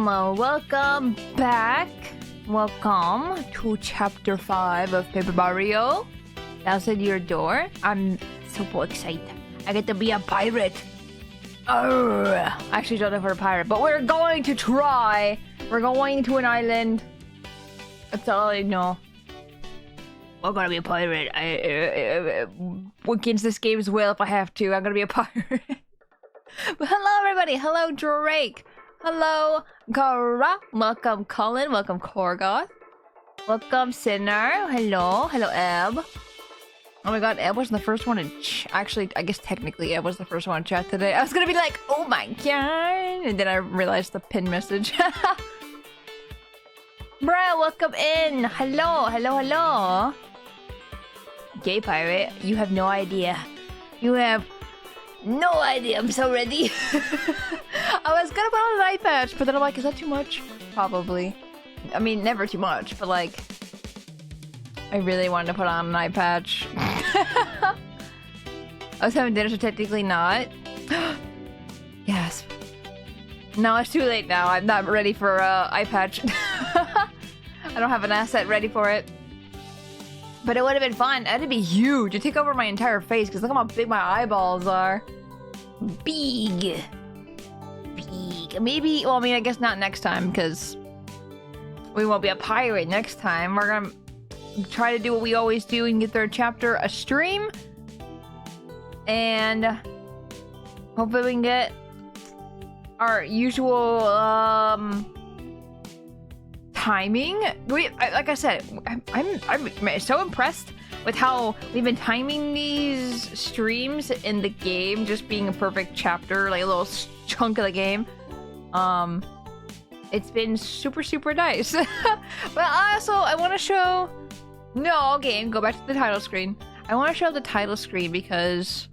Welcome back. Welcome to chapter 5 of Paper Mario. Outside your door. I'm so excited. I get to be a pirate. I actually don't know if we're a pirate, but we're going to try. We're going to an island. That's all I know. I'm gonna be a pirate. Against this game's will if I have to. I'm gonna be a pirate. But hello everybody. Hello Drake. Hello Gara. Welcome Colin. Welcome Korgoth. Welcome Sinner. Hello. Hello Eb. Oh my god, Eb was the first one in actually, I guess technically Eb was the first one in chat today. I was gonna be like, oh my god. And then I realized the pin message. Bruh, welcome in. Hello. Hello. Hello. Gay pirate, you have no idea. You have no idea. I'm so ready. I was gonna put on an eye patch, but then I'm like, is that too much? Probably. I mean, never too much, but like, I really wanted to put on an eye patch. I was having dinner, so technically not. Yes. No, it's too late now. I'm not ready for eye patch. I don't have an asset ready for it. But it would have been fun. It'd be huge. It'd take over my entire face, because look how big my eyeballs are. Big. Big. Maybe, well, I mean, I guess not next time, because we won't be a pirate next time. We're gonna try to do what we always do in the third chapter, a stream. And hopefully we can get our usual, timing. Like I said, I'm so impressed with how we've been timing these streams in the game, just being a perfect chapter, like a little chunk of the game. It's been super nice. But also, I want to show. No, game. Go back to the title screen. I want to show the title screen because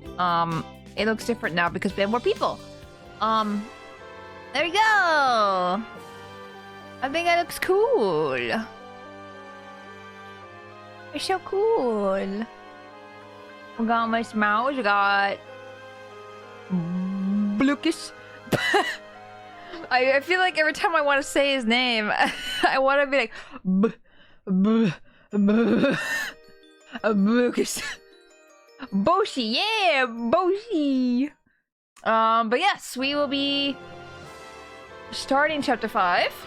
it looks different now because we have more people. There we go. I think that looks cool. It's so cool. We got Miss Mouse, we got Lucas. I feel like every time I want to say his name, I want to be like Lucas. Boshi, yeah, Boshi. But yes, we will be starting chapter 5.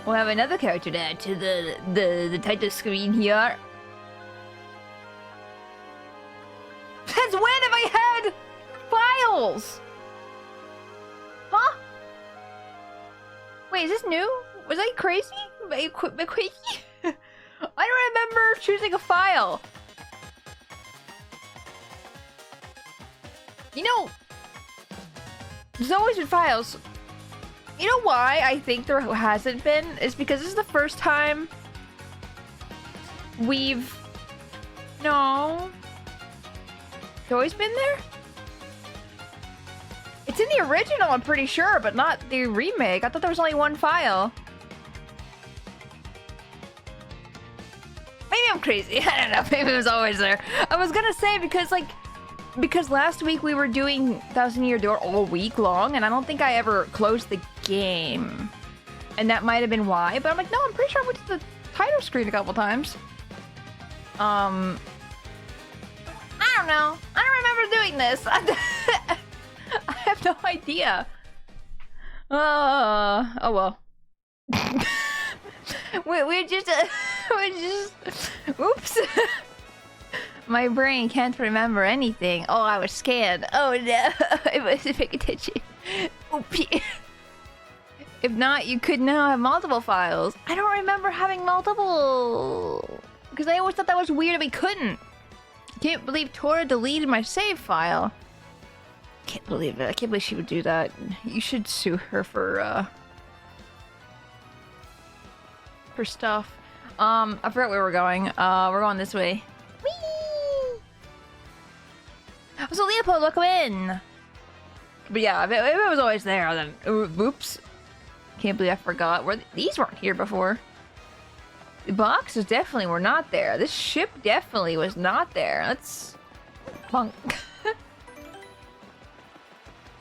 We'll have another character to add to the title screen here. Since when have I had files? Huh? Wait, is this new? Was I crazy? Am I crazy? I don't remember choosing a file. You know, there's always been files. You know why I think there hasn't been? Is because this is the first time we've... No. It's always been there? It's in the original, I'm pretty sure, but not the remake. I thought there was only one file. Maybe I'm crazy. I don't know. Maybe it was always there. I was gonna say because last week we were doing Thousand Year Door all week long, and I don't think I ever closed the game. And that might have been why, but I'm like, no, I'm pretty sure I went to the title screen a couple times. I don't know. I don't remember doing this. I have no idea. Oh well. we're just oops. My brain can't remember anything. Oh, I was scared. Oh no, I wasn't paying attention. Oopsie. If not, you could now have multiple files. I don't remember having multiple. Because I always thought that was weird if we couldn't. Can't believe Tora deleted my save file. Can't believe it. I can't believe she would do that. You should sue her for stuff. I forgot where we're going. We're going this way. Whee! So Leopold, welcome in. But yeah, if it was always there, then oops. Can't believe I forgot. These weren't here before. The boxes definitely were not there. This ship definitely was not there. Let's... Punk.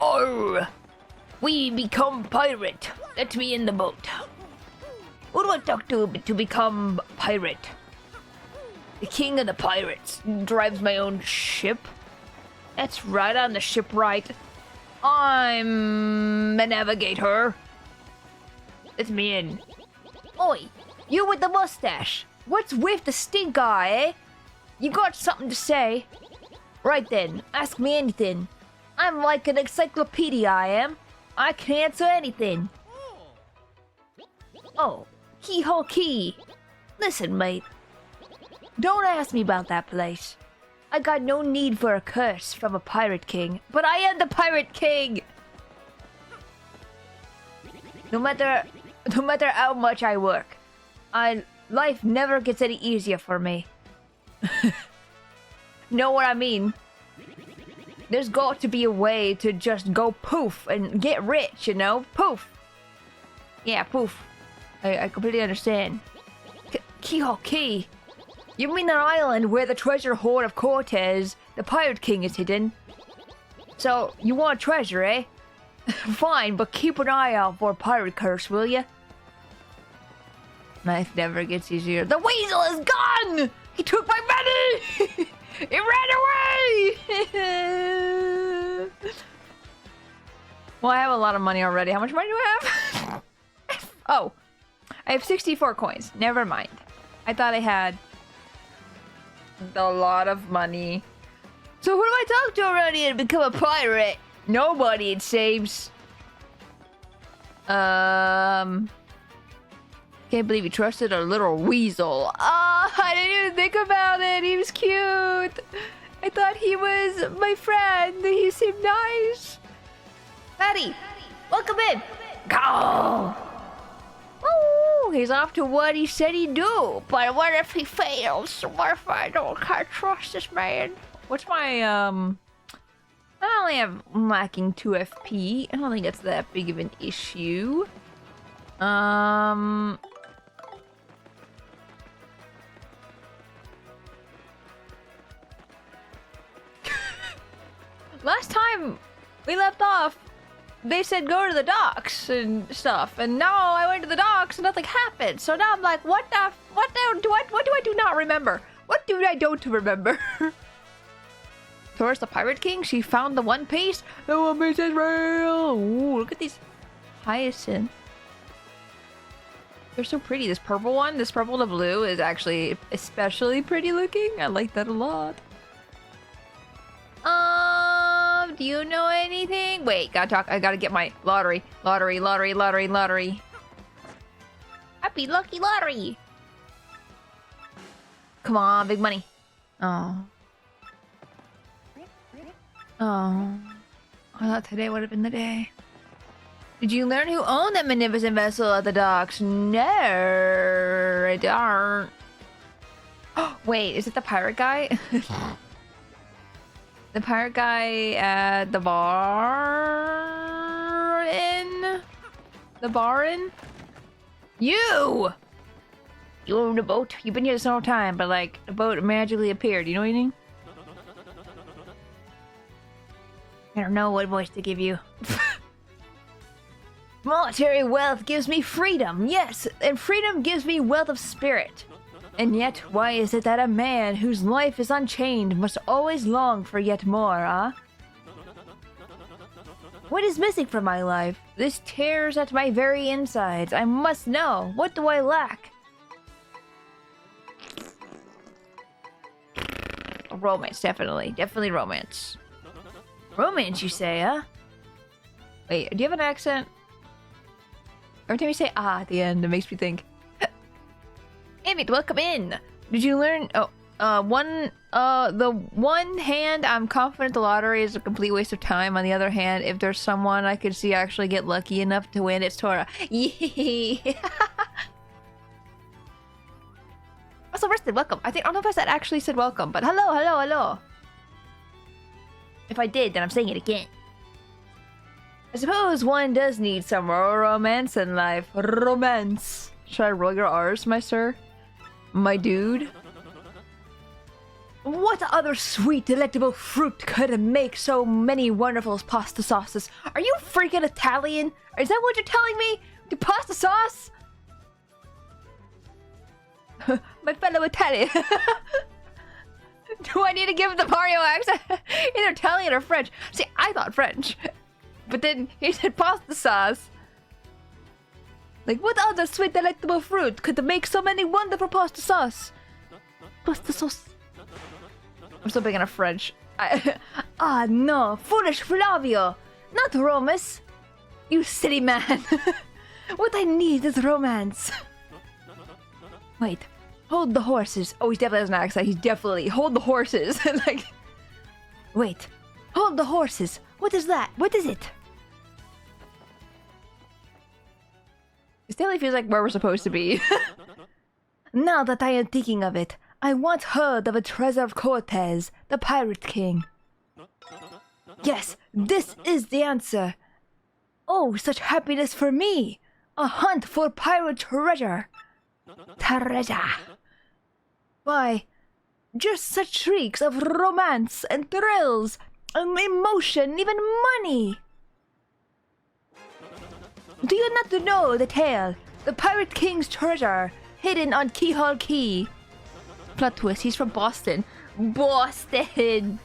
Oh! We become pirate. Let me in the boat. Who do I talk to become pirate? The king of the pirates drives my own ship. That's right, on the shipwright. I'm a navigator. Let me in. Oi, you with the mustache. What's with the stink eye, eh? You got something to say? Right then, ask me anything. I'm like an encyclopedia, I am. I can answer anything. Oh, hee-haw key. Listen, mate. Don't ask me about that place. I got no need for a curse from a pirate king, but I am the pirate king! No matter how much I work, life never gets any easier for me. Know what I mean? There's got to be a way to just go poof and get rich, you know? Poof! Yeah, poof. I completely understand. Key. You mean that island where the treasure hoard of Cortez, the pirate king, is hidden? So, you want treasure, eh? Fine, but keep an eye out for a pirate curse, will ya? Life never gets easier. The weasel is gone! He took my money! It ran away! Well, I have a lot of money already. How much money do I have? Oh, I have 64 coins. Never mind. I thought I had a lot of money. So who do I talk to around here to become a pirate? Nobody, it seems. Can't believe you trusted a little weasel. Ah, I didn't even think about it. He was cute. I thought he was my friend. He seemed nice. Patty, welcome in. Go. Oh, he's off to what he said he'd do. But what if he fails? What if I can't trust this man? What's my, I only have lacking 2 FP. I don't think that's that big of an issue. Last time we left off, they said go to the docks and stuff, and now I went to the docks and nothing happened. So now I'm like, what do I do not remember? What do I don't remember? Towards the Pirate King, she found the One Piece. The One Piece is real. Ooh, look at these hyacinth. They're so pretty. This purple one, this purple to blue, is actually especially pretty looking. I like that a lot. Do you know anything? Wait, gotta talk. I gotta get my lottery. Lottery. Happy lucky lottery. Come on, big money. Oh. I thought today would have been the day. Did you learn who owned that magnificent vessel at the docks? No, I don't. Wait, is it the pirate guy? The pirate guy at the bar inn? The bar inn? You own a boat? You've been here this whole time, but like, the boat magically appeared. You know anything? I don't know what voice to give you. Monetary wealth gives me freedom, yes, and freedom gives me wealth of spirit. And yet, why is it that a man whose life is unchained must always long for yet more, huh? What is missing from my life? This tears at my very insides. I must know. What do I lack? Romance, definitely. Definitely romance. Romance, you say, huh? Wait, do you have an accent? Every time you say ah at the end, it makes me think. Emmett, welcome in. Did you learn? Oh, the one hand, I'm confident the lottery is a complete waste of time. On the other hand, if there's someone I could see actually get lucky enough to win, it's Tora. Yeah. Also, Rested, welcome. I don't know if I actually said welcome, but hello. If I did, then I'm saying it again. I suppose one does need some romance in life. Romance. Should I roll your R's, my sir? My dude? What other sweet, delectable fruit could make so many wonderful pasta sauces? Are you freaking Italian? Is that what you're telling me? The pasta sauce? My fellow Italian. Do I need to give the Mario accent? Either Italian or French. See, I thought French. But then he said pasta sauce. Like, what other sweet, delectable fruit could make so many wonderful pasta sauce? Pasta sauce. I'm still big enough French. Ah, no. Foolish Flavio. Not Romus. You silly man. What I need is romance. Wait. Hold the horses. Oh, he definitely has an accent. He's definitely... Hold the horses. Like... Wait. Hold the horses. What is that? What is it? It definitely feels like where we're supposed to be. Now that I am thinking of it, I once heard of a treasure of Cortez, the Pirate King. Yes, this is the answer. Oh, such happiness for me. A hunt for pirate treasure. Treasure. Why, just such shrieks of romance and thrills and emotion, even money. Do you not know the tale? The Pirate King's treasure, hidden on Keyhole Key. Plot twist, he's from Boston. Boston!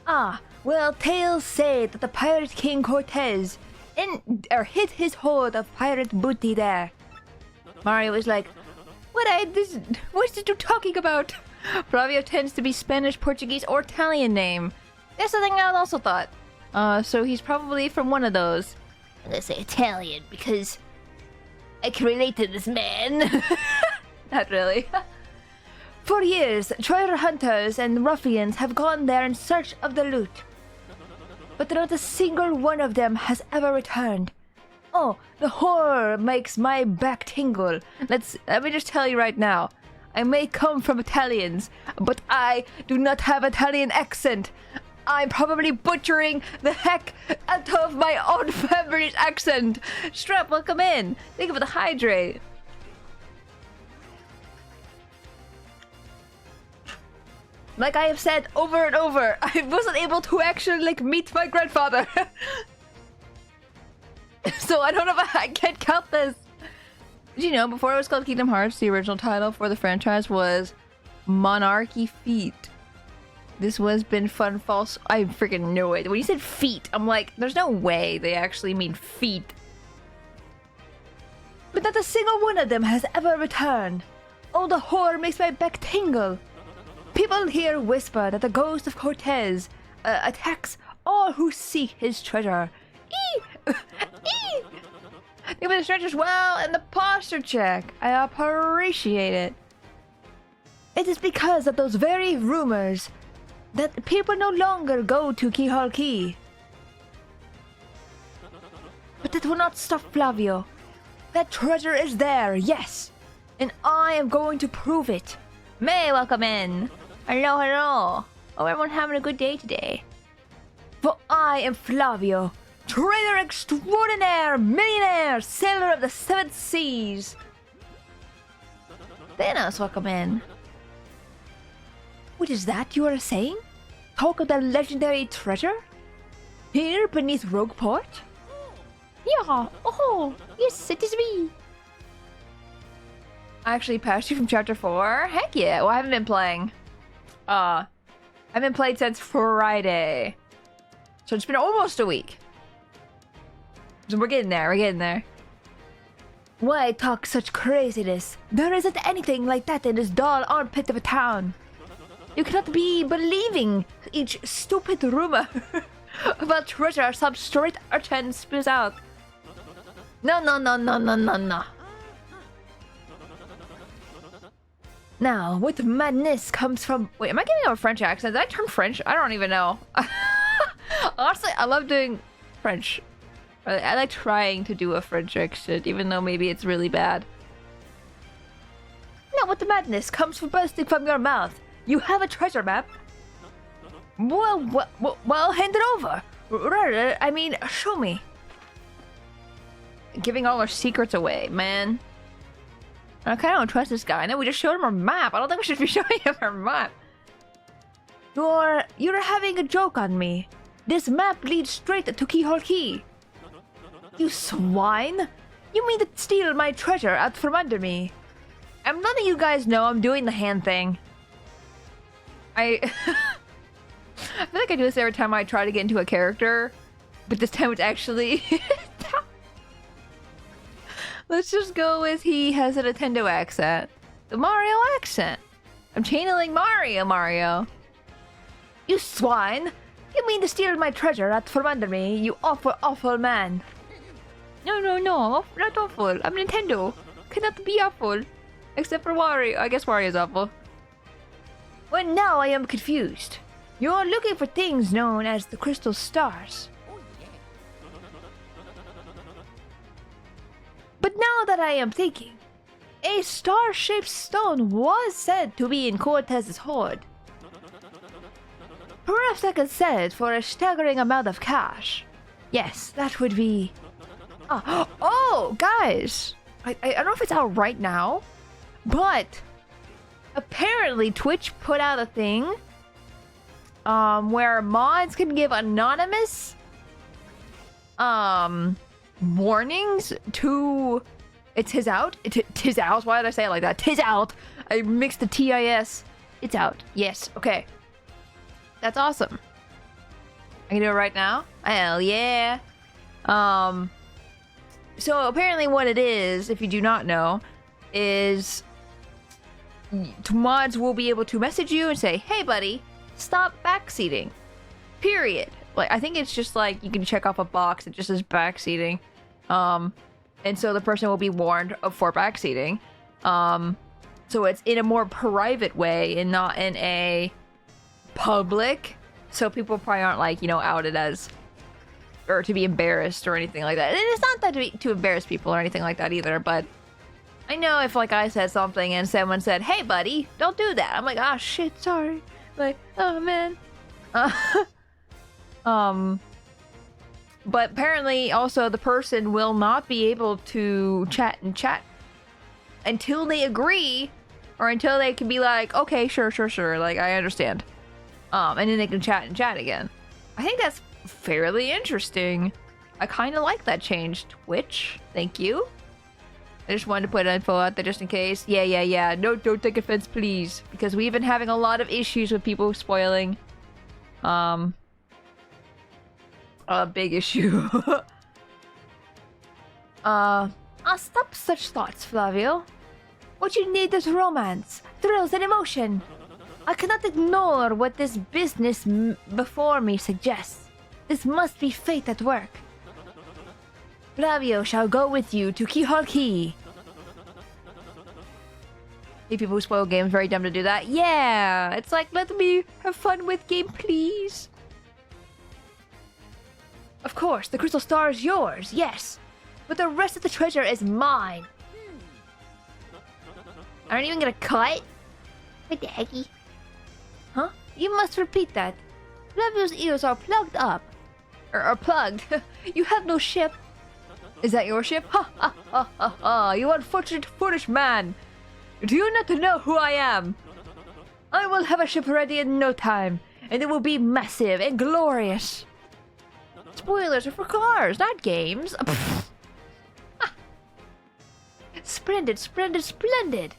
Ah, well, tales say that the Pirate King Cortez hid his hoard of pirate booty there. Mario is like, what are you talking about? Flavio tends to be Spanish, Portuguese, or Italian name. That's something I also thought. So he's probably from one of those. I'm gonna say Italian because I can relate to this man. Not really. For years, treasure hunters and ruffians have gone there in search of the loot. But not a single one of them has ever returned. Oh, the horror makes my back tingle. Let me just tell you right now. I may come from Italians, but I do not have Italian accent. I'm probably butchering the heck out of my own family's accent. Strap, welcome in. Thank you for the hydrate. Like I have said over and over, I wasn't able to actually meet my grandfather. So I don't know if I can count this. Did you know before it was called Kingdom Hearts, the original title for the franchise was Monarchy Feet. This was been fun false. I freaking knew it. When you said feet, I'm like, there's no way they actually mean feet. But not a single one of them has ever returned. Oh, the horror makes my back tingle. People here whisper that the ghost of Cortez attacks all who seek his treasure. Eee! Eee! Give me the stretch as well and the posture check. I appreciate it. It is because of those very rumors that people no longer go to Keyhole Key. But that will not stop Flavio. That treasure is there, yes. And I am going to prove it. May, welcome in. Hello, hello. Oh, everyone having a good day today. For I am Flavio, trader extraordinaire, millionaire, sailor of the seven seas. Thanos, welcome in. What is that you are saying? Talk of the legendary treasure? Here beneath Rogueport? Yeah, oh, yes, it is me. I actually passed you from chapter 4? Heck yeah, well I haven't been playing. I haven't played since Friday. So it's been almost a week. So we're getting there, Why talk such craziness? There isn't anything like that in this dull armpit of a town. You cannot be believing each stupid rumor about treasure some straight urchin spews out. No. Now, what madness comes from... Wait, am I giving a French accent? Did I turn French? I don't even know. Honestly, I love doing French. I like trying to do a French accent, even though maybe it's really bad. Now, what madness comes from bursting from your mouth? You have a treasure map? Well, hand it over. Rather, I mean, show me. Giving all our secrets away, man. I kind of don't trust this guy. No, we just showed him our map. I don't think we should be showing him our map. You're having a joke on me. This map leads straight to Keyhole Key. You swine! You mean to steal my treasure out from under me? I'm letting you guys know I'm doing the hand thing. I feel like I do this every time I try to get into a character, but this time it's actually... Let's just go with he has a Nintendo accent. The Mario accent. I'm channeling Mario. You swine! You mean to steal my treasure out from under me, you awful man. No, not awful. I'm Nintendo. Cannot be awful. Except for Wario. I guess Wario's awful. Well, now I am confused. You're looking for things known as the crystal stars. But now that I am thinking, a star-shaped stone was said to be in Cortez's hoard. Perhaps I could sell it for a staggering amount of cash. Yes, that would be... Oh, guys! I don't know if it's out right now, but apparently Twitch put out a thing where mods can give anonymous warnings to... It's his out? Tis out? Why did I say it like that? Tis out! I mixed the TIS. It's out. Yes, okay. That's awesome. I can do it right now? Hell yeah. So apparently what it is, if you do not know, is mods will be able to message you and say, hey buddy, stop backseating. Period. Like, I think it's just like you can check off a box that just says backseating. And so the person will be warned for backseating. So it's in a more private way and not in a public. So people probably aren't like, you know, outed as or to be embarrassed or anything like that. And it's not that to embarrass people or anything like that either, but I know if like I said something and someone said, hey buddy, don't do that. I'm like, ah, shit, sorry. Like, oh man. But apparently also the person will not be able to chat until they agree or until they can be like, okay, sure. Like, I understand. And then they can chat again. I think that's fairly interesting. I kind of like that change. Twitch, thank you. I just wanted to put info out there just in case. Yeah. No, don't take offense, please. Because we've been having a lot of issues with people spoiling. A big issue. Stop such thoughts, Flavio. What you need is romance, thrills, and emotion. I cannot ignore what this business before me suggests. This must be fate at work. Flavio shall go with you to Keyhole Key. The people who spoil games very dumb to do that. Yeah, it's like, let me have fun with game, please. Of course, the crystal star is yours, yes. But the rest of the treasure is mine. Aren't you even gonna cut? What the hecky? Huh? You must repeat that. Flavio's ears are plugged up. Or plugged. You have no ship. Is that your ship? Ha! You unfortunate foolish man. Do you not know who I am? I will have a ship ready in no time, and it will be massive and glorious. Spoilers are for cars, not games. Splendid.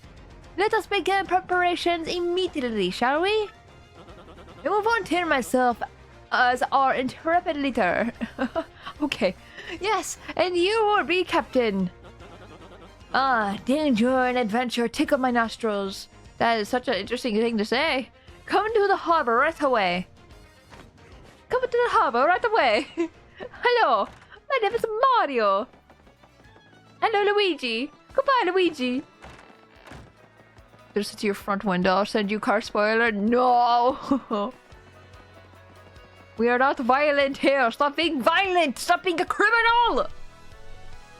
Let us begin preparations immediately, shall we? I will volunteer myself as our intrepid leader. Okay. Yes, and you will be captain. Danger and adventure tickle my nostrils. That is such an interesting thing to say. Come to the harbor right away. Hello, my name is Mario. Hello, Luigi. Goodbye, Luigi. There's to your front window. I'll send you car spoiler. No. We are not violent here. Stop being violent. Stop being a criminal.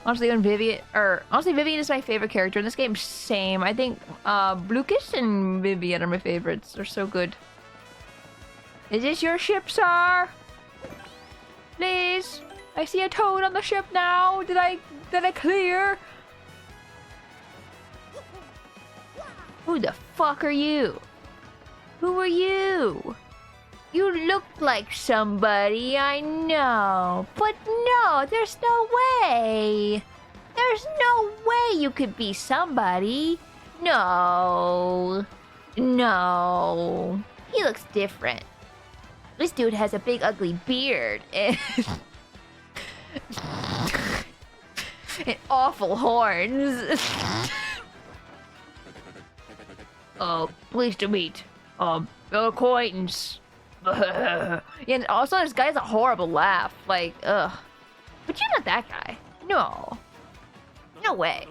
Honestly, Vivian is my favorite character in this game. Same. I think Lucas and Vivian are my favorites. They're so good. Is this your ship, sir? Please. I see a toad on the ship now. Did I clear? Who the fuck are you? Who are you? You look like somebody I know. But no, there's no way. There's no way you could be somebody. No. No. He looks different. This dude has a big ugly beard and, and awful horns. Pleased to meet. Acquaintance. And also this guy has a horrible laugh. Like, ugh. But you're not that guy. No. No way.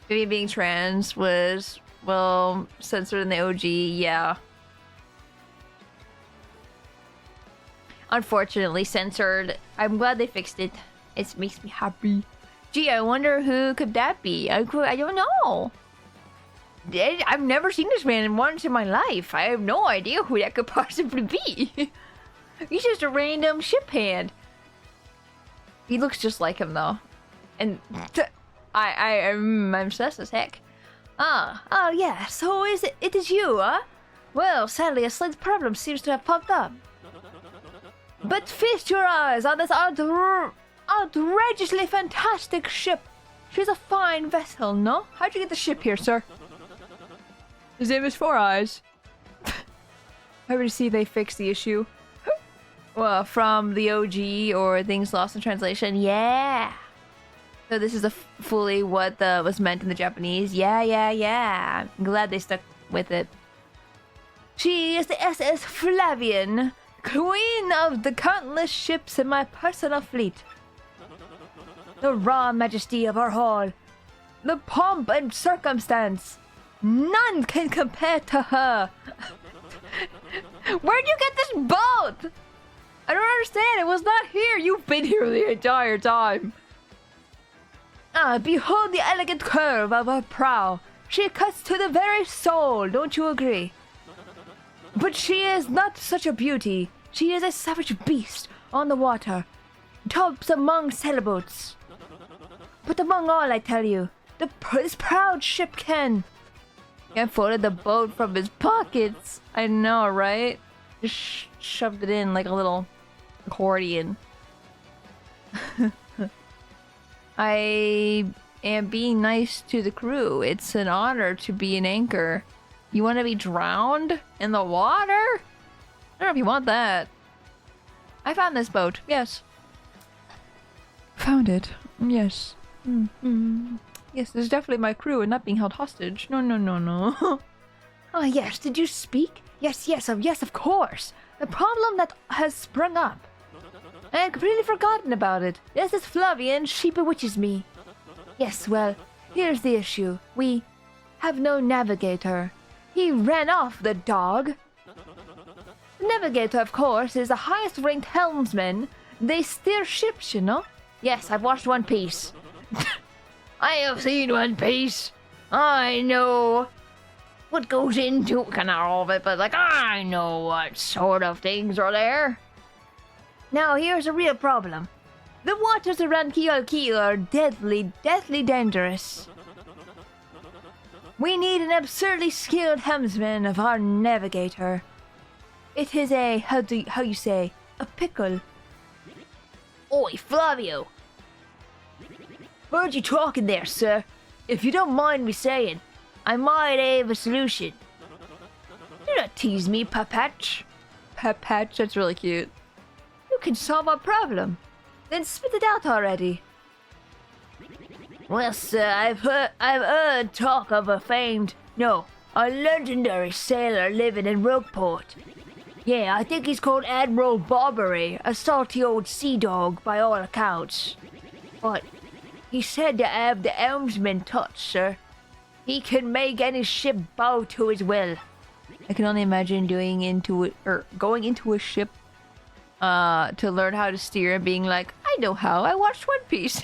Maybe being trans was, well, censored in the OG, yeah. Unfortunately censored. I'm glad they fixed it. It makes me happy. Gee, I wonder who could that be? I don't know. I've never seen this man once in my life. I have no idea who that could possibly be. He's just a random ship hand. He looks just like him though. And I'm obsessed as heck. Oh yeah, so it is you, huh? Well, sadly a slight problem seems to have popped up. But feast your eyes on this outrageously fantastic ship. She's a fine vessel, no? How'd you get the ship here, sir? His name is Four Eyes. Happy to see they fixed the issue. Well, from the OG or things lost in translation. Yeah. So this is fully what was meant in the Japanese. Yeah. I'm glad they stuck with it. She is the SS Flavian, queen of the countless ships in my personal fleet. The raw majesty of our hull, the pomp and circumstance. None can compare to her. Where'd you get this boat? I don't understand. It was not here. You've been here the entire time. Behold the elegant curve of her prow. She cuts to the very soul. Don't you agree? But she is not such a beauty. She is a savage beast on the water. Tops among sailboats. But among all, I tell you, this proud ship can folded the boat from his pockets. I know, right? Just shoved it in like a little accordion. I am being nice to the crew. It's an honor to be an anchor. You want to be drowned in the water? I don't know if you want that. I found this boat. Yes. Found it. Yes. Yes, this is definitely my crew and not being held hostage. No. Ah, yes, did you speak? Yes, of course. The problem that has sprung up. I had completely forgotten about it. Yes, this Flavian, she bewitches me. Yes, well, here's the issue. We have no navigator. He ran off, the dog. The navigator, of course, is the highest ranked helmsman. They steer ships, you know? Yes, I've watched One Piece. I have seen One Piece. I know what goes into, kind of all of it, but like, I know what sort of things are there. Now, here's a real problem. The waters around Kiel are deadly dangerous. We need an absurdly skilled helmsman of our navigator. It is a, how you say, a pickle. Oi, Flavio. Heard you talking there, sir. If you don't mind me saying, I might have a solution. Do not tease me, Papatch. Papatch, that's really cute. You can solve our problem. Then spit it out already. Well, sir, I've heard talk of a legendary sailor living in Rogueport. Yeah, I think he's called Admiral Barbary, a salty old sea dog by all accounts. But he said to have the helmsman touch, sir. He can make any ship bow to his will. I can only imagine going into a ship to learn how to steer and being like, I know how, I watched One Piece.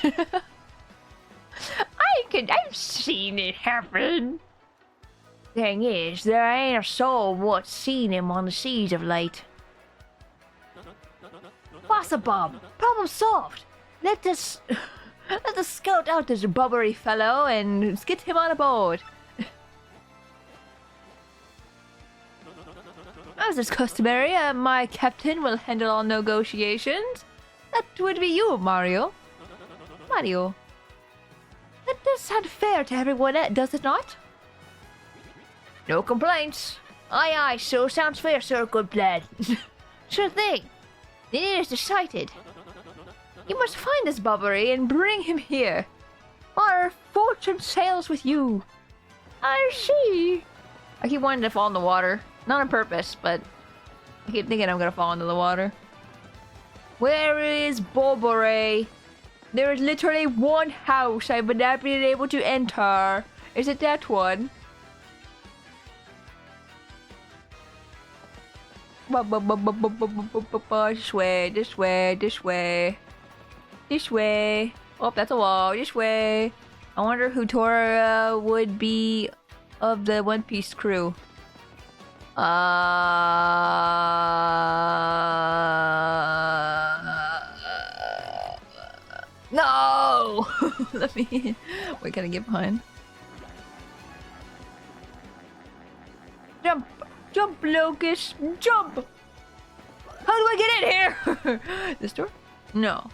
I've seen it happen. Thing is, there ain't a soul what's seen him on the seas of late. Bossa Bob, problem solved. Let us scout out this bubbery fellow and get him on aboard. As is customary, my captain will handle all negotiations. That would be you, Mario. Mario. That does sound fair to everyone, does it not? No complaints. Aye, aye, so sounds fair, sir, good lad. Sure thing. The need is decided. You must find this Bobbery and bring him here. Our fortune sails with you. I see. I keep wanting to fall in the water. Not on purpose, but I keep thinking I'm gonna fall into the water. Where is Bobbery? There is literally one house I've not been able to enter. Is it that one? This way, this way, this way. This way. Oh, that's a wall. This way. I wonder who Tora would be of the One Piece crew. No! Let me in. Wait, can I get behind? Jump! Jump, Locust! Jump! How do I get in here? This door? No.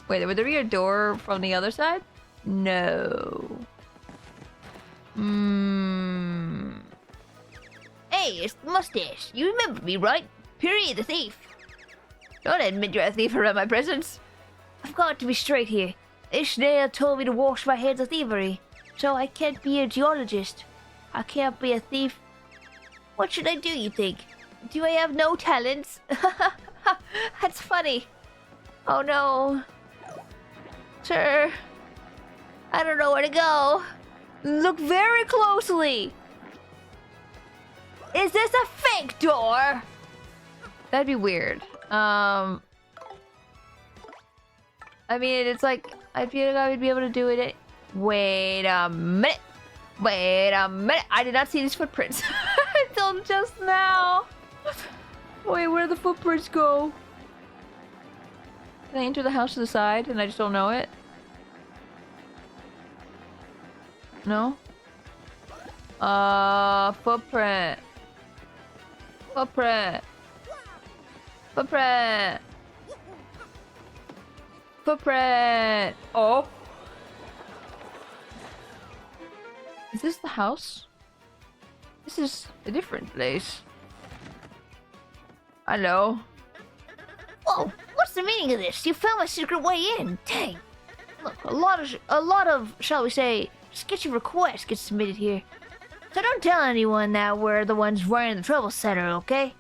Wait, would there be a door from the other side? No. Hey, it's the mustache. You remember me, right? Period, the thief. Don't admit you're a thief around my presence. I've got to be straight here. Ishmael told me to wash my hands of thievery, so I can't be a geologist. I can't be a thief. What should I do, you think? Do I have no talents? That's funny. Oh no. Sir, I don't know where to go. Look very closely. Is this a fake door? That'd be weird. I mean, it's like, I feel like I would be able to do it. Wait a minute. Wait a minute. I did not see these footprints until just now. Wait, where do the footprints go? Can I enter the house to the side and I just don't know it? No? Footprint. Footprint. Footprint. Footprint. Oh. Is this the house? This is a different place. Hello. Whoa, what's the meaning of this? You found my secret way in. Dang. Look, a lot of, shall we say, sketchy requests get submitted here. So don't tell anyone that we're the ones running the trouble center, okay?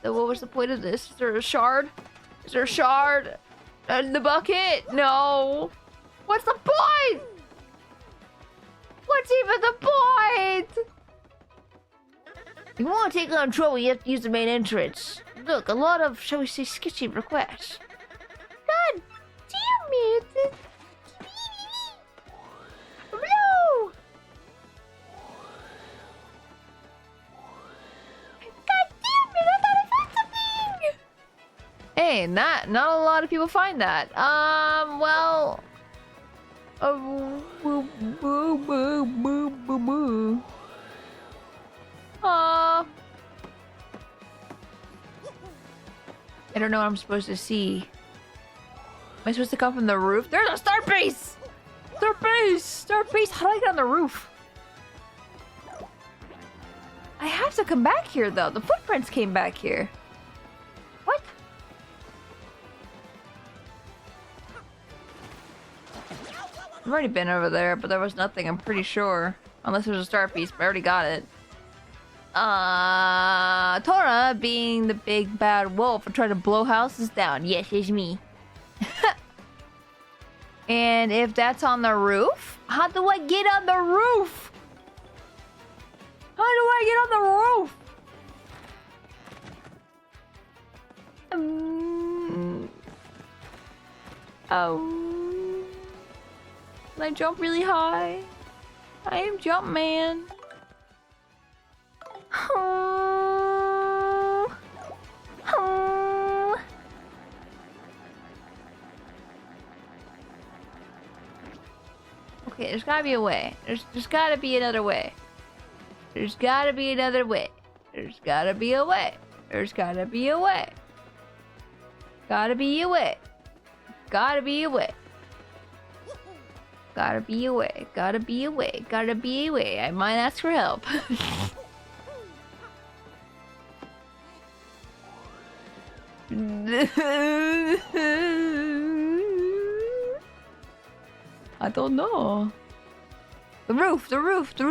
So what was the point of this? Is there a shard? Is there a shard in the bucket? No. What's the point? What's even the point? If you want to take on trouble, you have to use the main entrance. Look, a lot of, shall we say, sketchy requests. God damn it! No! God damn it! I thought I found something. Hey, not a lot of people find that. Well. Boo, boo, boo, boo, boo, boo. I don't know what I'm supposed to see. Am I supposed to come from the roof? There's a star base! Star base! Star base! How do I get on the roof? I have to come back here though. The footprints came back here. What? I've already been over there, but there was nothing, I'm pretty sure. Unless there's a star piece, but I already got it. Tora, being the big bad wolf, and trying to blow houses down. Yes, it's me. And if that's on the roof, how do I get on the roof? How do I get on the roof? Oh. Can I jump really high? I am Jumpman. Oh. Oh. Okay, there's gotta be a way. There's gotta be another way. There's gotta be another way. There's gotta be a way. There's gotta be a way. Gotta be a way. Gotta be a way. Gotta be a way. Gotta be a way. Gotta be a way. I might ask for help. I don't know. The roof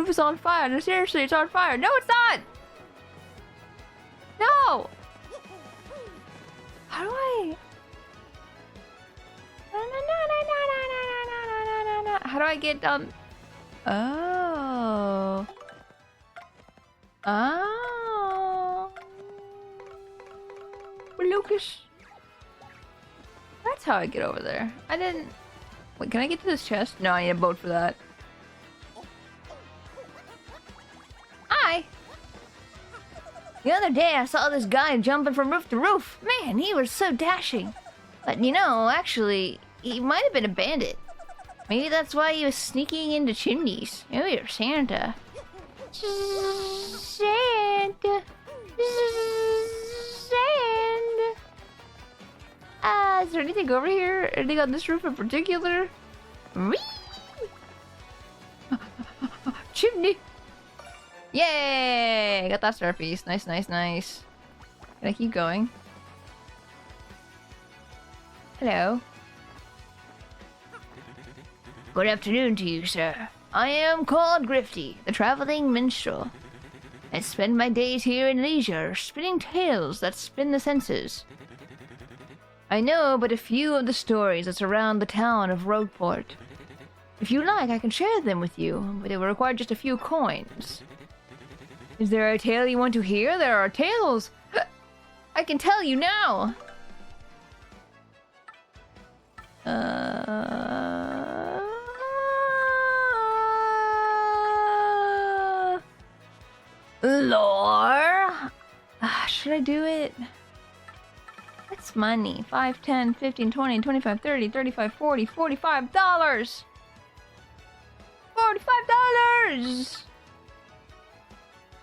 is on fire. No, seriously, it's on fire. No, it's not! No! How do I... How do I get down? Oh. Oh. Lucas. That's how I get over there. I didn't... Wait, can I get to this chest? No, I need a boat for that. Hi! The other day I saw this guy jumping from roof to roof. Man, he was so dashing. But you know, actually, he might have been a bandit. Maybe that's why he was sneaking into chimneys. Maybe you're Santa. Santa. Santa. Is there anything over here? Anything on this roof in particular? Chimney! Yay! Got that star piece. Nice, nice, nice. Can I keep going? Hello. Good afternoon to you, sir. I am called Grifty, the traveling minstrel. I spend my days here in leisure, spinning tales that spin the senses. I know but a few of the stories that surround the town of Roadport. If you like, I can share them with you, but it will require just a few coins. Is there a tale you want to hear? There are tales! I can tell you now! Lore? Should I do it? It's money. 5, 10, 15, 20, 25, 30, 35, 40, $45! $45!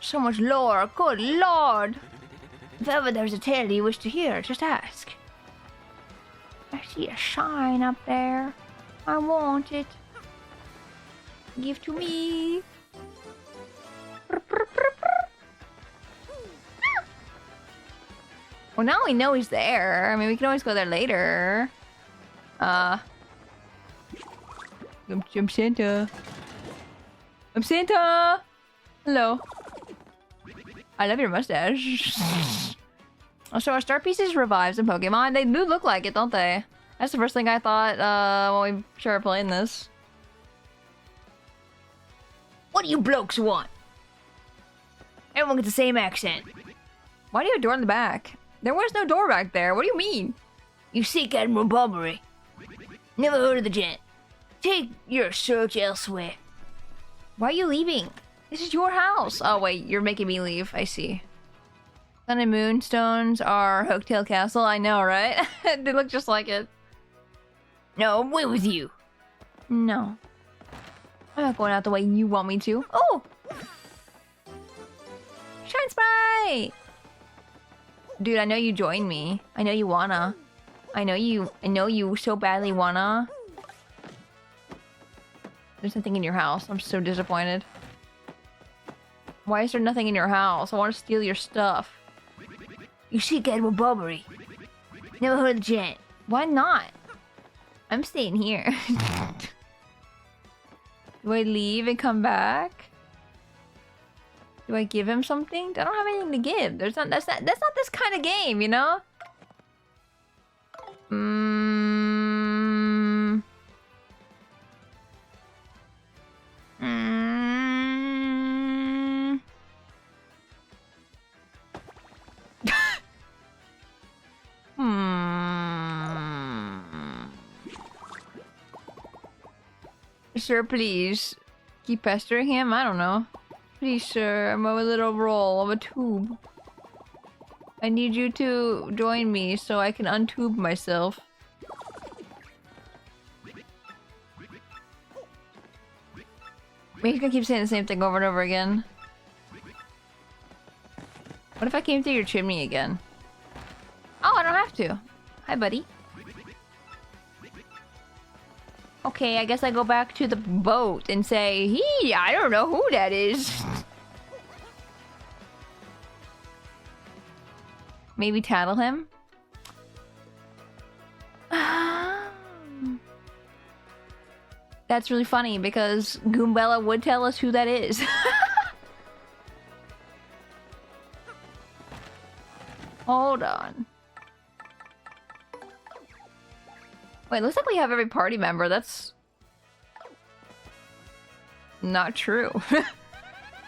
So much lore, good lord! If ever there's a tale you wish to hear, just ask. I see a sign up there. I want it. Give to me. Well, now we know he's there. I mean, we can always go there later. I'm Santa. I'm Santa! Hello. I love your mustache. So our star pieces revives in Pokemon. They do look like it, don't they? That's the first thing I thought when we started playing this. What do you blokes want? Everyone gets the same accent. Why do you have a door in the back? There was no door back there. What do you mean? You seek Admiral Bobbery. Never heard of the gent. Take your search elsewhere. Why are you leaving? This is your house. Oh wait, you're making me leave. I see. Sun and Moonstones are Hooktail Castle. I know, right? They look just like it. No, I'm way with you. No. I'm not going out the way you want me to. Oh! Shine Sprite! Dude, I know you joined me. I know you wanna. I know you so badly wanna. There's nothing in your house. I'm so disappointed. Why is there nothing in your house? I want to steal your stuff. You seek Edward Bobbery. Never heard of the gent. Why not? I'm staying here. Do I leave and come back? Do I give him something? I don't have anything to give. That's not this kind of game, you know? Sir, please. Keep pestering him? I don't know. Please, sir, I'm a little roll of a tube. I need you to join me so I can untube myself. He's gonna keep saying the same thing over and over again. What if I came through your chimney again? Oh, I don't have to. Hi, buddy. Okay, I guess I go back to the boat and say, I don't know who that is. Maybe tattle him? That's really funny because Goombella would tell us who that is. Hold on. Wait, looks like we have every party member. That's not true.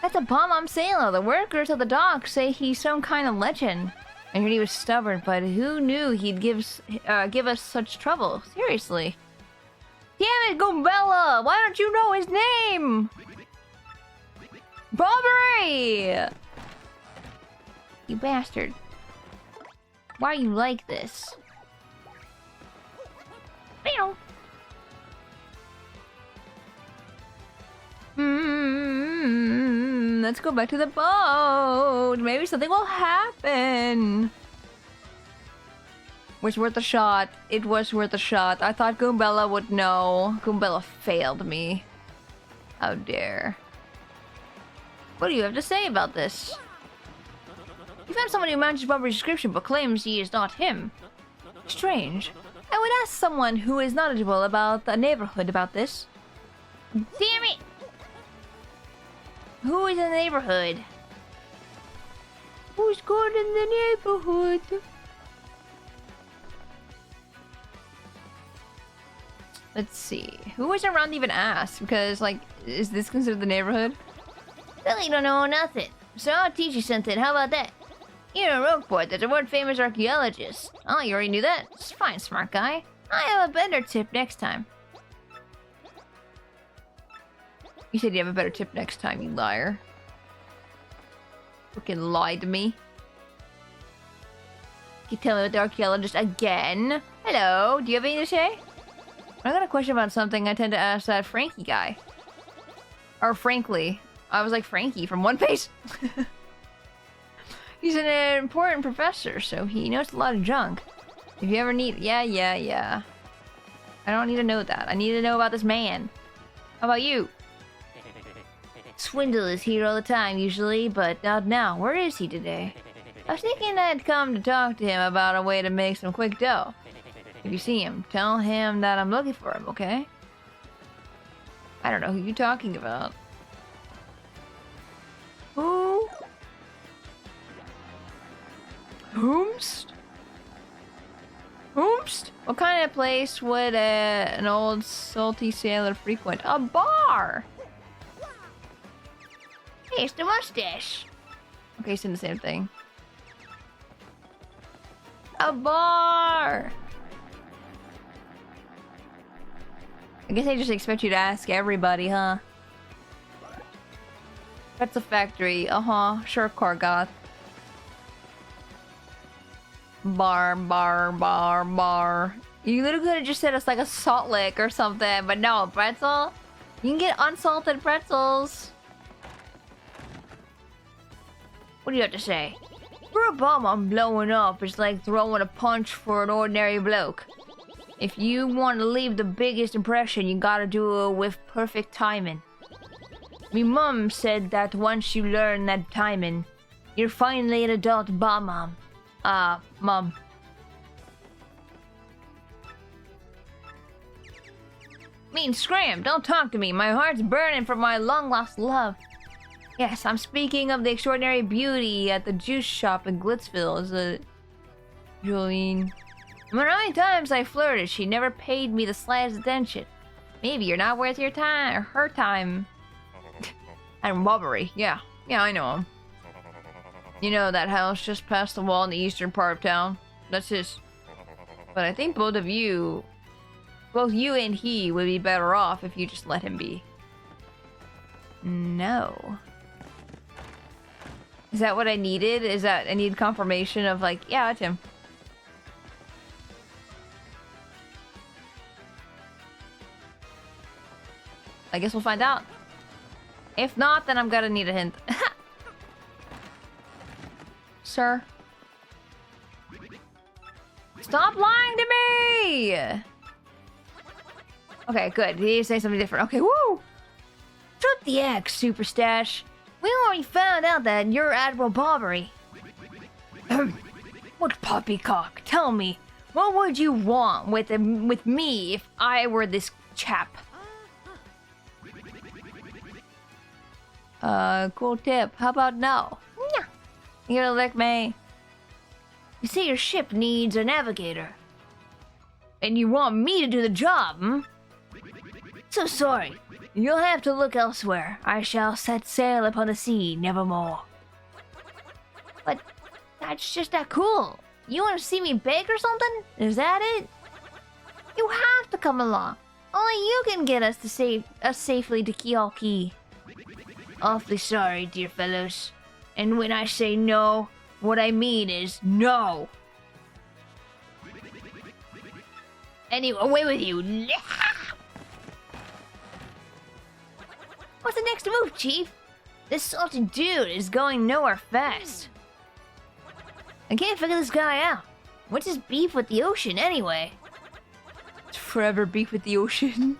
That's a Bomb-Bomb sailor. The workers at the dock say he's some kind of legend. I heard he was stubborn, but who knew he'd give us such trouble? Seriously. Damn it, Goombella! Why don't you know his name? Bobbery! You bastard. Why are you like this? Meow. Let's go back to the boat. Maybe something will happen. Was worth a shot. It was worth a shot. I thought Goombella would know. Goombella failed me. How dare. What do you have to say about this? You found someone who matches Bobber's description but claims he is not him. Strange. I would ask someone who is knowledgeable about the neighborhood about this. Damn it! Who is in the neighborhood? Who's good in the neighborhood? Let's see. Who was around to even ask? Because, like, is this considered the neighborhood? Really don't know nothing. So I'll teach you something. How about that? Here in Rogueport, there's a world-famous archaeologist. Oh, you already knew that? It's fine, smart guy. I have a better tip next time. You said you have a better tip next time, you liar. Freaking lied to me. You tell me about the archaeologist again. Hello, do you have anything to say? I got a question about something I tend to ask that Frankie guy. Or frankly. I was like Frankie from One Piece. He's an important professor, so he knows a lot of junk. If you ever need... Yeah. I don't need to know that. I need to know about this man. How about you? Swindle is here all the time, usually, but not now. Where is he today? I was thinking I'd come to talk to him about a way to make some quick dough. If you see him, tell him that I'm looking for him, okay? I don't know who you're talking about. Who? Whomst? Whomst? What kind of place would an old salty sailor frequent? A bar! Hey, it's the mustache. Okay, it's in the same thing. A bar! I guess they just expect you to ask everybody, huh? That's a factory. Sure, Korgoth. Bar. You literally could have just said it's like a salt lick or something, but no, pretzel? You can get unsalted pretzels. What do you have to say? For a bomb, I'm blowing up. It's like throwing a punch for an ordinary bloke. If you want to leave the biggest impression, you gotta do it with perfect timing. Me mum said that once you learn that timing, you're finally an adult bomb-mom. Mom. Mean scram, don't talk to me. My heart's burning for my long-lost love. Yes, I'm speaking of the extraordinary beauty at the juice shop in Glitzville. Is it Jolene? No matter how many times I flirted, she never paid me the slightest attention. Maybe you're not worth your time, or her time. And Bobbery, yeah, I know him. You know that house just past the wall in the eastern part of town? That's his. But I think both you and he would be better off if you just let him be. No. Is that what I needed? Is that I need confirmation of like, yeah, that's him. I guess we'll find out. If not, then I'm gonna need a hint. sir? Stop lying to me! Okay, good. He didn't say something different. Okay, woo! Drop the axe, Super Stash. We already found out that you're Admiral Bobbery. What poppycock? Tell me, what would you want with me if I were this chap? Cool tip. How about no? You gonna lick me? You say your ship needs a navigator. And you want me to do the job, hmm? So sorry. You'll have to look elsewhere. I shall set sail upon the sea, nevermore. But that's just that cool. You want to see me beg or something? Is that it? You have to come along. Only you can get us safely to Key. Awfully sorry, dear fellows. And when I say no, what I mean is no. Anyway, away with you. What's the next move, Chief? This salty dude is going nowhere fast. I can't figure this guy out. What's his beef with the ocean, anyway? It's forever beef with the ocean.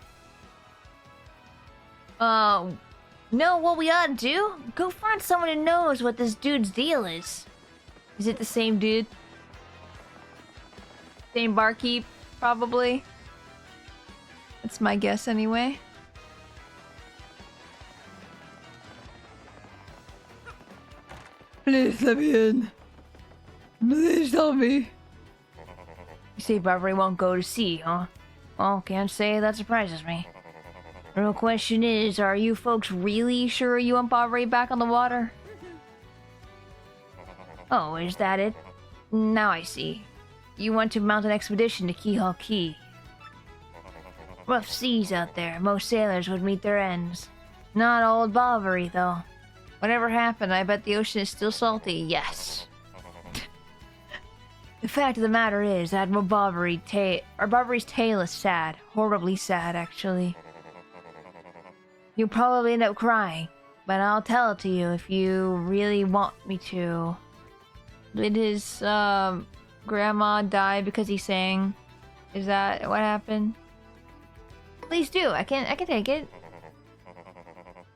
Know what we ought to do? Go find someone who knows what this dude's deal is. Is it the same dude? Same barkeep, probably. That's my guess, anyway. Please let me in. Please tell me. You say Barbary won't go to sea, huh? Well, can't say that surprises me. The real question is, are you folks really sure you want Barbary back on the water? Oh, is that it? Now I see. You want to mount an expedition to Key. Rough seas out there. Most sailors would meet their ends. Not old Barbary, though. Whatever happened, I bet the ocean is still salty. Yes. The fact of the matter is, Admiral Barbary's tale is sad. Horribly sad, actually. You'll probably end up crying, but I'll tell it to you if you really want me to. Did his grandma die because he sang? Is that what happened? Please do. I can take it.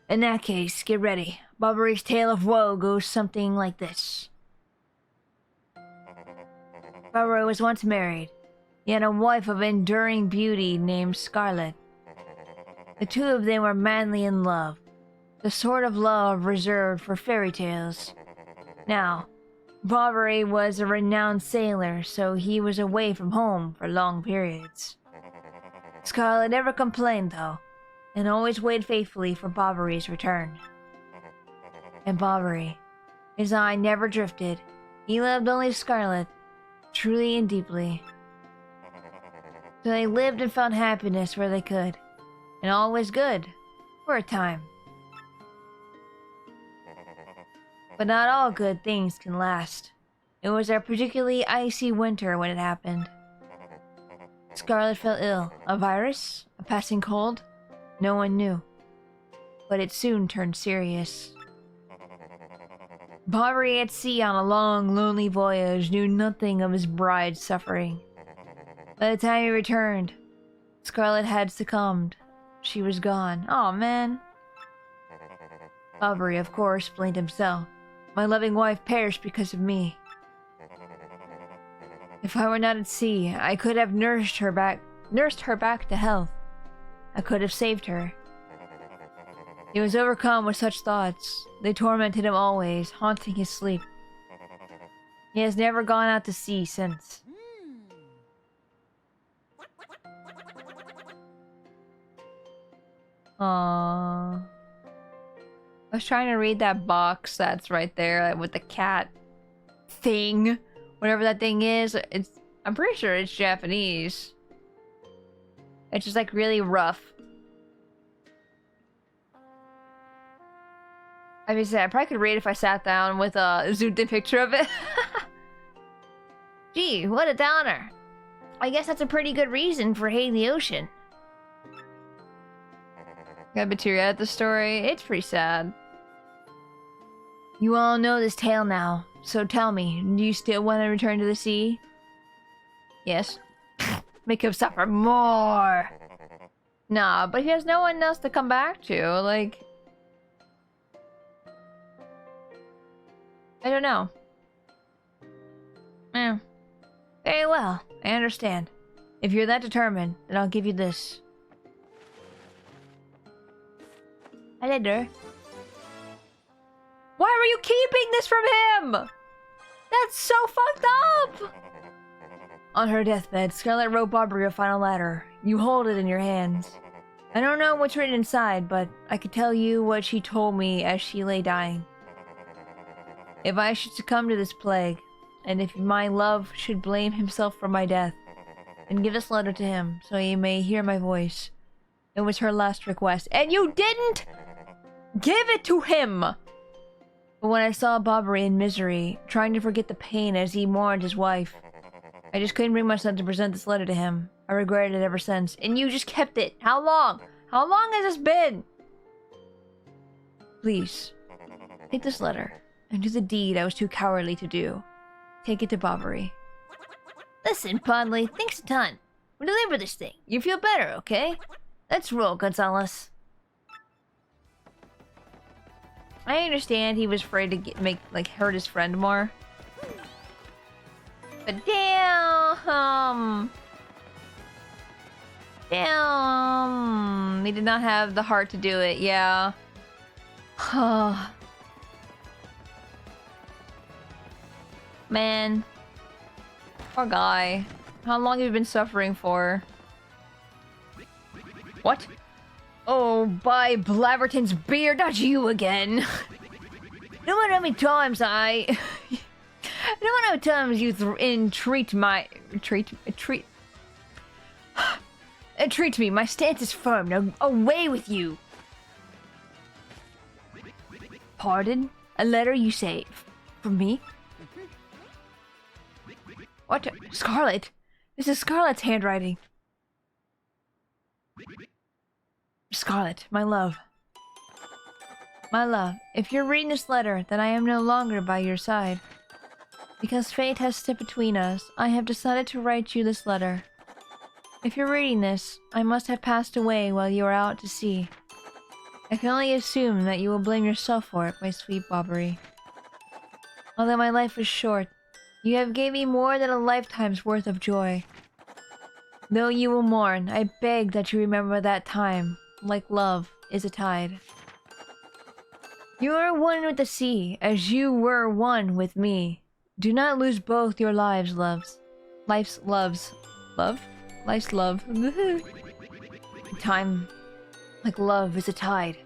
In that case, get ready. Barbary's tale of woe goes something like this. Barbary was once married. He had a wife of enduring beauty named Scarlet. The two of them were madly in love, the sort of love reserved for fairy tales. Now, Barbary was a renowned sailor, so he was away from home for long periods. Scarlet never complained, though, and always waited faithfully for Barbary's return. And Barbary, his eye never drifted. He loved only Scarlet, truly and deeply. So they lived and found happiness where they could. And all was good, for a time. But not all good things can last. It was a particularly icy winter when it happened. Scarlet fell ill. A virus? A passing cold? No one knew. But it soon turned serious. Barbary at sea on a long, lonely voyage knew nothing of his bride's suffering. By the time he returned, Scarlet had succumbed. She was gone. Aw, man. Barbary, of course, blamed himself. My loving wife perished because of me. If I were not at sea, I could have nursed her back to health. I could have saved her. He was overcome with such thoughts. They tormented him always, haunting his sleep. He has never gone out to sea since. Aww. I was trying to read that box that's right there with the cat thing. Whatever that thing is, I'm pretty sure it's Japanese. It's just like really rough. I mean, I probably could read if I sat down with a zoomed in picture of it. Gee, what a downer. I guess that's a pretty good reason for hating the ocean. Got material at the story. It's pretty sad. You all know this tale now. So tell me, do you still want to return to the sea? Yes. Make him suffer more. Nah, but he has no one else to come back to, like... I don't know. Very well, I understand. If you're that determined, then I'll give you this. A letter. Why were you keeping this from him? That's so fucked up! On her deathbed, Scarlet wrote Barbary a final letter. You hold it in your hands. I don't know what's written inside, but I could tell you what she told me as she lay dying. If I should succumb to this plague, and if my love should blame himself for my death, then give this letter to him, so he may hear my voice. It was her last request, and you didn't give it to him! But when I saw Barbary in misery, trying to forget the pain as he mourned his wife, I just couldn't bring myself to present this letter to him. I regretted it ever since, and you just kept it. How long? How long has this been? Please, take this letter, and do the deed I was too cowardly to do. Take it to Barbary. Listen, Podley, thanks a ton. We'll deliver this thing. You feel better, okay? Let's roll, Gonzalez. I understand he was afraid to hurt his friend more. But damn! Damn! He did not have the heart to do it, yeah. Man. Poor guy. How long have you been suffering for? What? Oh, by Blaverton's beard, not you again! No matter how many times no matter how many times you entreat me, my stance is firm. Now, away with you! Pardon? A letter, you say? From me? What? Scarlet? This is Scarlet's handwriting. Scarlet, my love. My love, if you're reading this letter, then I am no longer by your side. Because fate has stepped between us, I have decided to write you this letter. If you're reading this, I must have passed away while you were out to sea. I can only assume that you will blame yourself for it, my sweet Barbary. Although my life was short, you have gave me more than a lifetime's worth of joy. Though you will mourn, I beg that you remember that time, like love is a tide. You are one with the sea, as you were one with me. Do not lose both your lives, loves. Life's loves. Love? Life's love. Time, like love is a tide.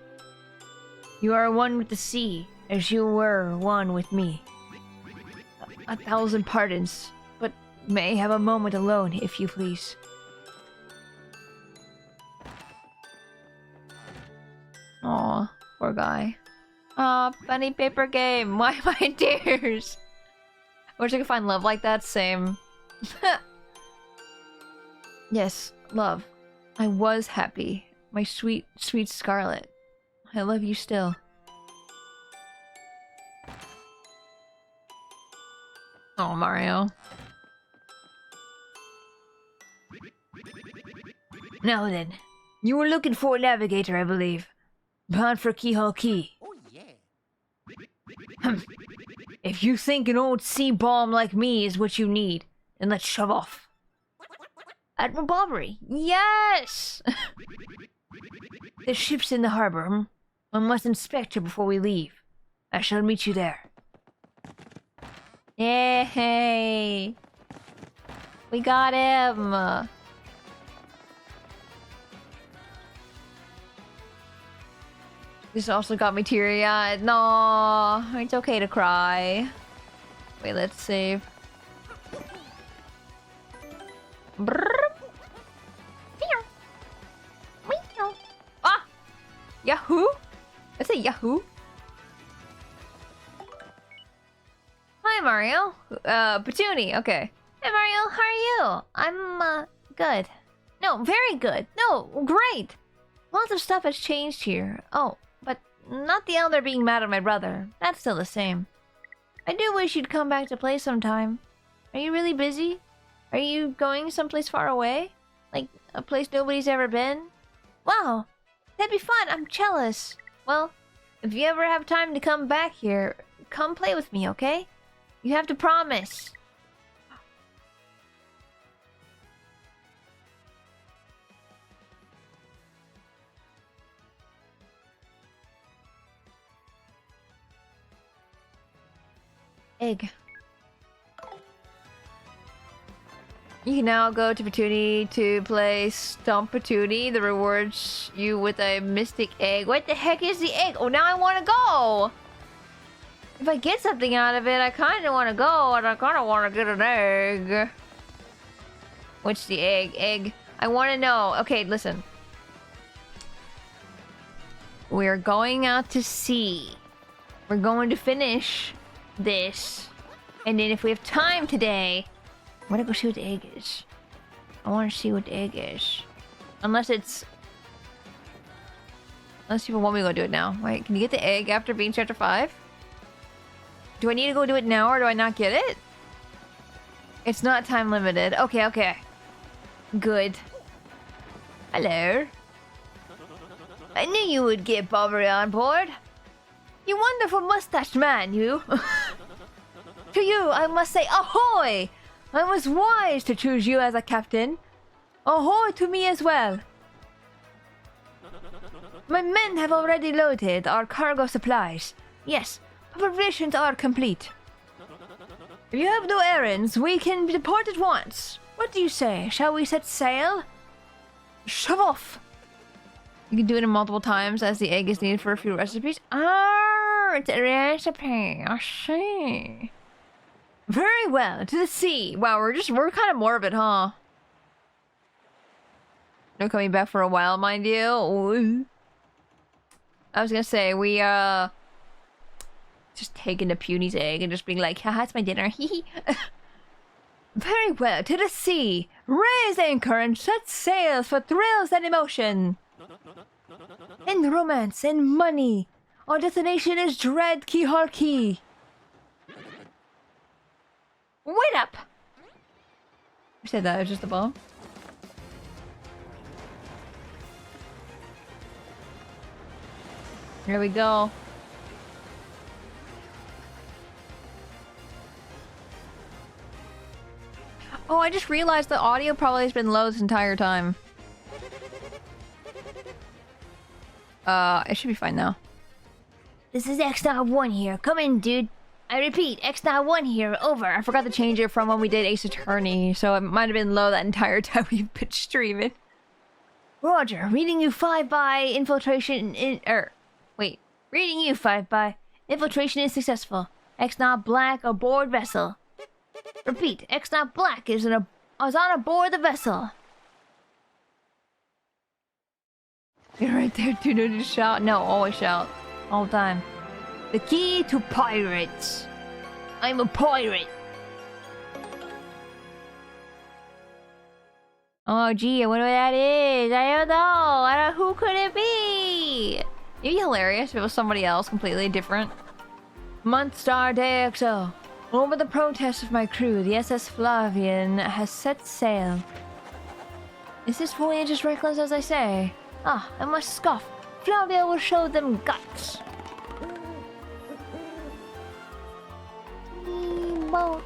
You are one with the sea, as you were one with me. A thousand pardons, but may I have a moment alone, if you please. Aw, poor guy. Aw, funny paper game. Why my tears? I wish I could find love like that. Same. Yes, love. I was happy. My sweet, sweet Scarlet. I love you still. Oh, Mario. Now then, you were looking for a navigator, I believe. Bound for Keyhole Key. Oh, yeah. If you think an old sea bomb like me is what you need, then let's shove off. Admiral Barbary, yes! The ship's in the harbor, I must inspect her before we leave. I shall meet you there. Yay! We got him! This also got me teary-eyed. No, it's okay to cry. Wait, let's save. Ah! Yahoo! I say Yahoo. Hi, Mario. Patoonie, okay. Hey, Mario, how are you? I'm, good. No, very good. No, great. Lots of stuff has changed here. Oh, but not the elder being mad at my brother. That's still the same. I do wish you'd come back to play sometime. Are you really busy? Are you going someplace far away? Like a place nobody's ever been? Wow, that'd be fun. I'm jealous. Well, if you ever have time to come back here, come play with me, okay? You have to promise. Egg. You can now go to Patootie to play Stomp Patootie. The rewards you with a mystic egg. What the heck is the egg? Oh, now I want to go! If I get something out of it, I kind of want to go, and I kind of want to get an egg. What's the egg? Egg. I want to know. Okay, listen. We're going out to sea. We're going to finish this. And then if we have time today, I'm gonna go see what the egg is. I want to see what the egg is. Unless people want me to go do it now. Wait, can you get the egg after being chapter 5? Do I need to go do it now or do I not get it? It's not time limited. Okay, okay. Good. Hello. I knew you would get Bobbery on board. You wonderful mustached man, you. To you, I must say ahoy! I was wise to choose you as a captain. Ahoy to me as well. My men have already loaded our cargo supplies. Yes, our provisions are complete. If you have no errands, we can depart at once. What do you say? Shall we set sail? Shove off! You can do it in multiple times as the egg is needed for a few recipes. Ah, it's a recipe. I see. Very well, to the sea. Wow, we're kind of morbid, huh? No coming back for a while, mind you. Ooh. I was gonna say, we, just taking the Puny's egg and just being like, haha, it's my dinner, hee Very well, to the sea. Raise anchor and set sails for thrills and emotion. And romance and money. Our destination is Dread Key. Wait up! Who said that? It was just a bomb? Here we go. Oh, I just realized the audio probably has been low this entire time. It should be fine now. This is X-1 here. Come in, dude. I repeat, X-1 here. Over. I forgot to change it from when we did Ace Attorney, so it might have been low that entire time we've been streaming. Roger. Reading you 5 by infiltration reading you 5 by infiltration is successful. X-Naut Black aboard vessel. Repeat, X-Naut Black is on aboard the vessel. You're right there, dude. No, just shout. No, always shout. All the time. The key to pirates. I'm a pirate. Oh, gee, I wonder what that is. I don't know. Who could it be? It'd be hilarious if it was somebody else completely different. Month Star Day XO. Over the protest of my crew, the SS Flavian has set sail. Is this voyage as reckless as I say? Ah, I must scoff. Flavia will show them guts. Boat.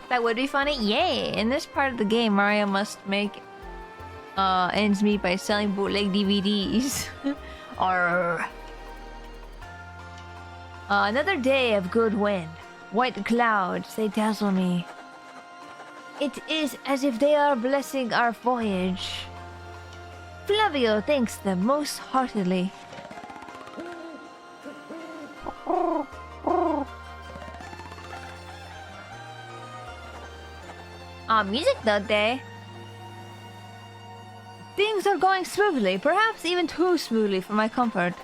That would be funny. Yay! In this part of the game, Mario must make ends meet by selling bootleg DVDs. Arr. Another day of good wind. White clouds, they dazzle me. It is as if they are blessing our voyage. Flavio thanks them most heartily. Music that day. Things are going smoothly, perhaps even too smoothly for my comfort.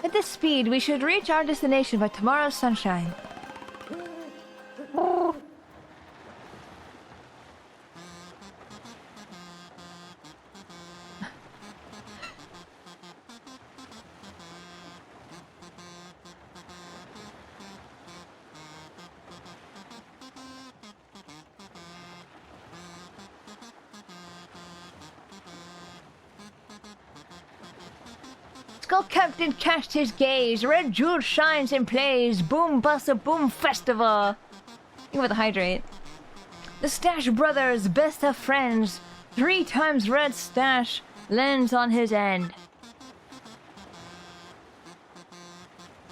At this speed, we should reach our destination by tomorrow's sunshine. Skull Captain cast his gaze. Red jewel shines and plays. Boom bust a boom festival. Think about the hydrate. The Stash Brothers, best of friends. 3 times red stash lands on his end.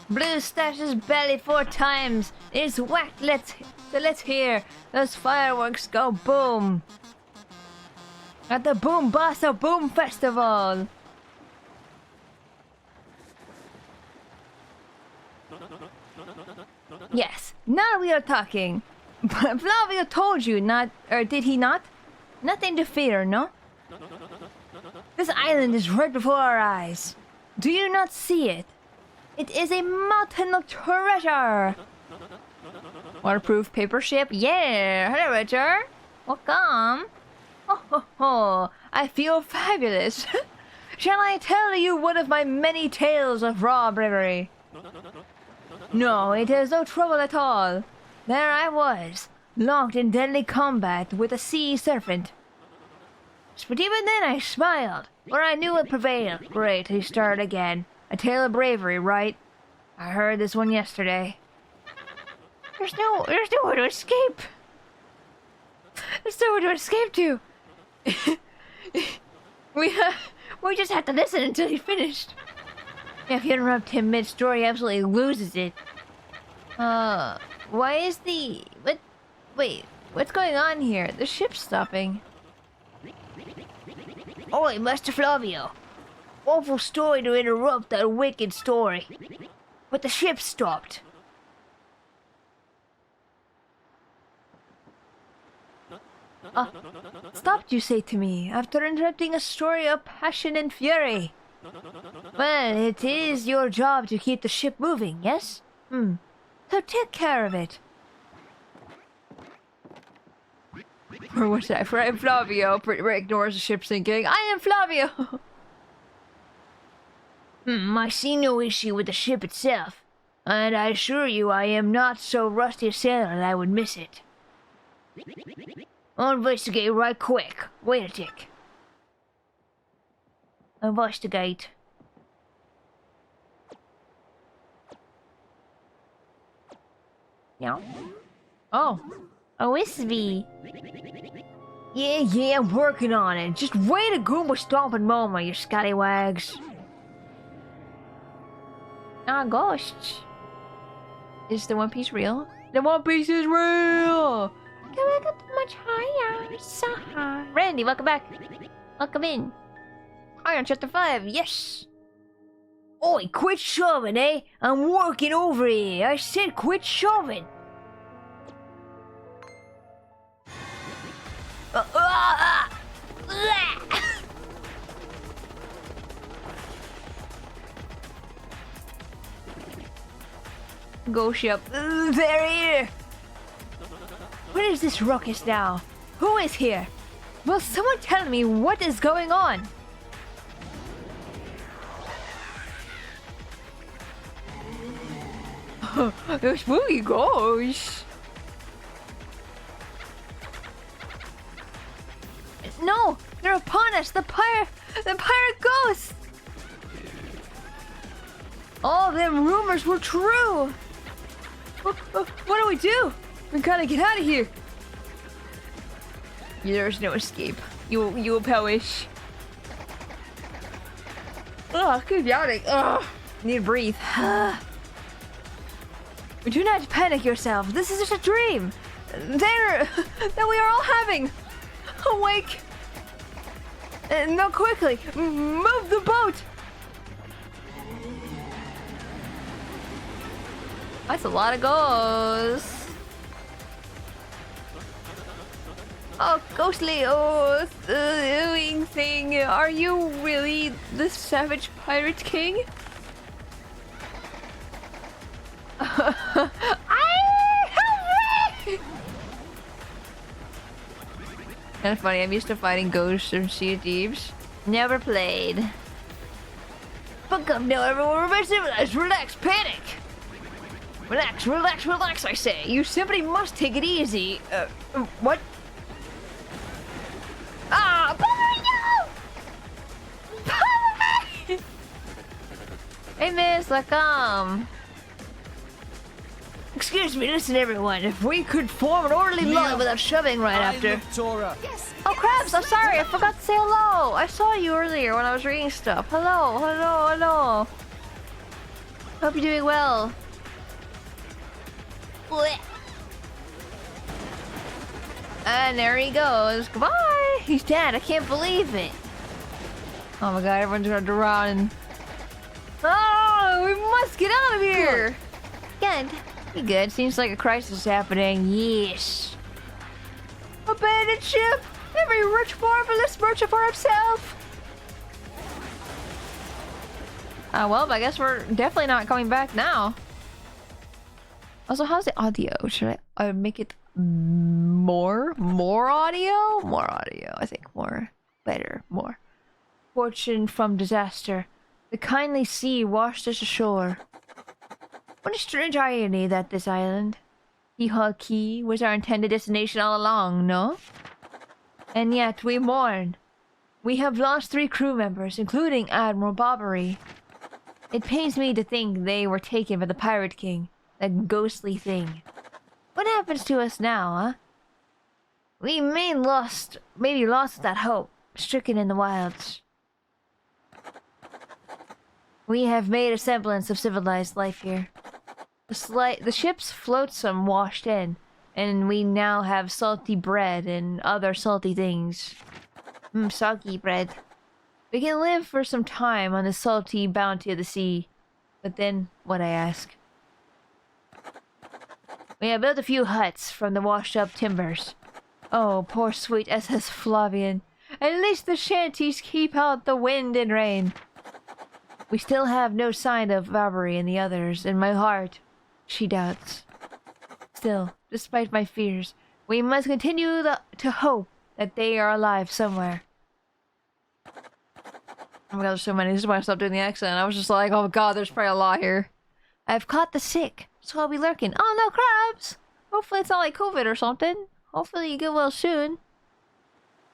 Blue stashes belly 4 times. It's whacked. Let's hear those fireworks go boom. At the Boom Bassa Boom Festival. Yes, now we are talking. Flavio told you not, or did he not? Nothing to fear, no? This island is right before our eyes. Do you not see it? It is a mountain of treasure. Waterproof paper ship? Yeah! Hello, Richard! Welcome! Oh, ho, ho. I feel fabulous! Shall I tell you one of my many tales of raw bravery? No, it is no trouble at all. There I was, locked in deadly combat with a sea serpent. But even then I smiled, for I knew it prevailed. Great, he started again. A tale of bravery, right? I heard this one yesterday. There's nowhere to escape. There's nowhere to escape to. We just have to listen until he's finished. Yeah, if you interrupt him mid-story, he absolutely loses it. Why is the... Wait, what's going on here? The ship's stopping. Oi, Master Flavio. Awful story to interrupt that wicked story. But the ship stopped. Stopped, you say to me, after interrupting a story of passion and fury. Well, it is your job to keep the ship moving, yes? So take care of it. Or what's that? For I'm Flavio, ignores the ship sinking. I am Flavio! I see no issue with the ship itself. And I assure you I am not so rusty a sailor that I would miss it. I'll investigate right quick. Wait a tick. Investigate. Yeah. Oh. A Wispy. Yeah, I'm working on it. Just wait a Goomba stomping moment, you scallywags. Ah, ghosts. Is the One Piece real? The One Piece is real! Can we get much higher? Saha. Randy, welcome back. Welcome in. Iron Chapter 5, yes! Oi, quit shoving, eh? I'm working over here. I said quit shoving. Go ship. They're here. What is this ruckus now? Who is here? Will someone tell me what is going on? This movie goes. No, they're upon us. The pirate ghosts. All them rumors were true. What do? We gotta get out of here. There's no escape. You will perish. Ugh, keep yawning. Ugh, need to breathe. Do not panic yourself. This is just a dream. That we are all having. Awake. No, quickly. Move the boat. That's a lot of ghosts. Oh, ghostly, doing thing. Are you really the savage pirate king? Help me! Kind of funny. I'm used to fighting ghosts from Sea of Thieves. Never played. But come now, everyone. Remember, civilized. Relax. Panic. Relax, I say. You simply must take it easy. What? Ah, Bummer, no! Bummer! Hey, miss, welcome. Excuse me, listen, everyone. If we could form an orderly line without shoving right after. Tora. Yes. Oh, Krabs, I'm sorry. I forgot to say hello. I saw you earlier when I was reading stuff. Hello, hello, hello. Hope you're doing well. Blech. And there he goes. Goodbye. He's dead. I can't believe it. Oh my god, everyone's gonna run. Oh, we must get out of here. Good. Be good. Seems like a crisis is happening. Yes. Abandoned ship. Every rich marvelous merchant for himself. Well, I guess we're definitely not coming back now. Also, how's the audio? Should I make it more audio? More audio. I think more. Better. More. Fortune from disaster. The kindly sea washed us ashore. What a strange irony that this island, Key, was our intended destination all along, no? And yet we mourn. We have lost 3 crew members, including Admiral Bobbery. It pains me to think they were taken by the Pirate King, that ghostly thing. What happens to us now, huh? We maybe lost that hope, stricken in the wilds. We have made a semblance of civilized life here. The ship's flotsam washed in, and we now have salty bread and other salty things. Soggy bread. We can live for some time on the salty bounty of the sea. But then, what I ask? We have built a few huts from the washed-up timbers. Oh, poor sweet SS Flavian. At least the shanties keep out the wind and rain. We still have no sign of Barbary and the others. In my heart, she doubts. Still, despite my fears, we must continue to hope that they are alive somewhere. Oh my god, there's so many. This is why I stopped doing the accent. I was just like, oh god, there's probably a lot here. I've caught the sick, so I'll be lurking. Oh no, crabs! Hopefully it's not like COVID or something. Hopefully you get well soon.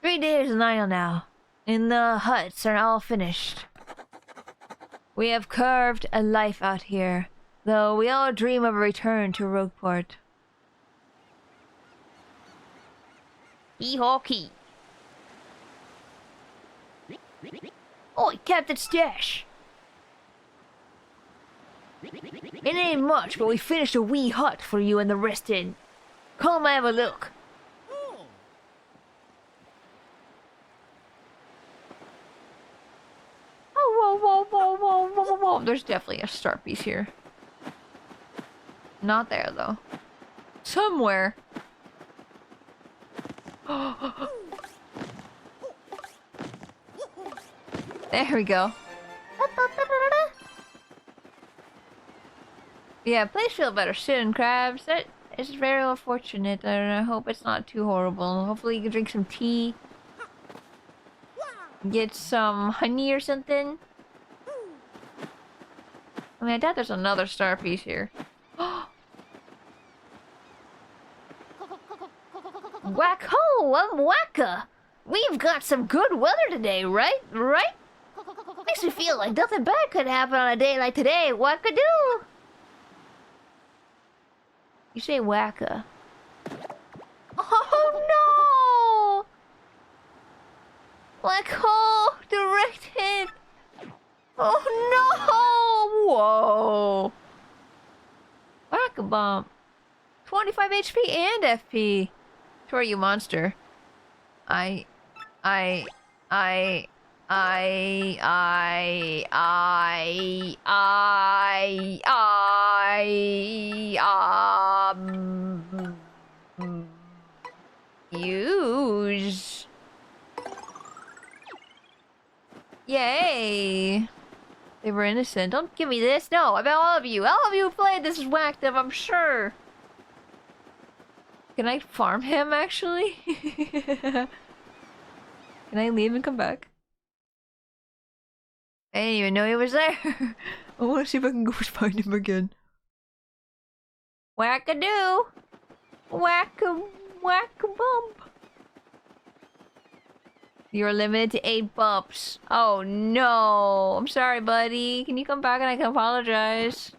3 days in idle now, and the huts are all finished. We have carved a life out here, though we all dream of a return to Rogueport. Hee-haw-key. Oi, Captain Stash! It ain't much, but we finished a wee hut for you and the rest in. Come have a look. Whoa. There's definitely a star piece here. Not there, though. Somewhere. There we go. Yeah, please feel better soon, Krabs. That is very unfortunate, and I hope it's not too horrible. Hopefully you can drink some tea. Get some honey or something. I mean, I doubt there's another star piece here. Whack-ho! I'm Wacka! We've got some good weather today, right? Makes me feel like nothing bad could happen on a day like today. Wacka-doo! You say Wacka. Oh no! Whack-ho! Direct hit! Oh no! Whoa! Whack-a-bump. 25 HP and FP. Who are you, monster? I use. Yay! They were innocent. Don't give me this. No, about all of you. All of you who played this is whacked up, I'm sure. Can I farm him, actually? Can I leave and come back? I didn't even know he was there. I want to see if I can go find him again. Whack-a-doo! Whack-a-bump! You're limited to 8 bumps. Oh no. I'm sorry, buddy. Can you come back and I can apologize?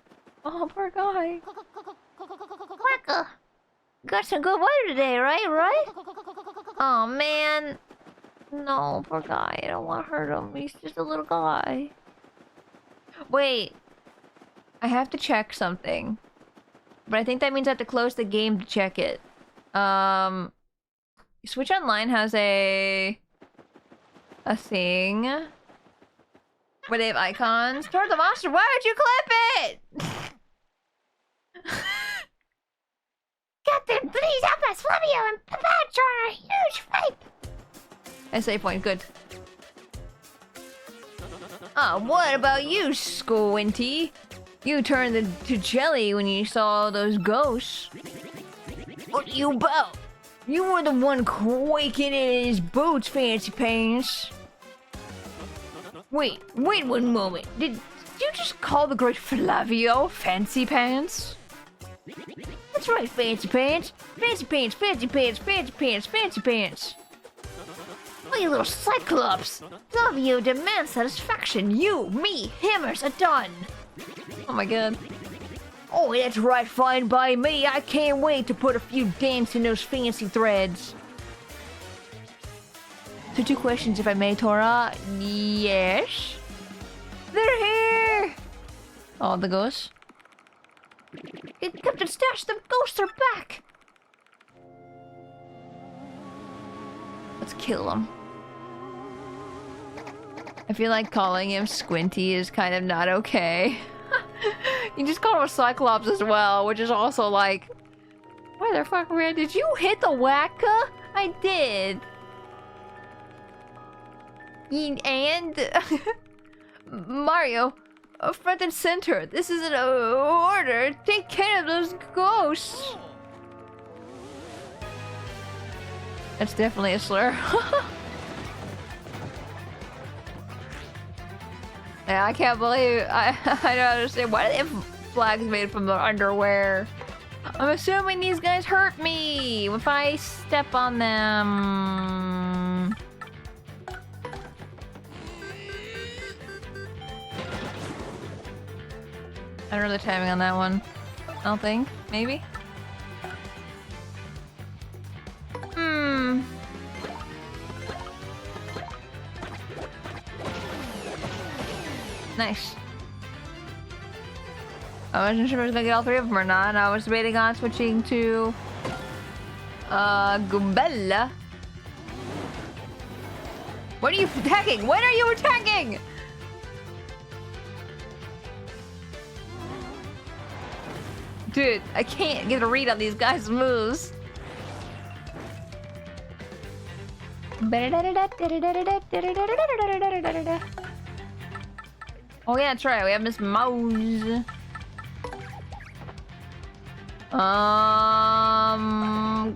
Oh, poor guy. Quacka. Got some good weather today, right? Oh man. No, poor guy. I don't want to hurt him. He's just a little guy. Wait. I have to check something. But I think that means I have to close the game to check it. Switch Online has a thing where they have icons. Toward the monster, why would you clip it? Captain, please help us, Flavio and Patch are a huge fight. SA point, good. What about you, Squinty? You turned to jelly when you saw those ghosts. What are you about? You were the one quaking in his boots, Fancy Pants. Wait one moment. Did you just call the great Flavio Fancy Pants? That's right, Fancy Pants. Fancy Pants, Fancy Pants, Fancy Pants, Fancy Pants. Oh, you little Cyclops. Flavio demands satisfaction. You, me, hammers are done. Oh my god. Oh, that's right, fine by me. I can't wait to put a few dents in those fancy threads. So 2 questions, if I may, Tora. Yes? They're here! Oh, the ghosts? Captain Stash, the ghosts are back! Let's kill them. I feel like calling him Squinty is kind of not okay. You just called him a Cyclops as well, which is also like... Why the fuck, man? Did you hit the whacker? I did. And... Mario, front and center. This is an order. Take care of those ghosts. That's definitely a slur. Yeah, I can't believe I don't understand why do they have flags made from their underwear. I'm assuming these guys hurt me if I step on them. I don't know the timing on that one. I don't think. Maybe? Nice. I wasn't sure if I was gonna get all 3 of them or not. I was debating on switching to Gumbella. What are you attacking? When are you attacking? Dude, I can't get a read on these guys' moves. Oh yeah, that's right. We have Miss Mouse.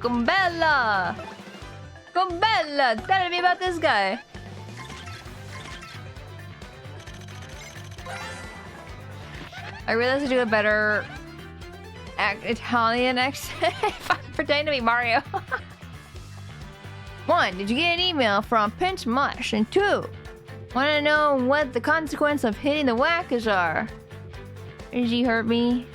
Gumbella! Gumbella! Tell me about this guy. I realized to do a better Italian accent if I pretend to be Mario. 1. Did you get an email from Prince Mush? And 2. Want to know what the consequence of hitting the whackers are? Did you hurt me?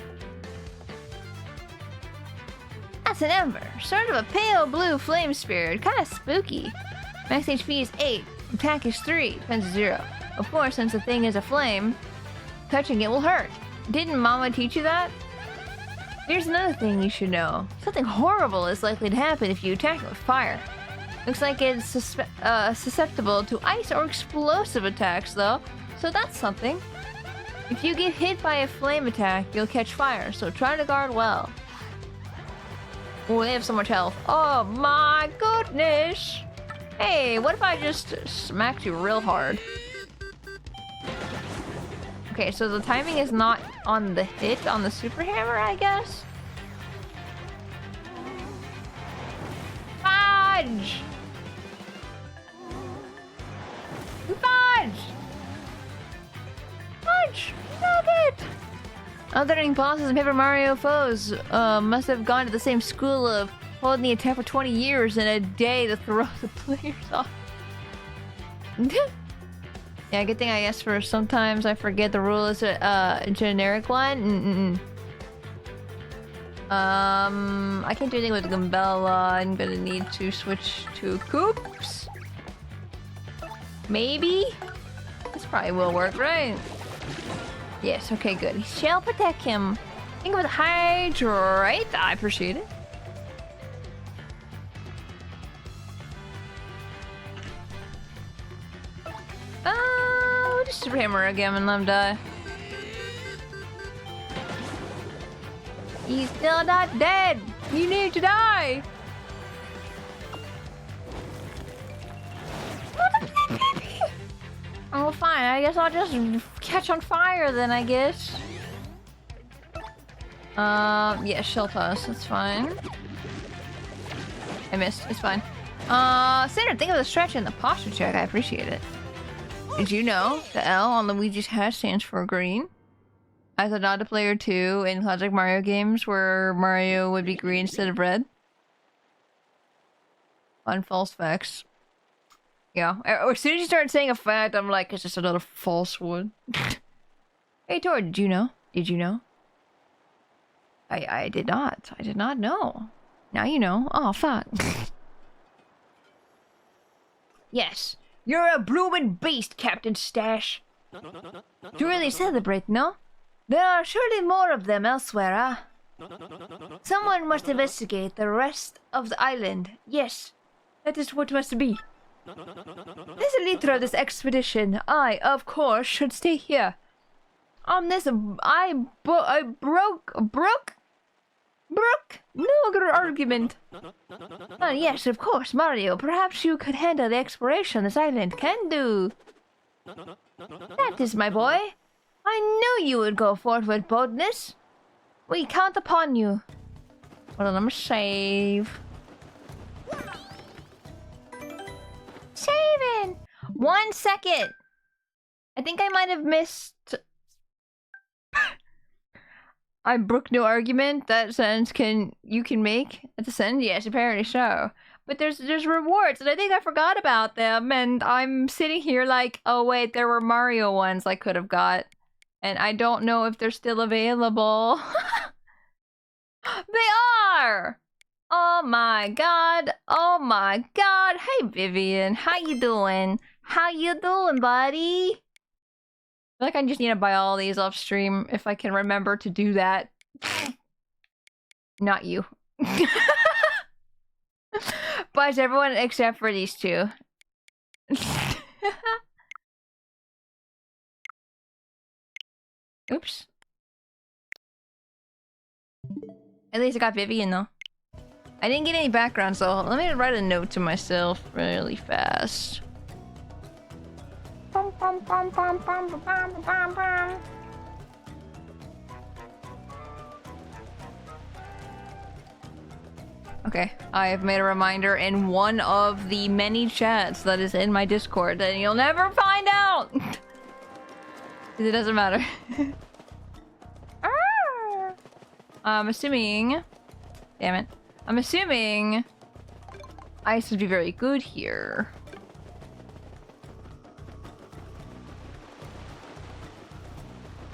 That's an ember. Sort of a pale blue flame spirit. Kind of spooky. Max HP is 8. Attack is 3. Defense is 0. Of course, since the thing is a flame, touching it will hurt. Didn't Mama teach you that? Here's another thing you should know. Something horrible is likely to happen if you attack it with fire. Looks like it's susceptible to ice or explosive attacks, though, so that's something. If you get hit by a flame attack, you'll catch fire, so try to guard well. Oh, they have so much health. Oh my goodness! Hey, what if I just smacked you real hard? Okay, so the timing is not on the hit, on the super hammer, I guess? Fudge! Fudge! Fudge! Nugget! Othering bosses and Paper Mario foes must have gone to the same school of holding the attack for 20 years in a day to throw the players off. Yeah, good thing I guess for sometimes I forget the rule is a generic one. I can't do anything with Gambella. I'm gonna need to switch to Coops. Maybe? This probably will work, right? Yes, okay, good. He shall protect him. Think of the hydrate. I appreciate it. Oh, just super hammer again and let him die. He's still not dead. You need to die. Oh, fine. I guess I'll just catch on fire then, I guess. Yeah, shell toss. That's fine. I missed. It's fine. Sandra, think of the stretch and the posture check. I appreciate it. Did you know the L on Luigi's hat stands for green? I thought not a player 2 in classic Mario games where Mario would be green instead of red. Fun false facts. Yeah. As soon as you start saying a fact, I'm like, it's just another false one. Hey, Tor, did you know? Did you know? I did not. I did not know. Now you know. Oh, fuck. Yes. You're a bloomin' beast, Captain Stash. To really celebrate, no? There are surely more of them elsewhere, huh? Someone must investigate the rest of the island. Yes, that is what must be. As the leader of this expedition, I, of course, should stay here. On this, Brooke? No good argument. Yes, of course, Mario. Perhaps you could handle the exploration of this island. Can do. That is my boy. I knew you would go forth with boldness. We count upon you. Hold on, I'm gonna save. Saving! 1 second! I think I might have missed... I brook no argument. That sentence you can make at the sentence? Yes, apparently so. But there's rewards, and I think I forgot about them, and I'm sitting here like, oh wait, there were Mario ones I could have got. And I don't know if they're still available. They are! Oh my god. Oh my god. Hey Vivian, how you doing? How you doing, buddy? I feel like I just need to buy all these off stream if I can remember to do that. Not you. Buys everyone except for these two. Oops. At least I got Vivian though. I didn't get any background, so let me write a note to myself really fast. Okay, I have made a reminder in one of the many chats that is in my Discord, and you'll never find out! It doesn't matter. I'm assuming... Damn it. I'm assuming... Ice would be very good here.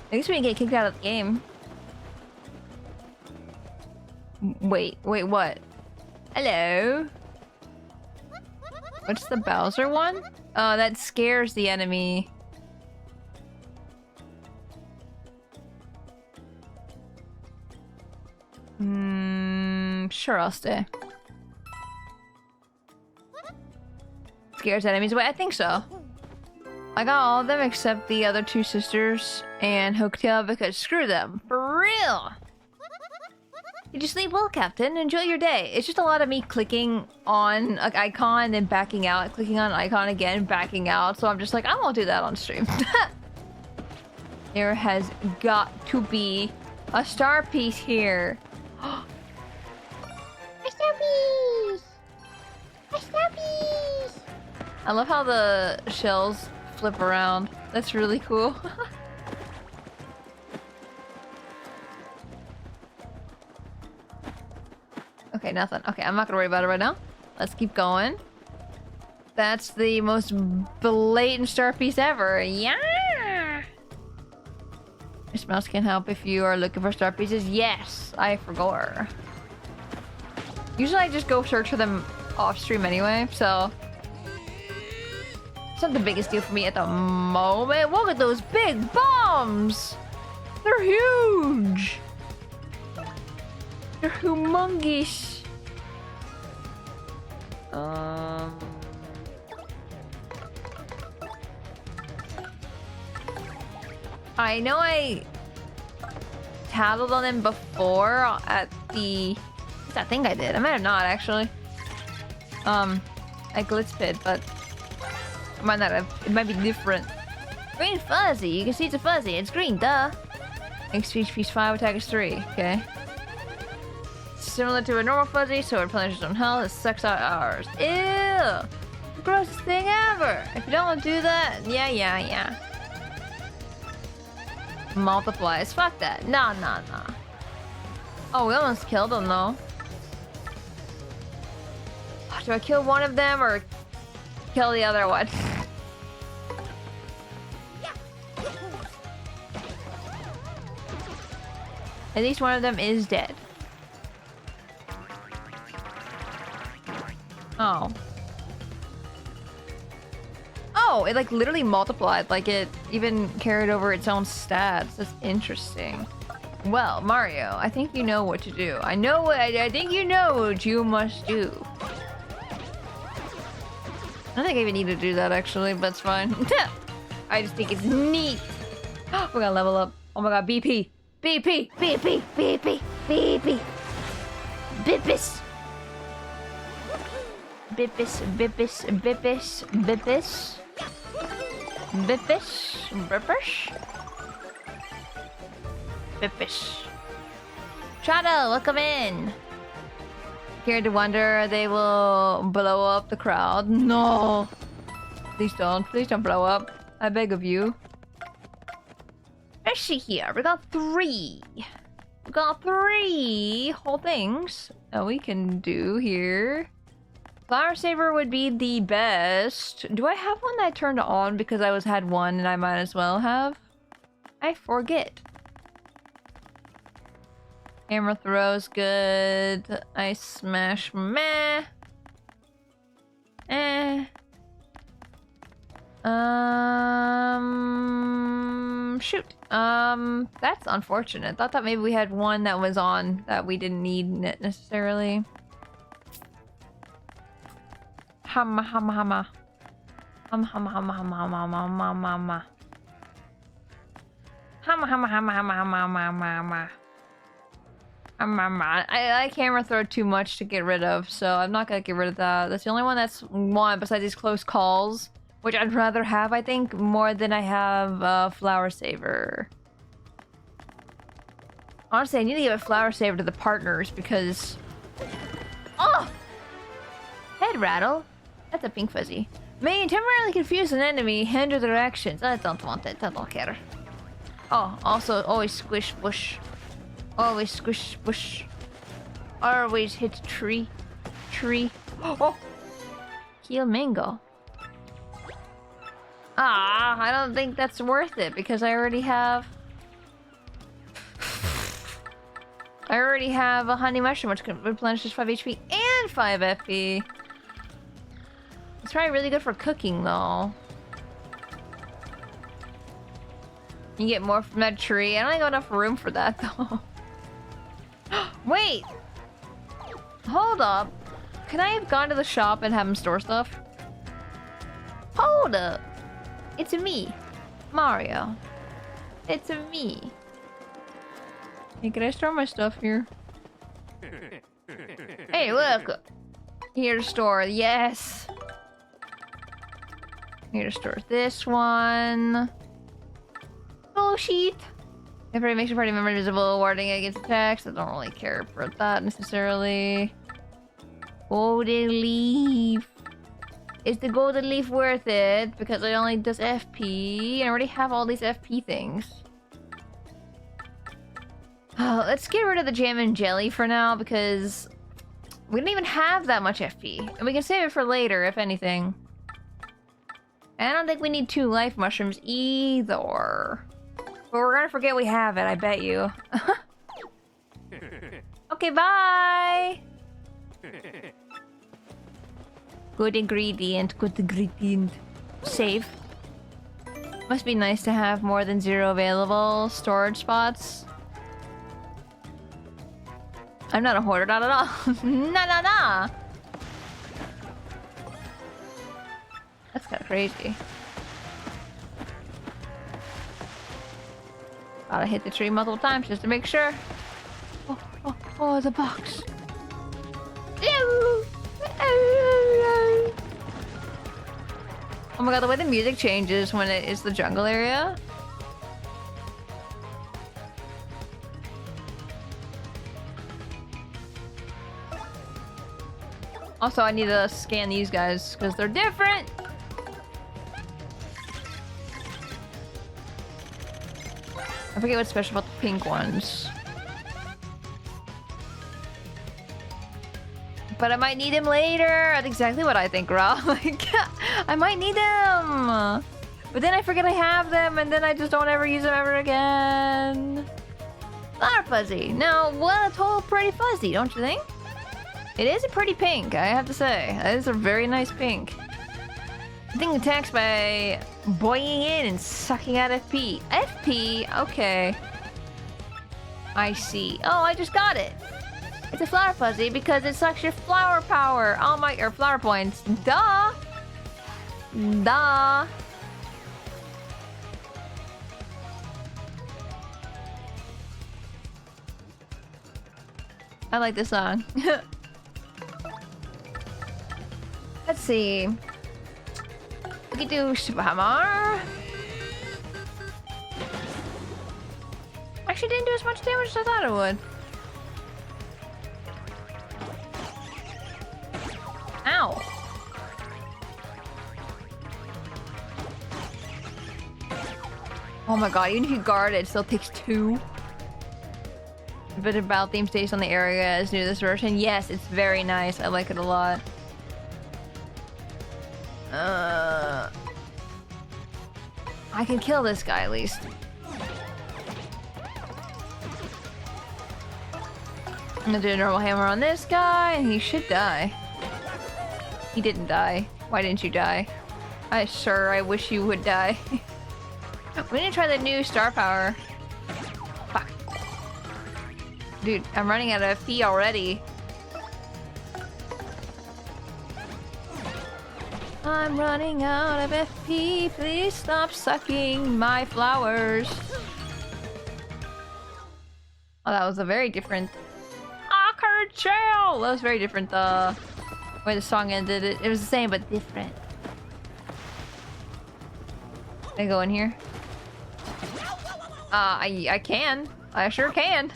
At least we didn't get kicked out of the game. Wait, what? Hello? What's the Bowser one? Oh, that scares the enemy. Sure, I'll stay. Scares enemies away? I think so. I got all of them except the other two sisters and Hooktail because screw them. For real! Did you sleep well, Captain? Enjoy your day. It's just a lot of me clicking on an icon and backing out, clicking on an icon again, backing out. So I'm just like, I won't do that on stream. There has got to be a star piece here. A star piece! A star piece! I love how the shells flip around. That's really cool. Okay, nothing. Okay, I'm not gonna worry about it right now. Let's keep going. That's the most blatant star piece ever. Yeah! This mouse can help if you are looking for star pieces. Yes, I forgot. Usually I just go search for them off stream anyway, so it's not the biggest deal for me at the moment. Look at those big bombs! They're huge! They're humongous. I know I tattled on them before at the... I think I did. I might have not, actually. At Glitzpid, but... I might not have. It might be different. Green fuzzy. You can see it's a fuzzy. It's green, duh. XP is 5, attack is 3. Okay. Similar to a normal fuzzy, so it replenishes its own health. It sucks out ours. Ew! Grossest thing ever! If you don't want to do that, yeah. Multiplies. Fuck that. Nah. Oh, we almost killed them, though. Do I kill one of them or kill the other one? At least one of them is dead. Oh. Oh, it like literally multiplied. Like it even carried over its own stats. That's interesting. Well, Mario, I think you know what to do. I think you know what you must do. I don't think I even need to do that actually, but it's fine. I just think it's neat. We're gonna level up. Oh my god, BP. BP. Bippis. Shadow, welcome in. Here to wonder, they will blow up the crowd. No. Please don't blow up. I beg of you. Let's see here. We got 3. We got 3 whole things that we can do here. Flower Saver would be the best. Do I have one that I turned on because I had one and I might as well have? I forget. Hammer throw's good. Ice smash, meh. Shoot. That's unfortunate. Thought that maybe we had one that was on that we didn't need necessarily. Hamma. Hamma. I like hammer throw too much to get rid of, so I'm not gonna get rid of that. That's the only one that's one besides these close calls, which I'd rather have, I think, more than I have Flower Saver. Honestly, I need to give a Flower Saver to the partners because... Oh! Head rattle. That's a pink fuzzy. May temporarily confuse an enemy, hinder their actions. I don't want it. I don't care. Oh, also, always squish bush. Always squish bush. Always hit tree. Oh! Heal mango. Ah, I don't think that's worth it because I already have... a honey mushroom which can replenish 5 HP and 5 FP. It's probably really good for cooking though. You get more from that tree. I don't think I have enough room for that though. Wait! Hold up. Can I have gone to the shop and have him store stuff? Hold up! It's me, Mario. It's me. Hey, can I store my stuff here? Hey, look! Here to store, yes! Here to store this one. Oh, sheet! If it makes your party member invisible, warding against attacks. I don't really care for that necessarily. Golden leaf. Is the golden leaf worth it? Because it only does FP. I already have all these FP things. Oh, let's get rid of the jam and jelly for now because we don't even have that much FP. And we can save it for later, if anything. I don't think we need 2 life mushrooms either. But we're gonna forget we have it, I bet you. Okay, bye! Good ingredient, good ingredient. Save. Must be nice to have more than 0 available storage spots. I'm not a hoarder, not at all. Nah. That's kind of crazy. Gotta hit the tree multiple times just to make sure. Oh, the box. Oh my god, the way the music changes when it is the jungle area. Also, I need to scan these guys because they're different. I forget what's special about the pink ones. But I might need him later. That's exactly what I think, Rob. Like, I might need them. But then I forget I have them, and then I just don't ever use them ever again. Flower fuzzy. No, what a total pretty fuzzy, don't you think? It is a pretty pink, I have to say. That is a very nice pink. I think it attacks by boinging in and sucking out FP. FP? Okay. I see. Oh, I just got it. It's a flower fuzzy because it sucks your flower power. Oh my, or flower points. Duh. Duh. I like this song. Let's see. We can do Super Hammer. Actually, didn't do as much damage as I thought it would. Ow. Oh my god, even if you guard it, it still takes 2. A bit of battle theme stays on the area is new to this version. Yes, it's very nice. I like it a lot. I can kill this guy at least. I'm gonna do a normal hammer on this guy, and he should die. He didn't die. Why didn't you die? I wish you would die. We need to try the new star power. Fuck. Dude, I'm running out of FP already. I'm running out of FP. Please stop sucking my flowers. Oh, that was a very different... Awkward trail! That was very different, the way the song ended. It was the same, but different. Can I go in here? I can. I sure can.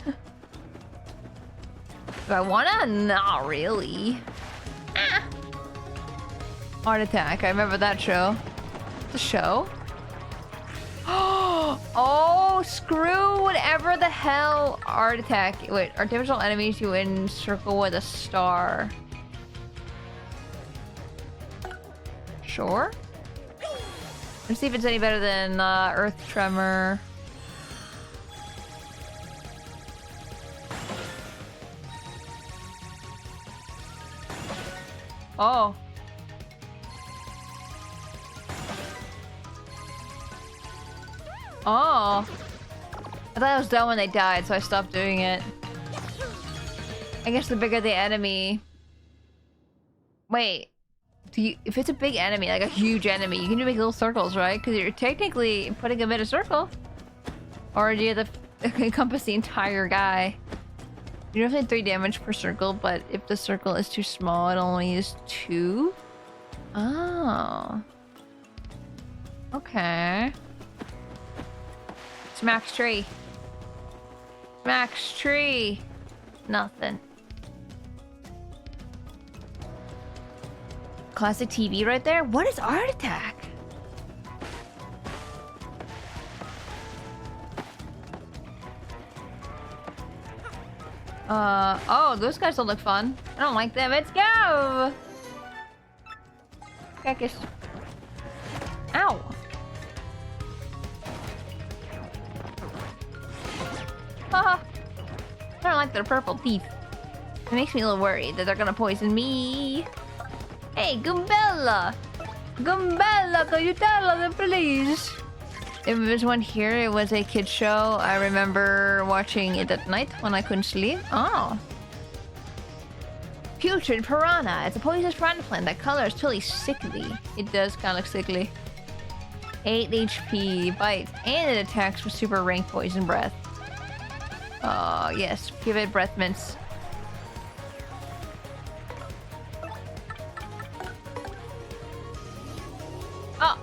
Do I wanna? Not really. Ah. Art Attack. I remember that show. The show? Oh, screw whatever the hell Art Attack. Wait, artificial enemies you encircle with a star. Sure. Let's see if it's any better than Earth Tremor. Oh. Oh. I thought it was done when they died, so I stopped doing it. I guess the bigger the enemy... Wait. If it's a big enemy, like a huge enemy, you can do make little circles, right? Because you're technically putting him in a circle. Or do you have to encompass the entire guy? You definitely 3 damage per circle, but if the circle is too small, it only is 2? Oh. Okay. Smacks tree. Smacks tree. Nothing. Classic TV right there? What is Art Attack? Oh, those guys don't look fun. I don't like them. Let's go! Cactus. Ow! Haha! I don't like their purple teeth. It makes me a little worried that they're gonna poison me. Hey, Goombella! Goombella, can you tell them, please? If there's one here, it was a kid's show. I remember watching it at night when I couldn't sleep. Oh. Putrid piranha. It's a poisonous piranha plant. That color is totally sickly. It does kind of look sickly. 8 HP, bites, and it attacks with super rank poison breath. Oh, yes. Give it breath mints. Oh!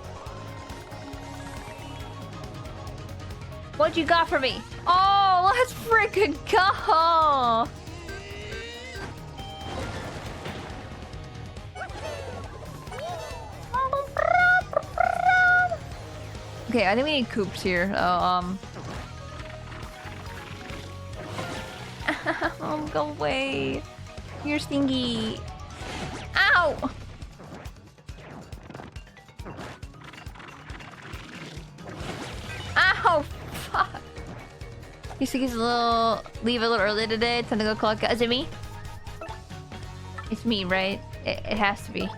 What you got for me? Oh, let's freaking go! Okay, I think we need coops here. Oh, go away. You're stinky. Ow! Ow! Fuck. You think he's leave a little early today? Time to go collect. Is it me? It's me, right? It has to be.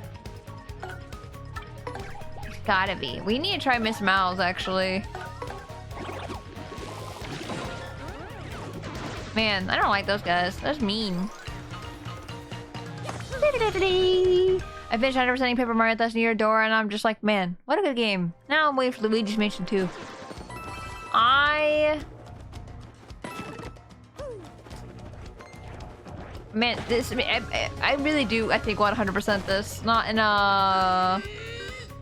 It's gotta be. We need to try Miss Mouse, actually. Man, I don't like those guys. That's mean. I finished 100%ing Paper Mario Thousand Year Door, and I'm just like, man, what a good game. Now I'm waiting for Luigi's Mansion 2. Man, this... I really do, I think, 100% this. Not in a...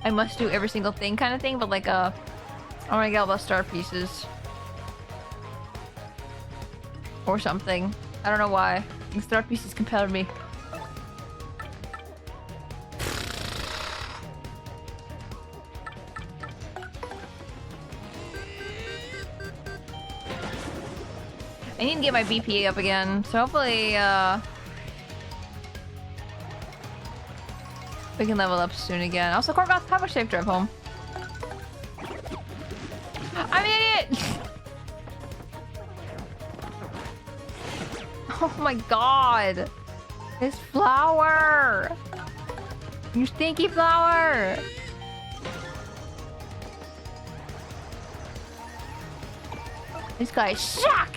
I must do every single thing kind of thing, but like a... I want to get all those star pieces. Or something. I don't know why. The star pieces compelled me. I need to get my BPA up again, so hopefully, we can level up soon again. Also, Korgoth, have a safe drive home. I'm an idiot! Oh my god! This flower! You stinky flower! These guys suck!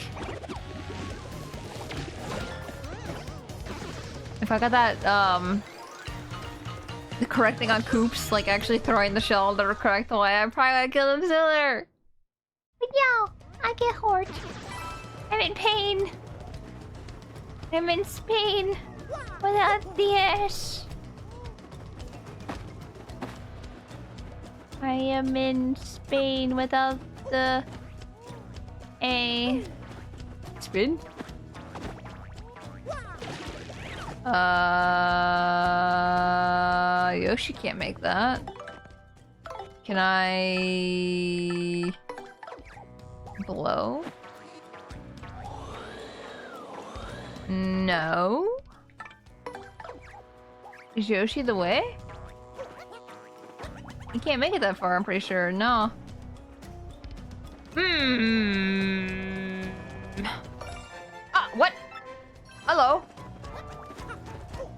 If I got that, the correct thing on Coops, like actually throwing the shell the correct way, I probably would kill him sooner. But yo, I get hurt. I'm in pain. I'm in Spain without the S. I am in Spain without the A. Spin? Yoshi can't make that. Can I blow? No. Is Yoshi the way? You can't make it that far, I'm pretty sure. No. Ah, what? Hello.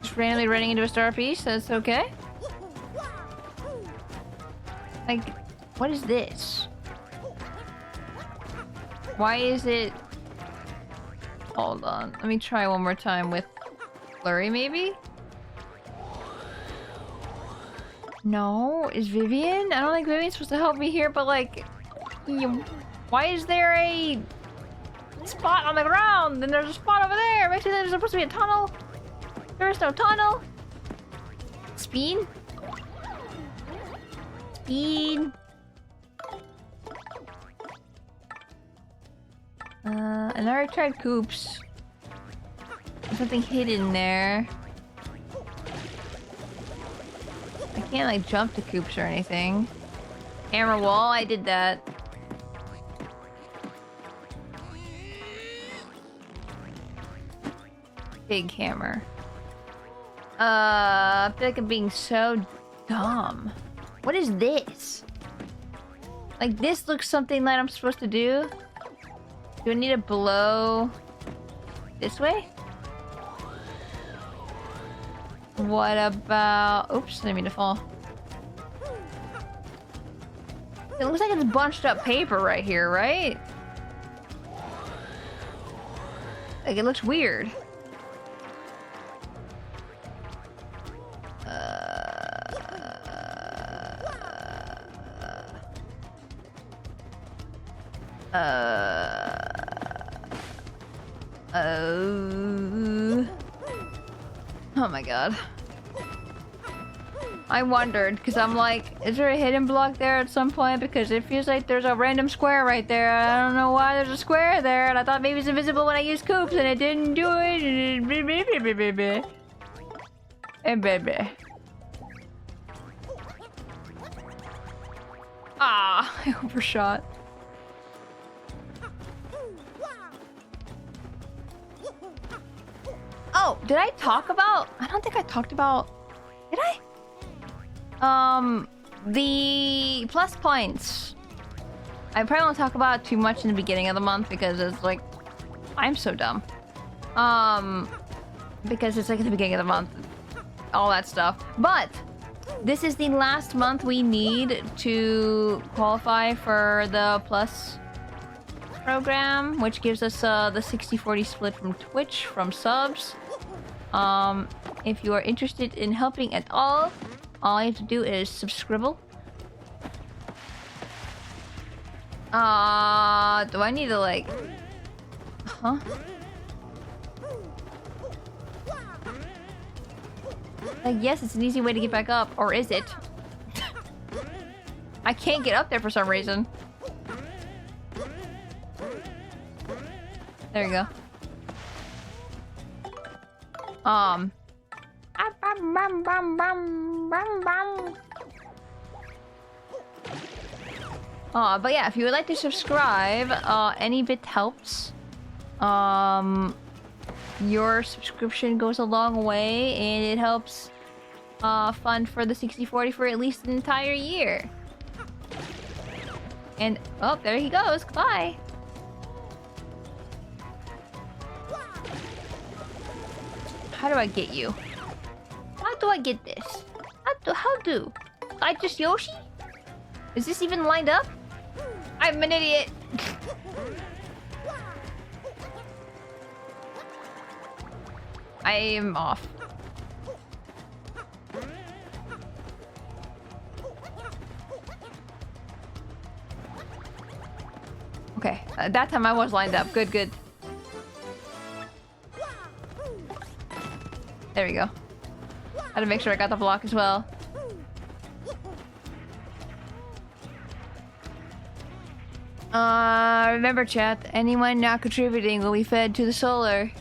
Just randomly running into a star piece. That's okay. Like, what is this? Why is it... Hold on. Let me try one more time with Flurry, maybe? No? Is Vivian? I don't think Vivian's supposed to help me here, but like... Why is there a spot on the ground? And there's a spot over there! Maybe there's supposed to be a tunnel? There is no tunnel! Spin? Spin! And I already tried Coops. There's something hidden there. I can't like jump to Coops or anything. Hammer wall, I did that. Big hammer. I feel like I'm being so dumb. What is this? Like, this looks something that I'm supposed to do. Do I need to blow this way? What about... Oops, didn't mean to fall. It looks like it's bunched up paper right here, right? Like, it looks weird. Oh my god. I wondered, because I'm like, is there a hidden block there at some point? Because it feels like there's a random square right there. I don't know why there's a square there, and I thought maybe it's invisible when I used coops, and it didn't do it. And baby. Ah, I overshot. Oh, did I talk about... I don't think I talked about... Did I? The plus points. I probably won't talk about it too much in the beginning of the month because it's like... I'm so dumb. Because it's like at the beginning of the month. All that stuff. But this is the last month we need to qualify for the plus program, which gives us the 60-40 split from Twitch, from subs. If you are interested in helping at all you have to do is subscribe. Do I need to like... Huh? Like, yes, it's an easy way to get back up. Or is it? I can't get up there for some reason. There you go. But yeah, if you would like to subscribe, any bit helps. Your subscription goes a long way, and it helps fund for the 60-40 for at least an entire year. And oh, there he goes. Goodbye. How do I get you? How do I get this? How do? I just Yoshi? Is this even lined up? I'm an idiot. I am off. Okay, that time I was lined up. Good, good. There we go. Had to make sure I got the block as well. Remember chat, anyone not contributing will be fed to the solar.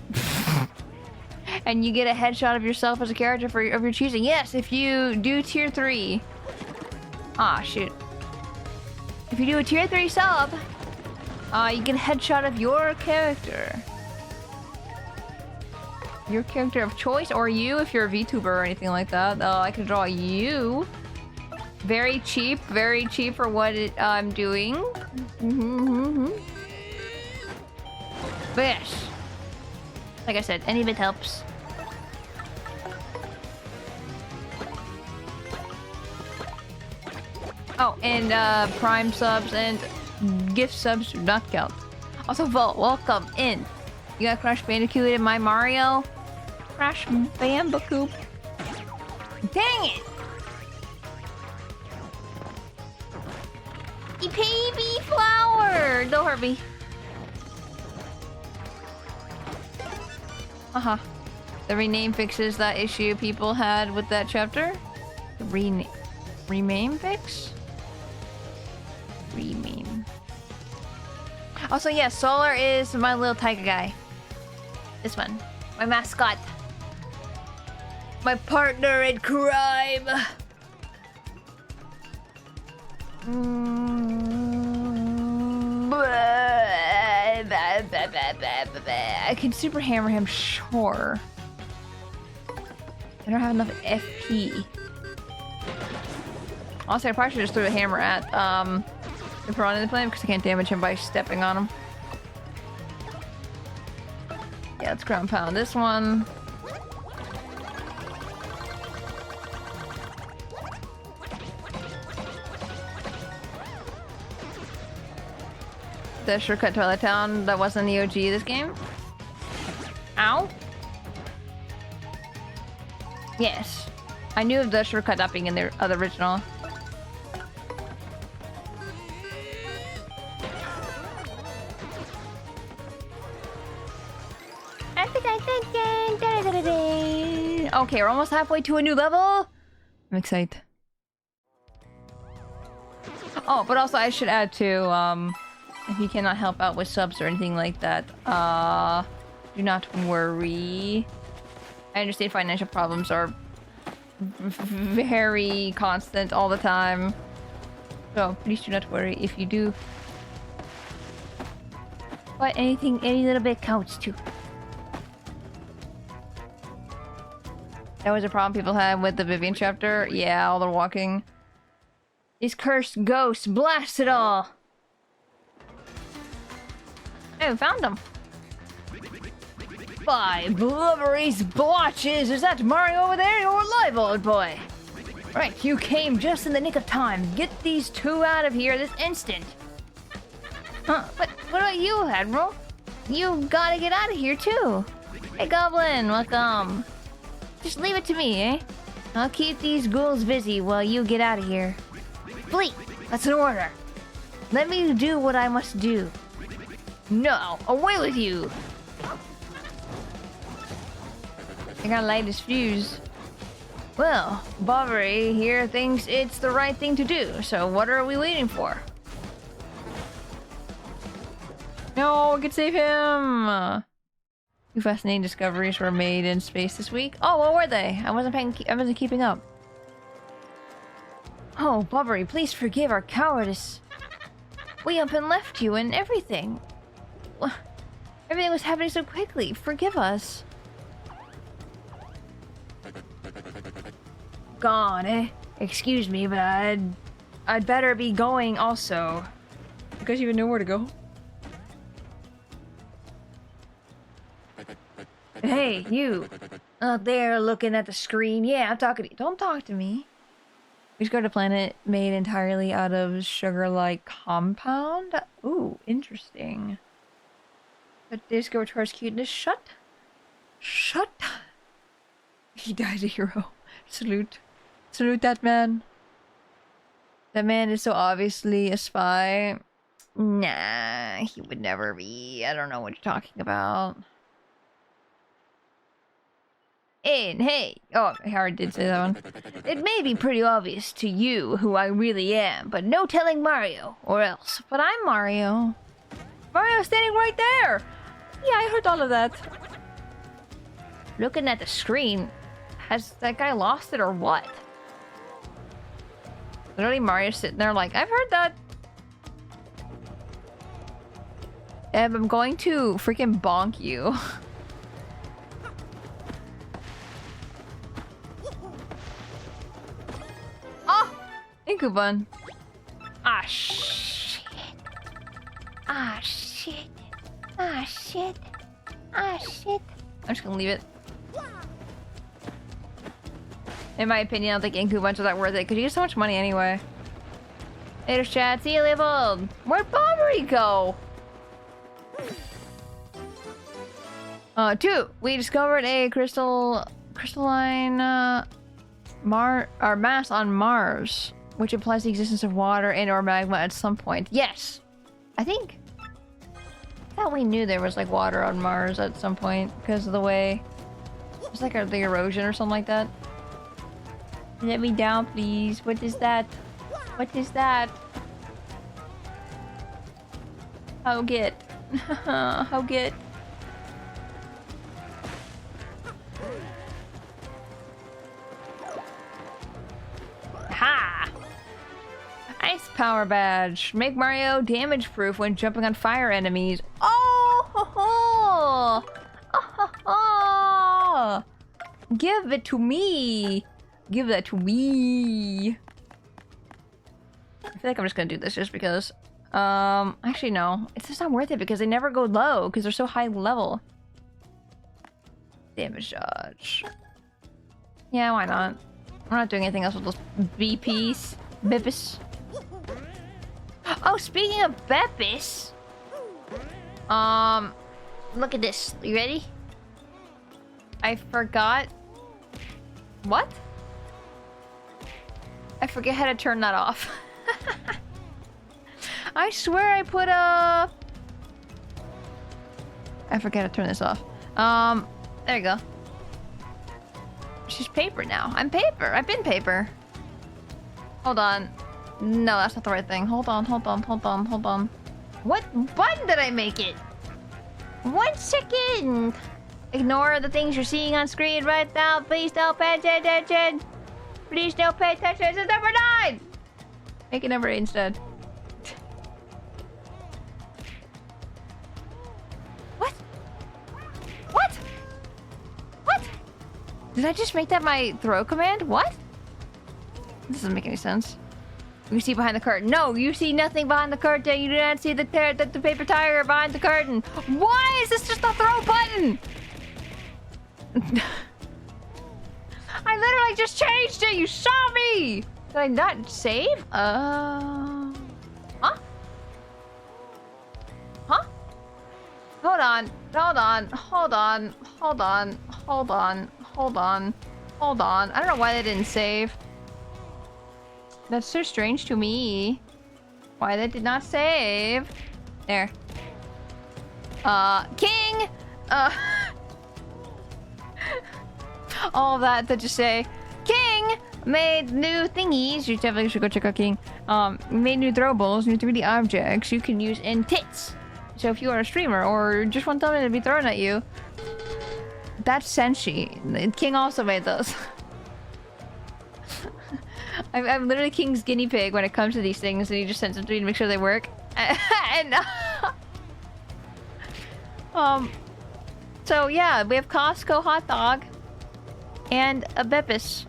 And you get a headshot of yourself as a character of your choosing. Yes, if you do tier 3. Ah, shoot. If you do a tier 3 sub, you get a headshot of your character. Your character of choice, or you if you're a VTuber or anything like that. I can draw you. Very cheap for what I'm doing. But yes, like I said, any bit helps. Oh, and Prime subs and gift subs do not count. Also, Vault, welcome in. You got Crash Bandicoot in my Mario? Crash Bandicoot. Dang it! You baby flower! Don't hurt me. The rename fixes that issue people had with that chapter. The rename fix? Rename. Also, yeah, Solar is my little tiger guy. This one. My mascot. My partner in crime. I can super hammer him, sure. I don't have enough FP. Also, I probably should just throw a hammer at The piranha in the plane because I can't damage him by stepping on him. Yeah, let's ground pound this one. The shortcut Toilet Town that wasn't the OG this game. Ow. Yes. I knew of the shortcut not being in the original. Okay, we're almost halfway to a new level. I'm excited. Oh, but also I should add to, if you cannot help out with subs or anything like that, do not worry. I understand financial problems are very constant all the time. So please do not worry if you do. But anything, any little bit counts too. That was a problem people had with the Vivian chapter. Yeah, all the walking. These cursed ghosts, blast it all! Oh, we found them. By blubbery's blotches! Is that Mario over there? You're alive, old boy! Right, you came just in the nick of time. Get these two out of here this instant! Huh, but what about you, Admiral? You gotta get out of here too! Hey, Goblin, welcome! Just leave it to me, eh? I'll keep these ghouls busy while you get out of here. Flee! That's an order! Let me do what I must do. No! Away with you! I gotta light his fuse. Well, Bovary here thinks it's the right thing to do, so what are we waiting for? No, we can save him! Two fascinating discoveries were made in space this week. Oh, what were they? I wasn't keeping up. Oh, Bovary, please forgive our cowardice. We up and left you and everything. Everything was happening so quickly. Forgive us. Gone, eh? Excuse me, but I'd better be going also. You guys even know where to go? Hey, you. Out there looking at the screen. Yeah, I'm talking to you. Don't talk to me. We just go to a planet made entirely out of sugar-like compound? Ooh, interesting. But disco towards cuteness. Shut. Shut. He died a hero. Salute. Salute that man. That man is so obviously a spy. Nah, he would never be. I don't know what you're talking about. And hey, oh, I already did say that one. It may be pretty obvious to you who I really am, but no telling Mario, or else. But I'm Mario. Mario's standing right there! Yeah, I heard all of that. Looking at the screen, has that guy lost it or what? Literally Mario's sitting there like, I've heard that. I'm going to freaking bonk you. Inkubun. Ah, shit. Ah, shit. Ah, shit. Ah, shit. I'm just gonna leave it. In my opinion, I don't think Inkubun's are that worth it, because you get so much money anyway. Later, chat. See you, leveled. Where'd Bovary go? 2. We discovered a crystalline mass on Mars, which implies the existence of water and or magma at some point. Yes! I thought we knew there was like water on Mars at some point because of the way it's like the erosion or something like that. Let me down, please. What is that? What is that? How get? How get? Ha! Ice power badge. Make Mario damage proof when jumping on fire enemies. Oh! Ho, ho. Oh, ho, ho. Give it to me. Give that to me. I feel like I'm just gonna do this just because Actually no. It's just not worth it because they never go low because they're so high level. Damage dodge. Yeah, why not? We're not doing anything else with those BPs. Beppis. Oh, speaking of Beppis. Look at this. You ready? I forgot. What? I forget how to turn that off. I swear I put a... I forget how to turn this off. There you go. She's paper now. I'm paper. I've been paper. Hold on. No, that's not the right thing. Hold on, hold on, hold on, hold on. What button did I make it? 1 second. Ignore the things you're seeing on screen right now. Please don't pay attention. Please don't pay attention. It's number 9. Make it number 8 instead. What? What? What? Did I just make that my throw command? What? This doesn't make any sense. You see behind the curtain. No, you see nothing behind the curtain. You do not see the paper tiger behind the curtain. Why is this just a throw button? I literally just changed it. You saw me. Did I not save? Huh? Huh? Hold on. Hold on. Hold on. Hold on. Hold on. Hold on. Hold on. I don't know why they didn't save. That's so strange to me. Why they did not save. There. King! All that to just say, King made new thingies. You definitely should go check out King. Made new throwables, new 3D objects you can use in tits. So if you are a streamer or just want something to be thrown at you, that's Senshi. King also made those. I'm literally King's guinea pig when it comes to these things, and he just sends them to me to make sure they work. And so yeah, we have Costco hot dog and a Beppis.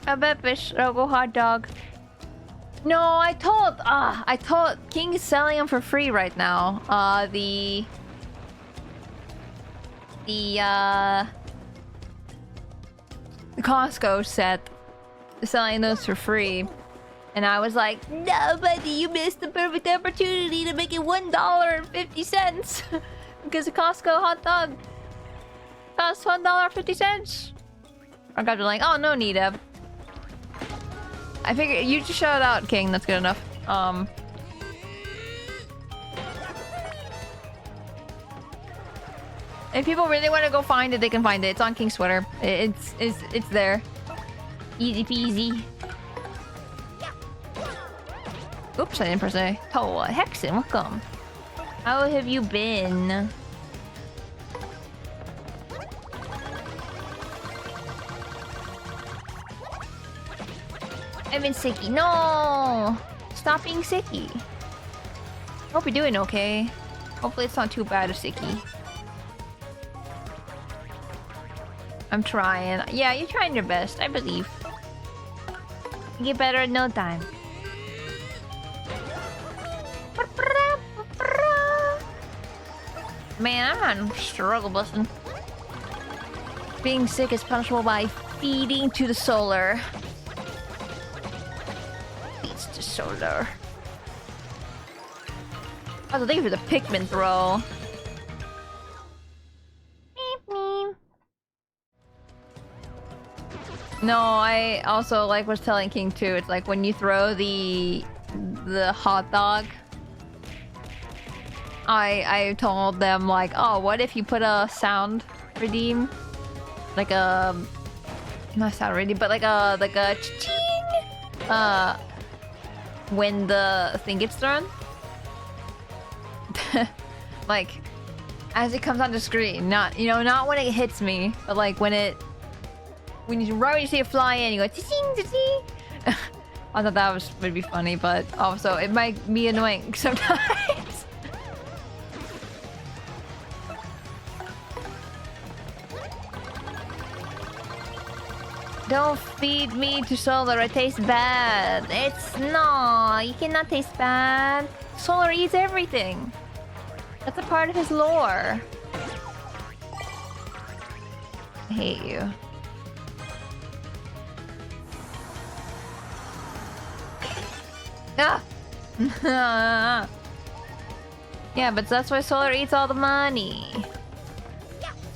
A Beppis logo hot dog. No, I told King is selling them for free right now. The Costco set is selling those for free. And I was like, no, buddy, you missed the perfect opportunity to make it $1.50 because a Costco hot dog costs $1.50. Our guys were like, oh, no need of. I figured you just shout out, King. That's good enough. If people really want to go find it, they can find it. It's on King's Twitter. It's there. Easy peasy. Oops, I didn't press A. Oh, Hexen, welcome. How have you been? I've been sicky. No! Stop being sicky. Hope you're doing okay. Hopefully it's not too bad of sicky. I'm trying. Yeah, you're trying your best. I believe. You get better in no time. Man, I'm on struggle busting. Being sick is punishable by feeding to the solar. Feeds to solar. I was thinking for the Pikmin throw. No, I also like was telling King too. It's like when you throw the hot dog. I told them like, oh, what if you put a sound redeem, like a not sound redeem, but like a cha-ching, when the thing gets thrown, like as it comes on the screen, not not when it hits me, but like when you right when you see it fly in, you go cha-ching, cha-ching. I thought that would be funny, but also it might be annoying sometimes. Don't feed me to Solar, it tastes bad. It's no, you cannot taste bad. Solar eats everything. That's a part of his lore. I hate you. Ah! Yeah, but that's why Solar eats all the money.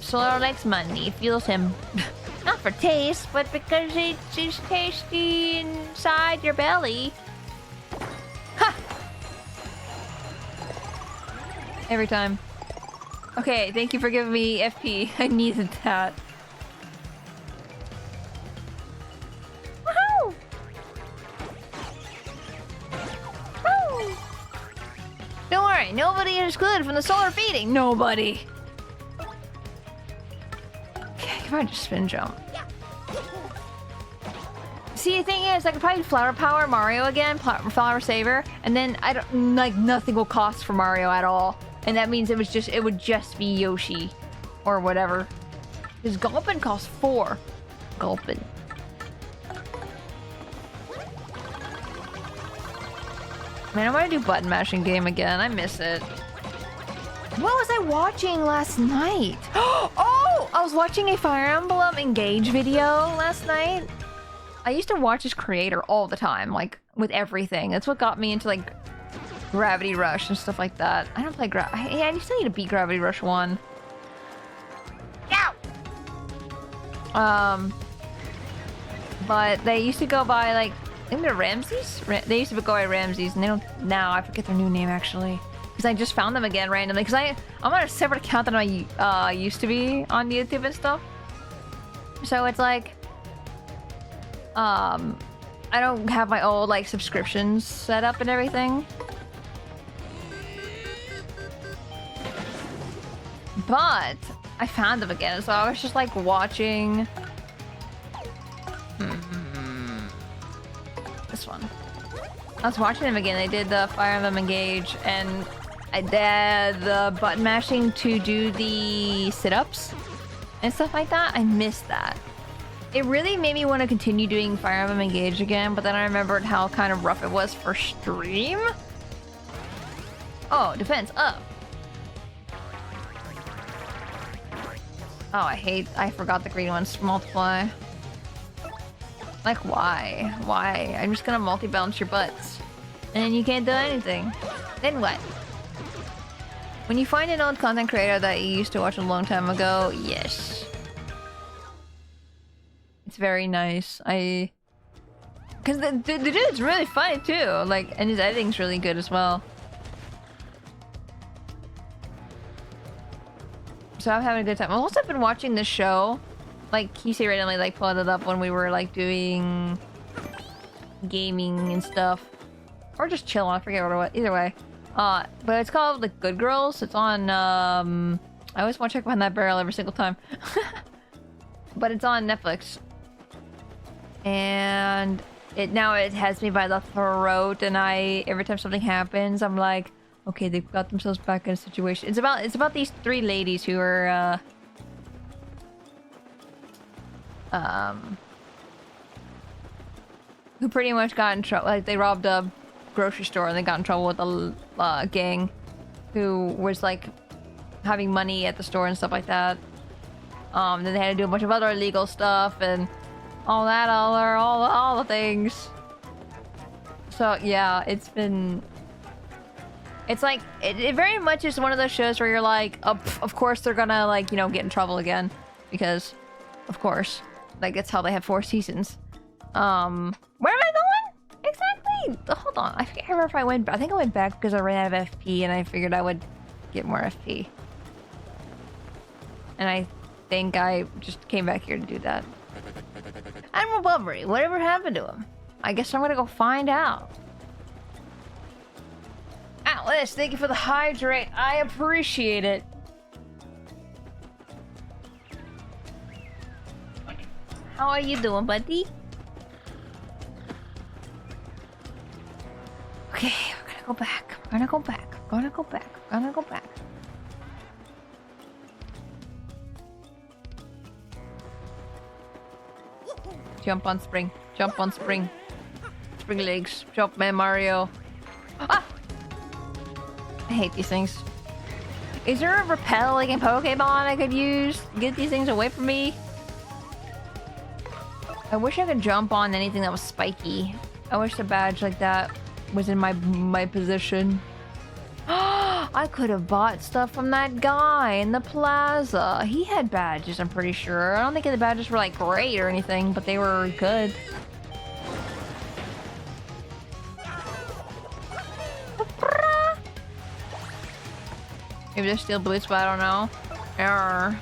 Solar likes money, feels him. Not for taste, but because it's tasty inside your belly. Ha! Every time. Okay, thank you for giving me FP. I needed that. Woohoo! Woo! Don't worry, nobody is excluded from the solar feeding. Nobody. Okay, if I just spin jump. See, the thing is, I could probably flower power Mario again, flower saver, and then I don't like nothing will cost for Mario at all, and that means it would just be Yoshi, or whatever. Because Gulpin costs 4. Gulpin. Man, I want to do button mashing game again. I miss it. What was I watching last night? Oh, I was watching a Fire Emblem Engage video last night. I used to watch his creator all the time, like, with everything. That's what got me into, like, Gravity Rush and stuff like that. I don't play yeah, I still need to beat Gravity Rush 1. Ow! But they used to go by, like, I think they're Ramses? They used to go by Ramses, and they don't now. I forget their new name, actually. Because I just found them again randomly. Because I'm on a separate account than I used to be on YouTube and stuff. So it's like... I don't have my old, like, subscriptions set up and everything. But I found them again, so I was just, like, watching... This one. I was watching them again. They did the Fire Emblem Engage, and I did the button mashing to do the sit-ups and stuff like that. I missed that. It really made me want to continue doing Fire Emblem Engage again, but then I remembered how kind of rough it was for stream. Oh, defense up. Oh, I forgot the green ones to multiply. Like, why? Why? I'm just gonna multi-balance your butts. And you can't do anything. Then what? When you find an old content creator that you used to watch a long time ago, yes. It's very nice. Because the dude's really funny too. Like, and his editing's really good as well. So I'm having a good time. I've also been watching this show. Like, Kisei randomly, like, pulled it up when we were, like, doing gaming and stuff. Or just chilling, I forget what it was. Either way. But it's called, like, Good Girls. It's on, I always want to check behind that barrel every single time. But it's on Netflix. And it has me by the throat, and every time something happens, I'm like, okay, they've got themselves back in a situation. It's about these 3 ladies who are, who pretty much got in trouble. Like, they robbed a grocery store and they got in trouble with a gang who was, like, having money at the store and stuff like that. Then they had to do a bunch of other illegal stuff and all the things. So yeah, it's like it very much is one of those shows where you're like, of course they're gonna, like, you know, get in trouble again, because of course, like, that's how they have 4 seasons. Where am I going exactly? Hold on, I can't remember if I went back. I think I went back because I ran out of FP and I figured I would get more FP, and I think I just came back here to do that. Admiral Bubbery, whatever happened to him? I guess I'm gonna go find out. Atlas, thank you for the hydrate. I appreciate it. How are you doing, buddy? Okay, we're gonna go back. We're gonna go back. We're gonna go back. We're gonna go back. Jump on spring. Jump on spring. Spring legs. Jump, man, Mario. Ah! I hate these things. Is there a repel like in Pokemon I could use to get these things away from me? I wish I could jump on anything that was spiky. I wish a badge like that was in my position. I could have bought stuff from that guy in the plaza. He had badges, I'm pretty sure. I don't think the badges were like great or anything, but they were good. Maybe they're still boots, but I don't know. Error.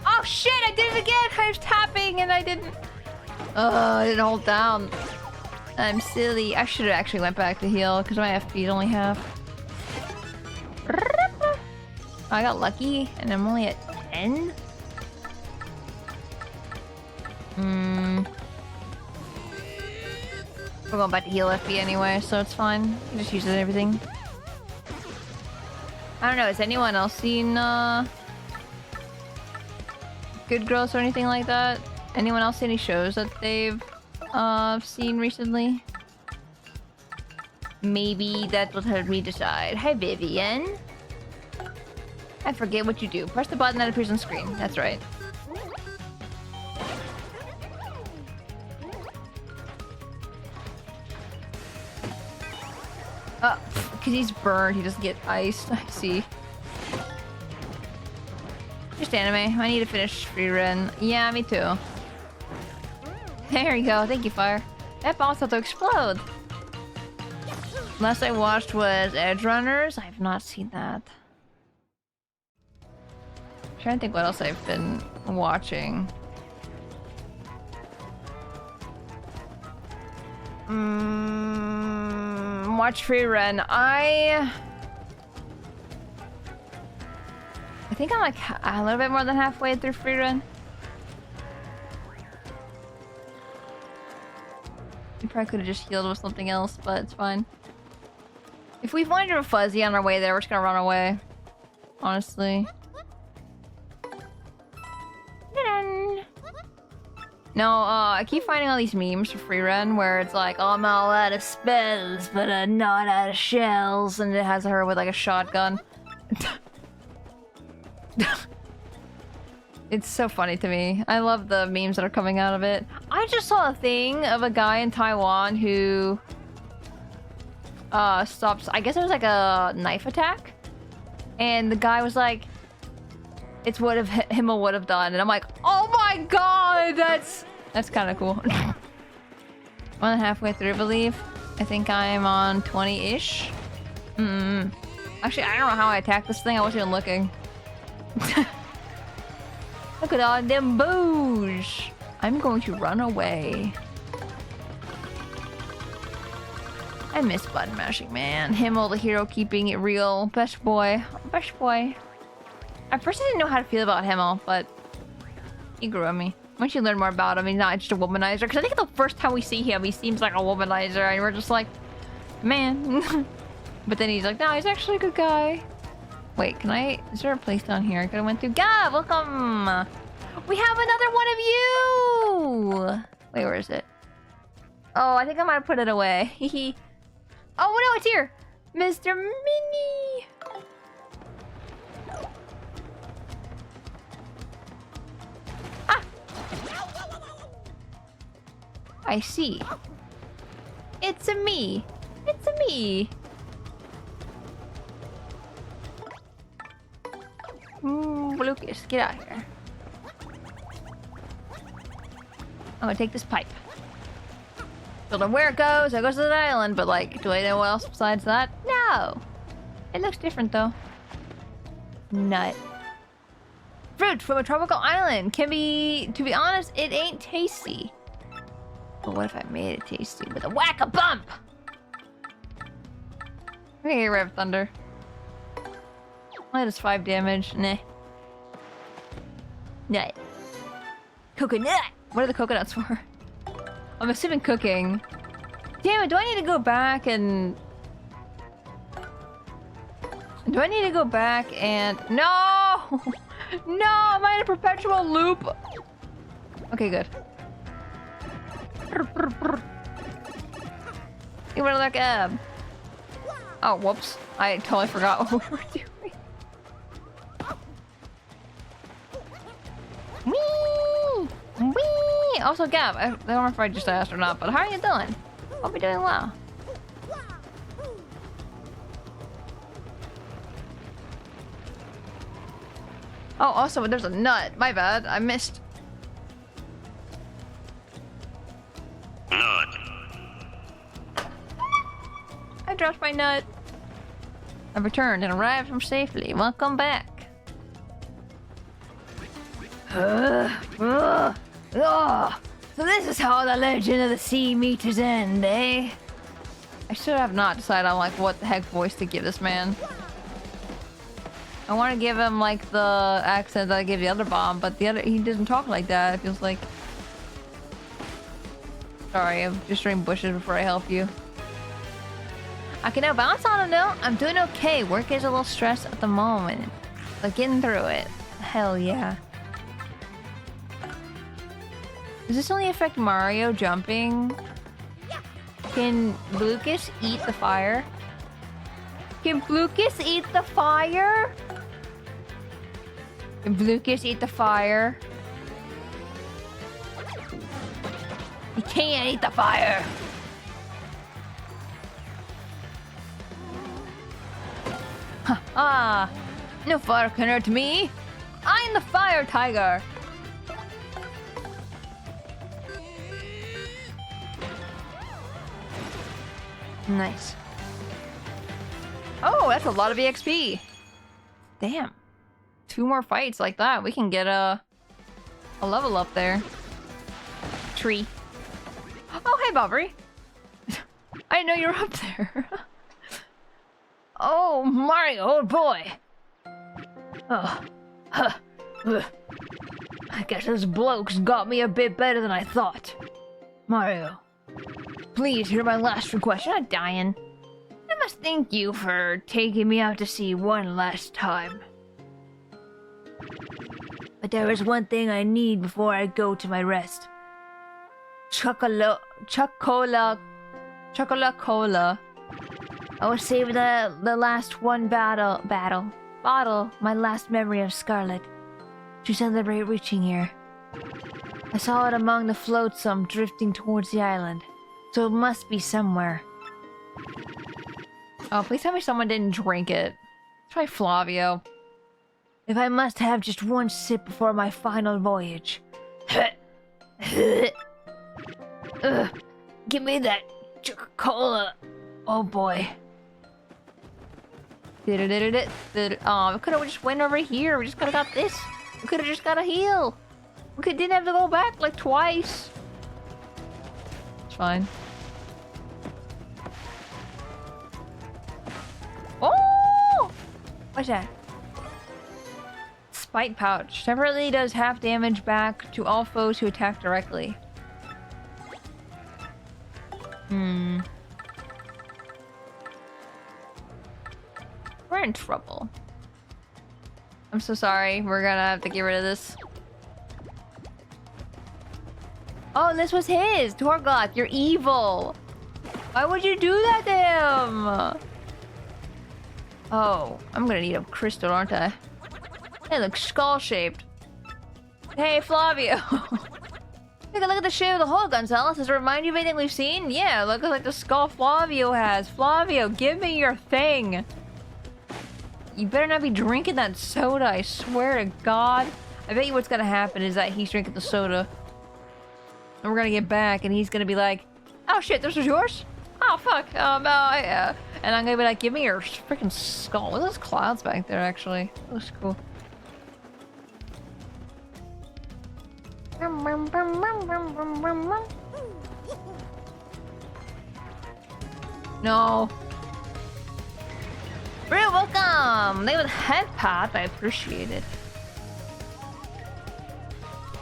Oh shit, I did it again! I was tapping and I didn't hold down. I'm silly. I should have actually went back to heal because my FP is only half. I got lucky and I'm only at 10? We're going back to heal FP anyway, so it's fine. Just use it and everything. I don't know, has anyone else seen Good Girls or anything like that? Anyone else see any shows that they've seen recently? Maybe that will help me decide. Hi, Vivian. I forget what you do. Press the button that appears on screen. That's right. Oh, because he's burned, he doesn't get iced. I see. Just anime. I need to finish free run. Yeah, me too. There you go. Thank you, Fire. That boss had to explode. Last I watched was Edge Runners. I have not seen that. I'm trying to think what else I've been watching. Watch free run. I think I'm like a little bit more than halfway through free run. We probably could have just healed with something else, but it's fine. If we find a fuzzy on our way there, we're just gonna run away. Honestly. No, I keep finding all these memes for free run where it's like, oh, I'm all out of spells, but I'm not out of shells, and it has her with like a shotgun. It's so funny to me. I love the memes that are coming out of it. I just saw a thing of a guy in Taiwan who stops, I guess it was like a knife attack, and the guy was like, it's what if Himmel would have done, and I'm like, oh my god, that's kind of cool. 1.5 through, I believe. I think I'm on 20-ish. Actually, I don't know how I attacked this thing. I wasn't even looking. Look at all them boos. I'm going to run away. I miss button mashing, man. Himmel, the hero, keeping it real. Best boy. Best boy. At first I didn't know how to feel about Himmel, but he grew on me. Once you learn more about him, he's not just a womanizer. Because I think the first time we see him, he seems like a womanizer, and we're just like, man. But then he's like, no, he's actually a good guy. Wait, can I... Is there a place down here I could have went through? Gab, welcome! We have another one of you! Wait, where is it? Oh, I think I might have put it away. Oh, no, it's here! Mr. Mini! I see. It's a me. It's a me. Lucas, get out of here. I'm gonna take this pipe. Don't know where it goes. It goes to the island, but like, do I know what else besides that? No. It looks different though. Nut. Fruit from a tropical island can be, to be honest, it ain't tasty. But what if I made it tasty with a whack-a-bump? I'm gonna get rid of thunder. That is 5 damage. Nah. Nut. Coconut! What are the coconuts for? I'm assuming cooking. Damn it, do I need to go back and... Do I need to go back and... No! No! Am I in a perpetual loop? Okay, good. You were like, oh, whoops. I totally forgot what we were doing. Whee! Whee! Also, Gab, I don't know if I just asked or not, but how are you doing? Hope you're doing well. Oh, also, there's a nut. My bad. I missed. Nut. I dropped my nut. I've returned and arrived home safely. Welcome back. So this is how the legend of the sea meters end, eh? I should have not decided on like what the heck voice to give this man. I want to give him like the accent that I gave the other bomb, but he doesn't talk like that. It feels like. Sorry, I'm just destroying bushes before I help you. I can now bounce on a note. I'm doing okay. Work is a little stressed at the moment, but getting through it. Hell yeah. Does this only affect Mario jumping? Can Lucas eat the fire? Can Lucas eat the fire? Can Lucas eat the fire? He can't eat the fire. Ah, no fire can hurt me. I'm the fire tiger. Nice. Oh, that's a lot of EXP. Damn. 2 more fights like that. We can get a level up there. Tree. Oh, hey, Bobbery. I didn't know you were up there. Oh, Mario, oh boy. I guess those blokes got me a bit better than I thought. Mario, please hear my last request. You're not dying. I must thank you for taking me out to sea one last time. But there is one thing I need before I go to my rest. Chocolate cola. I will save the last one bottle, my last memory of Scarlet, to celebrate reaching here. I saw it among the flotsam drifting towards the island, so it must be somewhere. Oh, please tell me someone didn't drink it. Try Flavio. If I must have just one sip before my final voyage. Give me that Coca-Cola. Oh boy. Oh, we could have just went over here. We just could have got this. We could have just got a heal. We didn't have to go back like twice. It's fine. Oh! What's that? Spite pouch. Temporarily does half damage back to all foes who attack directly. We're in trouble. I'm so sorry. We're gonna have to get rid of this. Oh, this was his! Torgoth, you're evil! Why would you do that to him? Oh, I'm gonna need a crystal, aren't I? It looks skull-shaped. Hey, Flavio! Take a look at the shape of the hole, Gonzalez. Does it remind you of anything we've seen? Yeah, look like the skull Flavio has. Flavio, give me your thing! You better not be drinking that soda, I swear to God. I bet you what's gonna happen is that he's drinking the soda. And we're gonna get back and he's gonna be like, oh shit, this was yours? Oh fuck, and I'm gonna be like, give me your freaking skull. Look at those clouds back there, actually. That looks cool. No. Real welcome! They with head pat, I appreciate it.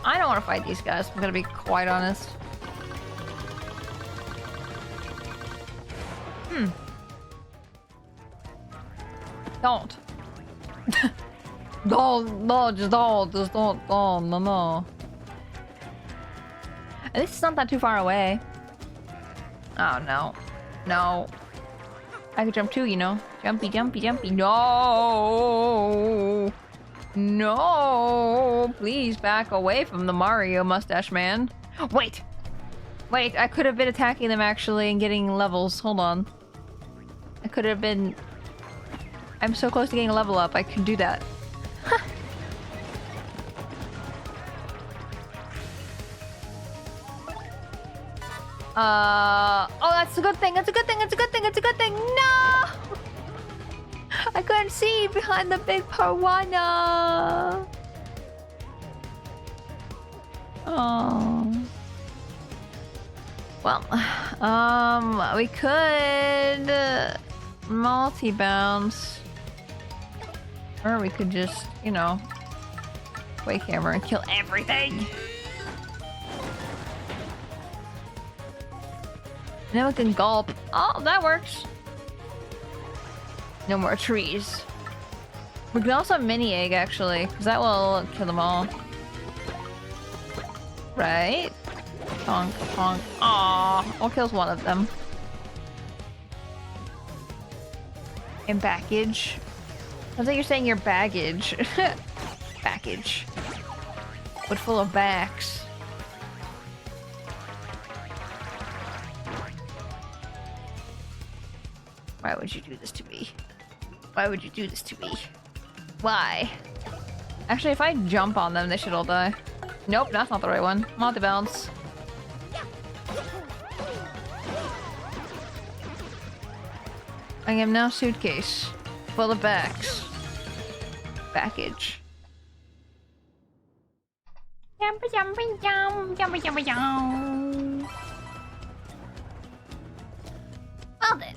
I don't want to fight these guys, I'm gonna be quite honest. Don't. No, just don't, no. At least it's not that too far away. Oh no. No. I could jump too, you know. Jumpy, jumpy, jumpy. No! No! Please back away from the Mario mustache man. Wait! Wait, I could have been attacking them actually and getting levels. Hold on. I could have been... I'm so close to getting a level up, I could do that. Oh, that's a good thing, that's a good thing, that's a good thing, that's a good thing! No! I couldn't see behind the big piranha! Oh... Well, we could multi-bounce. Or we could just, you know, Quake Hammer and kill everything! And then we can gulp. Oh, that works! No more trees. We can also mini egg actually, because that will kill them all. Right? Honk, honk. Aww, or kills one of them. And baggage. I think you're saying your baggage. Baggage. But full of backs. Why would you do this to me? Why would you do this to me? Why? Actually, if I jump on them, they should all die. Nope, that's not the right one. Multi-bounce. I am now suitcase. Full of bags. Baggage. Jump, jump, jump, jump, jump, jump. Well then.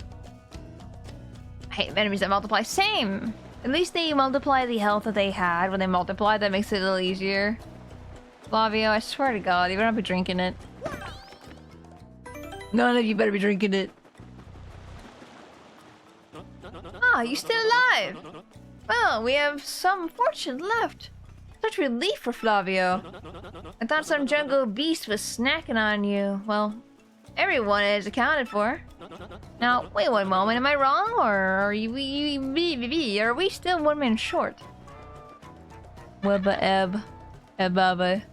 I hate enemies that multiply. Same! At least they multiply the health that they had when they multiply. That makes it a little easier. Flavio, I swear to God, you better not be drinking it. None of you better be drinking it. Ah, you still alive? Well, we have some fortune left. Such relief for Flavio. I thought some jungle beast was snacking on you. Well, everyone is accounted for. Now, wait one moment, am I wrong? Or are we still one man short? Webba eb. Ebaba.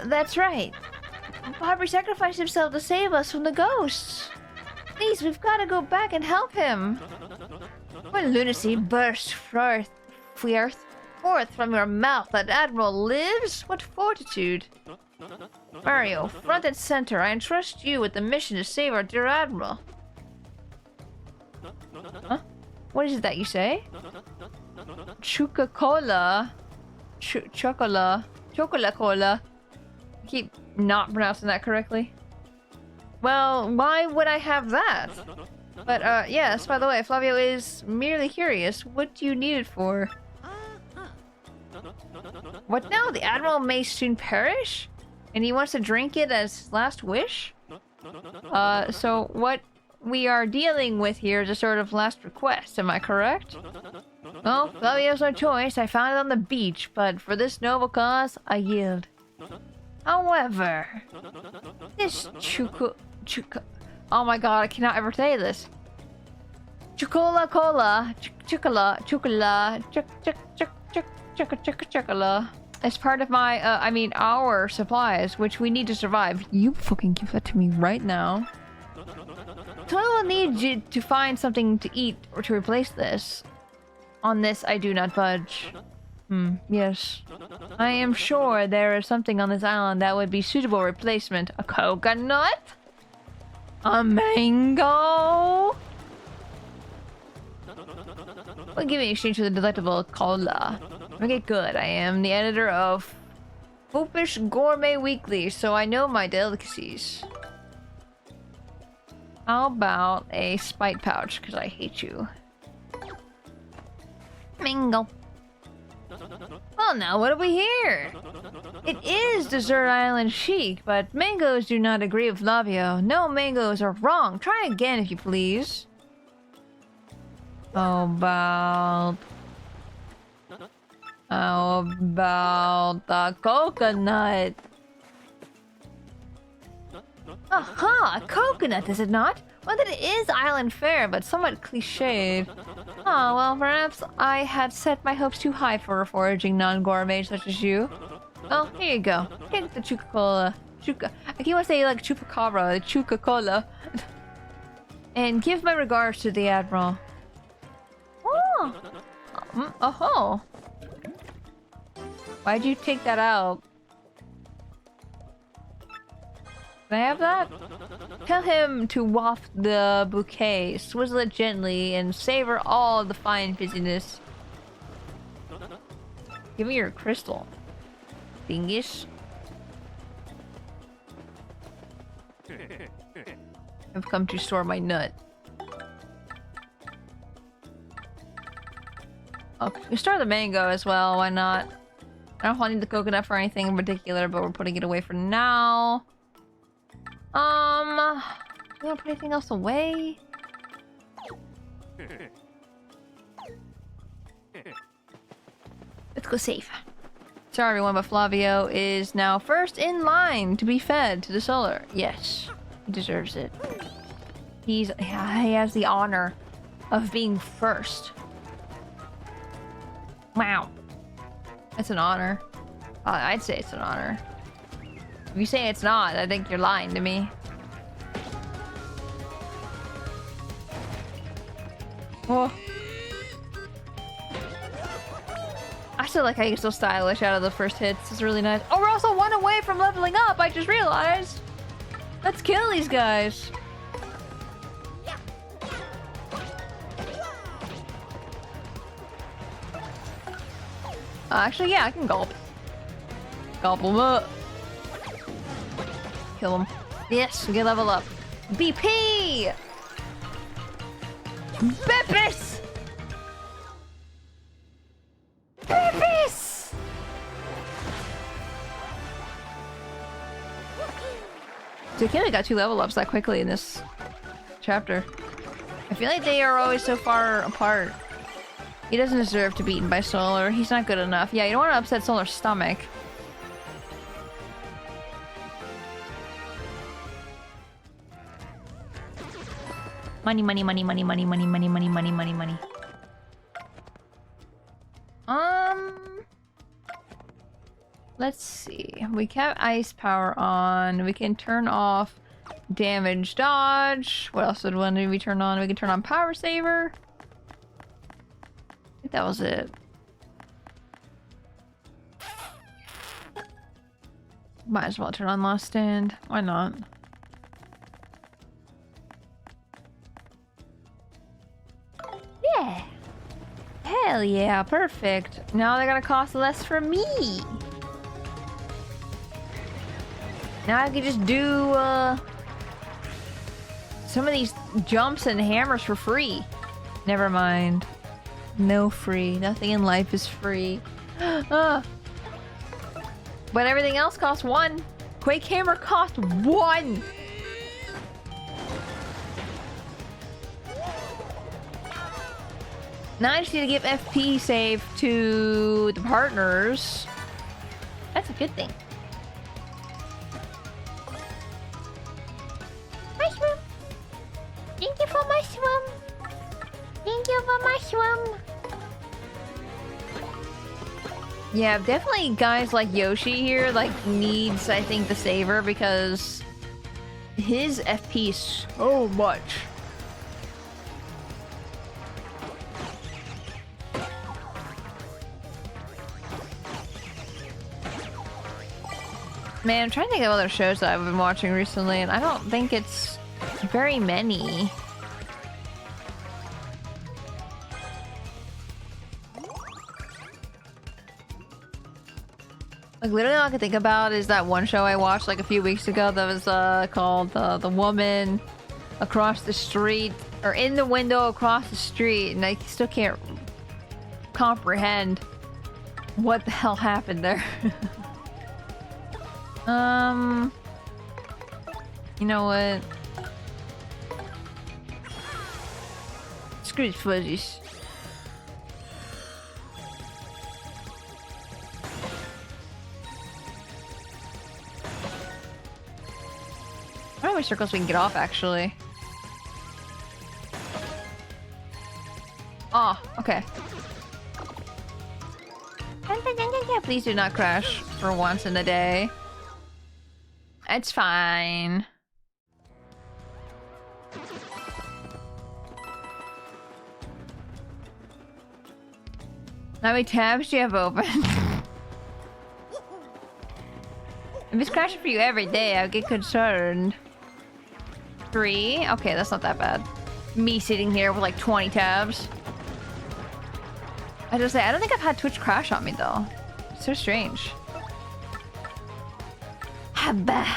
That's right. Bobby sacrificed himself to save us from the ghosts. Please, we've got to go back and help him. What lunacy burst forth from your mouth? That Admiral lives? What fortitude! Mario, front and center, I entrust you with the mission to save our dear Admiral. Huh? What is it that you say? Chuca-Cola. Chocola-Cola. I keep not pronouncing that correctly. Well, why would I have that? But, yes, by the way, Flavio is merely curious. What do you need it for? What now? The Admiral may soon perish? And he wants to drink it as his last wish? So what we are dealing with here is a sort of last request, am I correct? Well, Flavio's no choice. I found it on the beach, but for this noble cause, I yield. However, this oh my god, I cannot ever say this. Chocola-Cola, chocola, as part of my, our supplies, which we need to survive. You fucking give that to me right now. So I will need you to find something to eat or to replace this. On this, I do not budge. Yes. I am sure there is something on this island that would be suitable replacement. A coconut? A mango? What give me exchange for the delectable cola? Okay, good. I am the editor of Poopish Gourmet Weekly, so I know my delicacies. How about a spite pouch? Because I hate you. Mango. Well, now what do we hear? It is Desert Island chic, but mangoes do not agree with Flavio. No, mangoes are wrong. Try again if you please. How about the coconut? Aha! A coconut, is it not? Well, that is island fare, but somewhat cliched. Ah, well, perhaps I had set my hopes too high for a foraging non-gourmet such as you. Well, here you go. Take the Chuca-Cola. I keep on saying like Chupacabra, Chuca-Cola. And give my regards to the Admiral. Oh! Oh-ho! Why'd you take that out? Can I have that? Tell him to waft the bouquet, swizzle it gently, and savor all the fine fizziness. Give me your crystal. Dingish. I've come to store my nut. Okay, store the mango as well, why not? I don't need the coconut for anything in particular, but we're putting it away for now. We don't put anything else away. Let's go safe. Sorry everyone, but Flavio is now first in line to be fed to the solar. Yes, he deserves it. He has the honor of being first. Wow. That's an honor. I'd say it's an honor. If you say it's not, I think you're lying to me. Oh. I still like how you're so stylish out of the first hits. It's really nice. Oh, we're also one away from leveling up, I just realized. Let's kill these guys. Actually, yeah, I can gulp. Gulp them up. Kill him. Yes, we can level up. BP! Beppis! Beppis! So Kelly got 2 level ups that quickly in this chapter. I feel like they are always so far apart. He doesn't deserve to be eaten by Solar. He's not good enough. Yeah, you don't want to upset Solar's stomach. Money, money, money, money, money, money, money, money, money, money, money. Let's see. We kept ice power on. We can turn off damage dodge. What else did we turn on? We can turn on power saver. I think that was it. Might as well turn on Last Stand. Why not? Yeah. Hell yeah, perfect. Now they're gonna cost less for me. Now I can just do some of these jumps and hammers for free. Never mind. No free. Nothing in life is free. But everything else costs 1. Quake Hammer cost 1. Now I just need to give FP save to the partners. That's a good thing. Mushroom. Thank you for mushroom. Thank you for mushroom. Yeah, definitely guys like Yoshi here, like, needs, I think, the saver because his FP is so much. Man, I'm trying to think of other shows that I've been watching recently, and I don't think it's very many. Like, literally all I can think about is that one show I watched like a few weeks ago that was called The Woman Across the Street, or In the Window Across the Street, and I still can't comprehend what the hell happened there. You know what? Screw these fuzzies. how many circles we can get off, actually. Oh, okay. Please do not crash for once in a day. It's fine. How many tabs do you have open? If it's crashing for you every day, I'll get concerned. 3? Okay, that's not that bad. Me sitting here with like 20 tabs. I just say, I don't think I've had Twitch crash on me though. It's so strange. Habba.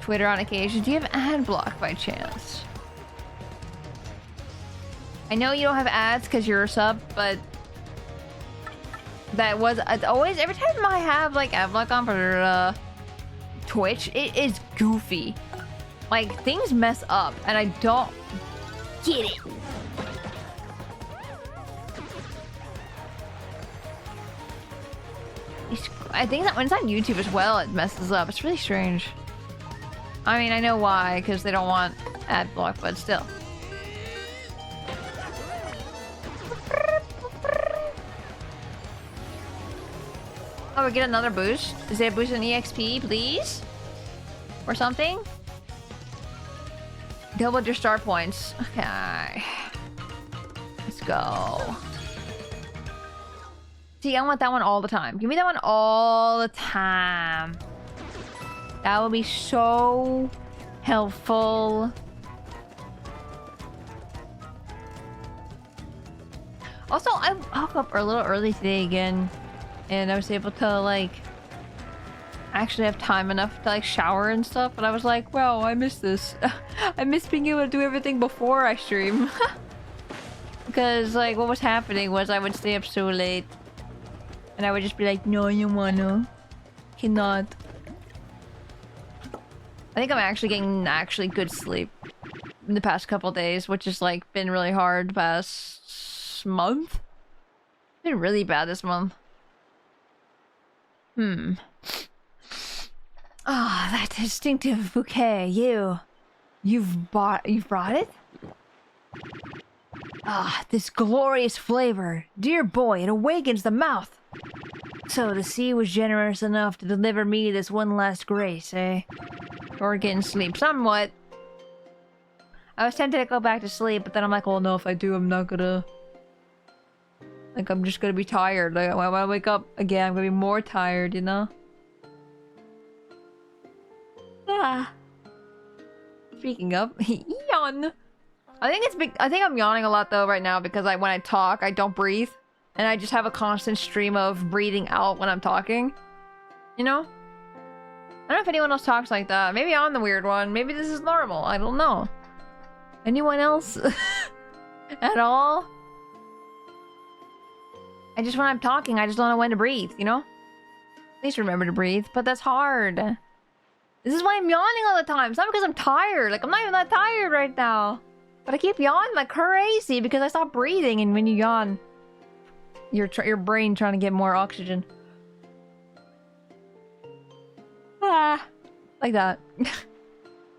Twitter on occasion. Do you have ad block by chance? I know you don't have ads because you're a sub, but that was it's always every time I have like ad block on for Twitch, it is goofy. Like things mess up, and I don't get it. I think that when it's on YouTube as well, it messes up. It's really strange. I mean, I know why, because they don't want ad block, but still. Oh, we get another boost. Is there a boost in EXP, please? Or something? Doubled your star points. Okay. Let's go. See, I want that one all the time. Give me that one all the time. That would be so helpful. Also, I woke up a little early today again. And I was able to, like, actually have time enough to, like, shower and stuff. And I was like, wow, I miss this. I miss being able to do everything before I stream. Because, like, what was happening was I would stay up so late. And I would just be like, no, you wanna. Cannot. I think I'm actually getting good sleep in the past couple days, which has, like, been really hard the past month. It's been really bad this month. Ah, that distinctive bouquet. You've brought it? Ah, this glorious flavor. Dear boy, it awakens the mouth. So the sea was generous enough to deliver me this one last grace, eh? Or getting sleep somewhat. I was tempted to go back to sleep, but then I'm like, oh no, if I do, I'm not gonna... Like, I'm just gonna be tired. Like, when I wake up again, I'm gonna be more tired, you know? Ah. Speaking of, yawn. I think I'm yawning a lot though right now because when I talk, I don't breathe. And I just have a constant stream of breathing out when I'm talking. You know? I don't know if anyone else talks like that. Maybe I'm the weird one. Maybe this is normal. I don't know. Anyone else? At all? I just, when I'm talking, I just don't know when to breathe, you know? Please remember to breathe, but that's hard. This is why I'm yawning all the time. It's not because I'm tired. Like, I'm not even that tired right now. But I keep yawning like crazy because I stop breathing, and when you yawn, your brain trying to get more oxygen. Ah, like that.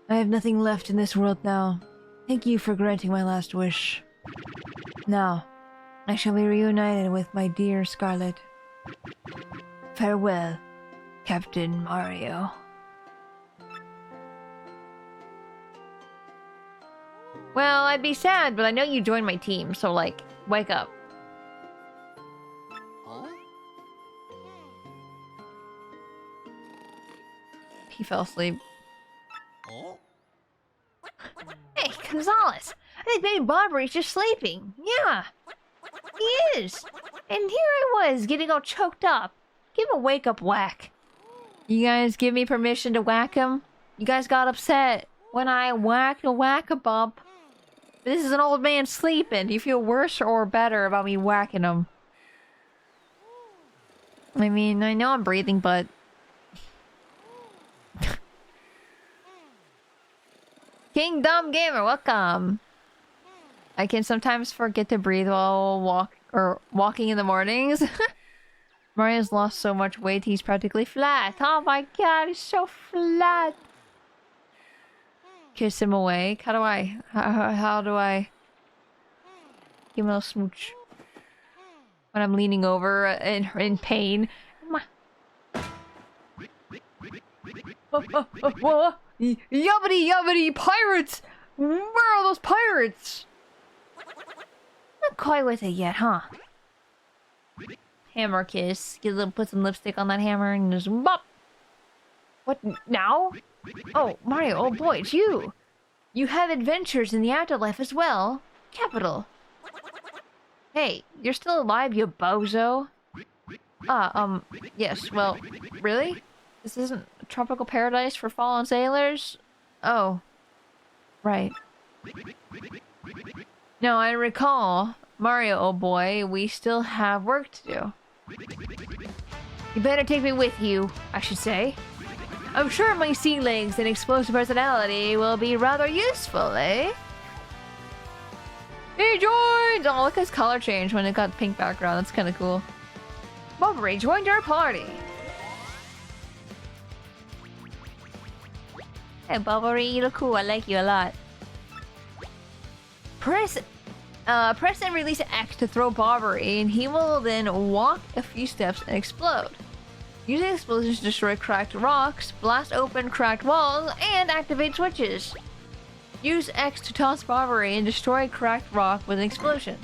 I have nothing left in this world now. Thank you for granting my last wish. Now, I shall be reunited with my dear Scarlet. Farewell, Captain Mario. Well, I'd be sad, but I know you joined my team, so like, wake up. He fell asleep. Hey, Gonzalez! I think baby Barbara is just sleeping. Yeah, he is. And here I was, getting all choked up. Give him a wake-up whack. You guys give me permission to whack him? You guys got upset when I whacked a whack-a-bump. This is an old man sleeping. Do you feel worse or better about me whacking him? I mean, I know I'm breathing, but... Kingdom Gamer, welcome! I can sometimes forget to breathe while walking in the mornings. Mario's lost so much weight, he's practically flat. Oh my god, he's so flat. Kiss him awake. How do I? How do I? Give him a little smooch. When I'm leaning over in pain. Yubbity yubbity pirates! Where are those pirates? Not quite with it yet, huh? Hammer kiss. Put some lipstick on that hammer and just bop. What now? Oh, Mario, oh boy, it's you. You have adventures in the afterlife as well. Capital. Hey, you're still alive, you bozo. Yes, well, really? This isn't a tropical paradise for fallen sailors? Oh. Right. No, I recall. Mario, oh boy, we still have work to do. You better take me with you, I should say. I'm sure my sea legs and explosive personality will be rather useful, eh? He joined! Oh, look at his color change when it got pink background. That's kind of cool. Bobbery joined our party. Hey, Bobbery, you look cool. I like you a lot. Press and release X to throw Bobbery, and he will then walk a few steps and explode. Using explosions to destroy cracked rocks, blast open cracked walls, and activate switches. Use X to toss Bobbery and destroy cracked rock with an explosion.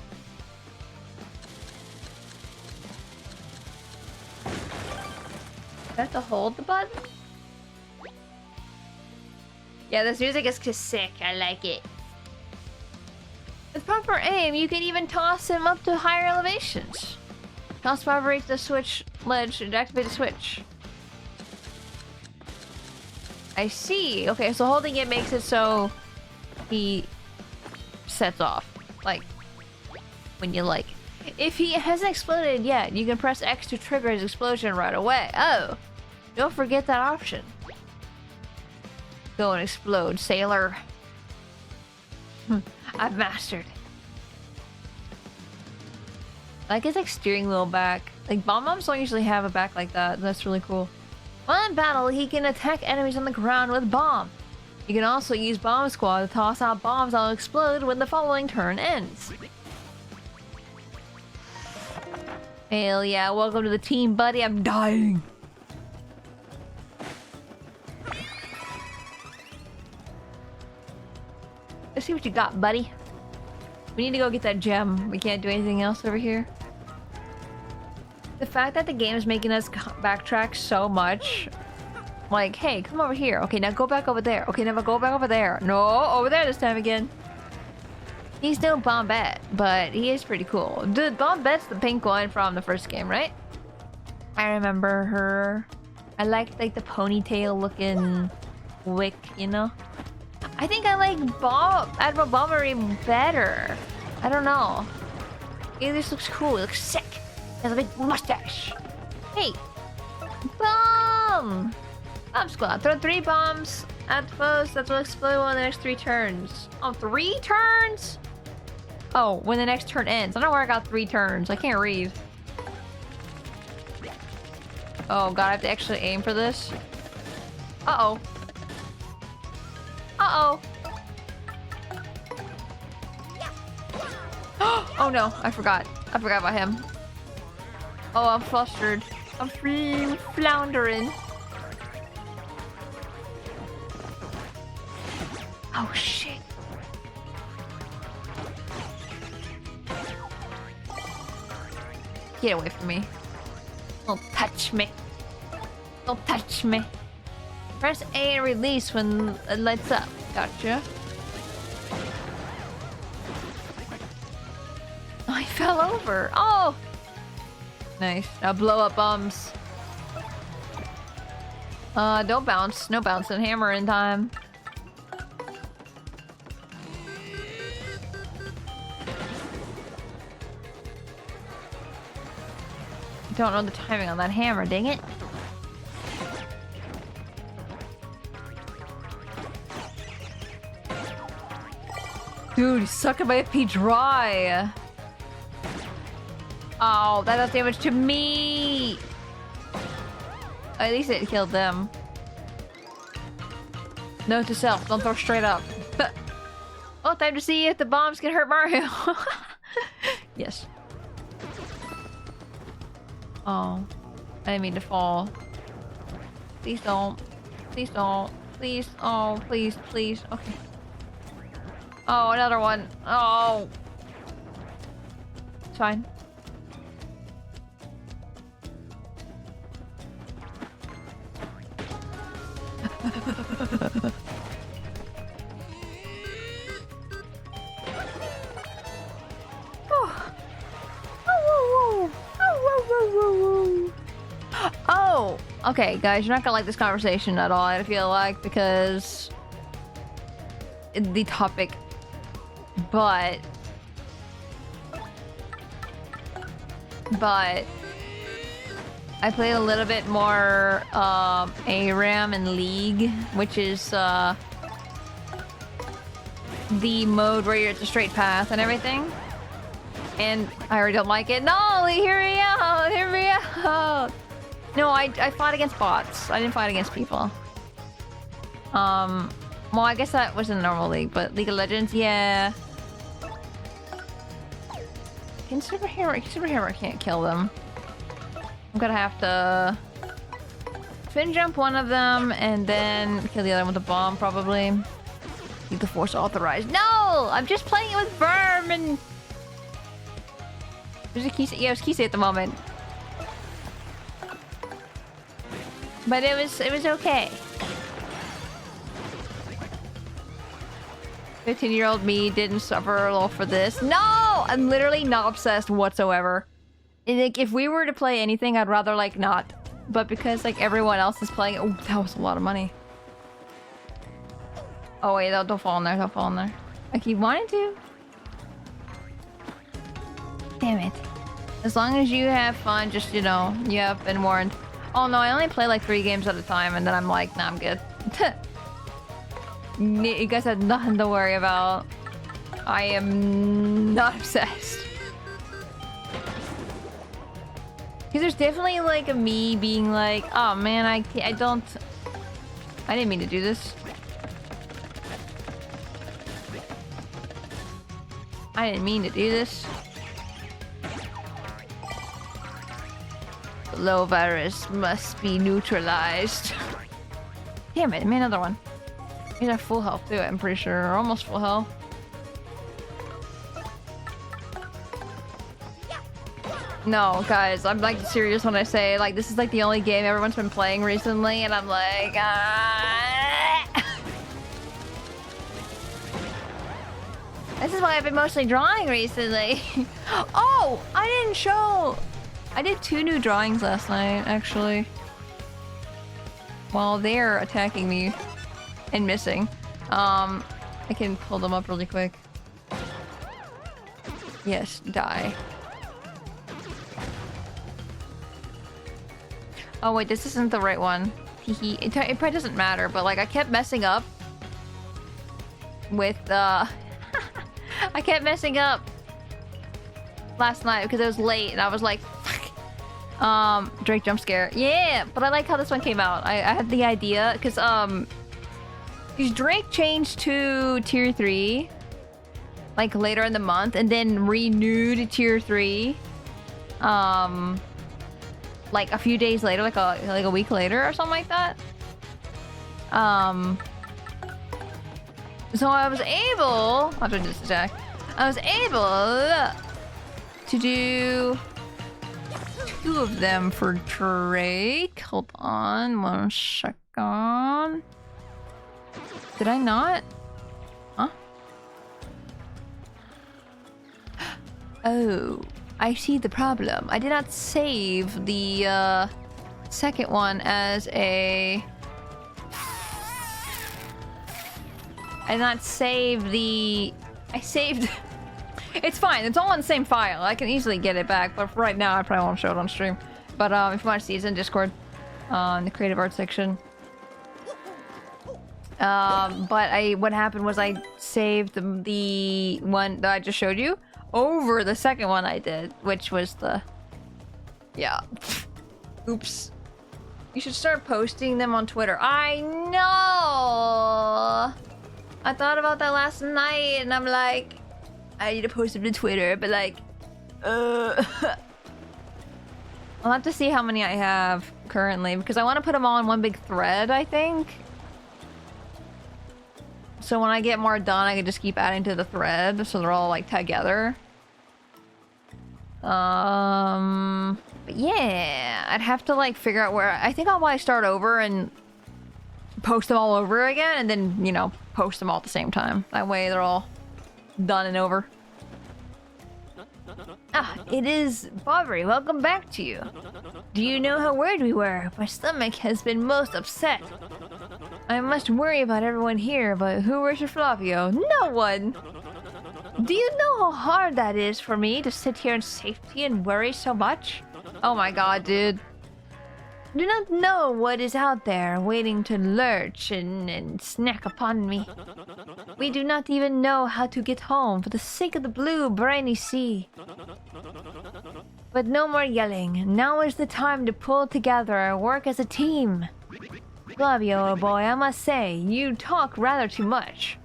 I have to hold the button? Yeah, this music is just sick. I like it. With proper aim, you can even toss him up to higher elevations. Toss Bobbery to the switch ledge and activate the switch. I see. Okay, so holding it makes it so he sets off. Like, when you like. If he hasn't exploded yet, you can press X to trigger his explosion right away. Oh, don't forget that option. Go and explode, sailor. I've mastered. I like his like steering wheel back. Like Bob-ombs don't usually have a back like that. That's really cool. While in battle, he can attack enemies on the ground with bomb. You can also use Bomb Squad to toss out bombs that will explode when the following turn ends. Hell yeah, welcome to the team, buddy. I'm dying. Let's see what you got, buddy. We need to go get that gem. We can't do anything else over here. The fact that the game is making us backtrack so much. Like, hey, come over here. Okay, now go back over there. Okay, now go back over there. No, over there this time again. He's no Bombette, but he is pretty cool. Dude, Bombette's the pink one from the first game, right? I remember her. I liked like the ponytail looking wick, you know? I think I like Admiral Bobbery better. I don't know. Hey, this looks cool. It looks sick. He has a big mustache. Hey. Bomb! Bomb squad. Throw 3 bombs at the foes that will explode in the next 3 turns. Oh, 3 turns? Oh, when the next turn ends. I don't know where I got 3 turns. I can't read. Oh god, I have to actually aim for this. Uh-oh. Uh-oh. Oh no, I forgot. I forgot about him. Oh, I'm flustered. I'm floundering. Oh shit. Get away from me. Don't touch me. Don't touch me. Press A and release when it lights up. Gotcha. Oh, I fell over. Oh! Nice. Now blow up bombs. Don't bounce. No bouncing. Hammer in time. Don't know the timing on that hammer, dang it. Dude, he's sucking my FP dry. Oh, that does damage to me. At least it killed them. Note to self, don't throw straight up. Oh, time to see if the bombs can hurt Mario. Yes. Oh. I didn't mean to fall. Please don't. Please don't. Please. Oh, please, please. Okay. Oh, another one. Oh. It's fine. Oh, okay, guys, you're not gonna like this conversation at all, I feel like, because the topic, but I played a little bit more ARAM and League, which is the mode where you're at the straight path and everything. And I already don't like it. No, hear me out! Hear me out! No, I fought against bots. I didn't fight against people. Well, I guess that was in normal League, but League of Legends, yeah. Can Superhero can't kill them. I'm gonna have to fin jump one of them and then kill the other one with a bomb, probably. Leave the force authorized. No! I'm just playing it with Verm and... There's a Kisei. Yeah, it was Kisei at the moment. But it was okay. 15-year-old me didn't suffer a little for this. No! I'm literally not obsessed whatsoever. Like, if we were to play anything, I'd rather, like, not. But because, like, everyone else is playing it... Oh, that was a lot of money. Oh, wait, don't fall in there. Don't fall in there. I keep wanting to. Damn it. As long as you have fun, just, you know, you have been warned. Oh, no, I only play, like, 3 games at a time, and then I'm like, nah, I'm good. You guys have nothing to worry about. I am not obsessed. Because there's definitely, like, a me being like, oh, man, I didn't mean to do this. I didn't mean to do this. The low virus must be neutralized. Damn it, I made another one. He's at full health too, I'm pretty sure. Or almost full health. No, guys, I'm like serious when I say like this is like the only game everyone's been playing recently, and I'm like, This is why I've been mostly drawing recently. Oh, I didn't show. I did 2 new drawings last night, actually. While they're attacking me and missing. I can pull them up really quick. Yes, die. Oh wait, this isn't the right one. It probably doesn't matter, but like I kept messing up with I kept messing up last night because it was late and I was like, fuck. Drake jump scare. Yeah, but I like how this one came out. I had the idea because Drake changed to tier 3 like later in the month and then renewed tier 3 like a few days later, like a week later or something like that. So I was able after this attack, I was able to do 2 of them for Drake. Hold on 1 second. Did I not? Huh? Oh, I see the problem. I did not save the second one as a... I did not save the... I saved... It's fine. It's all in the same file. I can easily get it back, but for right now I probably won't show it on stream. But if you want to see it, it's in Discord, in the creative arts section. But what happened was I saved the one that I just showed you over the second one I did, which was the... Yeah. Oops. You should start posting them on Twitter. I know! I thought about that last night and I'm like, I need to post them to Twitter, but like, I'll have to see how many I have currently because I want to put them all in one big thread, I think. So when I get more done, I can just keep adding to the thread so they're all like together. But yeah, I'd have to like figure out where. I think I'll probably start over and post them all over again and then, you know, post them all at the same time. That way they're all done and over. Ah, it is Bobbery. Welcome back to you. Do you know how worried we were? My stomach has been most upset. I must worry about everyone here, but who works for Flavio? No one! Do you know how hard that is for me to sit here in safety and worry so much? Oh my god, dude. Do not know what is out there waiting to lurch and snack upon me. We do not even know how to get home for the sake of the blue, briny sea. But no more yelling. Now is the time to pull together and work as a team. Flavio, boy, I must say, you talk rather too much.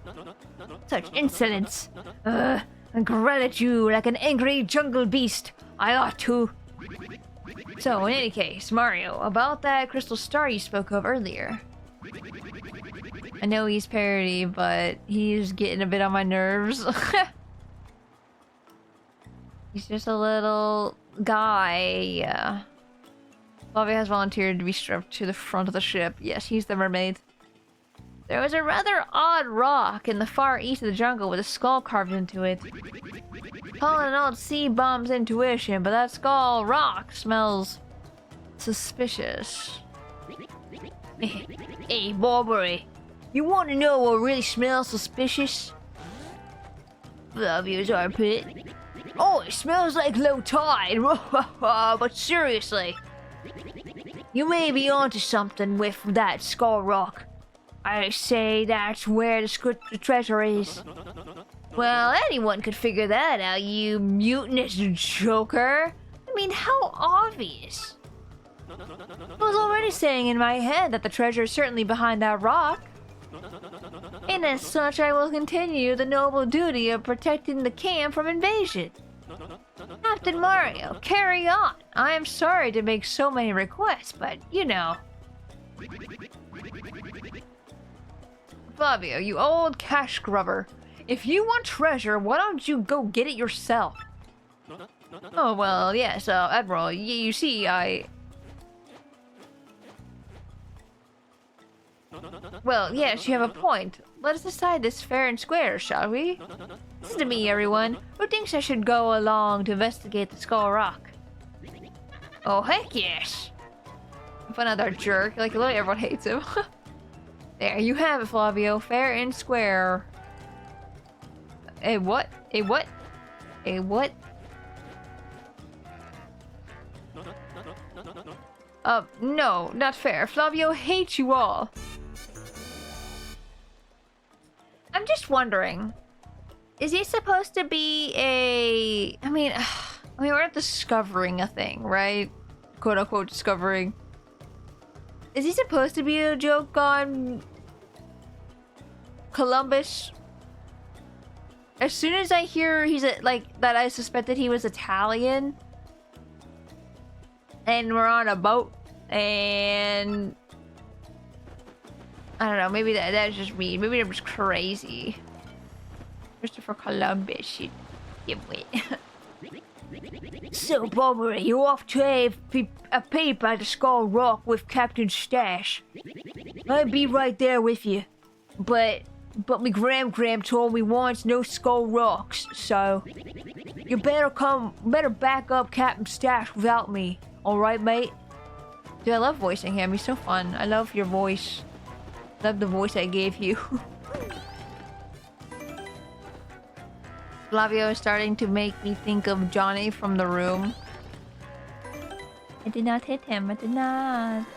Such insolence. I growl at you like an angry jungle beast. I ought to. So, in any case, Mario, about that crystal star you spoke of earlier. I know he's parody, but he's getting a bit on my nerves. He's just a little guy. Flavio has volunteered to be strapped to the front of the ship. Yes, he's the mermaid. There was a rather odd rock in the far east of the jungle with a skull carved into it. Calling an old sea bomb's intuition, but that skull rock smells suspicious. Hey, Barbary, you want to know what really smells suspicious? Flavio's armpit. Oh, it smells like low tide. But seriously, you may be onto something with that skull rock. I say that's where the treasure is. Well, anyone could figure that out, you mutinous joker. I mean, how obvious. I was already saying in my head that the treasure is certainly behind that rock. And as such, I will continue the noble duty of protecting the camp from invasion. Captain Mario, carry on. I am sorry to make so many requests, but you know. Flavio, you old cash grubber. If you want treasure, why don't you go get it yourself? Oh, well, yes, Admiral, you see, Well, yes, you have a point. Let us decide this fair and square, shall we? Listen to me, everyone. Who thinks I should go along to investigate the Skull Rock? Oh, heck yes! Another jerk. Like, literally everyone hates him. There you have it, Flavio. Fair and square. A what? A what? A what? No, not fair. Flavio hates you all. I'm just wondering, is he supposed to be a... I mean, we're not discovering a thing, right? Quote unquote discovering. Is he supposed to be a joke on Columbus? As soon as I hear he's like that, I suspected he was Italian. And we're on a boat, and I don't know. Maybe that's just me. Maybe I'm just crazy. Christopher Columbus, you wait. So, Bobbery, you're off to have a peep at the Skull Rock with Captain Stash. I'll be right there with you. But me Gram told me once no Skull Rocks, so you better back up Captain Stash without me. Alright, mate? Dude, I love voicing him. He's so fun. I love your voice. Love the voice I gave you. Flavio is starting to make me think of Johnny from The Room. I did not hit him. I did not.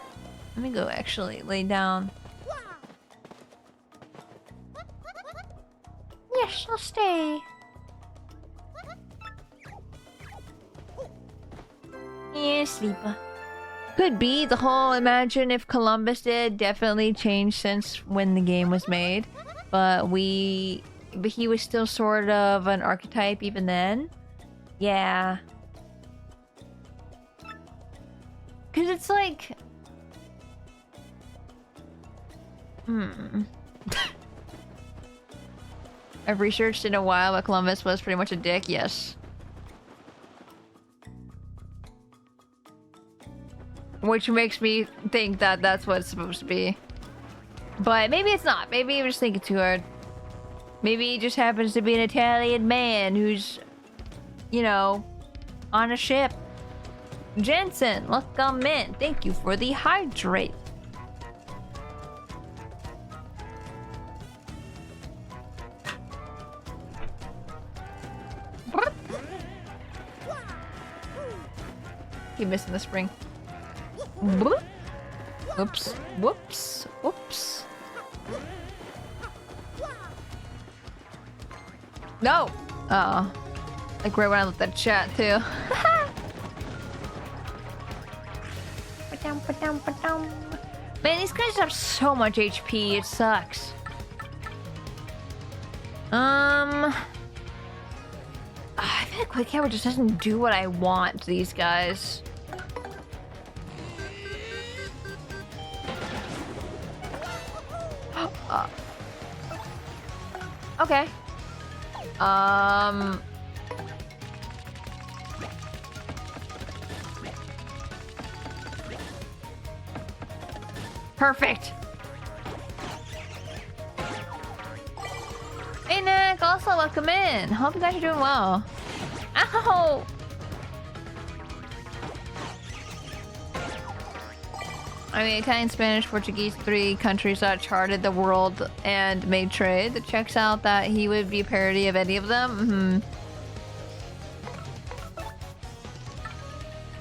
Let me go actually lay down. Yes, I'll stay. Yeah, sleeper. Could be the whole imagine if Columbus did definitely changed since when the game was made. But he was still sort of an archetype even then. Yeah. Cause it's like I've researched in a while, but Columbus was pretty much a dick, yes. Which makes me think that that's what it's supposed to be. But maybe it's not. Maybe I'm just thinking too hard. Maybe he just happens to be an Italian man who's, you know, on a ship. Jensen, welcome in. Thank you for the hydrate. Keep missing the spring. Whoops. Whoops. Whoops. No! Uh-oh. Like right when I looked at chat too. Man, these guys have so much HP, it sucks. I feel like Quick Hammer just doesn't do what I want to these guys. Okay. Perfect. Hey Nick, also welcome in. Hope you guys are doing well. Ow! I mean, Italian, Spanish, Portuguese, 3 countries that charted the world and made trade. It checks out that he would be a parody of any of them.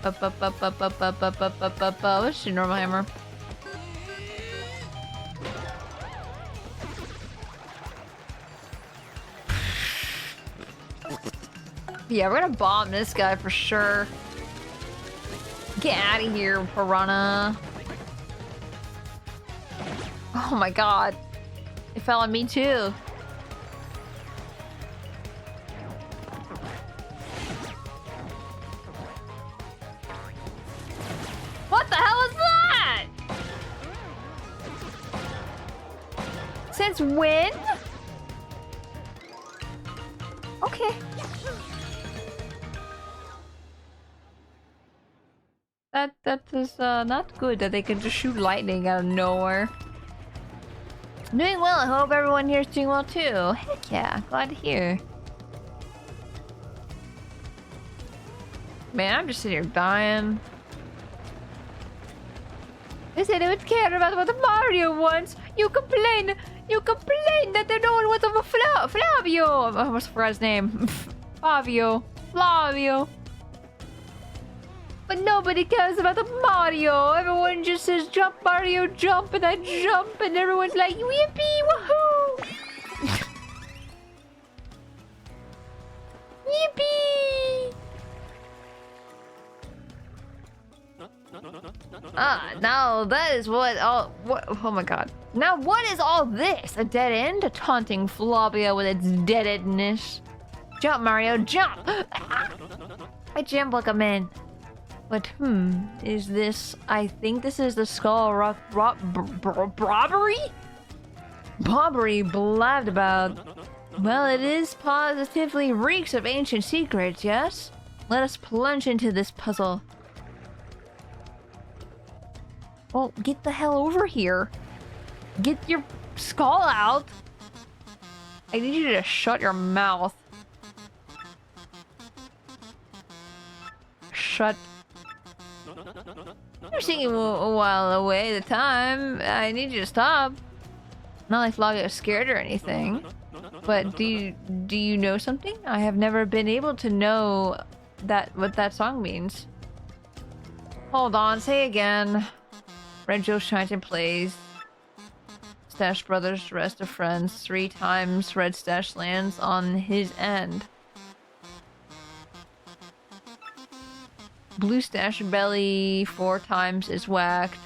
What's your normal hammer? Yeah, we're gonna bomb this guy for sure. Get out of here, piranha. Oh my god. It fell on me too. What the hell is that? Since when? Okay. That is not good that they can just shoot lightning out of nowhere. Doing well. I hope everyone here is doing well too. Heck yeah, glad to hear. Man, I'm just sitting here dying. They said they would care about what the Mario wants. You complain that there no one wants a Flavio. I almost forgot his name. Flavio. But nobody cares about the Mario. Everyone just says jump Mario jump, and I jump and everyone's like yippee woohoo. Yippee. Now that is what oh my god. Now what is all this? A dead end? Taunting Flavio with its deadedness. Jump Mario, jump! I jump like a man. But is this? I think this is the Skull Rock robbery? Bobbery blabbed about. Well, it is positively reeks of ancient secrets, yes? Let us plunge into this puzzle. Well, get the hell over here. Get your skull out. I need you to shut your mouth. Shut. You're singing a while away at the time. I need you to stop. Not like Flavio is scared or anything. But do you know something? I have never been able to know what that song means. Hold on, say again. Red Joe shines and plays. Stash Brothers, rest of friends. 3 times Red Stash lands on his end. Blue stash belly 4 times is whacked.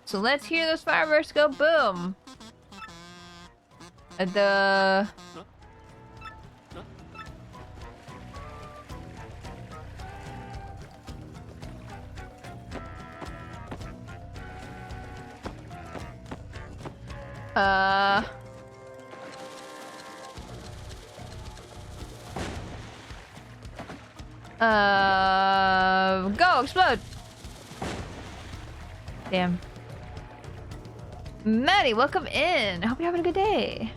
So let's hear those fireworks go boom. The go explode. Damn. Maddie, welcome in. I hope you're having a good day.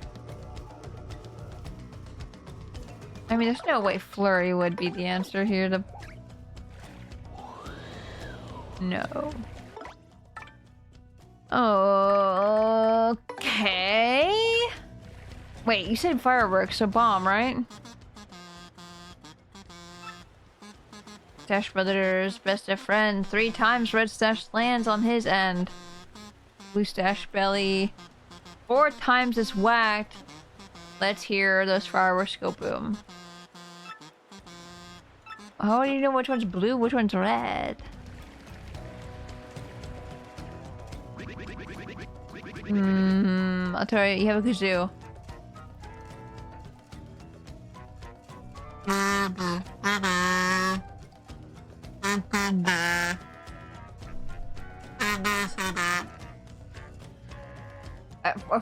I mean, there's no way flurry would be the answer here. No. Okay. Wait, you said fireworks, so bomb, right? Stash Brothers, best of friend. 3 times red stash lands on his end. Blue stash belly. 4 times is whacked. Let's hear those fireworks go boom. How do you know which one's blue, which one's red? I'll tell you, you have a kazoo.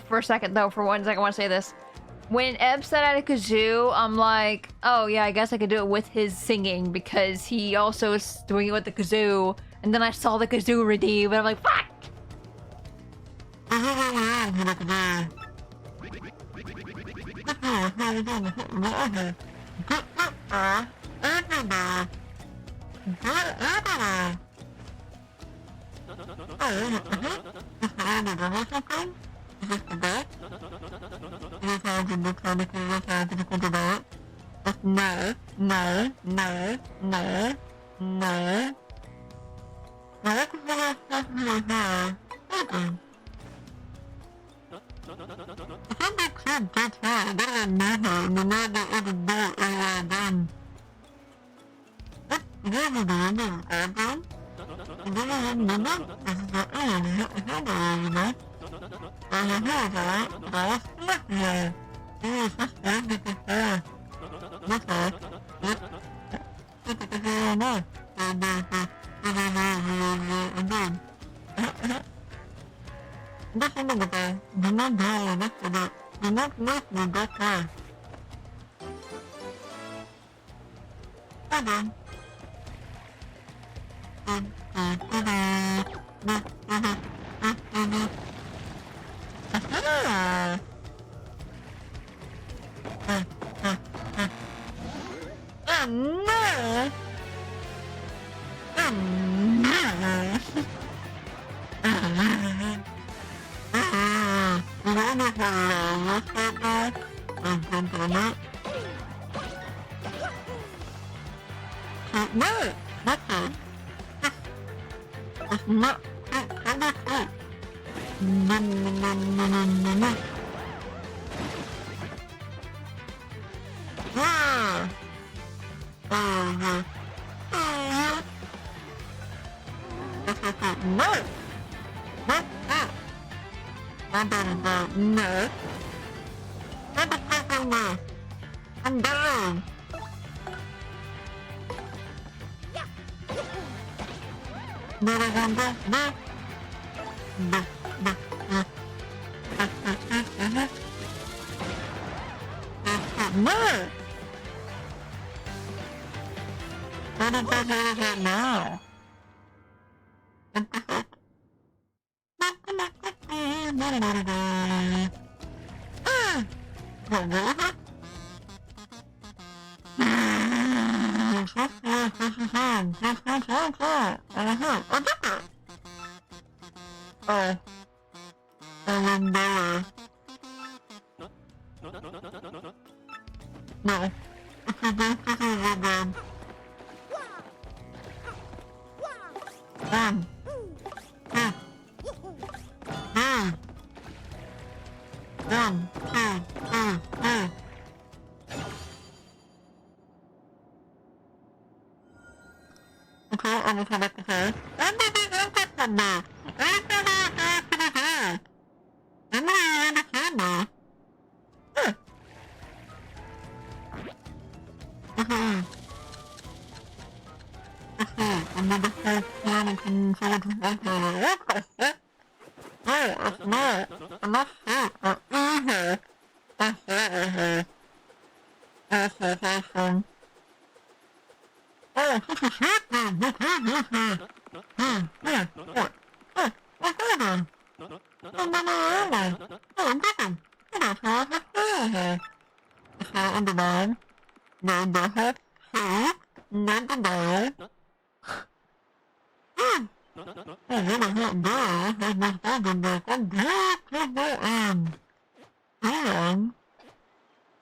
For a second though, for 1 second I want to say this. When Eb said I had a kazoo, I'm like, oh yeah, I guess I could do it with his singing because he also is doing it with the kazoo. And then I saw the kazoo redeem and I'm like, fuck!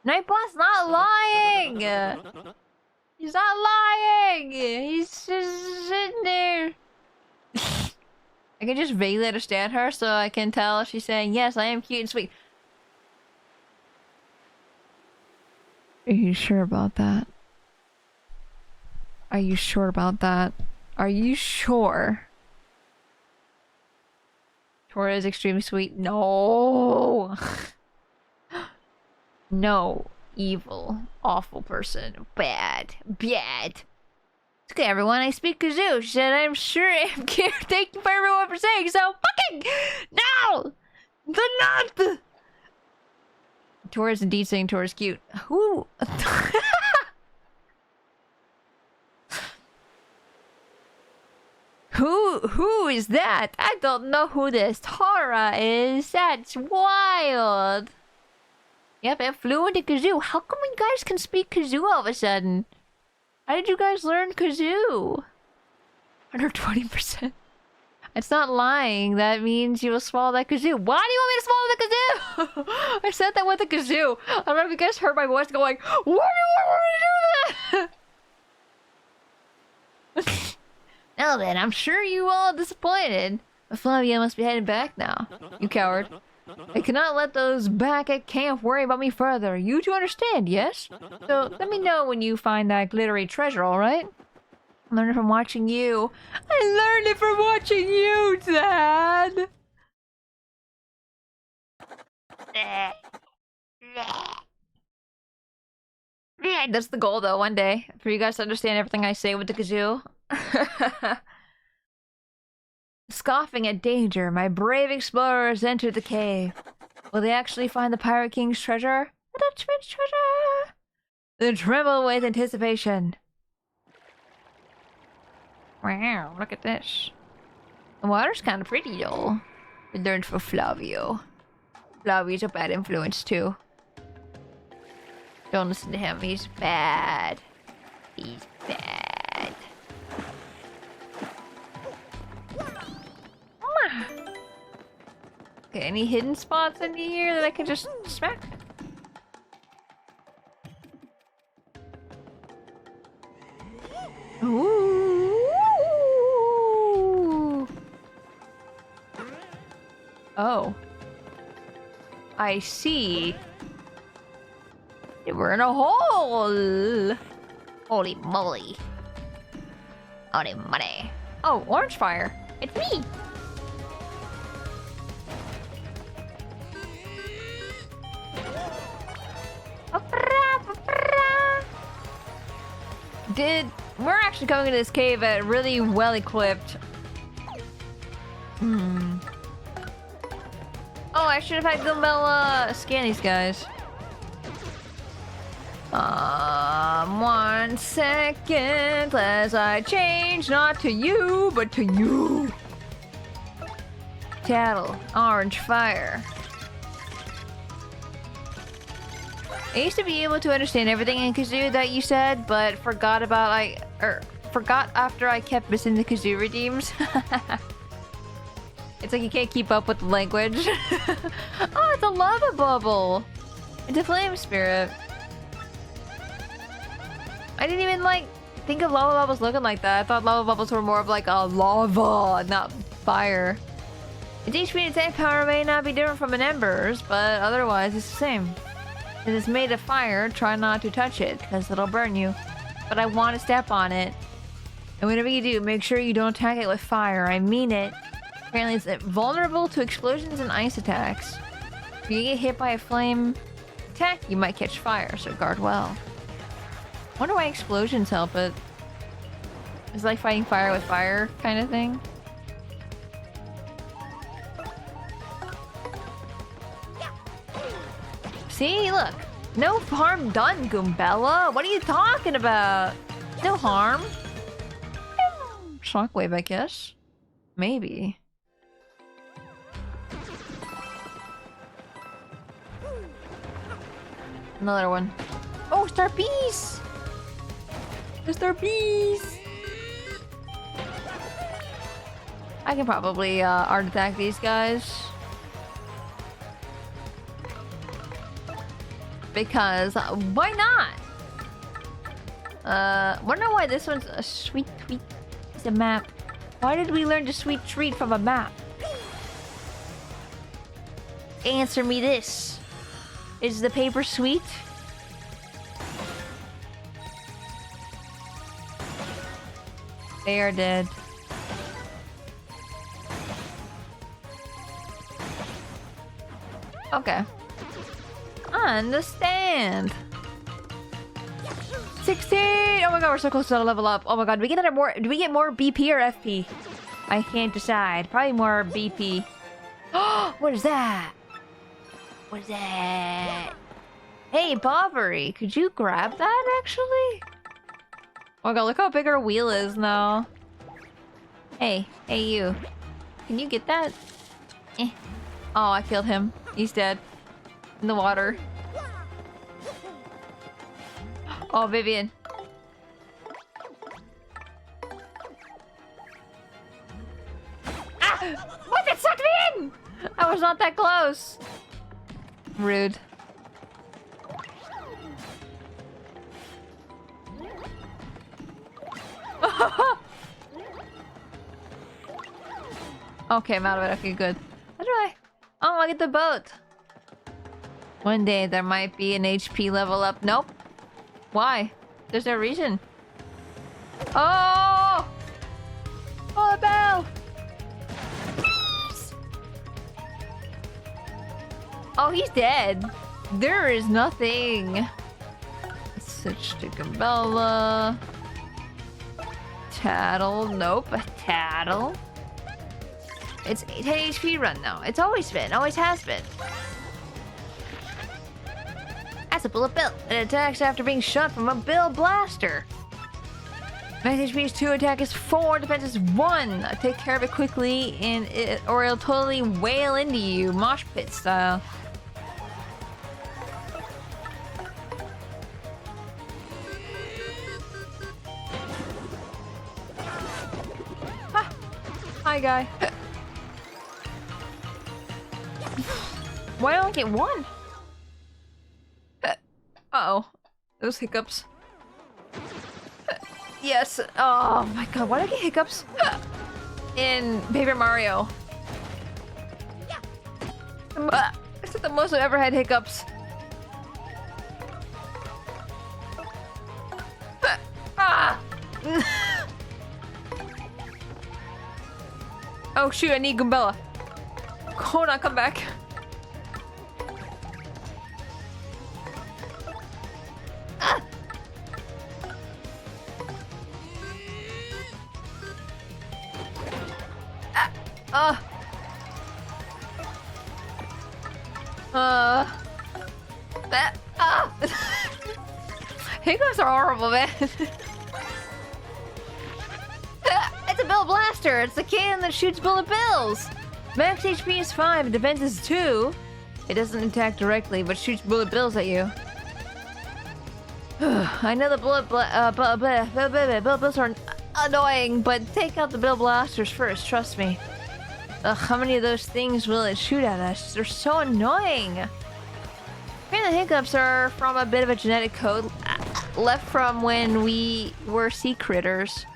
Nightbot's not lying! He's not lying! He's just sitting there. I can just vaguely understand her, so I can tell she's saying, yes, I am cute and sweet. Are you sure about that? Are you sure about that? Are you sure? Tora is extremely sweet. No! No. Evil. Awful person. Bad. Bad. It's okay, everyone. I speak Kazoo. She said, I'm sure I am cute. Thank you for everyone for saying so. Fucking no! The not! Tora's indeed saying Tora's cute. Who? Who is that? I don't know who this Tora is. That's wild. Yep, I'm fluent in Kazoo. How come you guys can speak Kazoo all of a sudden? How did you guys learn Kazoo? 120%. It's not lying. That means you will swallow that kazoo. Why do you want me to swallow the kazoo? I said that with a kazoo. I don't know if you guys heard my voice going, why do you want me to do that? Now then, I'm sure you all are disappointed. But Flavia must be heading back now. You coward. I cannot let those back at camp worry about me further. You two understand, yes? So let me know when you find that glittery treasure, alright? I learned it from watching you. I learned it from watching you, Dad! Yeah, that's the goal, though, one day. For you guys to understand everything I say with the kazoo. Scoffing at danger, my brave explorers enter the cave. Will they actually find the Pirate King's treasure? The Dutchman's treasure! They tremble with anticipation. Wow, look at this. The water's kind of pretty, though. We learned from Flavio. Flavio's a bad influence, too. Don't listen to him, he's bad. He's bad. Okay, any hidden spots in here that I can just smack? Ooh. Oh. I see. We're in a hole. Holy moly. Holy money. Oh, orange fire. It's me. We're actually coming into this cave at really well equipped. Oh, I should have had Gumbella scan these guys. 1 second as I change, not to you, but to you. Tattle, orange fire. I used to be able to understand everything in Kazoo that you said, but forgot after I kept missing the Kazoo redeems. It's like you can't keep up with the language. Oh, it's a lava bubble. It's a flame spirit. I didn't even think of lava bubbles looking like that. I thought lava bubbles were more of like a lava, not fire. Its HP and attack power may not be different from an ember's, but otherwise it's the same. If it's made of fire, try not to touch it, because it'll burn you. But I want to step on it. And whatever you do, make sure you don't attack it with fire. I mean it. Apparently it's vulnerable to explosions and ice attacks. If you get hit by a flame attack, you might catch fire, so guard well. Wonder why explosions help it. It's like fighting fire with fire kind of thing. See, look. No harm done, Goombella. What are you talking about? No harm. Shockwave, I guess. Maybe. Another one. Oh, Star Piece! The Star Piece! I can probably art attack these guys. Because why not? Wonder why this one's a sweet treat. It's a map. Why did we learn to sweet treat from a map? Answer me this. Is the paper sweet? They are dead. Okay. Understand. 16! Oh my god, we're so close to the level up. Oh my god, do we get more BP or FP? I can't decide. Probably more BP. What is that? What is that? Hey, Bobbery, could you grab that actually? Oh my god, look how big our wheel is now. Hey, you. Can you get that? Eh. Oh, I killed him. He's dead. In the water. Oh, Vivian. Ah! What? That sucked me in! I was not that close. Rude. Okay, I'm out of it. Okay, good. How do I? Oh, I get the boat. One day there might be an HP level up. Nope. Why? There's no reason. Oh! Oh, the bell! Oh, he's dead. There is nothing. Switch to Gabella. Tattle. Nope. A Tattle. It's 10 HP run now. It's always been. Always has been. That's a bullet bill. It attacks after being shot from a bill blaster. Max HP is 2, attack is 4, defense is 1. Take care of it quickly or it'll totally wail into you, mosh pit style. Ha! Hi, guy. Why don't I get 1? Uh-oh. Those hiccups. Yes. Oh my god, why do I get hiccups? In Paper Mario. It's the most I've ever had hiccups. Ah! Oh shoot, I need Goombella. Hold on, come back. Hiccups are horrible, man. It's a bill blaster. It's the cannon that shoots bullet bills. Max HP is 5, defense is 2. It doesn't attack directly, but shoots bullet bills at you. I know the bullet bills are annoying, but take out the bill blasters first. Trust me. Ugh, how many of those things will it shoot at us? They're so annoying. Apparently the hiccups are from a bit of a genetic code left from when we were sea critters.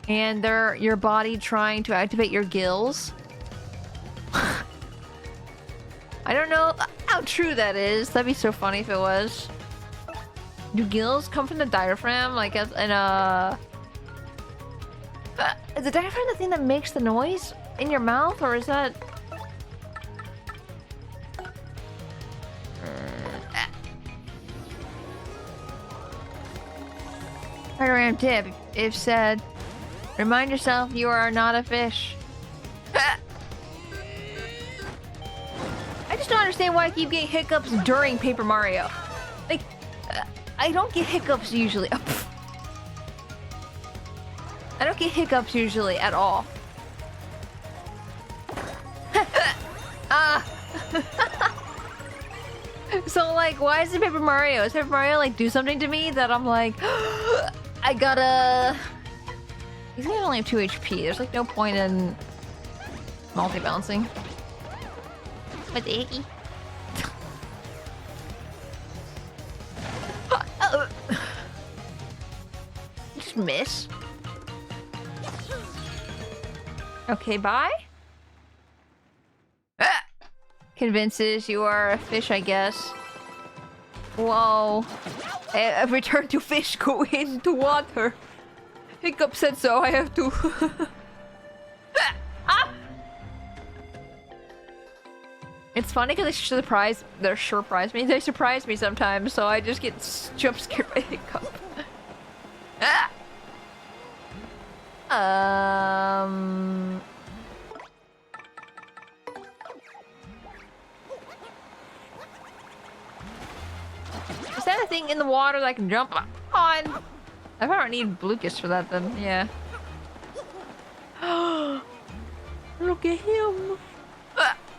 And they're your body trying to activate your gills. I don't know how true that is. That'd be so funny if it was. Do gills come from the diaphragm? Like in a Is the diaphragm the thing that makes the noise in your mouth, or is that... Panoramic tip, if said, remind yourself you are not a fish. I just don't understand why I keep getting hiccups during Paper Mario. Like, I don't get hiccups usually. I don't get hiccups usually at all. So like, why is it Paper Mario? Is Paper Mario like do something to me that I'm like, I gotta... He's gonna only have 2 HP. There's like no point in multi-bouncing. What the hecky? Just miss. Okay, bye. Convinces you are a fish, I guess. Whoa. I've returned to fish, go into water. Hiccup said so, I have to. It's funny because they surprise me. They surprise me sometimes, so I just get jump scared by Hiccup. Is that a thing in the water that I can jump on? I probably need Lucas for that then, yeah. Look at him!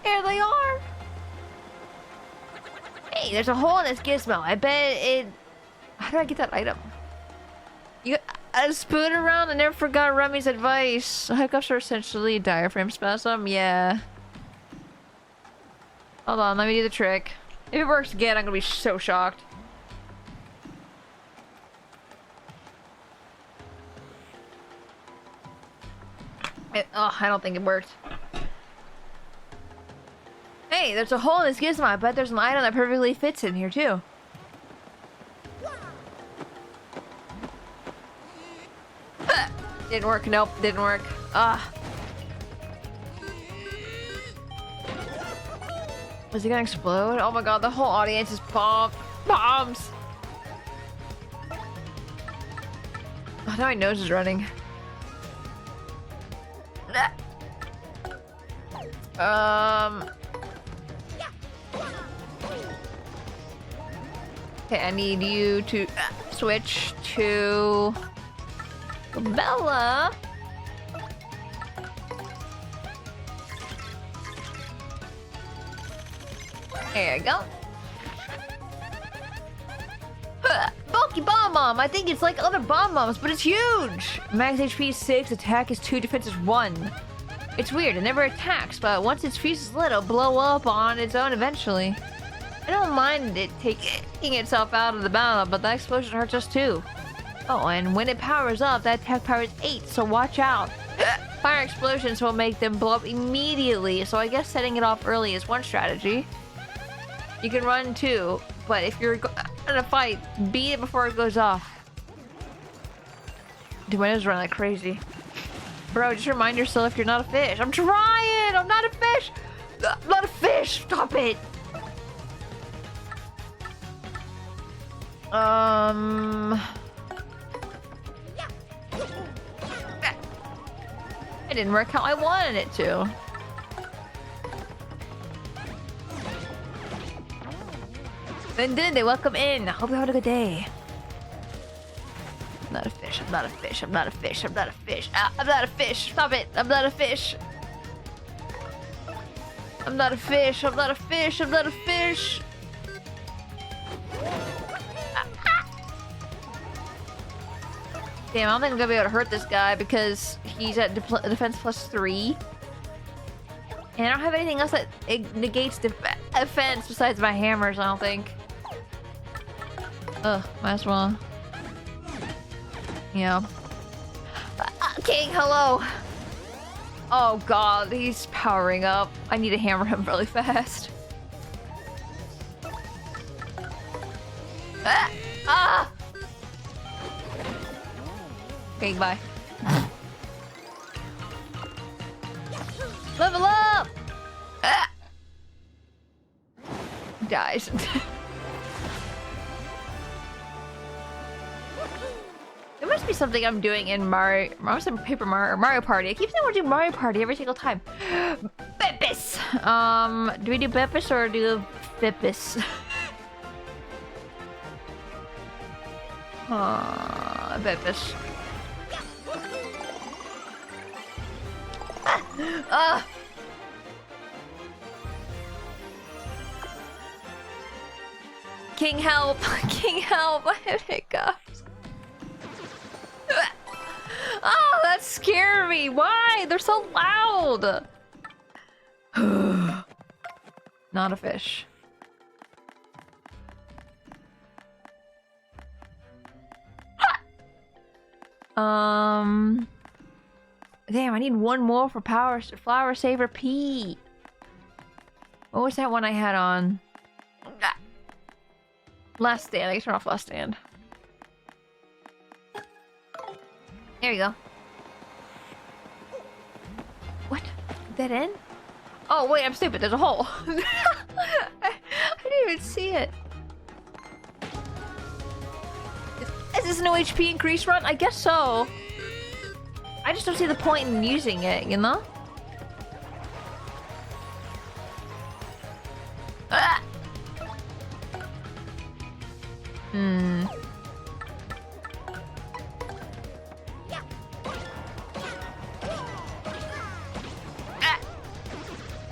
Here they are! Hey, there's a hole in this gizmo. I bet it... How did I get that item? I spoon around and never forgot Remy's advice. Hiccups are essentially a diaphragm spasm, yeah. Hold on, let me do the trick. If it works again, I'm gonna be so shocked. I don't think it worked. Hey, there's a hole in this gizmo. I bet there's an item that perfectly fits in here, too. Didn't work. Nope, didn't work. Is it gonna explode? Oh my god, the whole audience is bombs. Oh, now my nose is running. Okay, I need you to switch to Bella. There you go. Bulky Bomb Bomb! I think it's like other Bomb Bombs, but it's huge! Max HP is 6, attack is 2, defense is 1. It's weird, it never attacks, but once its fuse is lit, it'll blow up on its own eventually. I don't mind it taking itself out of the battle, but that explosion hurts us too. Oh, and when it powers up, that attack power is 8, so watch out. Fire explosions will make them blow up immediately, so I guess setting it off early is one strategy. You can run too, but if you're in a fight, beat it before it goes off. Dude, my nose is running like crazy. Bro, just remind yourself you're not a fish. I'm trying! I'm not a fish! I'm not a fish! Stop it! It didn't work how I wanted it to. Then did they welcome in? I hope you had a good day. I'm not a fish, I'm not a fish, I'm not a fish, I'm not a fish. I'm not a fish, stop it! I'm not a fish! I'm not a fish, I'm not a fish, I'm not a fish! Damn, I don't think I'm gonna be able to hurt this guy because he's at defense +3. And I don't have anything else that negates defense besides my hammers, I don't think. Ugh, might as well. Yeah. King, hello! Oh god, he's powering up. I need to hammer him really fast. Okay, bye. Level up! Ah! Dies. There must be something I'm doing in Mario. I was in Paper Mario or Mario Party. I keep saying we're doing Mario Party every single time. Beppis! Do we do Beppis or do Beppis? Beppis. Ah! King help! King help! I have hiccups. Oh, that scared me! Why? They're so loud! Not a fish. Damn, I need one more for Flower Saver P. What was that one I had on? Last stand. I can turn off last stand. There you go. What? Dead end? Oh, wait, I'm stupid. There's a hole. I didn't even see it. Is this no HP increase run? I guess so. I just don't see the point in using it, you know? Ah!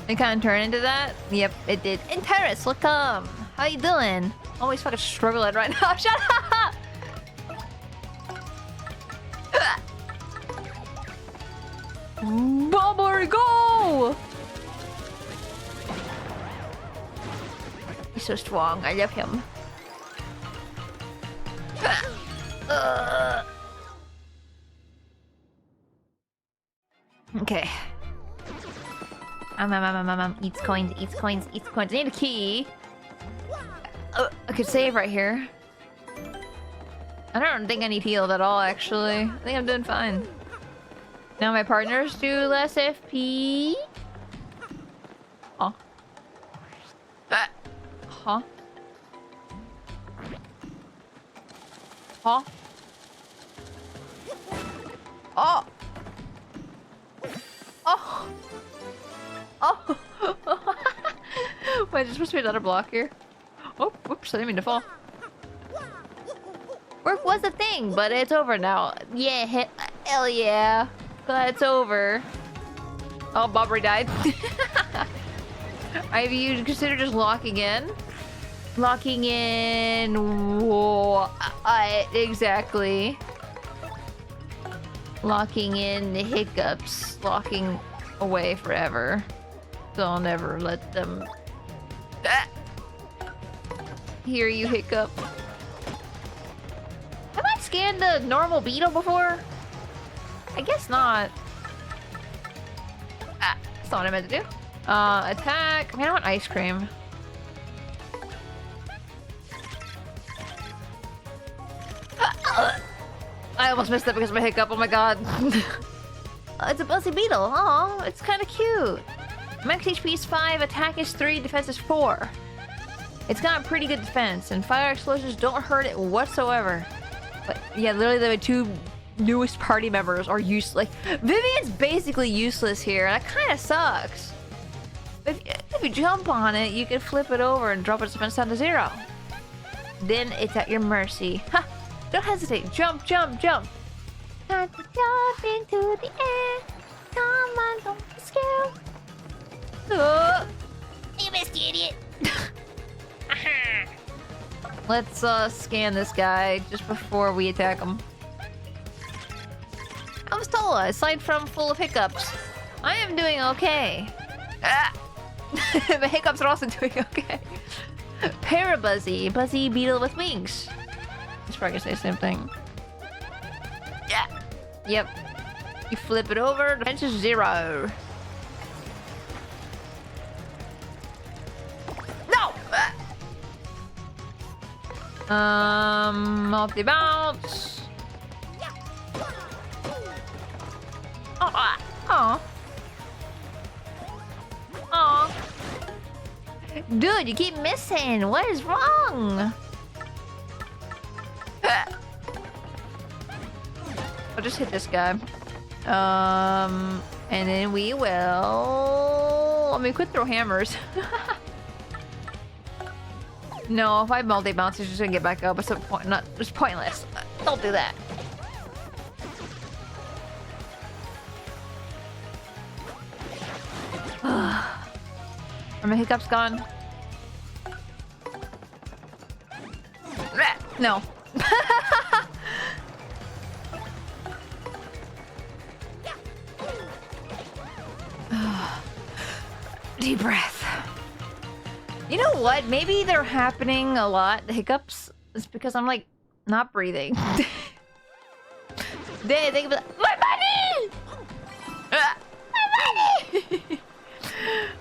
It kind of turned into that? Yep, it did. And Terrace, look how you doing? Always fucking struggling right now. Shut up! Bobber, go! He's so strong. I love him. Okay. Eats coins, eats coins, eats coins. I need a key. I could save right here. I don't think I need healed at all, actually. I think I'm doing fine. Now my partners do less FP. Huh? Huh? Huh? Oh! Oh! Oh! Wait, there's supposed to be another block here. Oh, whoops, I didn't mean to fall. Work was a thing, but it's over now. Yeah, hell yeah. Glad it's over. Oh, Bobbery died. Have you considered just locking in? Locking in... exactly. Locking in the hiccups. Locking away forever. So I'll never let them... hear you hiccup. Have I scanned the normal beetle before? I guess not. That's not what I meant to do. Attack. I mean, I want ice cream. I almost missed that because of my hiccup. Oh my god. It's a buzzy beetle. Oh, it's kind of cute. Max HP is 5, attack is 3, defense is 4. It's got a pretty good defense, and fire explosions don't hurt it whatsoever. But yeah, literally the two newest party members are useless. Like, Vivian's basically useless here, and that kind of sucks. If you jump on it, you can flip it over and drop its defense down to 0. Then it's at your mercy. Ha! Don't hesitate. Jump, jump, jump. Time to jump into the air. Come on, don't be scared. You missed, idiot. Let's scan this guy just before we attack him. I'm Stola, aside from full of hiccups. I am doing okay. The hiccups are also doing okay. Parabuzzy, buzzy beetle with wings. It's probably gonna say the same thing. Yeah. Yep. You flip it over, defense is 0. No! Multi bounce. Oh. Dude, you keep missing. What is wrong? I'll just hit this guy. And then we will... I mean, quit throw hammers. No, if I multi-bounce, he's just gonna get back up. It's it's pointless. Don't do that. Are my hiccups gone? No. Deep breath. You know what? Maybe they're happening a lot. The hiccups. It's because I'm like not breathing. They think about my money. My money.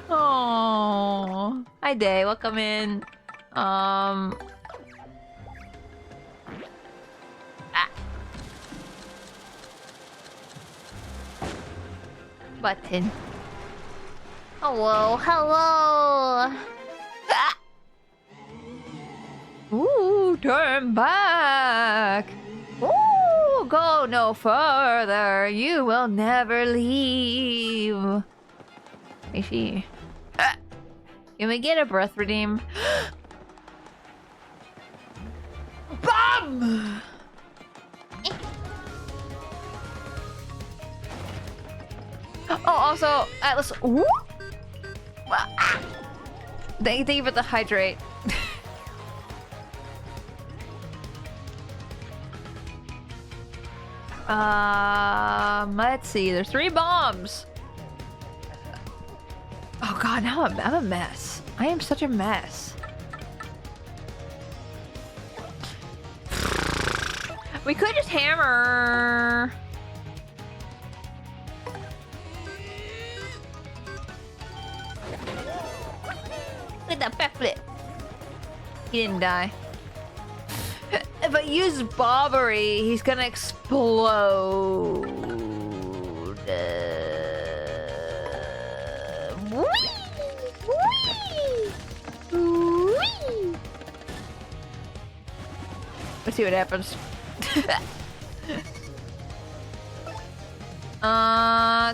Oh, hi Day. Welcome in. Button. Hello, hello. Ooh, turn back. Ooh, go no further. You will never leave. Hey, she. Can we get a breath redeem? Bomb! Oh, also, Atlas. Whoop. Thank you for the hydrate. Let's see. There's 3 bombs. Oh god, now I'm a mess. I am such a mess. We could just hammer. Look at that backflip. He didn't die. If I use Bobbery, he's gonna explode. Let's see what happens.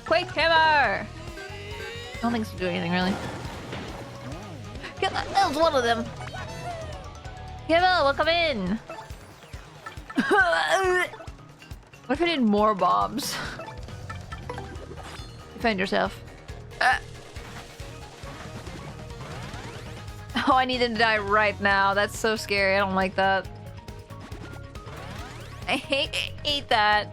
Quake hammer! I don't think it's gonna do anything really. That was one of them. Kibble, welcome in. What if I did more bombs? Defend yourself. Oh, I need him to die right now. That's so scary. I don't like that. I hate that.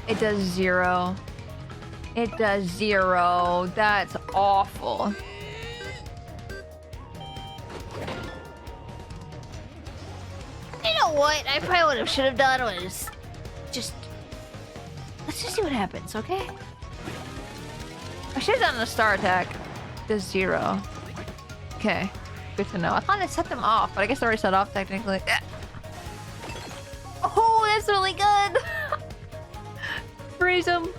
It does 0. It does 0. That's awful. You know what? I probably should have done was just... Let's just see what happens, okay? I should have done the star attack. It does 0. Okay. Good to know. I thought I set them off, but I guess I already set off technically. Oh, that's really good! Freeze him.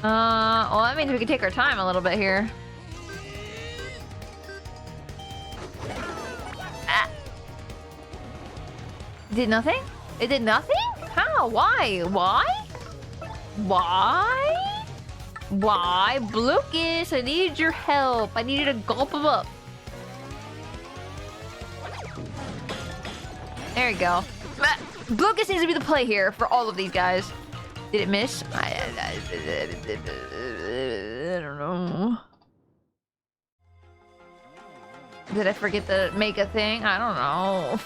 Well, that means we can take our time a little bit here. Ah. Did nothing? It did nothing? How? Why? Why? Why? Why? Blucas, I need your help. I need you to gulp him up. There you go. Blucas needs to be the play here for all of these guys. Did it miss? I don't know. Did I forget to make a thing? I don't know.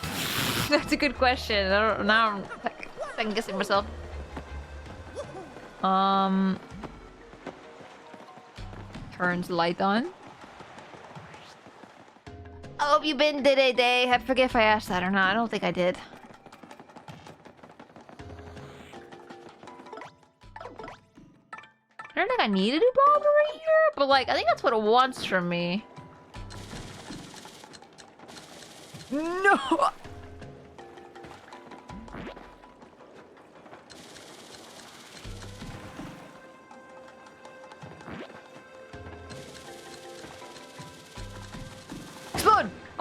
That's a good question. Now I'm second guessing myself. Turns light on. I hope you've been today. I forget if I asked that or not. I don't think I did. I don't think I need to do Bobbery here, but like, I think that's what it wants from me. No!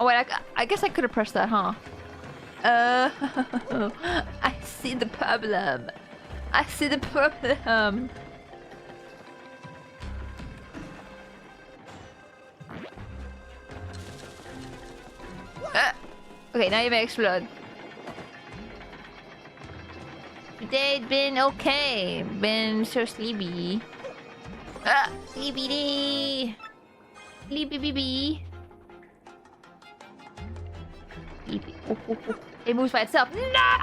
Oh wait, I guess I could have pressed that, huh? I see the problem. I see the problem. Okay, now you may explode. Today's been okay. Been so sleepy. Sleepy day. Sleepy bee. Sleepy. Oh, oh, oh. It moves by itself. No!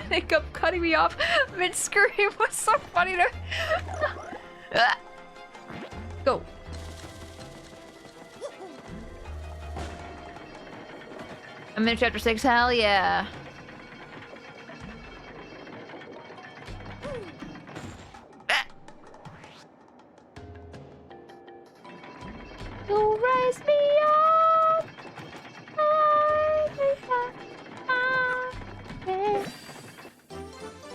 They kept cutting me off mid-scream. Was so funny to... Go. I'm in chapter 6, hell yeah. You raise me up.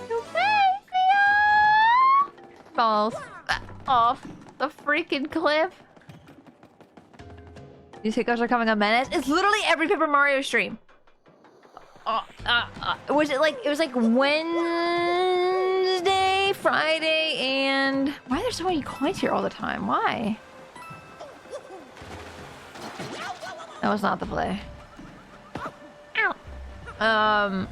You raise me up. Falls off the freaking cliff. These hiccups are coming a menace. It's literally every Paper Mario stream. Was it like, it was like Wednesday, Friday, and... Why are there so many coins here all the time? Why? That was not the play. Ow.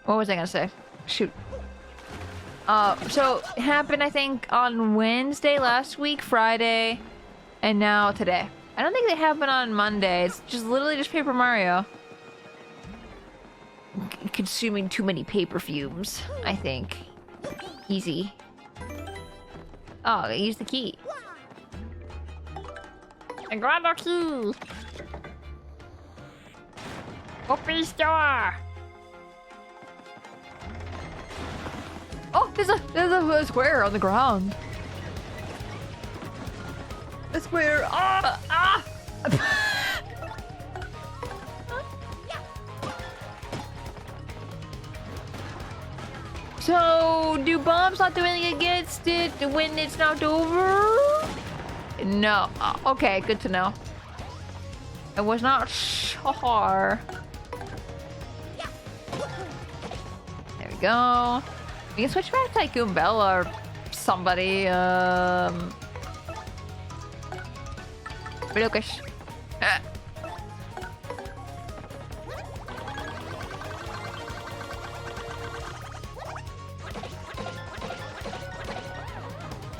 What was I gonna say? Shoot. So it happened, I think, on Wednesday last week, Friday, and now today. I don't think they happen on Monday. It's just literally just Paper Mario. Consuming too many paper fumes, I think. Easy. Oh, I used the key. I grabbed our key. Open store. Oh, there's a square on the ground. A square. Ah! Ah! So, do bombs not do anything against it when it's not over? No. Okay, good to know. I was not sure. There we go. We can switch back to Tycoon Bella or somebody. Lucas.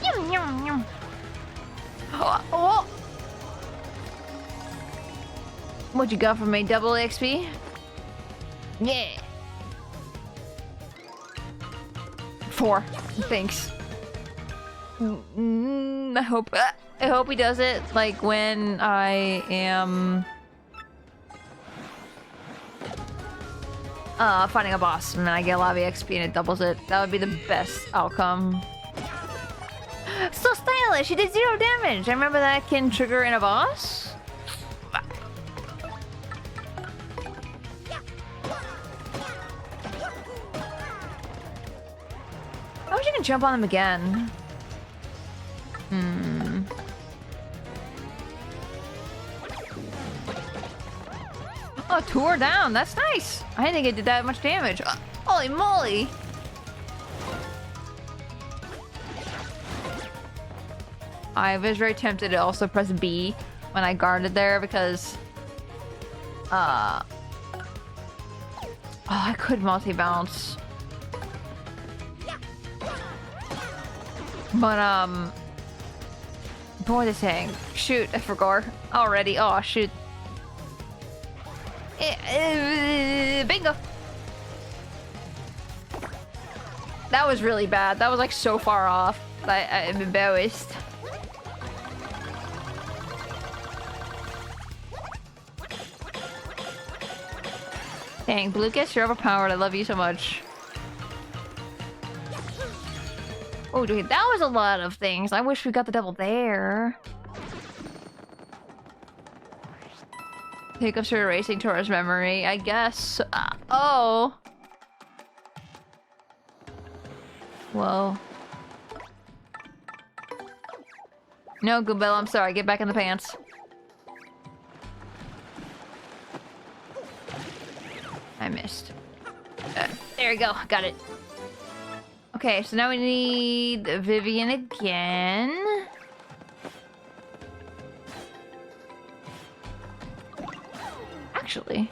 Yum, yum, yum. Oh. What you got for me? Double XP? Yeah. 4. Thanks. I hope he does it like when I am fighting a boss and then I get a lot of XP and it doubles it. That would be the best outcome. So stylish! He did 0 damage! I remember that can trigger in a boss? I wish you can jump on them again. Oh, 2 are down. That's nice. I didn't think it did that much damage. Holy moly! I was very tempted to also press B when I guarded there because... Oh, I could multi-bounce. But, what was I saying? Shoot, I forgot already. Oh, shoot. Bingo! That was really bad. That was like so far off. I'm embarrassed. Dang, Lucas, you're overpowered. I love you so much. Oh, dude, that was a lot of things. I wish we got the double there. Hiccups are erasing Tora's memory, I guess. Oh. Whoa. No, Goombella, I'm sorry. Get back in the pants. I missed. There we go. Got it. Okay, so now we need Vivian again. Actually.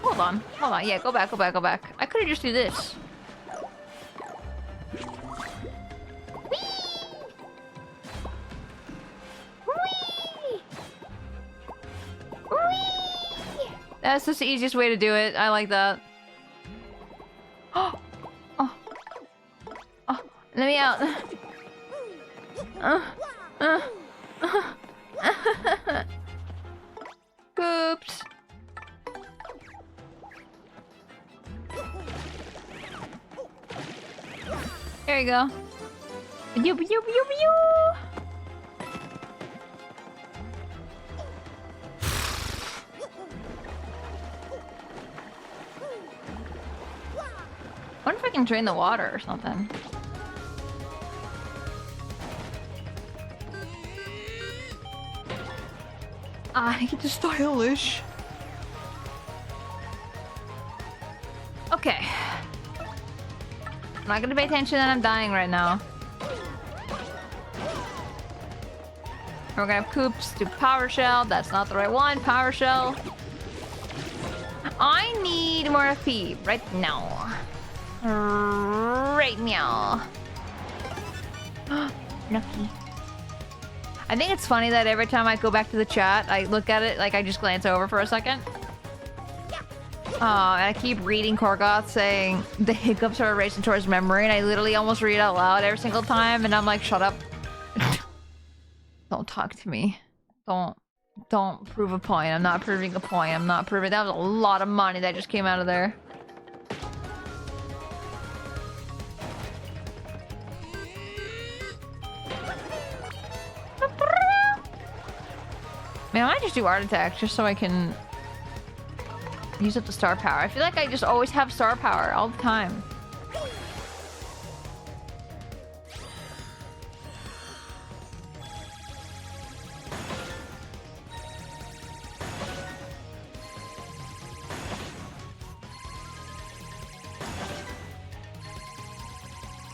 Hold on. Hold on. Yeah, go back, go back, go back. I could have just do this. That's just the easiest way to do it. I like that. Oh, oh, oh! Let me out. Oops. There you go. Yo, yo, yo, yo. I wonder if I can drain the water or something. I get stylish. Okay. I'm not gonna pay attention that I'm dying right now. We're gonna have Coops do Power Shell. That's not the right one. Power Shell. I need more FP right now. Right now. Lucky. I think it's funny that every time I go back to the chat, I look at it, like I just glance over for a second. And I keep reading Korgoth saying the hiccups are racing towards memory, and I literally almost read out loud every single time, and I'm like, shut up. Don't talk to me. Don't prove a point. I'm not proving a point. I'm not proving. That was a lot of money that just came out of there. Man, I might just do art attack just so I can use up the star power. I feel like I just always have star power all the time.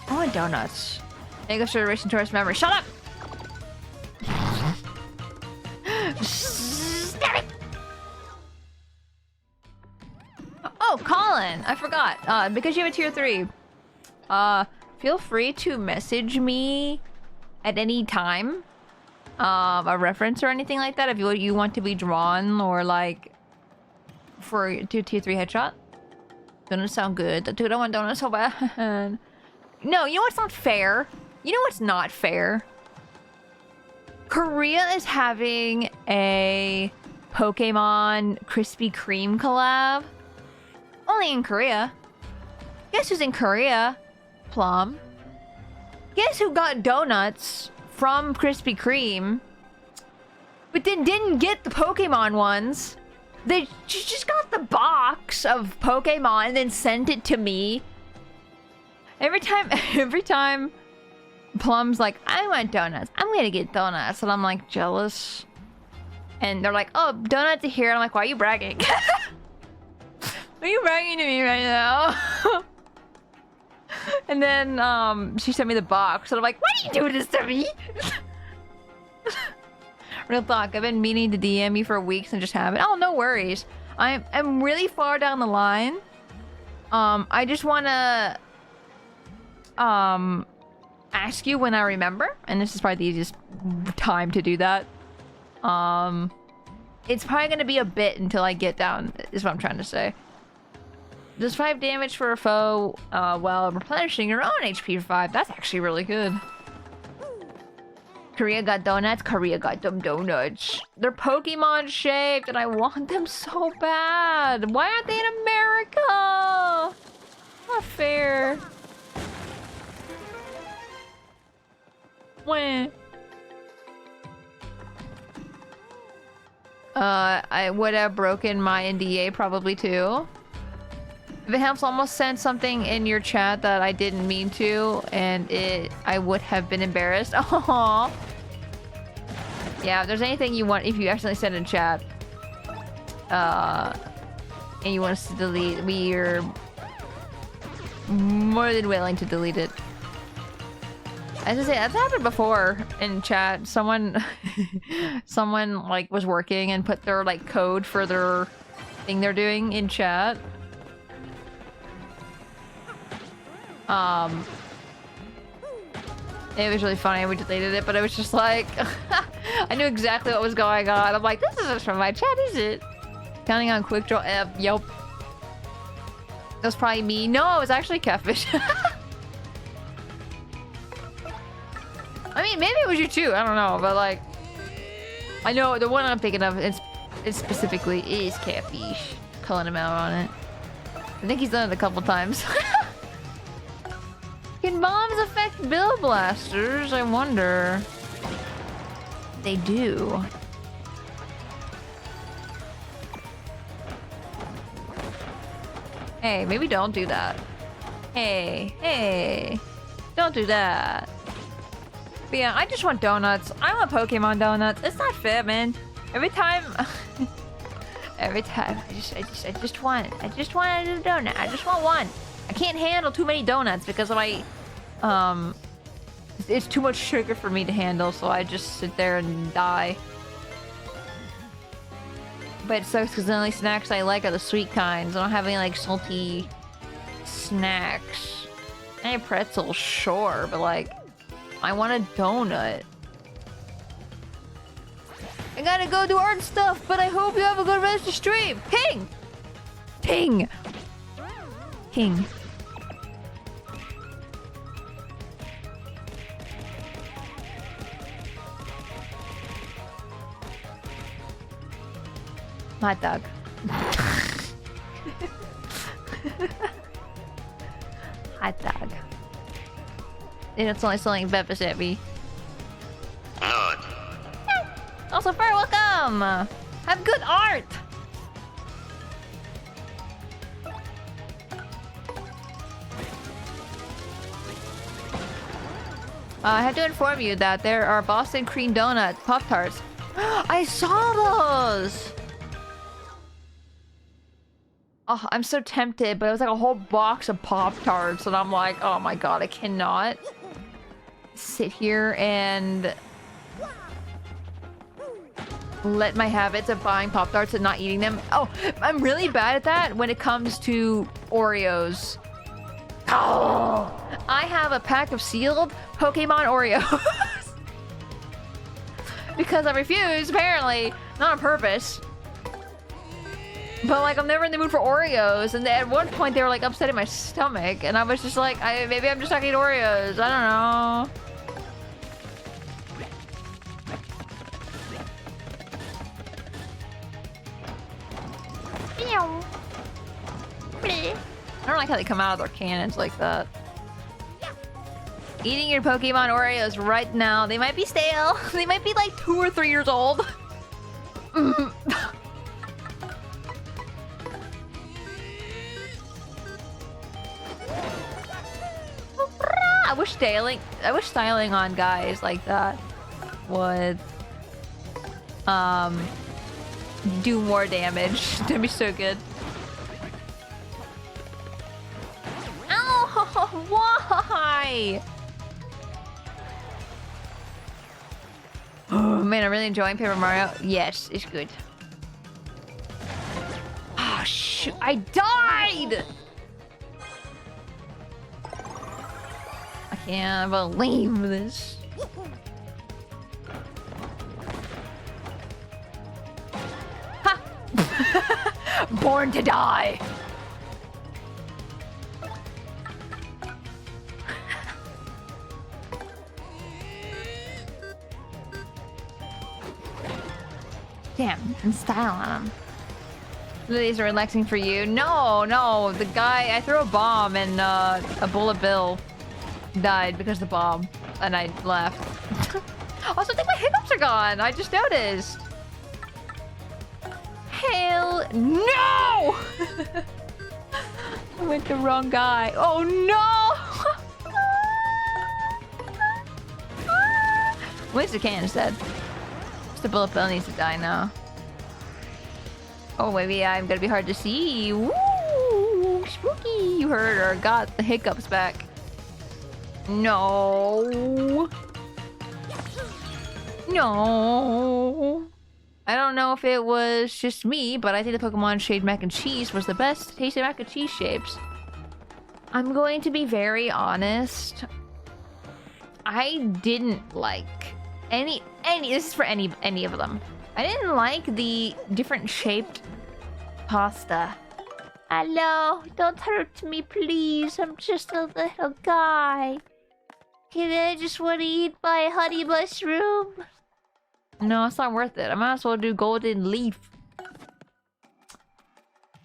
Oh, donuts. Mega Star racing towards memory. Shut up! Oh, Colin! I forgot. Because you have a tier 3. Feel free to message me at any time. A reference or anything like that if you want to be drawn or like for tier 3 headshot. Donuts sound good. Dude, I want donuts so bad. No, you know what's not fair? You know what's not fair? Korea is having a Pokemon Krispy Kreme collab. Only in Korea. Guess who's in Korea? Plum. Guess who got donuts from Krispy Kreme, but then didn't get the Pokemon ones? They just got the box of Pokemon and then sent it to me. Every time Plum's like, I want donuts. I'm gonna get donuts. And I'm like, jealous. And they're like, oh, donuts are here. And I'm like, why are you bragging? Are you bragging to me right now? And then she sent me the box. And I'm like, why do you do this to me? Real talk, I've been meaning to DM you for weeks and just haven't. Oh, no worries. I'm really far down the line. I just wanna ask you when I remember, and this is probably the easiest time to do that. It's probably gonna be a bit until I get down, is what I'm trying to say. Does 5 damage for a foe while replenishing your own HP for 5. That's actually really good. Korea got donuts. Korea got them donuts. They're Pokemon shaped and I want them so bad. Why aren't they in America? Not fair. When? I would have broken my NDA probably too. If it helps, almost sent something in your chat that I didn't mean to, and I would have been embarrassed. Aww. Yeah, if there's anything you want, if you accidentally send in chat, and you want us to delete, we're more than willing to delete it. As I say, that's happened before in chat. Someone, someone like was working and put their like code for their thing they're doing in chat. It was really funny. We deleted it, but it was just like I knew exactly what was going on. I'm like, this isn't from my chat, is it? Counting on quick draw. Yup. That was probably me. No, it was actually Catfish. I mean, maybe it was you too. I don't know, but like, I know the one I'm thinking of. It specifically is Catfish. Calling him out on it. I think he's done it a couple times. Can bombs affect bill blasters? I wonder. They do. Hey, maybe don't do that. Hey, don't do that. But yeah, I just want donuts. I want Pokemon donuts. It's not fair, man. Every time, every time, I just want a donut. I just want one. I can't handle too many donuts because of my, it's too much sugar for me to handle, so I just sit there and die. But it sucks because the only snacks I like are the sweet kinds. I don't have any like salty snacks. Any pretzels, sure, but like, I want a donut. I gotta go do art stuff, but I hope you have a good rest of the stream. King! King! King. Hot dog. Hot dog. And it's only selling Beppis at me. Also, Fire, welcome! Have good art! I have to inform you that there are Boston cream donut Pop-Tarts. I saw those! Oh, I'm so tempted, but it was like a whole box of Pop-Tarts, and I'm like, oh my god, I cannot sit here and let my habits of buying Pop-Tarts and not eating them. Oh, I'm really bad at that when it comes to Oreos. Oh, I have a pack of sealed Pokemon Oreos. Because I refuse, apparently. Not on purpose. But like, I'm never in the mood for Oreos. And at one point they were like upsetting my stomach. And I was just like, maybe I'm just not eating Oreos. I don't know. I don't like how they come out of their cannons like that. Eating your Pokemon Oreos right now. They might be stale. They might be like 2 or 3 years old. I wish styling on guys like that would do more damage. That'd be so good. Ow! Why? Oh man, I'm really enjoying Paper Mario. Yes, it's good. Oh shoot, I died! I can't believe this. Ha! Born to die. Damn, and style on them. These are relaxing for you. No, no, the guy, I threw a bomb and a bullet bill died because of the bomb, and I left. Also, I think my hiccups are gone. I just noticed. Hell no! I went the wrong guy. Oh no! At least the can instead. Mr. Bullet Bill needs to die now. Oh, maybe I'm gonna be hard to see. Woo! Spooky! You heard or got the hiccups back. No. No. I don't know if it was just me, but I think the Pokemon shaped mac and cheese was the best tasting mac and cheese shapes. I'm going to be very honest. I didn't like any this is for any of them. I didn't like the different shaped pasta. Hello, don't hurt me, please. I'm just a little guy. Can I just want to eat my honey mushroom? No, it's not worth it. I might as well do golden leaf.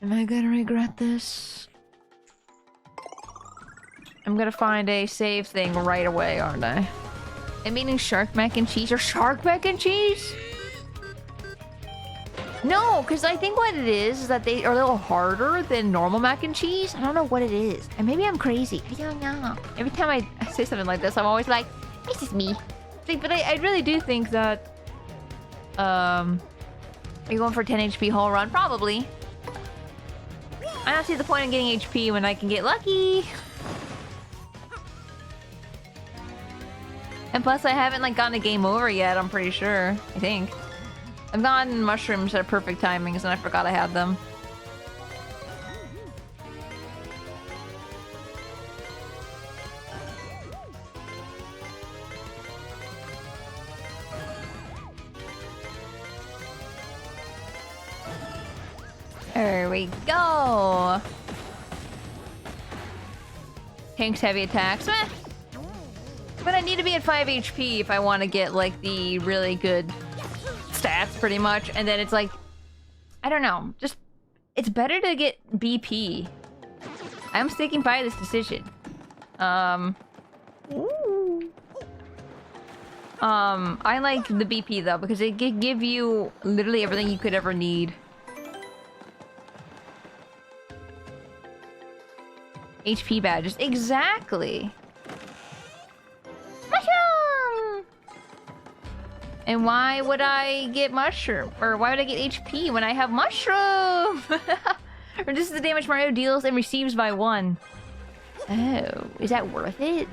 Am I gonna regret this? I'm gonna find a save thing right away, aren't I? I'm eating shark mac and cheese or shark mac and cheese? No, because I think what it is that they are a little harder than normal mac and cheese. I don't know what it is. And maybe I'm crazy. I don't know. Every time I say something like this, I'm always like, this is me. But I really do think that are you going for a 10 HP whole run? Probably. I don't see the point in getting HP when I can get lucky. And plus I haven't like gotten a game over yet, I'm pretty sure. I think. I've gotten mushrooms at perfect timings and I forgot I had them. There we go. Tank's heavy attacks. Meh. But I need to be at 5 HP if I want to get like the really good stats pretty much. And then it's like, I don't know. Just, it's better to get BP. I'm sticking by this decision. I like the BP though because it could give you literally everything you could ever need. HP badges. Exactly. Mushroom! And why would I get mushroom? Or why would I get HP when I have mushroom? Or this is the damage Mario deals and receives by 1. Oh, is that worth it?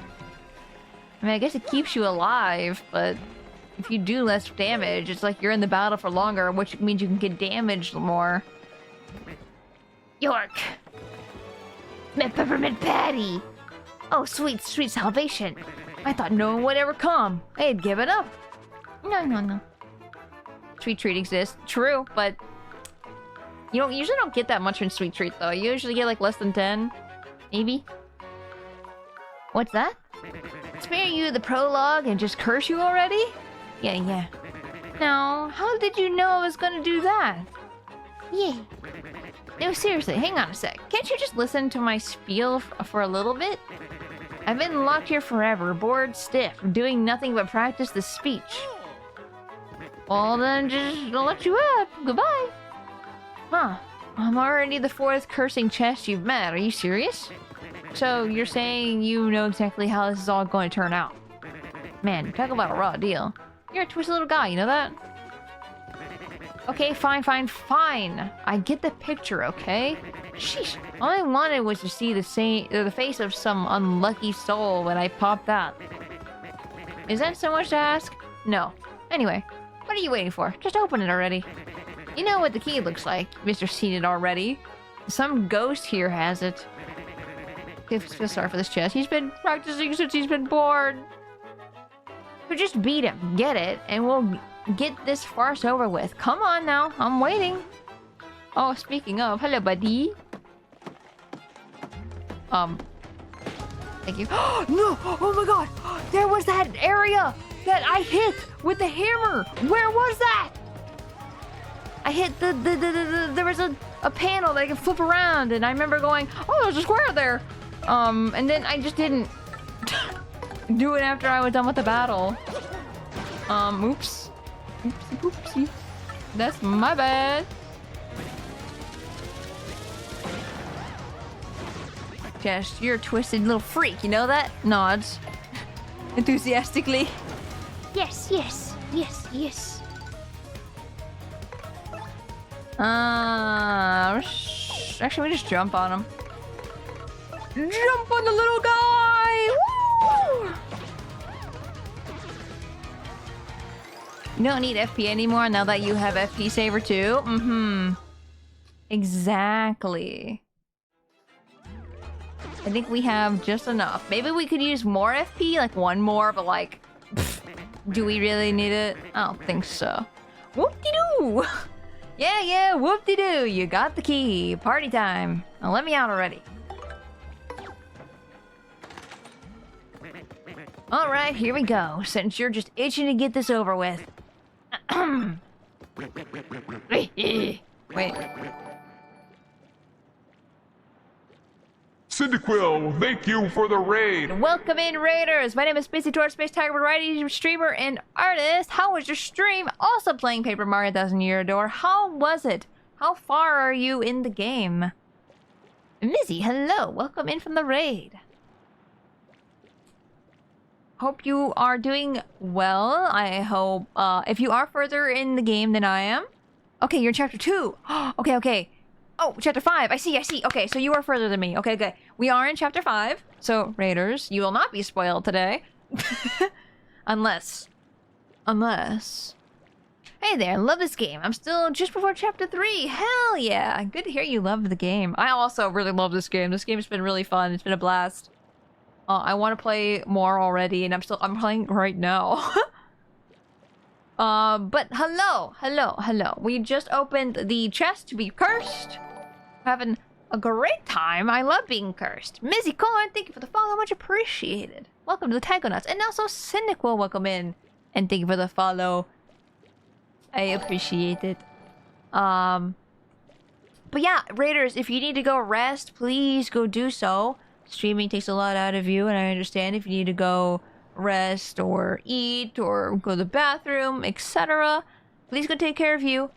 I mean, I guess it keeps you alive, but if you do less damage, it's like you're in the battle for longer, which means you can get damaged more. York! Peppermint patty! Oh, sweet, sweet salvation. I thought no one would ever come. I had given up. No. Sweet treat exists. True, but you usually don't get that much in sweet treat though. You usually get like less than 10. Maybe. What's that? Spare you the prologue and just curse you already? Yeah. No, how did you know I was gonna do that? Yeah. No, seriously, hang on a sec. Can't you just listen to my spiel for a little bit? I've been locked here forever, bored stiff, doing nothing but practice the speech. Well then, just I'll let you up. Goodbye. Huh. I'm already the 4th cursing chest you've met. Are you serious? So, you're saying you know exactly how this is all going to turn out? Man, talk about a raw deal. You're a twisted little guy, you know that? Okay, fine. I get the picture, okay? Sheesh. All I wanted was to see the face of some unlucky soul when I popped out. Is that so much to ask? No. Anyway, what are you waiting for? Just open it already. You know what the key looks like, Mr. Seen It Already. Some ghost here has it. Feel sorry for this chest. He's been practicing since he's been born. So just beat him, get it, and we'll get this farce over with. Come on now, I'm waiting. Oh, speaking of, hello, buddy. Thank you. No! Oh my god! There was that area that I hit with the hammer! Where was that? I hit there was a panel that I could flip around, and I remember going, oh, there's a square there! And then I just didn't do it after I was done with the battle. Oops. Oopsie. That's my bad. Jess, you're a twisted little freak, you know that? Nods. Enthusiastically. Yes. Actually, we just jump on him. Jump on the little guy! Woo! You don't need FP anymore now that you have FP Saver too. Mm-hmm. Exactly. I think we have just enough. Maybe we could use more FP, like one more, but like, pfft, do we really need it? I don't think so. Whoop-de-doo! Yeah, whoop-de-doo! You got the key. Party time. Now let me out already. Alright, here we go. Since you're just itching to get this over with. Wait. Cyndaquil, thank you for the raid. Welcome in, Raiders! My name is Spacey Tora, Space Tiger, variety streamer and artist. How was your stream? Also playing Paper Mario 1000 Year Door. How was it? How far are you in the game? Mizzy, hello. Welcome in from the raid. Hope you are doing well. I hope, if you are further in the game than I am. Okay, you're in chapter 2. Okay. Oh, chapter 5. I see. Okay, so you are further than me. Okay, good. We are in chapter 5. So, Raiders, you will not be spoiled today. Unless. Hey there, love this game. I'm still just before chapter 3. Hell yeah. Good to hear you love the game. I also really love this game. This game's been really fun. It's been a blast. I want to play more already, and I'm playing right now. But hello. We just opened the chest to be cursed. Having a great time. I love being cursed. Mizzy Corn, thank you for the follow. Much appreciated. Welcome to the Tagonauts. And also Cynic will welcome in. And thank you for the follow. I appreciate it. But yeah, Raiders, if you need to go rest, please go do so. Streaming takes a lot out of you, and I understand if you need to go rest or eat or go to the bathroom, etc. Please go take care of you.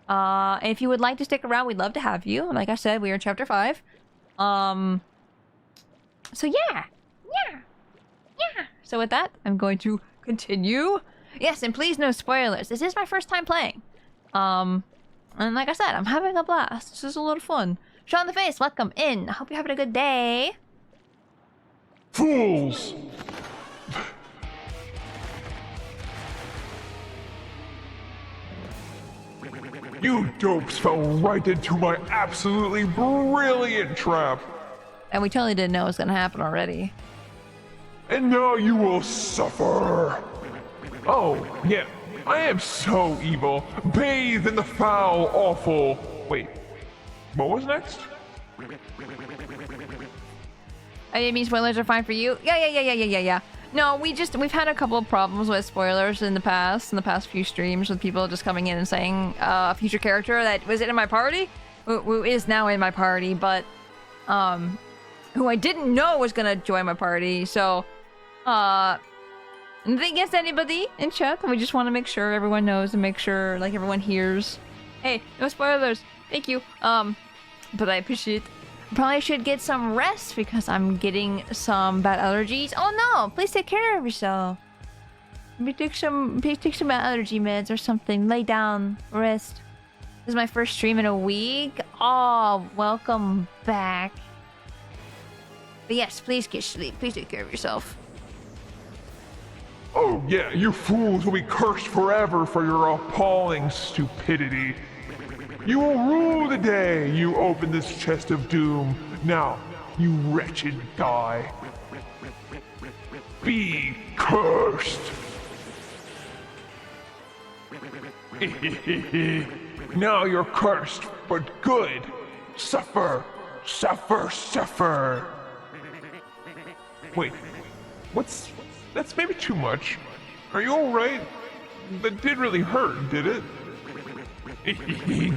And if you would like to stick around, we'd love to have you. Like I said, we are in chapter 5. So yeah. So with that, I'm going to continue. Yes, and please no spoilers. This is my first time playing. And like I said, I'm having a blast. This is a lot of fun. Sean the Face, welcome in. I hope you're having a good day. Fools! You dopes fell right into my absolutely brilliant trap. And we totally didn't know it was gonna happen already. And now you will suffer. Oh, yeah, I am so evil. Bathe in the foul, awful. Wait, what was next? I mean, spoilers are fine for you. Yeah. No, we've had a couple of problems with spoilers in the past few streams, with people just coming in and saying a future character that was in my party, who is now in my party, but who I didn't know was gonna join my party. So, nothing against anybody in chat. We just want to make sure everyone knows and make sure like everyone hears. Hey, no spoilers. Thank you. But I appreciate. Probably should get some rest because I'm getting some bad allergies. Oh no! Please take care of yourself. Maybe take some allergy meds or something. Lay down, rest. This is my first stream in a week. Oh, welcome back. But yes, please get sleep. Please take care of yourself. Oh yeah, you fools will be cursed forever for your appalling stupidity. You will rue the day you open this chest of doom. Now, you wretched guy. Be cursed. Now you're cursed, but good. Suffer. Wait, that's maybe too much. Are you alright? That did really hurt, did it?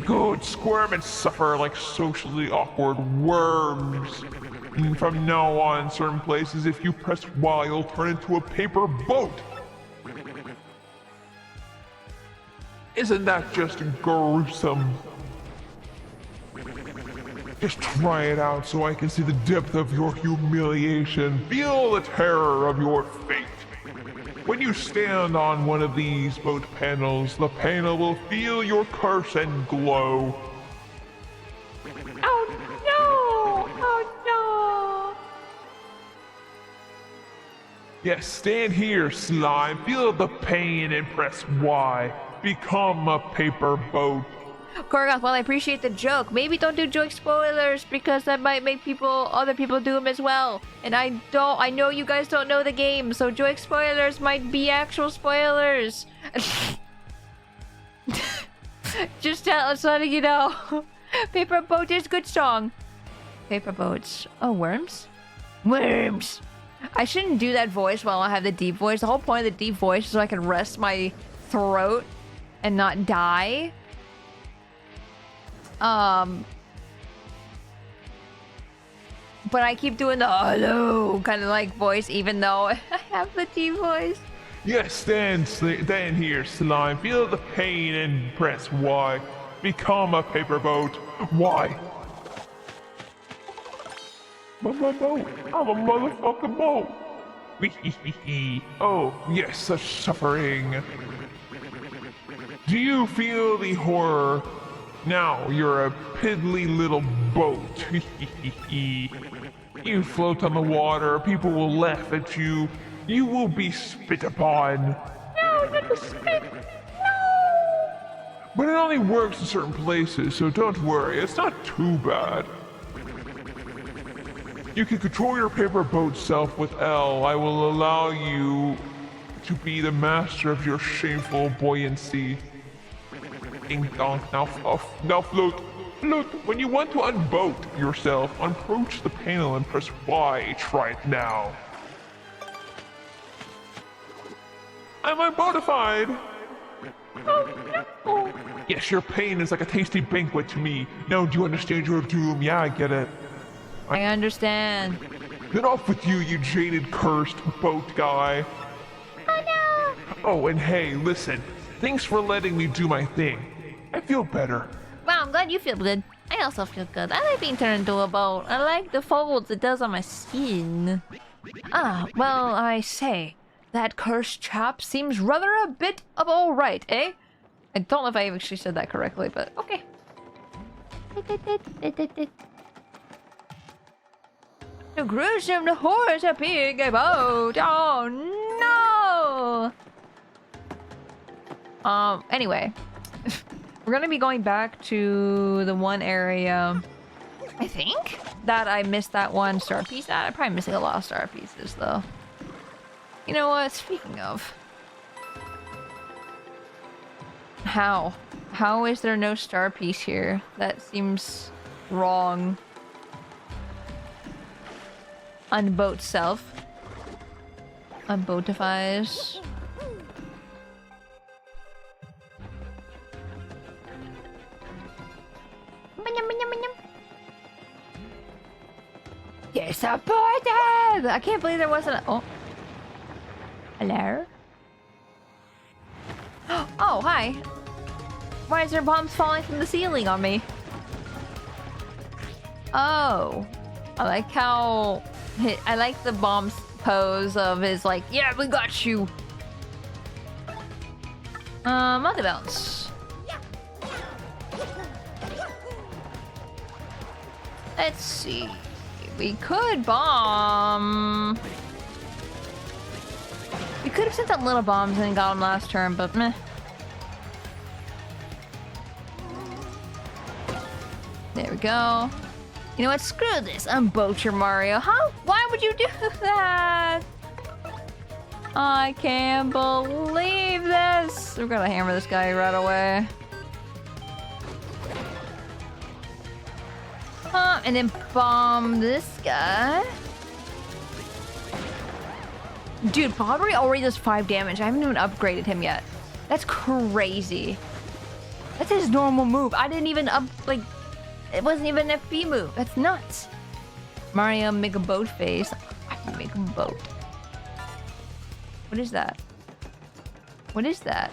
Good, squirm and suffer like socially awkward worms. And from now on, in certain places, if you press Y, you'll turn into a paper boat. Isn't that just gruesome? Just try it out so I can see the depth of your humiliation. Feel the terror of your fate. When you stand on one of these boat panels, the panel will feel your curse and glow. Oh no! Oh Yes, stand here, slime. Feel the pain and press Y. Become a paper boat. Korgoth, while I appreciate the joke, maybe don't do joke spoilers because that might make other people do them as well. And I know you guys don't know the game, so joke spoilers might be actual spoilers. Just letting you know. Paper boat is good song. Paper boats. Oh, worms? Worms! I shouldn't do that voice while I have the deep voice. The whole point of the deep voice is so I can rest my throat and not die. But I keep doing the hello kind of like voice even though I have the deep voice. Yes, stand here, slime. Feel the pain and press Y. Become a paper boat. Y. My boat. I'm a motherfucking boat. Oh, yes, such suffering. Do you feel the horror? Now you're a piddly little boat. You float on the water, people will laugh at you. You will be spit upon. no! No, not the spit! No! But it only works in certain places, so don't worry, it's not too bad. You can control your paper boat self with L. I will allow you to be the master of your shameful buoyancy. Ding dong, now float. Float. When you want to unboat yourself, approach the panel and press Y. Try it now. I'm unboatified. Oh no! Yes, your pain is like a tasty banquet to me. Now do you understand your doom? Yeah, I get it. I understand. Get off with you, you jaded, cursed boat guy. Oh no! Oh, and hey, listen. Thanks for letting me do my thing. I feel better. Wow, I'm glad you feel good. I also feel good. I like being turned into a boat. I like the folds it does on my skin. Ah, well, I say, that cursed chap seems rather a bit of alright, eh? I don't know if I actually said that correctly, but okay. The gruesome, the horrors of being a boat. Oh no! Anyway. We're gonna be going back to the one area, I think, that I missed that one star piece at. I'm probably missing a lot of star pieces, though. You know what? Speaking of... How? How is there no star piece here? That seems wrong. Unboat self. Unboatifies. You're supported! I can't believe there wasn't a... Oh. Hello? Oh, hi. Why is there bombs falling from the ceiling on me? Oh. I like how... I like the bomb's pose of his like, yeah, we got you. Mother bounce. Let's see. We could bomb. We could have sent out little bombs and got them last turn, but meh. There we go. You know what? Screw this. Unboat your Mario. Huh? Why would you do that? I can't believe this. We're gonna hammer this guy right away. And then bomb this guy. Dude, Bobbery already does 5 damage. I haven't even upgraded him yet. That's crazy. That's his normal move. I didn't even it wasn't even an FP move. That's nuts. Mario, make a boat face. I can make a boat. What is that? What is that?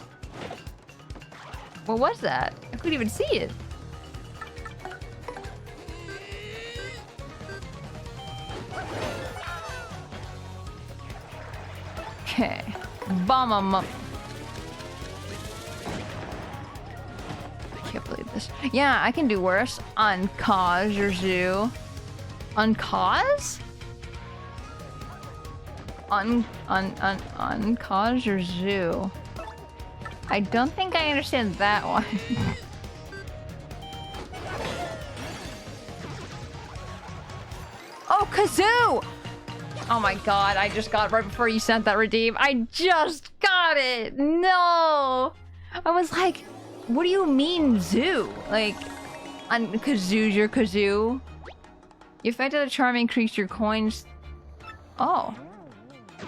What was that? I couldn't even see it. Okay. Bomb 'em up. I can't believe this. Yeah, I can do worse. On cause your zoo. On cause? On cause your zoo. I don't think I understand that one. Oh, kazoo! Oh my god, I just got right before you sent that redeem. I just got it! No! I was like, what do you mean zoo? Like, on kazoo's your kazoo? You affected a charm, increase your coins. Oh.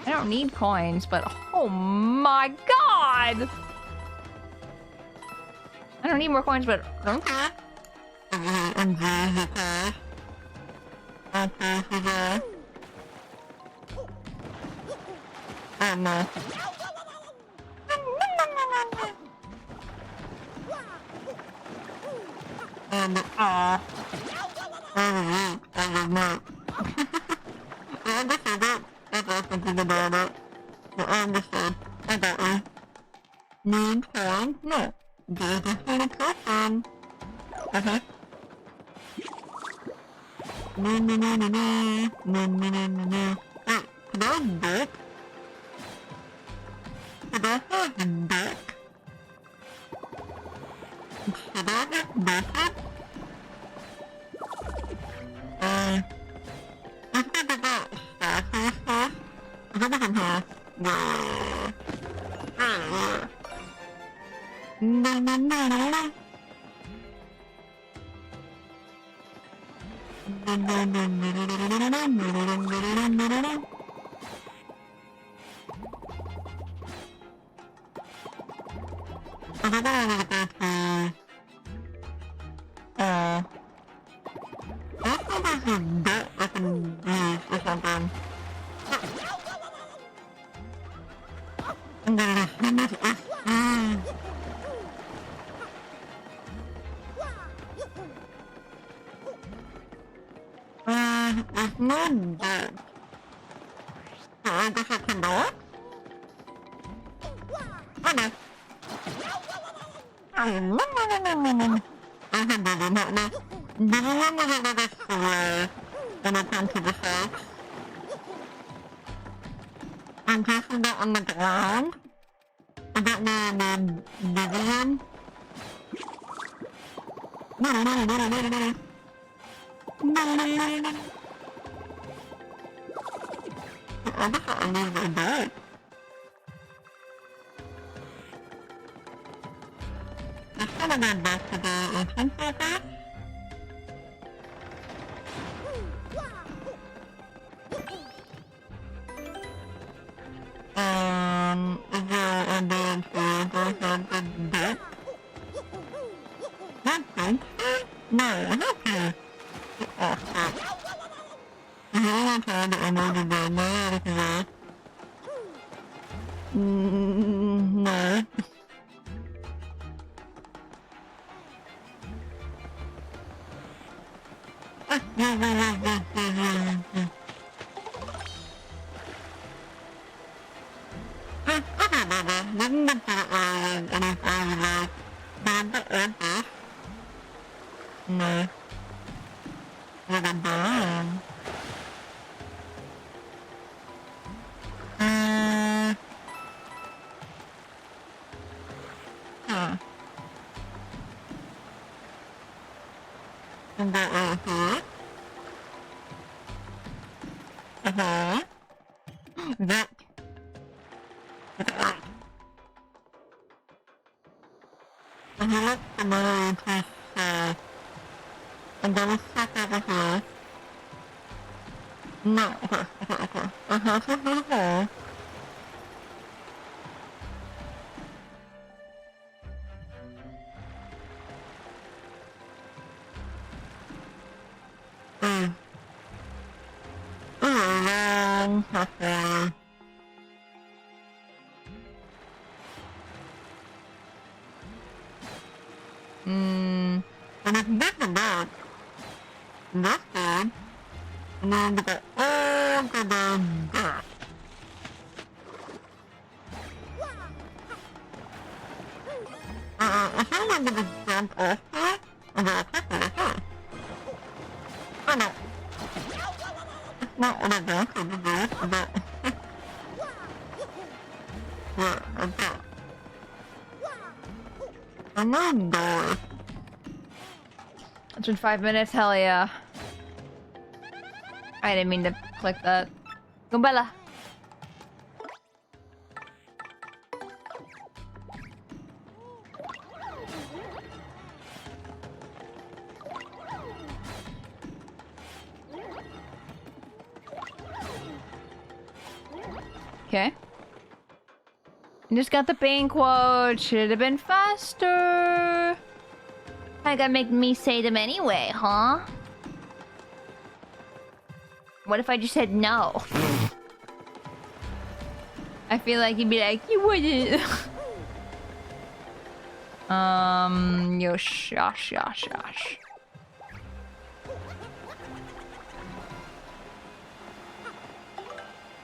I don't need coins, but oh my god! I don't need more coins, but okay. I'm passing that on the ground. I don't know the I think I'm gonna jump off that. And I'll take it. Oh no. It's not what I wanted to do, but... Yeah, okay. I'm not bored. It's been 5 minutes, hell yeah. I didn't mean to click that. Gumbella. Okay. Just got the pain quote. Should have been faster. I gotta make me say them anyway, huh? What if I just said no? I feel like you'd be like, you wouldn't. Yosh.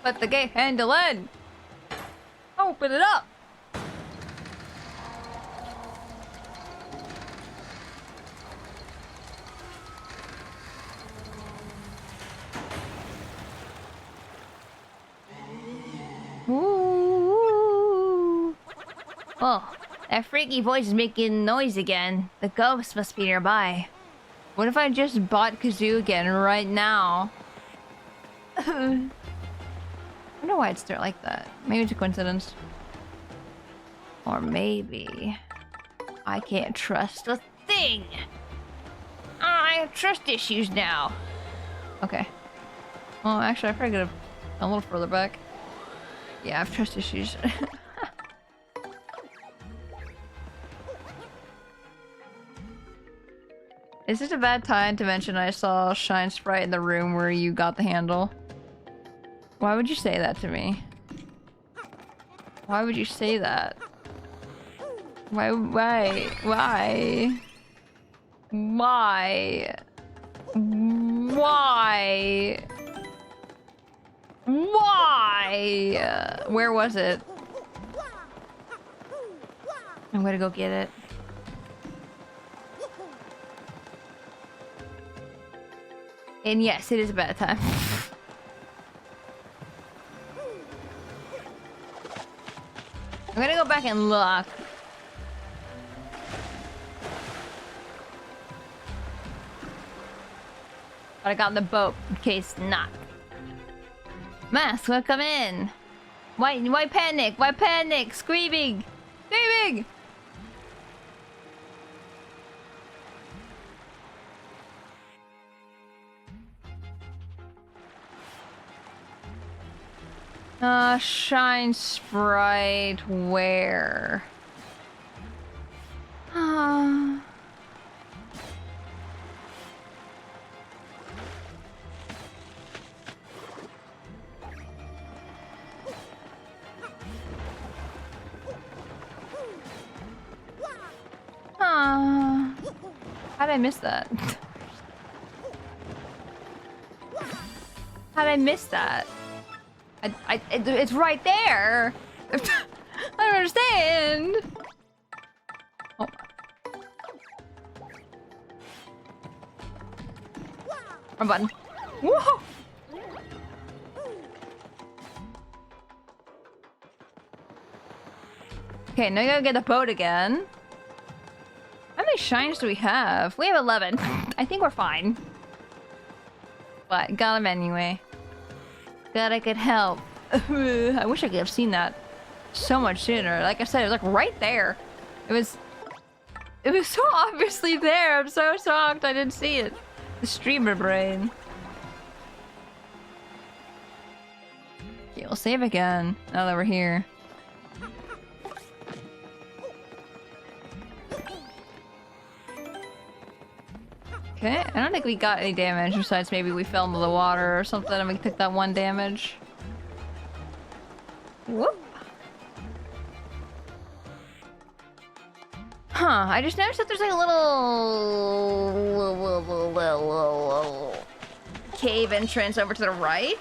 Let the gate handle in. Open it up. Ooh. Oh, that freaky voice is making noise again. The ghost must be nearby. What if I just bought Kazoo again right now? I wonder why it's there like that. Maybe it's a coincidence. Or maybe I can't trust a thing. I have trust issues now. Okay. Oh, actually, I probably could have gone a little further back. Yeah, I have trust issues. Is this a bad time to mention I saw Shine Sprite in the room where you got the handle? Why would you say that to me? Why would you say that? Why? Why? Why? Why? Why? Where was it? I'm gonna go get it. And yes, it is a bad time. I'm gonna go back and look. But I got in the boat in case not. Mask, welcome in. Why panic? Why panic? Screaming! Screaming! Shine Sprite, where? How'd I miss that? How'd I miss that? It's right there. I don't understand. Oh. Wrong button. Whoa. Okay, now you gotta get the boat again. How many shines do we have? We have 11. I think we're fine. But got them anyway. Glad I could help. I wish I could have seen that so much sooner. Like I said, it was like right there. It was so obviously there. I'm so shocked I didn't see it. The streamer brain. Okay, we'll save again now that we're here. Okay, I don't think we got any damage besides maybe we fell into the water or something and we took that 1 damage. Whoop. Huh, I just noticed that there's like a little cave entrance over to the right.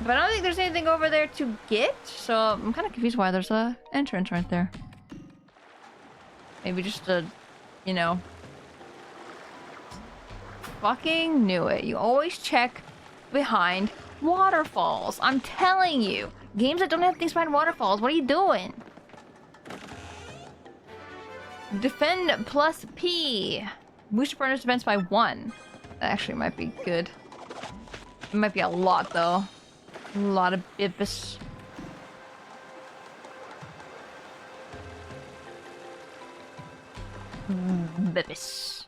But I don't think there's anything over there to get, so I'm kind of confused why there's a entrance right there. Maybe just a, you know. Fucking knew it. You always check behind waterfalls. I'm telling you. Games that don't have things behind waterfalls, what are you doing? Defend plus P. Boost your partner's defense by 1. That actually might be good. It might be a lot, though. A lot of bibis. Bibis.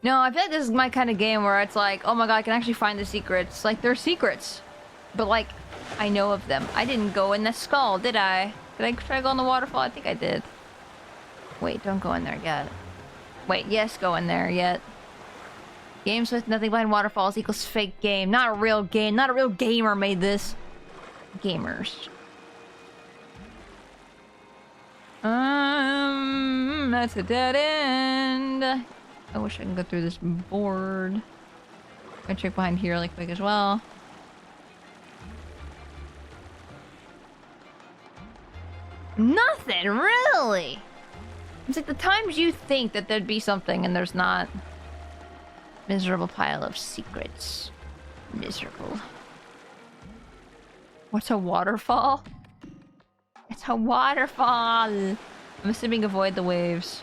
No, I feel like this is my kind of game where it's like, oh my god, I can actually find the secrets. Like, they're secrets. But, like, I know of them. I didn't go in the skull, did I? Did I try to go in the waterfall? I think I did. Wait, don't go in there yet. Wait, yes, go in there yet. Games with nothing behind waterfalls equals fake game. Not a real game. Not a real gamer made this. Gamers. That's a dead end. I wish I could go through this board. I'm gonna check behind here really quick as well. Nothing, really! It's like the times you think that there'd be something and there's not. Miserable pile of secrets. Miserable. What's a waterfall? It's a waterfall! I'm assuming avoid the waves.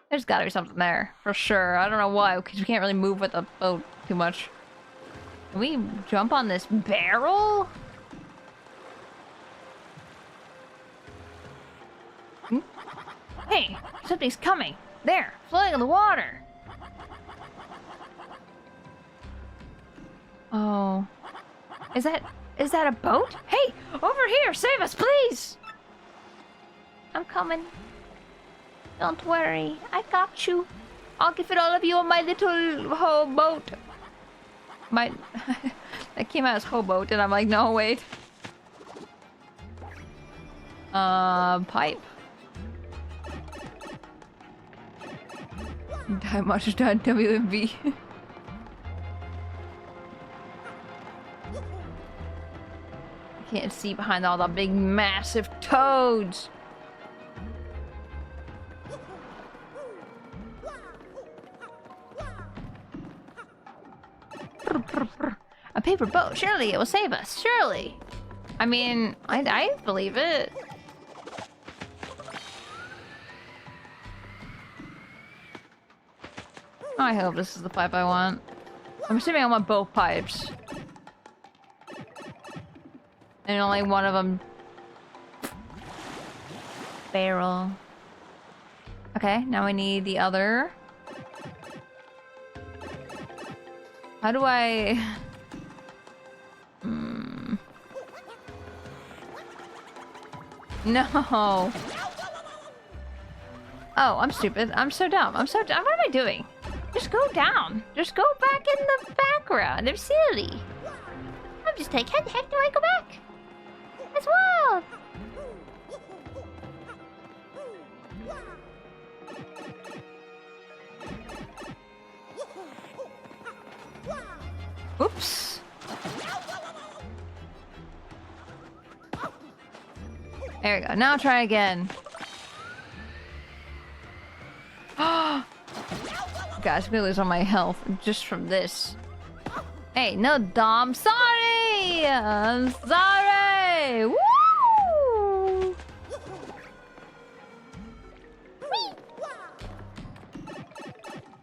There's gotta be something there, for sure. I don't know why, because we can't really move with the boat too much. Can we jump on this barrel? Hmm? Hey, something's coming. There, floating in the water. Oh. Is that a boat? Hey, over here, save us, please! I'm coming. Don't worry, I got you. I'll give it all of you on my little boat. My... that came out as hoboat, and I'm like, no, wait. Pipe. Die much done, WMV. I can't see behind all the big, massive toads. A paper boat, surely it will save us, surely. I mean, I believe it. I hope this is the pipe I want. I'm assuming I want both pipes. And only one of them. Barrel. Okay, now we need the other. How do I... No. Oh, I'm stupid. I'm so dumb. I'm so dumb. What am I doing? Just go down. Just go back in the background. I'm silly. I'm just like, how the heck do I go back? That's wild. Oops. There we go. Now try again. Gosh, I'm gonna lose all my health just from this. Hey, no, Dom. Sorry! I'm sorry! Woo!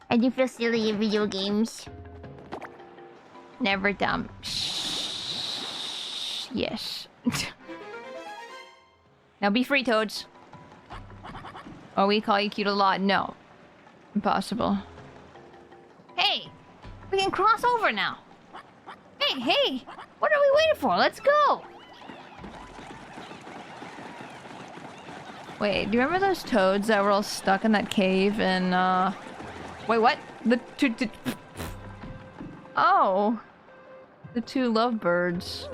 I do feel silly in video games. Never dumb. Shh. Yes. Now be free, Toads. Oh, we call you cute a lot. No. Impossible. Hey! We can cross over now! Hey, hey! What are we waiting for? Let's go! Wait, do you remember those toads that were all stuck in that cave and, Wait, what? Oh! The two lovebirds.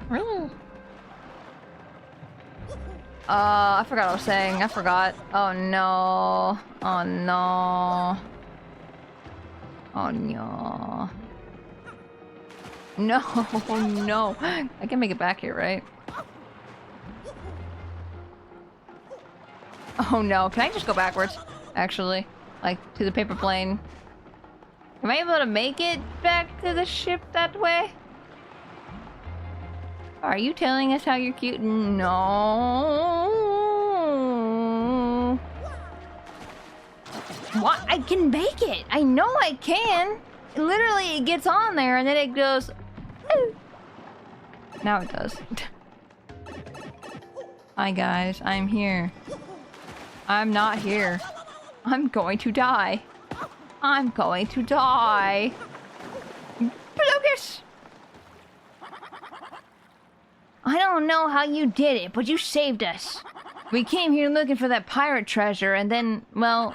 Really? I forgot what I was saying. I forgot. Oh no. Oh no. Oh no. No, no. I can make it back here, right? Oh no. Can I just go backwards? Actually. Like, to the paper plane. Am I able to make it back to the ship that way? Are you telling us how you're cute? No. What? I can make it. I know I can. Literally, it gets on there and then it goes. Ooh. Now it does. Hi guys, I'm here. I'm not here. I'm going to die. I'm going to die. Lucas! I don't know how you did it, but you saved us. We came here looking for that pirate treasure, and then, well,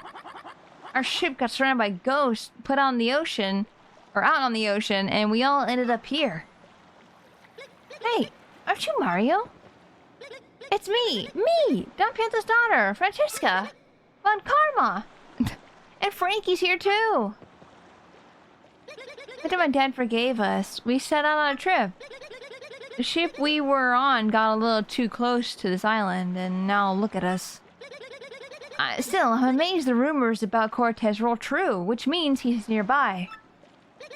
our ship got surrounded by ghosts, put on the ocean, or out on the ocean, and we all ended up here. Hey, aren't you Mario? It's me, Don Panther's daughter, Francesca, von Karma. And Frankie's here too. After my dad forgave us, we set out on a trip. The ship we were on got a little too close to this island, and now look at us. Still, I'm amazed the rumors about Cortez were all true, which means he's nearby.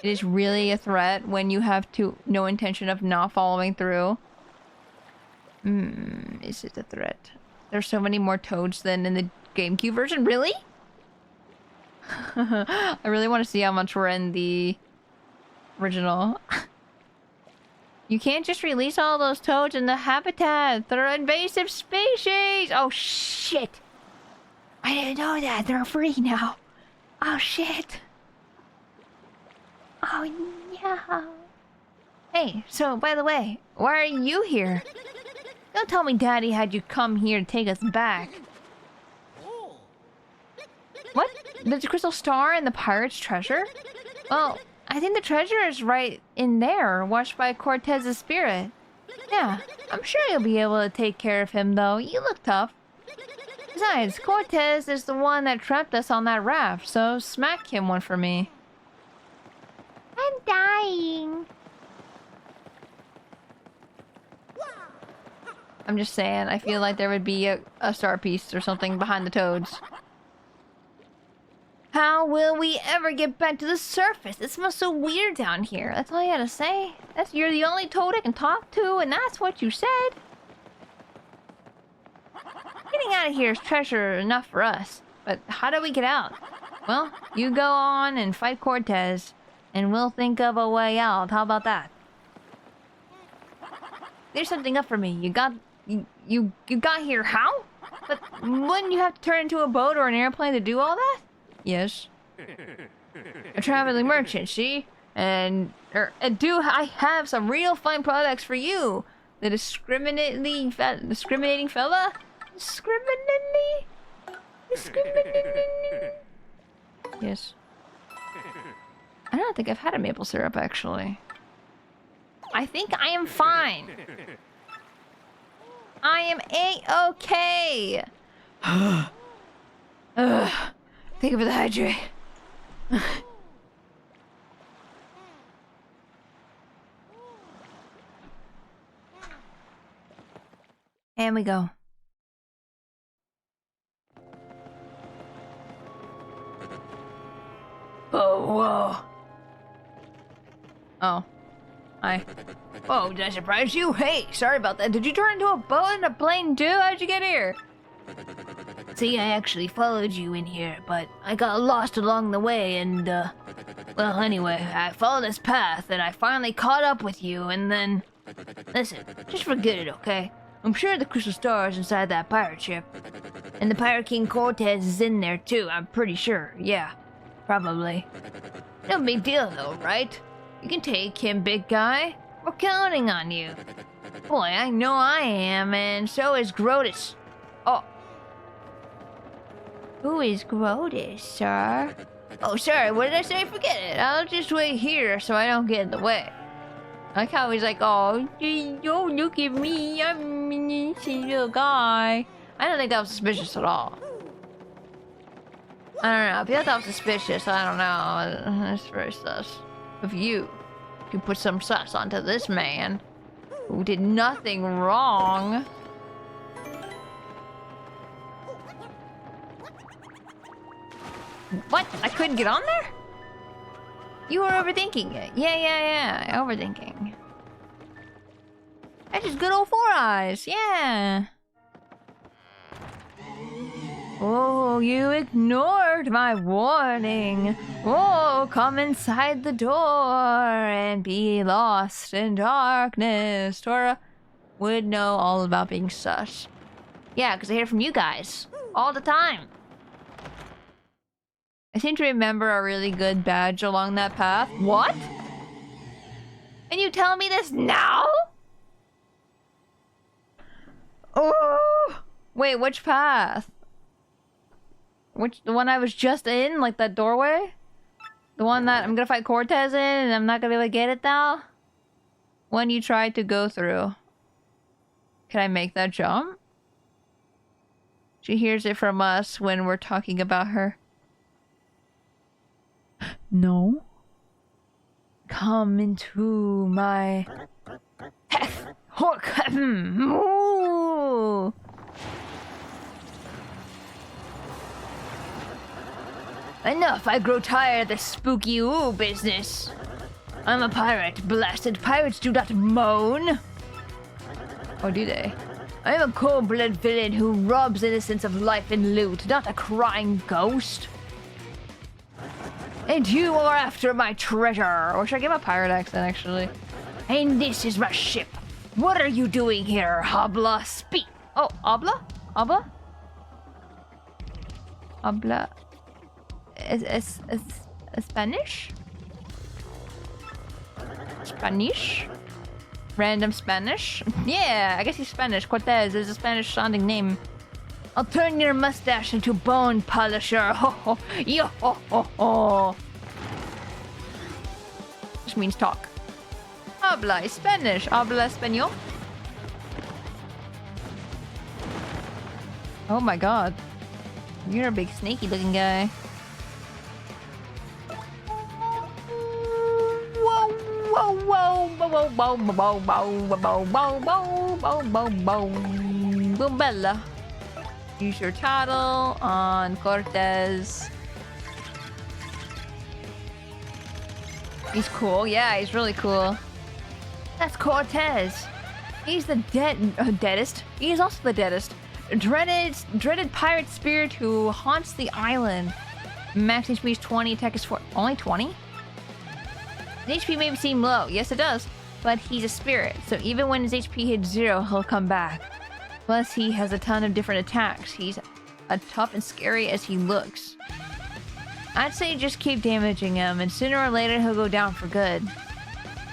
It is really a threat when you have no intention of not following through. Is it a threat? There's so many more toads than in the GameCube version, really? I really want to see how much we're in the original. You can't just release all those toads in the habitat. They're invasive species. Oh shit! I didn't know that. They're free now. Oh shit. Oh yeah. Hey, so by the way, why are you here? Don't tell me Daddy had you come here to take us back. What? There's a crystal star and the pirate's treasure? Well, I think the treasure is right in there, watched by Cortez's spirit. Yeah, I'm sure you'll be able to take care of him, though. You look tough. Besides, Cortez is the one that trapped us on that raft, so smack him one for me. I'm dying. I'm just saying, I feel like there would be a star piece or something behind the toads. How will we ever get back to the surface? It smells so weird down here. That's all you gotta say. You're the only toad I can talk to, and that's what you said. Getting out of here is treasure enough for us. But how do we get out? Well, you go on and fight Cortez, and we'll think of a way out. How about that? There's something up for me. You got here how? But wouldn't you have to turn into a boat or an airplane to do all that? Yes. A traveling merchant, see? And I have some real fine products for you. The discriminating fella? Discriminating? Yes. I don't think I've had a maple syrup, actually. I think I am fine. I am A-okay. Think of the hydrate. And we go. Oh, whoa. Oh. Hi. Whoa, did I surprise you? Hey, sorry about that. Did you turn into a boat and a plane too? How'd you get here? See, I actually followed you in here, but I got lost along the way and, well, anyway, I followed this path and I finally caught up with you and then... Listen, just forget it, okay? I'm sure the crystal star is inside that pirate ship. And the Pirate King Cortez is in there too, I'm pretty sure. Yeah, probably. No big deal though, right? You can take him, big guy. We're counting on you. Boy, I know I am, and so is Grotus. Oh. Who is Grotus, sir? Oh, sorry, what did I say? Forget it. I'll just wait here so I don't get in the way. I like how he's like, oh, don't look at me. I'm a little guy. I don't think that was suspicious at all. I don't know. If you thought that was suspicious, I don't know. That's very sus. Of you. You put some sus onto this man who did nothing wrong. What? I couldn't get on there? You were overthinking it. Yeah. Overthinking. That's just good old Four Eyes. Yeah. Oh, you ignored my warning. Oh, come inside the door and be lost in darkness. Tora would know all about being sus. Yeah, because I hear from you guys all the time. I seem to remember a really good badge along that path. What? And you tell me this now? Oh! Wait, which path? The one I was just in? Like that doorway? The one that I'm gonna fight Cortez in and I'm not gonna be able to get it now? One you tried to go through. Can I make that jump? She hears it from us when we're talking about her. No. Come into my... Enough, I grow tired of this spooky ooh business. I'm a pirate, blasted pirates do not moan. Or do they? I am a cold-blooded villain who robs innocents of life and loot, not a crying ghost. And you are after my treasure. Or should I give a pirate accent, actually? And this is my ship. What are you doing here, Habla? Speak. Oh, Habla? Habla? Habla. Es Spanish? Spanish? Random Spanish? Yeah, I guess he's Spanish. Cortez is a Spanish sounding name. I'll turn your mustache into bone polisher. Ho ho. Yo ho ho ho. Which means talk. Habla Spanish. Habla español. Oh my god. You're a big snaky looking guy. Whoa, whoa, whoa, whoa, whoa, whoa, whoa, whoa, whoa, whoa, whoa, whoa, whoa, Bella. Use your title on Cortez. He's cool. Yeah, he's really cool. That's Cortez. He's the deadest. He is also the deadest. Dreaded pirate spirit who haunts the island. Max HP is 20, attack is 4. Only 20? His HP may seem low. Yes, it does. But he's a spirit, so even when his HP hits 0, he'll come back. Plus, he has a ton of different attacks. He's as tough and scary as he looks. I'd say just keep damaging him, and sooner or later he'll go down for good.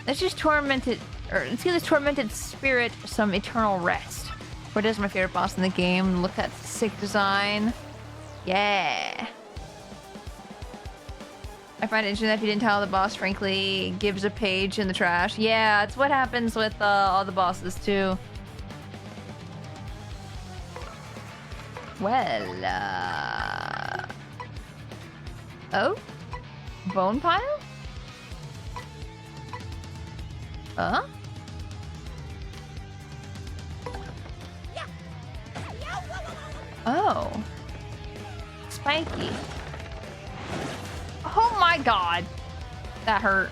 Let's give this tormented spirit some eternal rest. Cortez is my favorite boss in the game. Look at that sick design. Yeah. I find it interesting that if you didn't tell the boss, frankly, gives a page in the trash. Yeah, it's what happens with all the bosses too. Well, oh? Bone pile? Huh? Oh. Spiky. Oh my god. That hurt.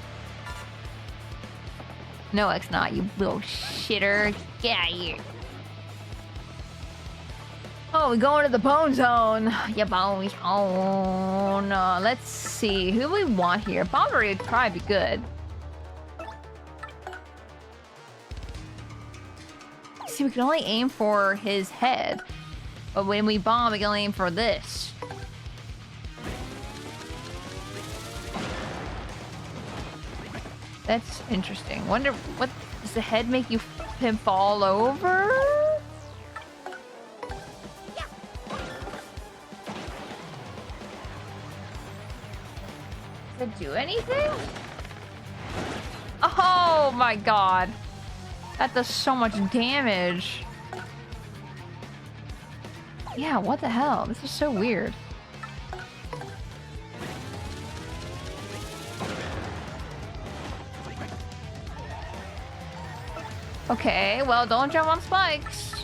No, it's not, you little shitter. Get out of here. Oh, we going to the bone zone. Yeah, bone zone. Let's see. Who do we want here? Bombery would probably be good. See, we can only aim for his head. But when we bomb, we can only aim for this. That's interesting. Wonder what does the head make him fall over? Did it do anything? Oh my god. That does so much damage. Yeah, what the hell? This is so weird. Okay, well, don't jump on spikes.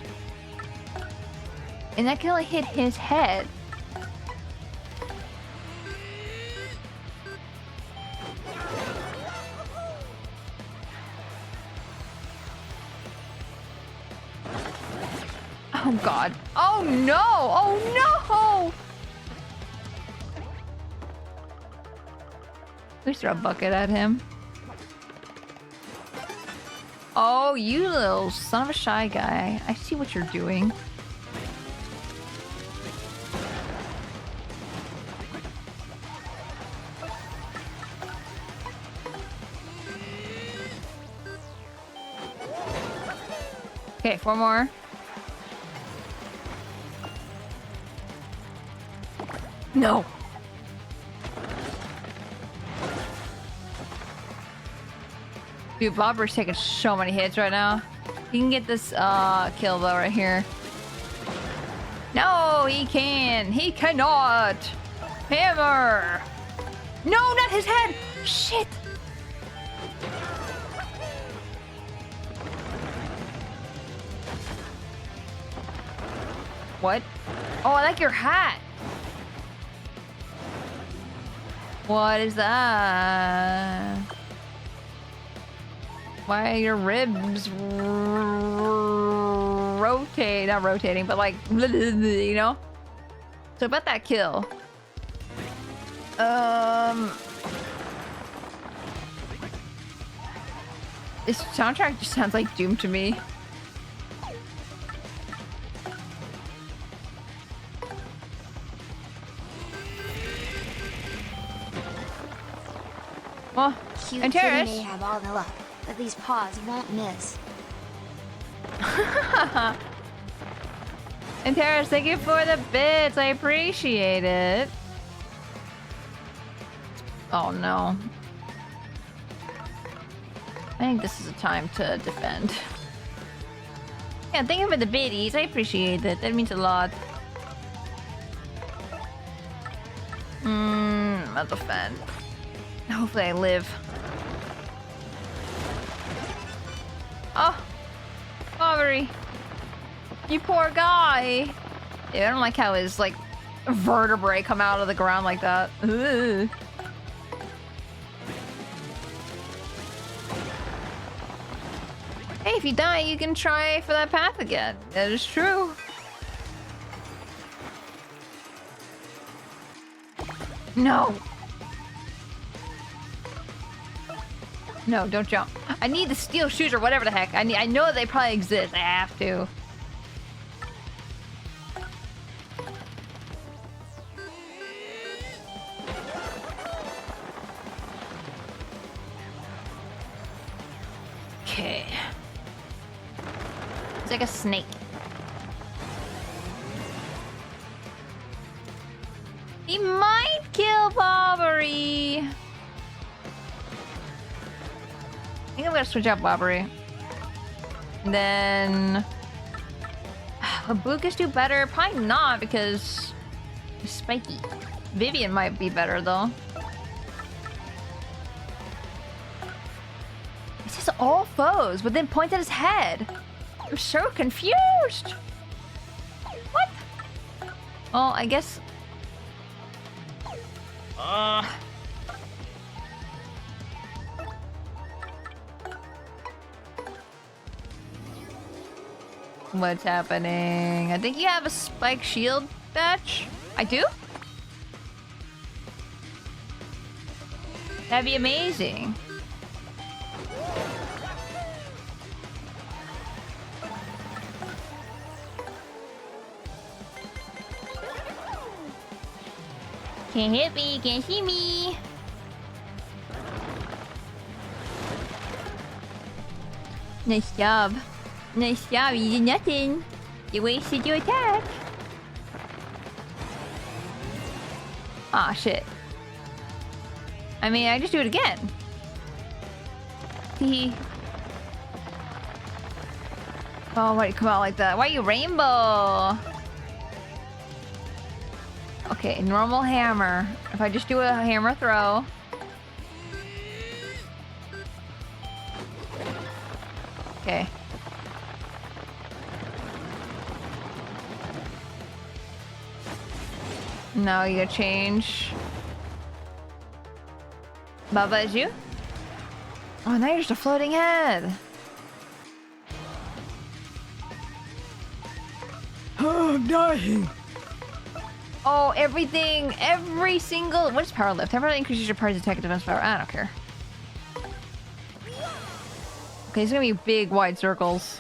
And that can only hit his head. Oh god. Oh no! Oh no! Please throw a bucket at him. Oh, you little son of a shy guy. I see what you're doing. Okay, 4 more. No. Dude, Bobber's taking so many hits right now. He can get this kill though right here. No, he can. He cannot. Hammer. No, not his head. Shit. What? Oh, I like your hat. What is that? Why are your ribs rotate? Not rotating, but like, you know? So about that kill. This soundtrack just sounds like Doom to me. Well, Cute and kitty Terrace. may have all the luck, but these paws won't miss. And Terrace, thank you for the bits. I appreciate it. Oh no. I think this is a time to defend. Yeah, thank you for the biddies. I appreciate it. That means a lot. I'll defend. Hopefully I live. Oh! Aubrey! You poor guy! Yeah, I don't like how his, like, vertebrae come out of the ground like that. Ugh. Hey, if you die, you can try for that path again. That is true. No! No, don't jump. I need the steel shoes or whatever the heck. I know they probably exist. I have to. Okay. It's like a snake. He might kill Bobbery. I think I'm gonna switch out Bobbery. And then... Would Lucas do better? Probably not, because... It's spiky. Vivian might be better, though. It says all foes, but then points at his head. I'm so confused! What? Well, I guess... What's happening? I think you have a spike shield batch. I do? That'd be amazing. Can't hit me, can't see me. Nice job. Nice job, you did nothing. You wasted your attack. Ah, shit. I mean, I just do it again. Hee. Oh, why do you come out like that? Why are you rainbow? Okay, normal hammer. If I just do a hammer throw. Okay. Now you gotta change. Baba, is you? Oh, now you're just a floating head. Oh, I'm dying. Oh, everything, every single. What is power lift? Temporarily increases your party's attack and defense power. I don't care. Okay, it's gonna be big, wide circles.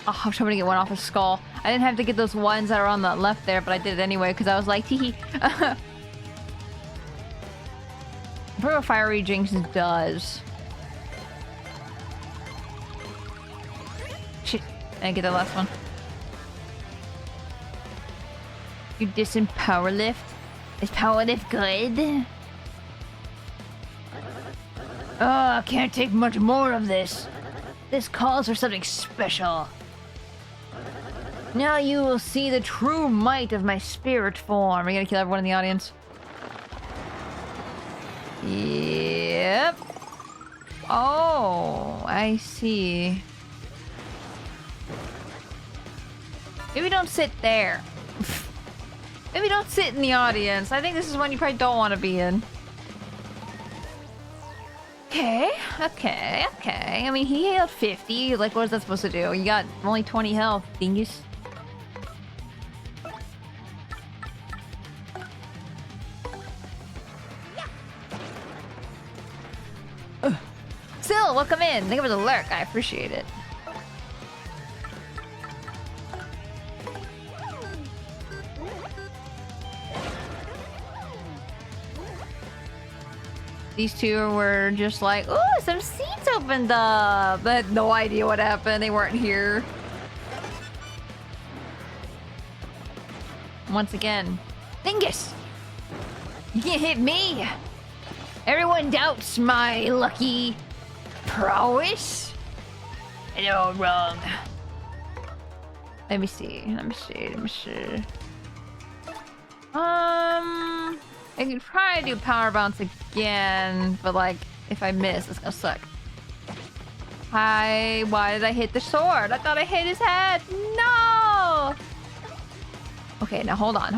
Oh, I'm trying to get one off his skull. I didn't have to get those ones that are on the left there, but I did it anyway because I was like, tee. What Fiery Jinx does. Shit, I didn't get the last one. You dissing power lift? Is power lift good? Oh, I can't take much more of this. This calls for something special. Now you will see the true might of my spirit form. Are you gonna kill everyone in the audience? Yep. Oh, I see. Maybe don't sit there. Maybe don't sit in the audience. I think this is one you probably don't want to be in. Okay. I mean, he healed 50. Like, what is that supposed to do? You got only 20 health, dingus. Still, welcome in. Thank you for the lurk. I appreciate it. These two were just like, ooh, some seats opened up. I had no idea what happened. They weren't here. Once again, dingus! You can't hit me! Everyone doubts my lucky prowess? No, wrong. Let me see. I could probably do power bounce again, but like, if I miss, it's gonna suck. Why did I hit the sword? I thought I hit his head. No! Okay, now hold on.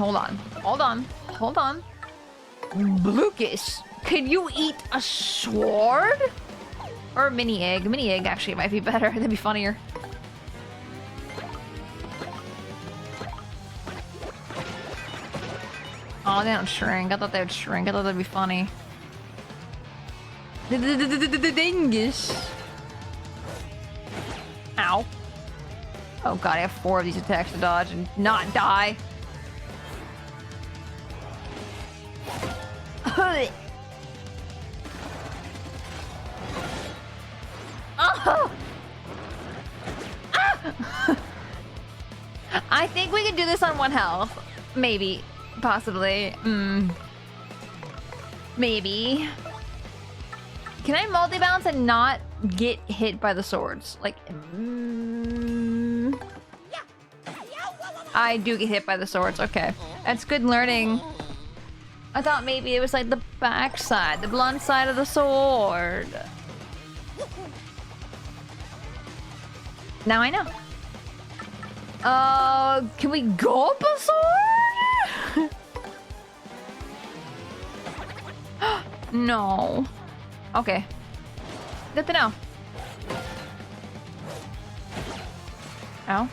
Lucas, can you eat a sword? Or a mini egg? Mini egg actually might be better. That'd be funnier. Oh, they don't shrink. I thought they would shrink. I thought that'd be funny. Dingus. Ow. Oh god, I have 4 of these attacks to dodge and not die. Oh! Ah! I think we can do this on 1 health. Maybe. Possibly. Maybe. Can I multi-bounce and not get hit by the swords? Like, I do get hit by the swords. Okay. That's good learning. I thought maybe it was like the back side, the blunt side of the sword. Now I know. Can we go up a sword? No. Okay. Good to know. Ow.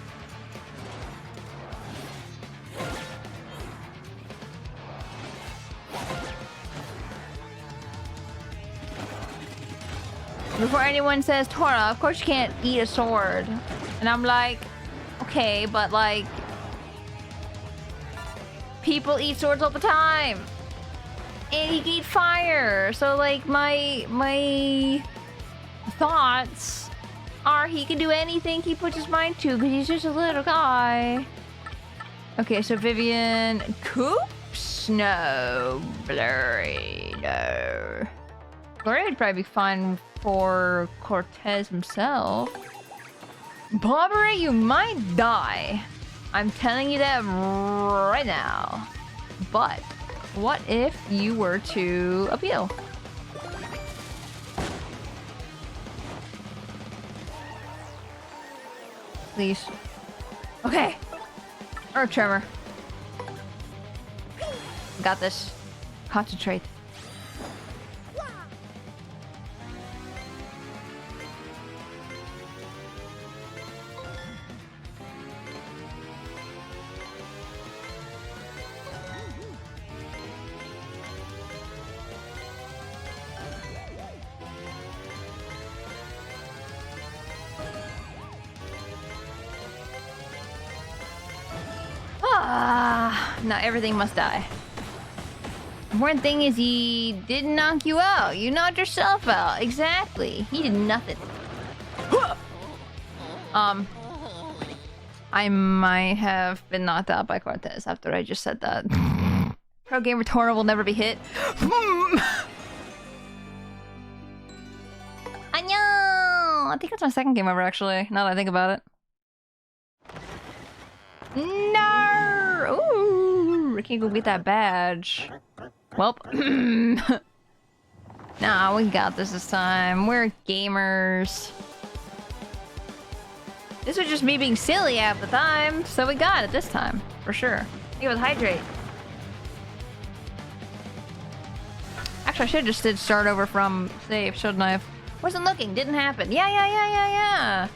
Before anyone says, Tora, of course you can't eat a sword. And I'm like, okay, but like, people eat swords all the time. And he can eat fire. So like my thoughts are he can do anything he puts his mind to because he's just a little guy. Okay, so Vivian, Coops? No. Blurry, no. Blurry would probably be fine for Cortez himself. Bobbery, you might die. I'm telling you that right now. But what if you were to appeal? Please. Okay. Earth tremor. Got this. Concentrate. Not everything must die. Important thing is he didn't knock you out. You knocked yourself out. Exactly. He did nothing. I might have been knocked out by Cortez after I just said that. Pro Gamer Tora will never be hit. I think it's my second game ever, actually, now that I think about it. No! Ooh, I can't go get that badge. Welp. Nah, we got this time. We're gamers. This was just me being silly half the time, so we got it this time, for sure. I think it was hydrate. Actually, I should have just did start over from save, shouldn't I have? Wasn't looking, didn't happen. Yeah.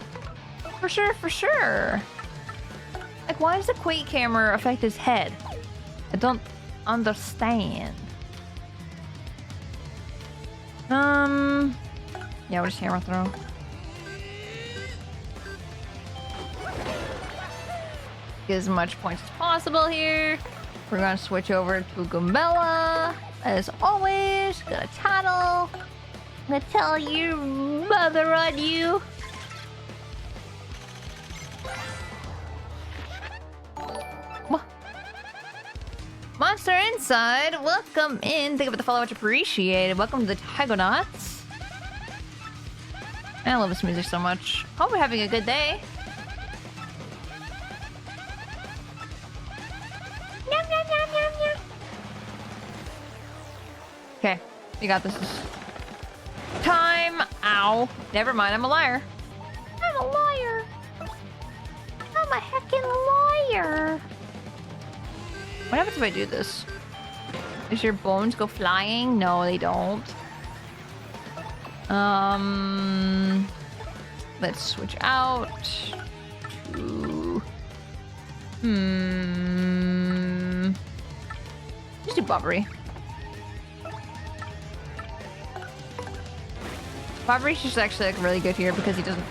For sure. Like, why does the Quake camera affect his head? I don't understand. Yeah, we'll just hammer throw. Get as much points as possible here. We're gonna switch over to Gumbella. As always, gonna tattle. I'm gonna tell your mother on you. Monster Inside, welcome in. Thank you for the follow, much appreciated. Welcome to the Tigonauts. I love this music so much. Hope we're having a good day. Okay, you got this. Time. Ow. Never mind, I'm a liar. I'm a liar. I'm a heckin' liar. What happens if I do this? Does your bones go flying? No, they don't. Let's switch out to... Just do Bobbery. Bobbery's just actually like really good here because he doesn't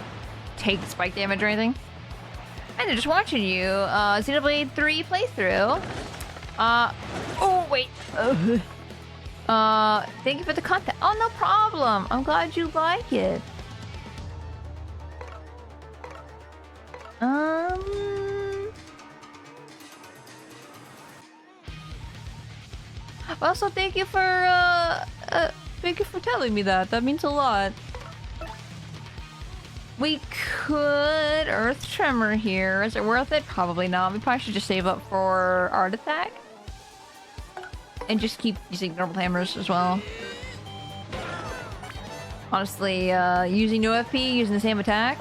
take spike damage or anything. And they're just watching you. Xenoblade 3 playthrough. Oh wait. Thank you for the content. Oh, no problem. I'm glad you like it. Also, thank you for telling me that. That means a lot. We could Earth Tremor here. Is it worth it? Probably not. We probably should just save up for Art Attack. And just keep using normal hammers as well. Honestly, using no FP, using the same attack,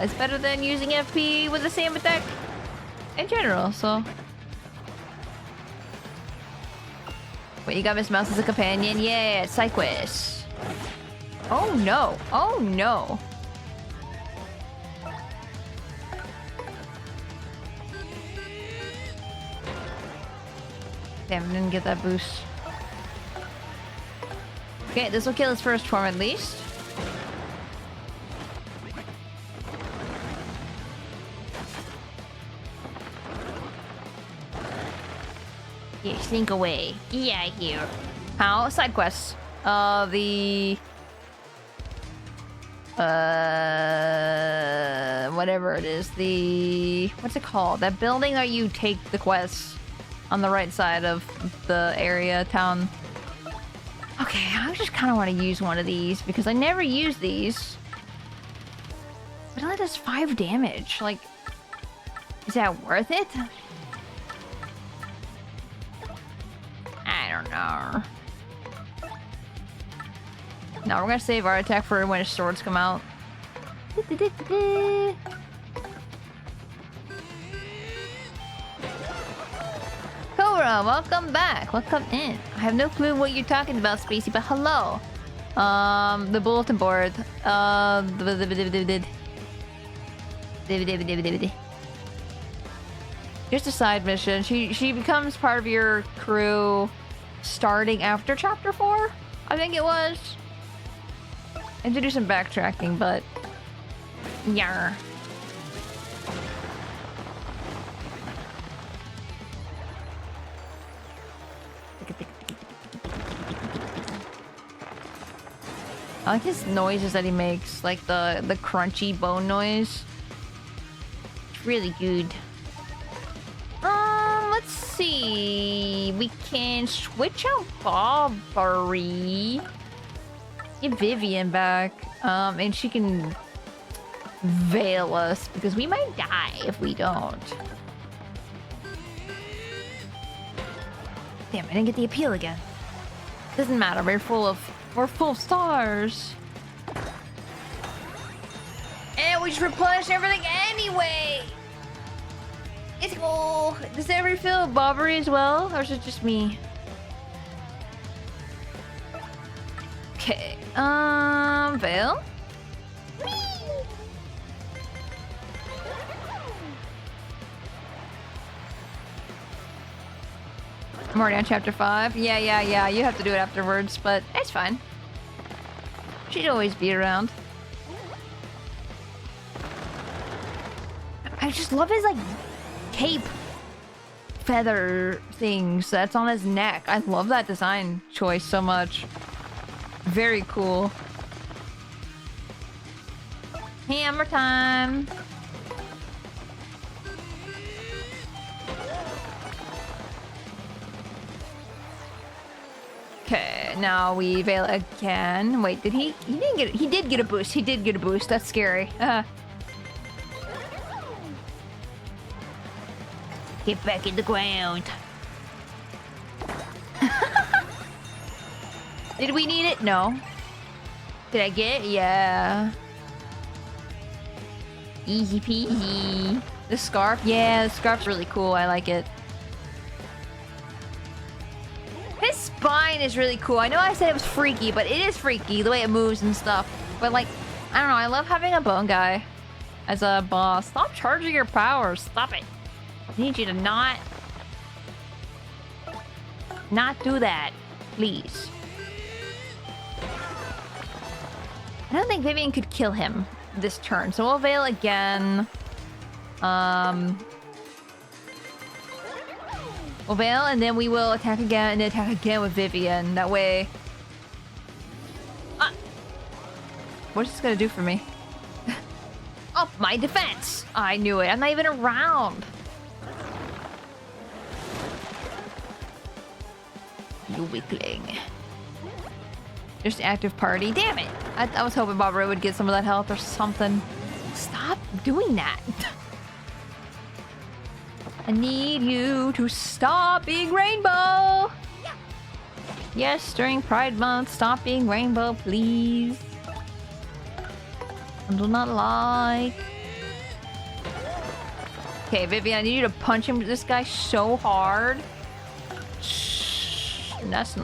is better than using FP with the same attack in general, so... Wait, you got Miss Mouse as a companion? Yeah, Psyquist. Oh no! Oh no! Damn, I didn't get that boost. Okay, this will kill his first form at least. Yes. slink away. Yeah, here. How? Side quests. Whatever it is. What's it called? That building that you take the quests on the right side of the area, town. Okay, I just kind of want to use one of these because I never use these. But it only does 5 damage. Like, is that worth it? I don't know. No, we're gonna save our attack for when his swords come out. Cora, welcome back. Welcome in. I have no clue what you're talking about, Spacey, but hello. The bulletin board. Just a side mission. She becomes part of your crew starting after chapter 4, I think it was. I have to do some backtracking, but yeah. I like his noises that he makes, like the crunchy bone noise. It's really good. Let's see. We can switch out Bobbery. Get Vivian back. And she can veil us because we might die if we don't. Damn, I didn't get the appeal again. Doesn't matter. We're full of stars. And we just replenish everything anyway. It's cool. Does everybody feel Bobbery as well? Or is it just me? Okay. Veil? I'm already on chapter 5. Yeah. You have to do it afterwards, but it's fine. She'd always be around. I just love his, like, cape feather things that's on his neck. I love that design choice so much. Very cool. Hammer time. Okay, now we veil again. Wait, did he? He didn't get. He did get a boost. He did get a boost. That's scary. Get back in the ground. Did we need it? No. Did I get it? Yeah. Easy peasy. The scarf? Yeah, the scarf's really cool. I like it. His spine is really cool. I know I said it was freaky, but it is freaky, the way it moves and stuff. But, like, I don't know. I love having a bone guy as a boss. Stop charging your powers. Stop it. I need you to not do that. Please. I don't think Vivian could kill him this turn, so we'll veil again. We'll veil, and then we will attack again, and then attack again with Vivian. That way... What's this gonna do for me? Up my defense! I knew it. I'm not even around. You weakling. Just active party. Damn it! I was hoping Barbara would get some of that health or something. Stop doing that. I need you to stop being rainbow. Yes, during Pride Month, stop being rainbow, please. I do not like. Okay, Vivian, I need you to punch this guy so hard. Shh. That's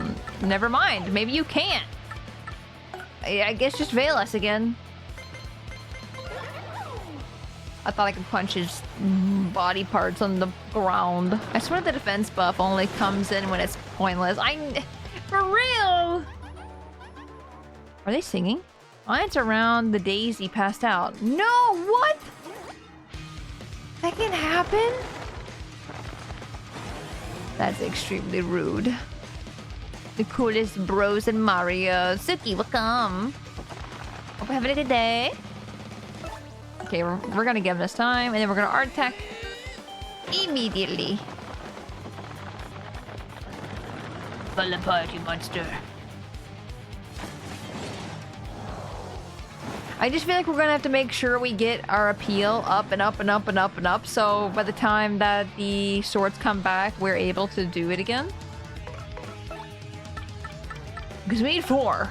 never mind. Maybe you can't. I guess just veil us again. I thought I could punch his body parts on the ground. I swear the defense buff only comes in when it's pointless. For real! Are they singing? Lions around the daisy passed out. No, what? That can happen? That's extremely rude. The coolest bros in Mario. Suki, welcome. Hope you're having a good day. Okay, we're gonna give this time, and then we're gonna art attack immediately. Fall apart, you monster. I just feel like we're gonna have to make sure we get our appeal up and up and up and up and up, so by the time that the swords come back, we're able to do it again. Because we need 4.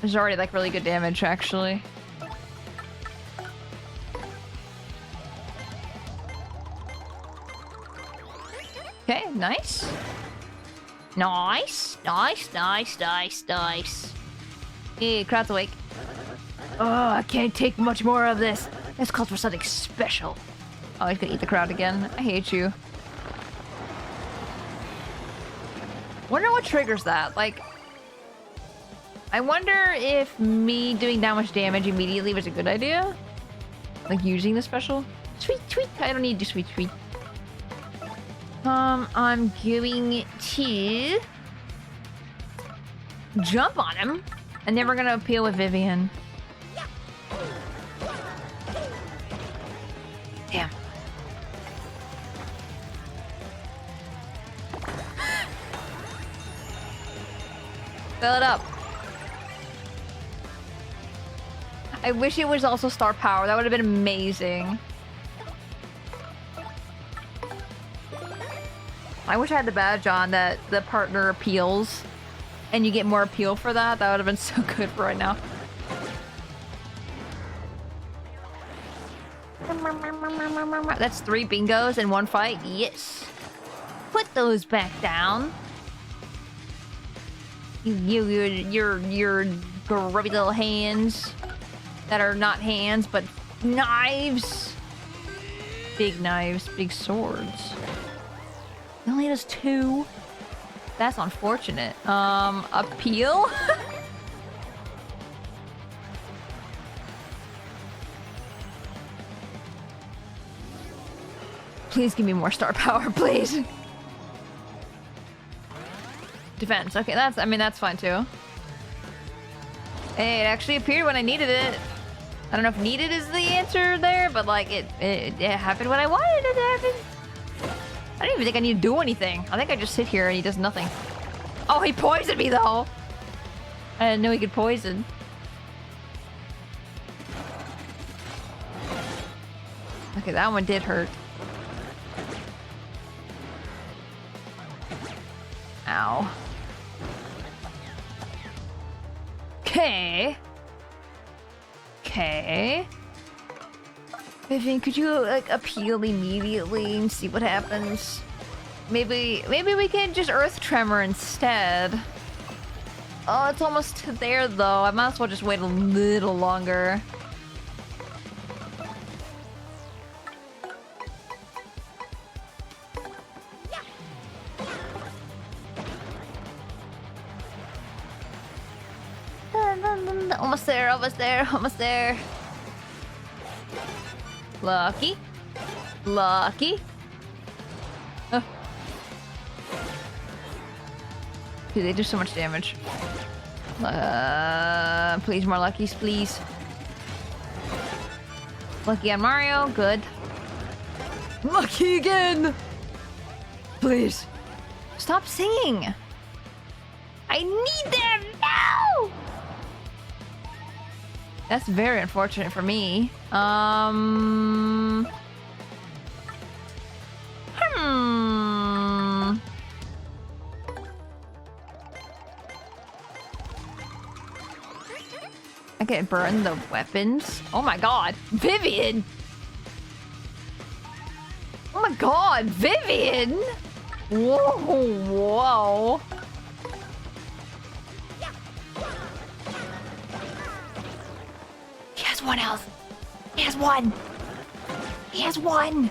There's already like really good damage actually. Okay, nice. Nice. Hey, crowd's awake. Oh, I can't take much more of this. This calls for something special. Oh, he's gonna eat the crowd again. I hate you. Wonder what triggers that. Like, I wonder if me doing that much damage immediately was a good idea. Like using the special. Sweet tweet. I don't need to sweet tweet. I'm going to jump on him, and then we're gonna appeal with Vivian. Damn. Fill it up. I wish it was also star power. That would have been amazing. I wish I had the badge on that the partner appeals and you get more appeal for that. That would have been so good for right now. That's 3 bingos in 1 fight. Yes. Put those back down. Your grubby little hands that are not hands but knives. Big knives, big swords. It only has 2. That's unfortunate. Appeal? Please give me more star power, please. Defense. Okay, that's fine too. Hey, it actually appeared when I needed it. I don't know if needed is the answer there, but like it happened when I wanted it to happen. I don't even think I need to do anything. I think I just sit here and he does nothing. Oh, he poisoned me though. I didn't know he could poison. Okay, that one did hurt. Ow. Okay. Okay. Vivian, could you like appeal immediately and see what happens? Maybe we can just earth tremor instead. Oh, it's almost there though. I might as well just wait a little longer. Almost there, almost there, almost there. Lucky. Lucky. Dude, they do so much damage. Please, more luckies, please. Lucky on Mario, good. Lucky again! Please. Stop singing! I need them now! That's very unfortunate for me. I can burn the weapons. Oh my god, Vivian! Oh my god, Vivian! Whoa, whoa. He has 1 health. He has 1. He has 1.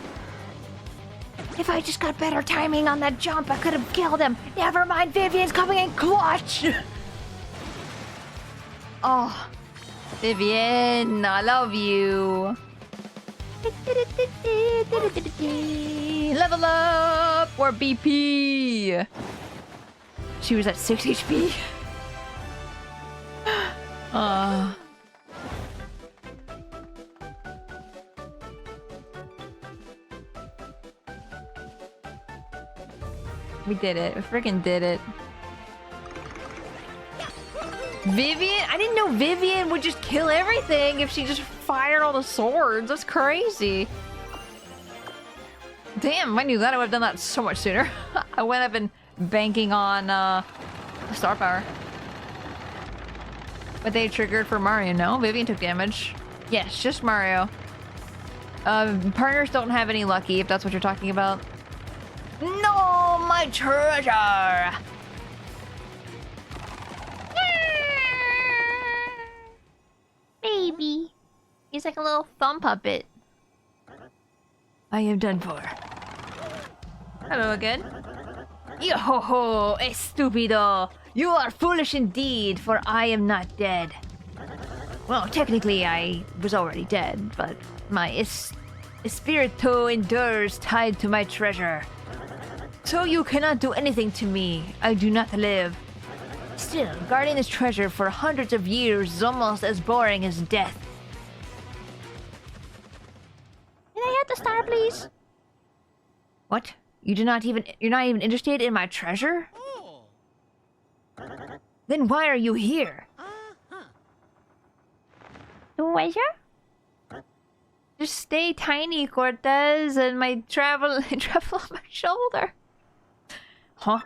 If I just got better timing on that jump, I could have killed him. Never mind, Vivian's coming in clutch. Oh, Vivian, I love you. Level up or BP. She was at 6 HP. We did it. We freaking did it. Vivian? I didn't know Vivian would just kill everything if she just fired all the swords. That's crazy. Damn, if I knew that, I would have done that so much sooner. I would have been banking on star power. But they triggered for Mario, no? Vivian took damage. Yes, just Mario. Partners don't have any lucky, if that's what you're talking about. No, my treasure! Baby. He's like a little thumb puppet. I am done for. Hello again. Yo-ho-ho, estupido! You are foolish indeed, for I am not dead. Well, technically I was already dead, but my espiritu endures tied to my treasure. So you cannot do anything to me. I do not live. Still, guarding this treasure for hundreds of years is almost as boring as death. Can I have the star, please? What? You're not even interested in my treasure? Then why are you here? Treasure? Just stay tiny, Cortez, and my travel on my shoulder. Huh?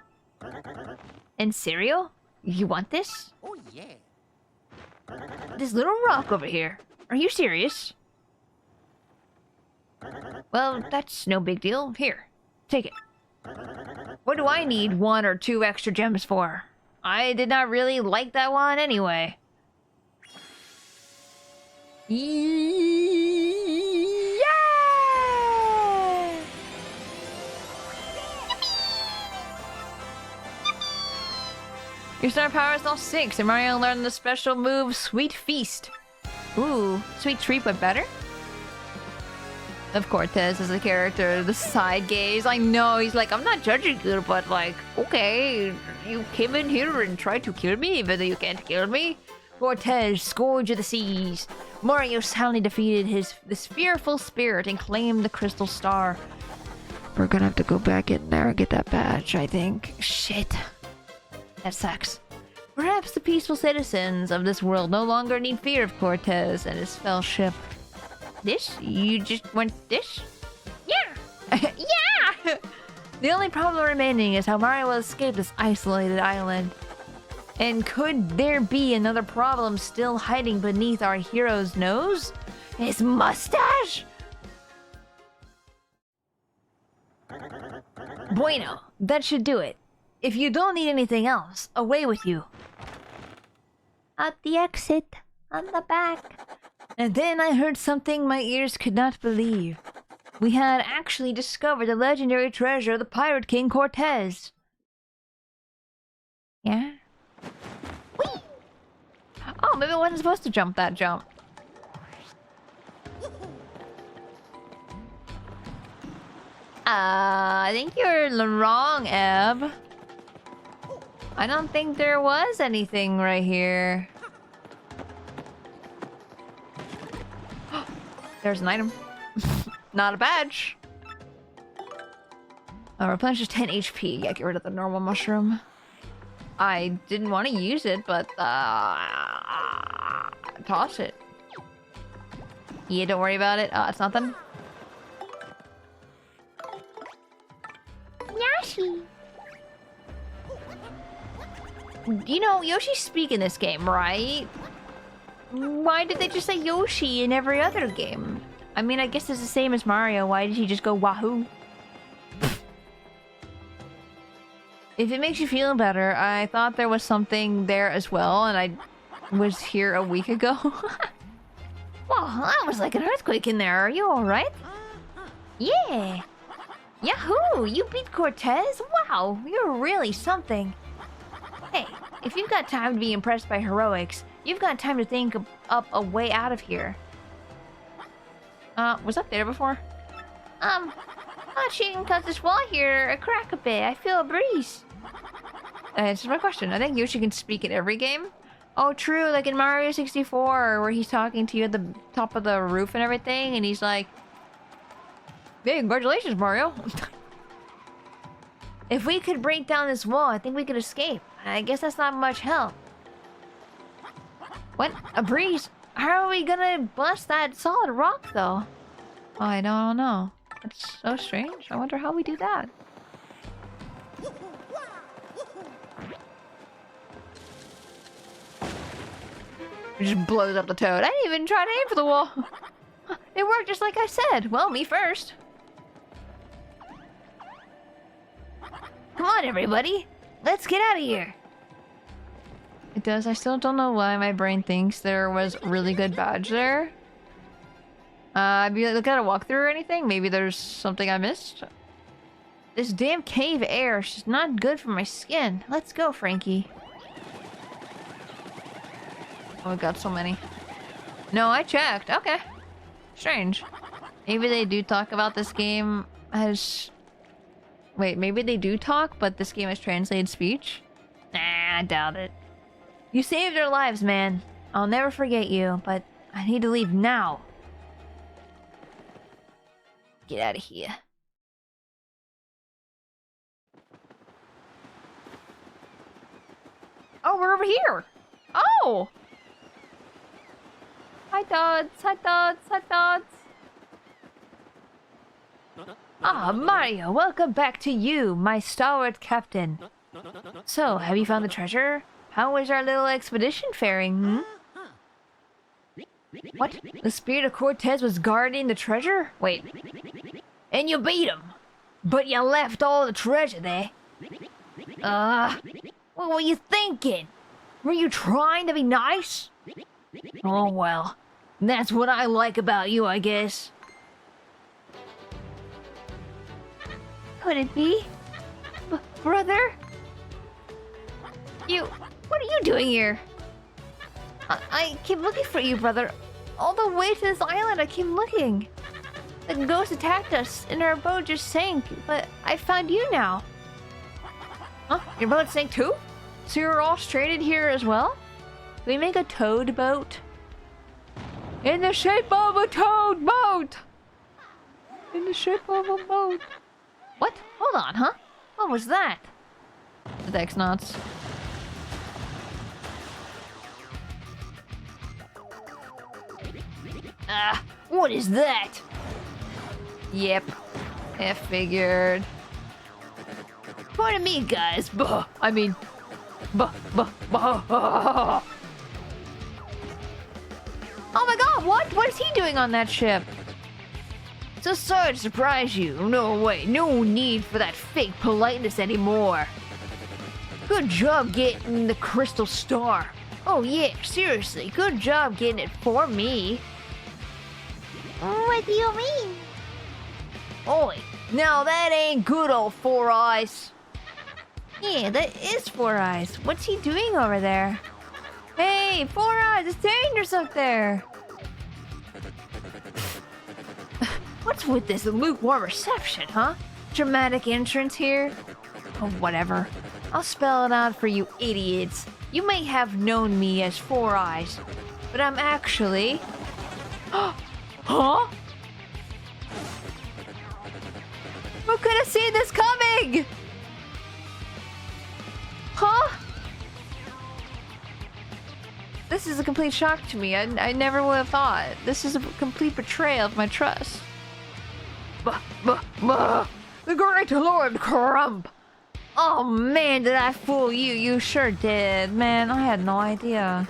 And cereal? You want this? Oh, yeah. This little rock over here. Are you serious? Well, that's no big deal. Here, take it. What do I need 1 or 2 extra gems for? I did not really like that one anyway. Yeah! Your star power is now 6, and Mario learned the special move Sweet Feast. Ooh, Sweet Treat but better? Of Cortez as a character, the side gaze. I know, he's like, I'm not judging you, but like, okay, you came in here and tried to kill me, but you can't kill me. Cortez, Scourge of the Seas. Mario soundly defeated this fearful spirit and claimed the crystal star. We're gonna have to go back in there and get that badge, I think. Shit. That sucks. Perhaps the peaceful citizens of this world no longer need fear of Cortez and his fell ship. This? You just want this? Yeah! Yeah! The only problem remaining is how Mario will escape this isolated island. And could there be another problem still hiding beneath our hero's nose? His mustache? Bueno, that should do it. If you don't need anything else, away with you. At the exit, on the back. And then I heard something my ears could not believe. We had actually discovered the legendary treasure of the Pirate King Cortez. Yeah? Whee! Oh, maybe I wasn't supposed to jump that jump. I think you're wrong, Eb. I don't think there was anything right here. There's an item. Not a badge. Replenishes 10 HP. Yeah, get rid of the normal mushroom. I didn't want to use it, but toss it. Yeah, don't worry about it. It's nothing. Yoshi. You know, Yoshi's speak in this game, right? Why did they just say Yoshi in every other game? I mean, I guess it's the same as Mario. Why did he just go Wahoo? If it makes you feel better, I thought there was something there as well, and I was here a week ago. Well, that was like an earthquake in there. Are you alright? Yeah. Yahoo! You beat Cortez? Wow, you're really something. Hey, if you've got time to be impressed by heroics, you've got time to think up a way out of here. Was that there before? Not cheating because this wall here a crack a bit. I feel a breeze. Answer my question. I think Yoshi can speak in every game. Oh, true. Like in Mario 64, where he's talking to you at the top of the roof and everything, and he's like, "Hey, congratulations, Mario." If we could break down this wall, I think we could escape. I guess that's not much help. What? A breeze? How are we gonna bust that solid rock, though? Oh, I don't know. It's so strange. I wonder how we do that. It just blows up the toad. I didn't even try to aim for the wall. It worked just like I said. Well, me first. Come on, everybody. Let's get out of here. It does. I still don't know why my brain thinks there was really good badge there. I'd be like, look at a walkthrough or anything. Maybe there's something I missed. This damn cave air is just not good for my skin. Let's go, Frankie. Oh, we got so many. No, I checked. Okay. Strange. Maybe they do talk about this game as... Wait, maybe they do talk, but this game has translated speech? Nah, I doubt it. You saved our lives, man. I'll never forget you, but I need to leave now. Get out of here. Oh, we're over here. Oh! Hi, Toads. Hi, Toads. Hi, Toads. Ah, Mario, welcome back to you, my stalwart captain. So, have you found the treasure? How is our little expedition faring, hmm? What? The spirit of Cortez was guarding the treasure? Wait. And you beat him. But you left all the treasure there. What were you thinking? Were you trying to be nice? Oh well. That's what I like about you, I guess. Could it be? Brother? What are you doing here? I came looking for you, brother. All the way to this island, I came looking. The ghost attacked us, and our boat just sank, but I found you now. Huh? Your boat sank too? So you're all stranded here as well? Can we make a toad boat? In the shape of a toad boat! In the shape of a boat. What? Hold on, huh? What was that? The deck's nuts. What is that? Yep, I figured. Pardon me, guys. Oh my god, what? What is he doing on that ship? So sorry to surprise you. No way, no need for that fake politeness anymore. Good job getting the crystal star. Oh yeah, seriously, good job getting it for me. What do you mean? Oi, now that ain't good old Four Eyes. Yeah, that is Four Eyes. What's he doing over there? Hey, Four Eyes, it's dangerous up there. What's with this lukewarm reception, huh? Dramatic entrance here? Oh, whatever. I'll spell it out for you idiots. You may have known me as Four Eyes, but I'm actually... Huh? Who could have seen this coming? Huh? This is a complete shock to me. I never would have thought. This is a complete betrayal of my trust. The great Lord Crump! Oh man, did I fool you? You sure did. Man, I had no idea.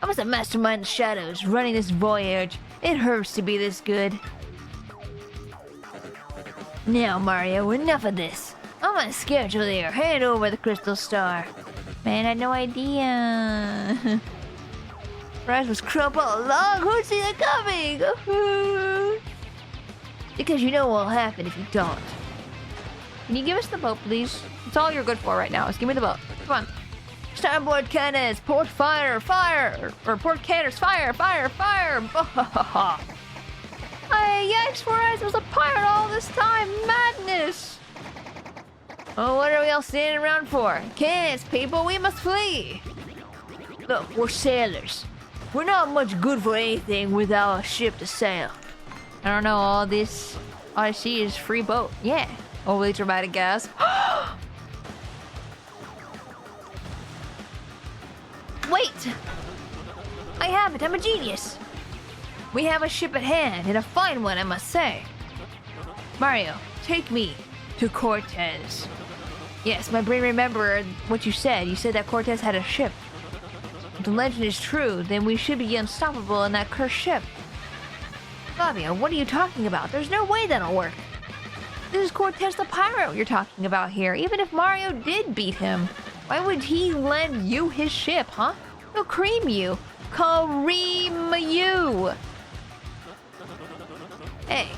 I was a mastermind in the shadows, running this voyage. It hurts to be this good. Now, Mario, enough of this. I'm on schedule here. Hand over the crystal star. Man, I had no idea. Prize was Crump all along. Who'd see that coming? Because you know what'll happen if you don't. Can you give us the boat, please? It's all you're good for right now. Just give me the boat. Come on. Starboard cannons, port fire, fire! Or port cannons, fire, fire, fire! I X4S was a pirate all this time. Madness. Oh, what are we all standing around for? Cannons, people, we must flee! Look, we're sailors. We're not much good for anything without a ship to sail. I don't know, all I see is free boat. Yeah. Overly dramatic gasp. Wait! I have it, I'm a genius! We have a ship at hand, and a fine one, I must say. Mario, take me to Cortez. Yes, my brain remembered what you said. You said that Cortez had a ship. If the legend is true, then we should be unstoppable in that cursed ship. Flavio, what are you talking about? There's no way that'll work. This is Cortez the pirate you're talking about here. Even if Mario did beat him, why would he lend you his ship, huh? He'll cream you. Cream you! Hey,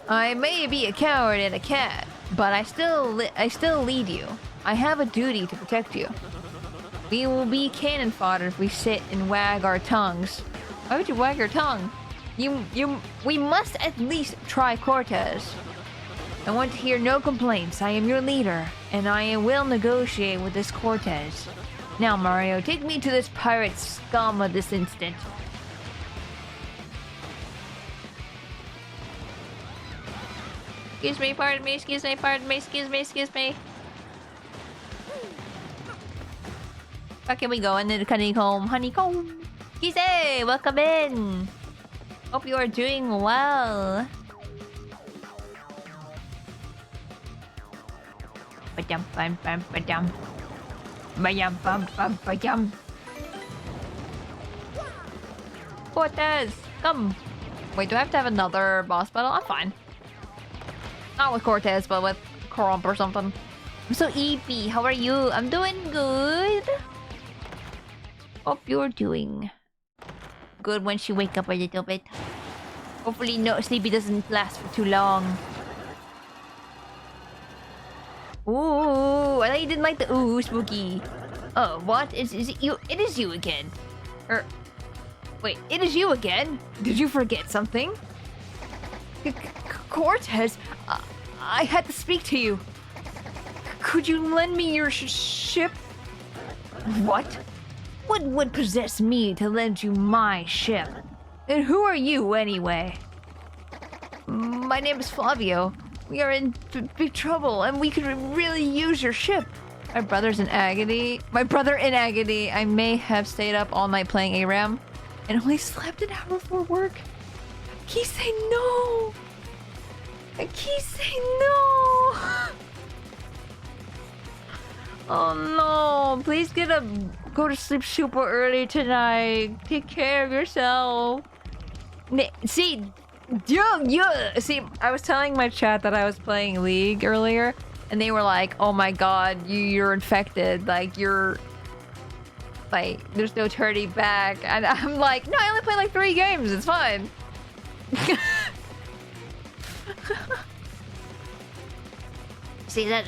I may be a coward and a cat, but I still lead you. I have a duty to protect you. We will be cannon fodder if we sit and wag our tongues. Why would you wag your tongue? We must at least try Cortez. I want to hear no complaints. I am your leader, and I will negotiate with this Cortez. Now, Mario, take me to this pirate scum of this instant. Excuse me, pardon me, excuse me, pardon me, excuse me, excuse me. Where can we go? Into the honeycomb? Honeycomb! Kise, welcome in! Hope you are doing well. Ba-dum, bam, bam, ba-dum. Ba-yum, bam, bam, ba-yum. Cortez, come! Wait, do I have to have another boss battle? I'm fine. Not with Cortez, but with Crump or something. I'm so eepy. How are you? I'm doing good. Hope you're doing good when she wake up a little bit. Hopefully no sleepy doesn't last for too long. Ooh, I thought you didn't like the ooh spooky. Oh, what? Is it you? It is you again. Wait, it is you again? Did you forget something? Cortez, I had to speak to you. Could you lend me your ship? What? What would possess me to lend you my ship? And who are you, anyway? My name is Flavio. We are in big trouble, and we could really use your ship. My brother's in agony. My brother in agony. I may have stayed up all night playing ARAM and only slept an hour before work. He say no. He say no. Oh no! Please go to sleep super early tonight. Take care of yourself. See, See, I was telling my chat that I was playing League earlier, and they were like, "Oh my god, you're infected. Like there's no turning back." And I'm like, "No, I only play like 3 games. It's fine." See I'm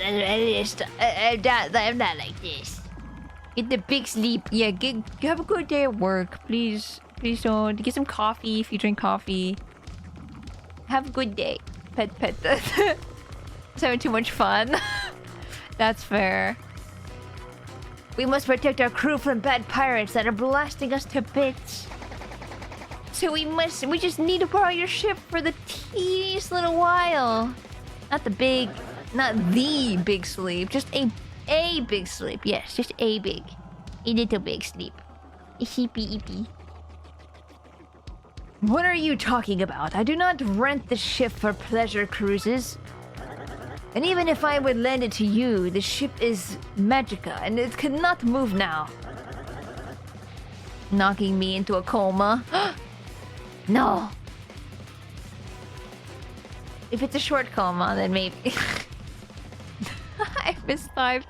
not like this. Get the big sleep. Yeah, have a good day at work. Please don't. Get some coffee if you drink coffee. Have a good day. Pet. Just having too much fun. That's fair. We must protect our crew from bad pirates that are blasting us to bits. So we just need to borrow your ship for the teeniest little while. Not the big sleep. Just a big sleep. Yes, just a little big sleep. A hippie. What are you talking about? I do not rent the ship for pleasure cruises. And even if I would lend it to you, the ship is magica and it cannot move now. Knocking me into a coma. No. If it's a short coma, then maybe. I mistyped.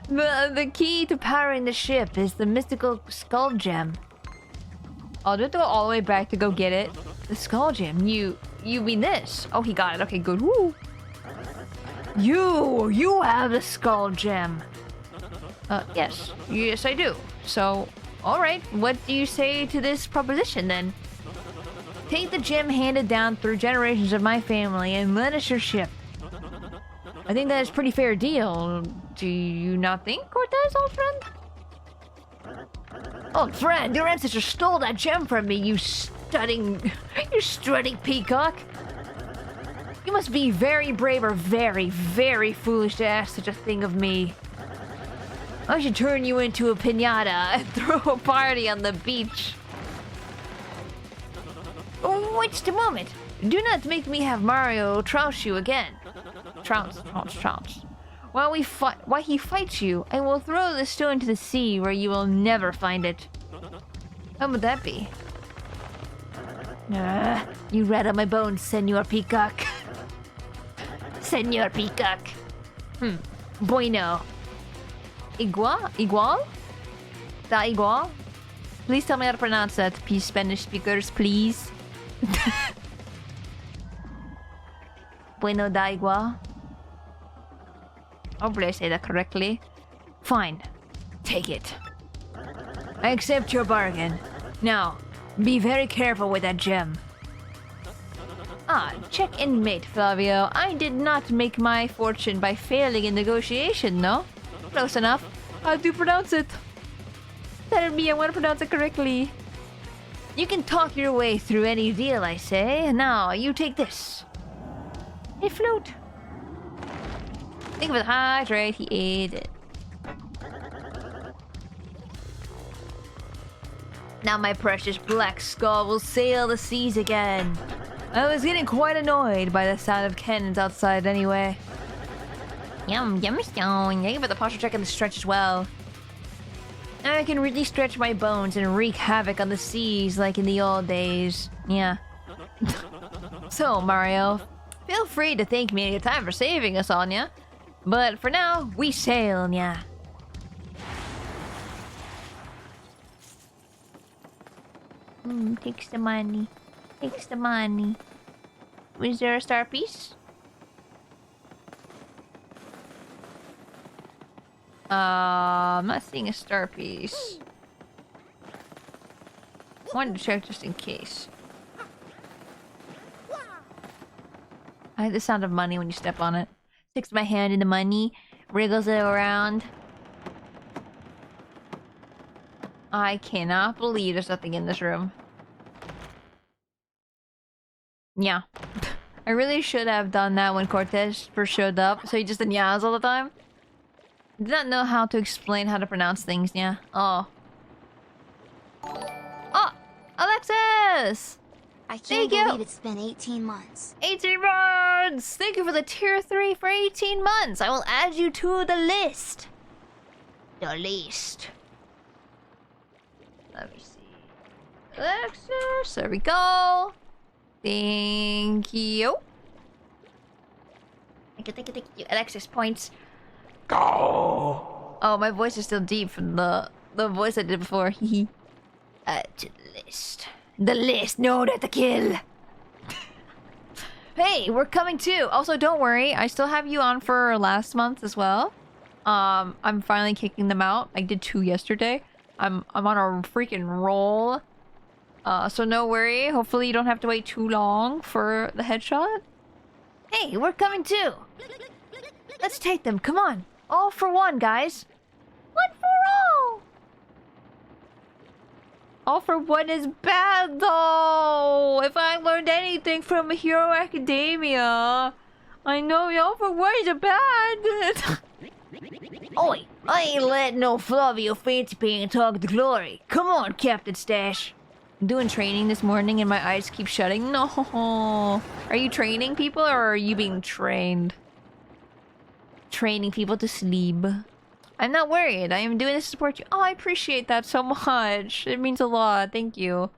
The key to powering the ship is the mystical skull gem. Oh, do I have to go all the way back to go get it? The skull gem? You mean this? Oh, he got it. Okay, good. Woo! You have the skull gem. Yes. Yes, I do. So, alright, what do you say to this proposition then? Take the gem handed down through generations of my family and lend us your ship. I think that is a pretty fair deal. Do you not think, Cortez, old friend? Old friend, your ancestor stole that gem from me, you strutting peacock. You must be very brave or very, very foolish to ask such a thing of me. I should turn you into a piñata and throw a party on the beach. Oh, wait just a moment. Do not make me have Mario trounce you again. Trounce. While he fights you, I will throw the stone into the sea where you will never find it. How would that be? You rat on my bones, Senor Peacock. Senor Peacock. Bueno. Igual? Da igual? Please tell me how to pronounce that, please, Spanish speakers, please. Bueno, da igual? Hopefully I say that correctly. Fine. Take it. I accept your bargain. Now, be very careful with that gem. Check-in mate, Flavio. I did not make my fortune by failing in negotiation, no? Close enough. How do you pronounce it? Tell me I want to pronounce it correctly. You can talk your way through any deal, I say. Now, you take this. A flute. Think of it, hydrate, he ate it. Now my precious black skull will sail the seas again. I was getting quite annoyed by the sound of cannons outside anyway. Yum, stone. Thank you for the posture check and the stretch as well. I can really stretch my bones and wreak havoc on the seas like in the old days. Yeah. So, Mario, feel free to thank me anytime for saving us, Anya. But for now, we sail, yeah. Takes the money. Takes the money. Was there a star piece? I'm not seeing a star piece. Wanted to check just in case. I like the sound of money when you step on it. Sticks my hand in the money, wriggles it around. I cannot believe there's nothing in this room. Yeah. I really should have done that when Cortez first showed up, so he just did yas all the time. Did not know how to explain how to pronounce things, yeah. Oh, Alexis! I can't believe it's been 18 months. 18 months! Thank you for the tier 3 for 18 months. I will add you to the list. The list. Let me see. Alexis, there we go. Thank you. Thank you. Alexis points. Go. Oh, my voice is still deep from the voice I did before. Add to the list. The list, no, not the kill. Hey, we're coming too. Also, don't worry, I still have you on for last month as well. I'm finally kicking them out. I did 2 yesterday. I'm on a freaking roll. So no worry. Hopefully you don't have to wait too long for the headshot. Hey, we're coming too. Let's take them. Come on. All for one, guys. One for all. All for one is bad, though. If I learned anything from Hero Academia, I know all for one is bad. Oi, I ain't letting no Flavio fancy pants talk the glory. Come on, Captain Stash. I'm doing training this morning and my eyes keep shutting. No. Are you training people or are you being trained? Training people to sleep. I'm not worried. I am doing this to support you. Oh, I appreciate that so much. It means a lot. Thank you.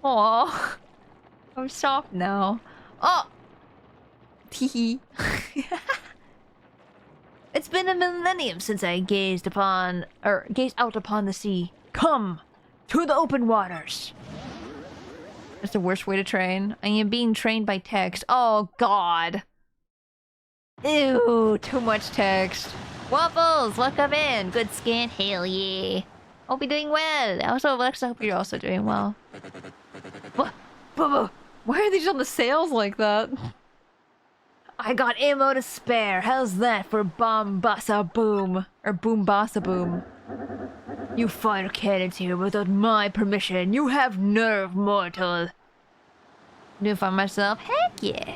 Aw. I'm soft now. Oh! Teehee. It's been a millennium since I gazed out upon the sea. Come to the open waters. That's the worst way to train. I am being trained by text. Oh, God. Ew, too much text. Waffles, welcome in. Good skin, hell yeah. Hope you're doing well. Also, Alexa, I hope you're also doing well. What? Why are they just on the sales like that? I got ammo to spare. How's that for Bombassa Boom? Or Boombassa Boom? You fire cannons here without my permission. You have nerve, mortal. Do it for myself? Heck yeah.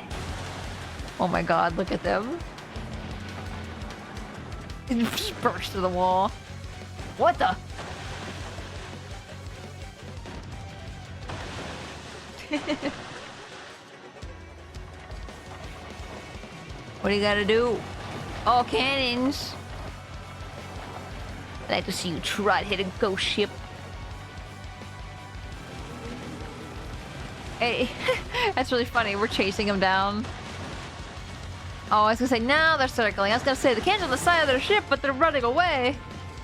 Oh my god, look at them. It just burst through the wall. What the? What do you gotta do? All cannons. I'd like to see you try to hit a ghost ship. Hey, that's really funny. We're chasing them down. Oh, I was gonna say, no, they're circling. I was gonna say, the cannons on the side of their ship, but they're running away.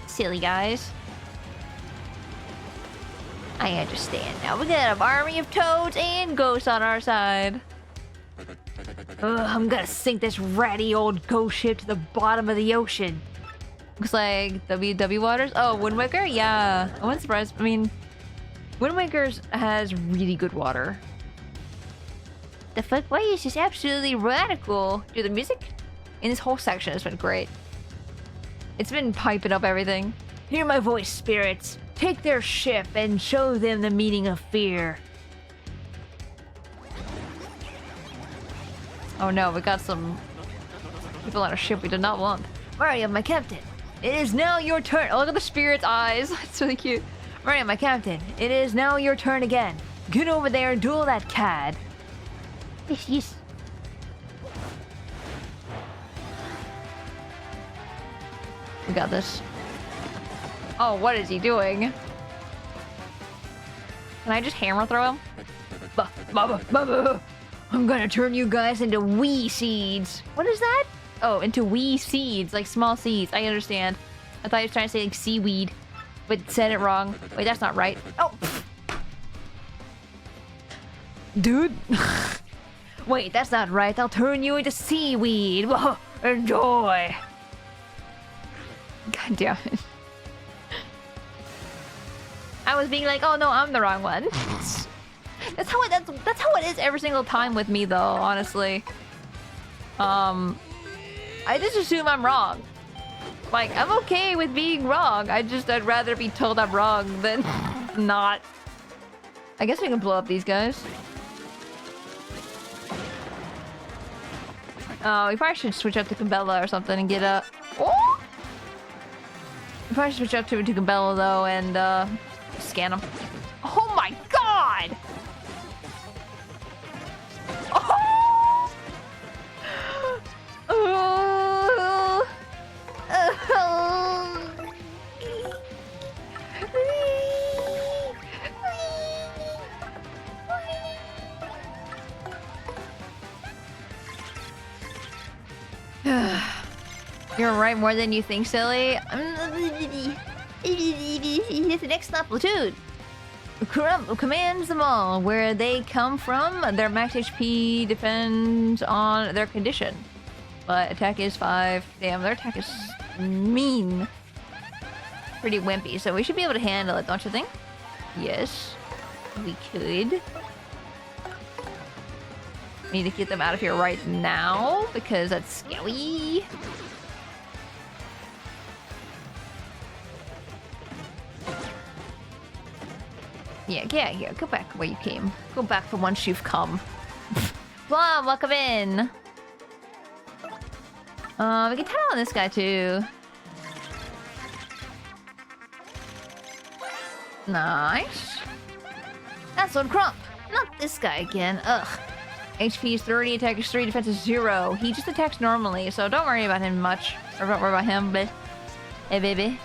Silly guys. I understand now. We got an army of toads and ghosts on our side. Ugh, I'm gonna sink this ratty old ghost ship to the bottom of the ocean. Looks like WW Waters. Oh, Wind Waker? Yeah. I wasn't surprised. I mean, Wind Waker has really good water. The fuck? Why is this absolutely radical? Dude, the music in this whole section has been great. It's been piping up everything. Hear my voice, spirits. Take their ship and show them the meaning of fear. Oh no, we got some people on a ship we did not want. Mario, my captain. It is now your turn. Oh, look at the spirit's eyes. It's really cute. Mario, my captain. It is now your turn again. Get over there and duel that cad. Yes. We got this. Oh, what is he doing? Can I just hammer throw him? I'm gonna turn you guys into wee seeds. What is that? Oh, into wee seeds, like small seeds. I understand. I thought he was trying to say like seaweed, but said it wrong. Wait, that's not right. Oh, dude. Wait, that's not right. I'll turn you into seaweed. Enjoy. God damn it. I was being like, oh no, I'm the wrong one. That's how it is every single time with me though, honestly. I just assume I'm wrong. Like, I'm okay with being wrong. I'd rather be told I'm wrong than not. I guess we can blow up these guys. Oh, we probably should switch up to Kumbella or something and get a... Oh! We probably should switch up to Kumbella though and scan them. Oh my god! Oh! You're right more than you think, silly. It's the next stop, platoon. Commands them all. Where they come from, their max HP depends on their condition. But attack is 5. Damn, their attack is mean. Pretty wimpy, so we should be able to handle it, don't you think? Yes, we could. Need to get them out of here right now, because that's scary. Yeah, go back where you came. Go back from whence you've come. Blom, welcome in. We can tell on this guy too. Nice. That's on Crump. Not this guy again. Ugh. HP is 30, attack is 3, defense is 0. He just attacks normally, so don't worry about him much. Or don't worry about him, but... Hey, baby.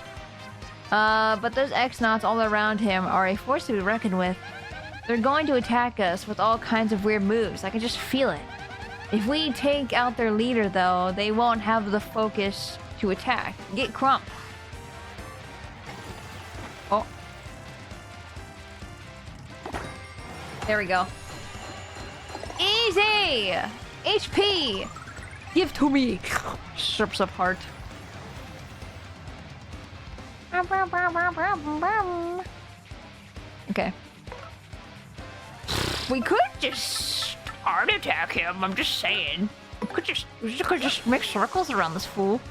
But those X-Nauts all around him are a force to be reckoned with. They're going to attack us with all kinds of weird moves. I can just feel it. If we take out their leader, though, they won't have the focus to attack. Get Crump. Oh. There we go. Easy! HP! Give to me. Strips of heart. Okay. We could just art attack him. I'm just saying. We could just make circles around this fool.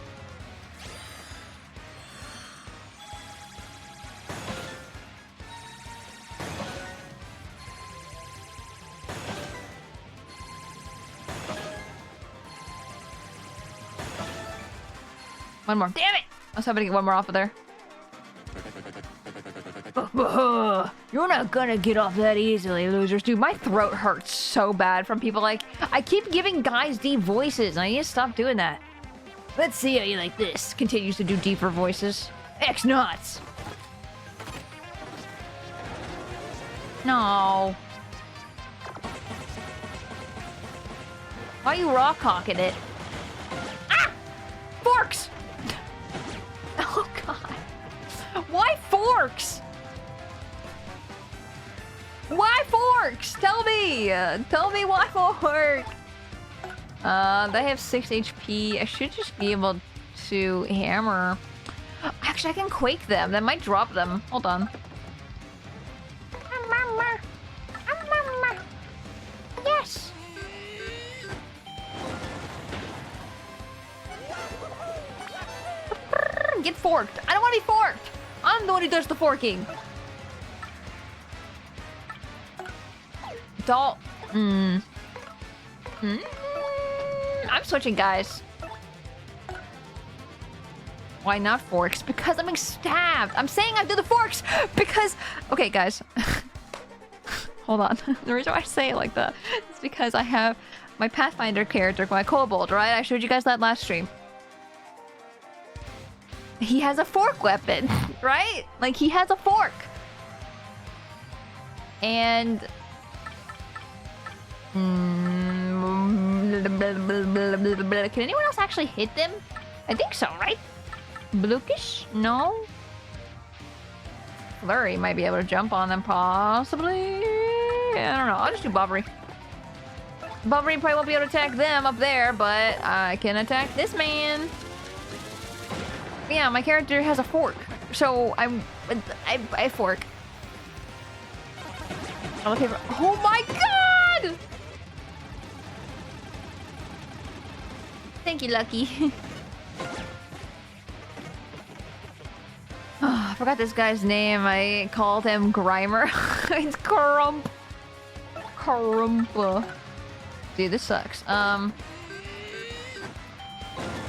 One more. Damn it! I was hoping to get one more off of there. You're not gonna get off that easily, losers. Dude, my throat hurts so bad from people like... I keep giving guys deep voices, and I need to stop doing that. Let's see how you like this. Continues to do deeper voices. X-Nuts! No. Why are you rock-hawking it? Ah! Forks! Oh, God. Why forks? Why forks? Tell me! Tell me why fork! They have 6 HP. I should just be able to hammer. Actually, I can quake them. That might drop them. Hold on. Yes! Get forked. I don't want to be forked. I'm the one who does the forking. I'm switching, guys. Why not forks? Because I'm being stabbed. I'm saying I do the forks because... Okay, guys. Hold on. The reason why I say it like that is because I have my Pathfinder character, my kobold, right? I showed you guys that last stream. He has a fork weapon, right? Like, he has a fork. And... Can anyone else actually hit them? I think so, right? Blukish? No? Flurry might be able to jump on them, possibly. I don't know. I'll just do Bobbery. Bobbery probably won't be able to attack them up there, but I can attack this man. Yeah, my character has a fork, so I fork. Oh my god! Thank you, Lucky. Oh, I forgot this guy's name. I called him Grimer. It's Crump. Crumpa. Dude, this sucks. It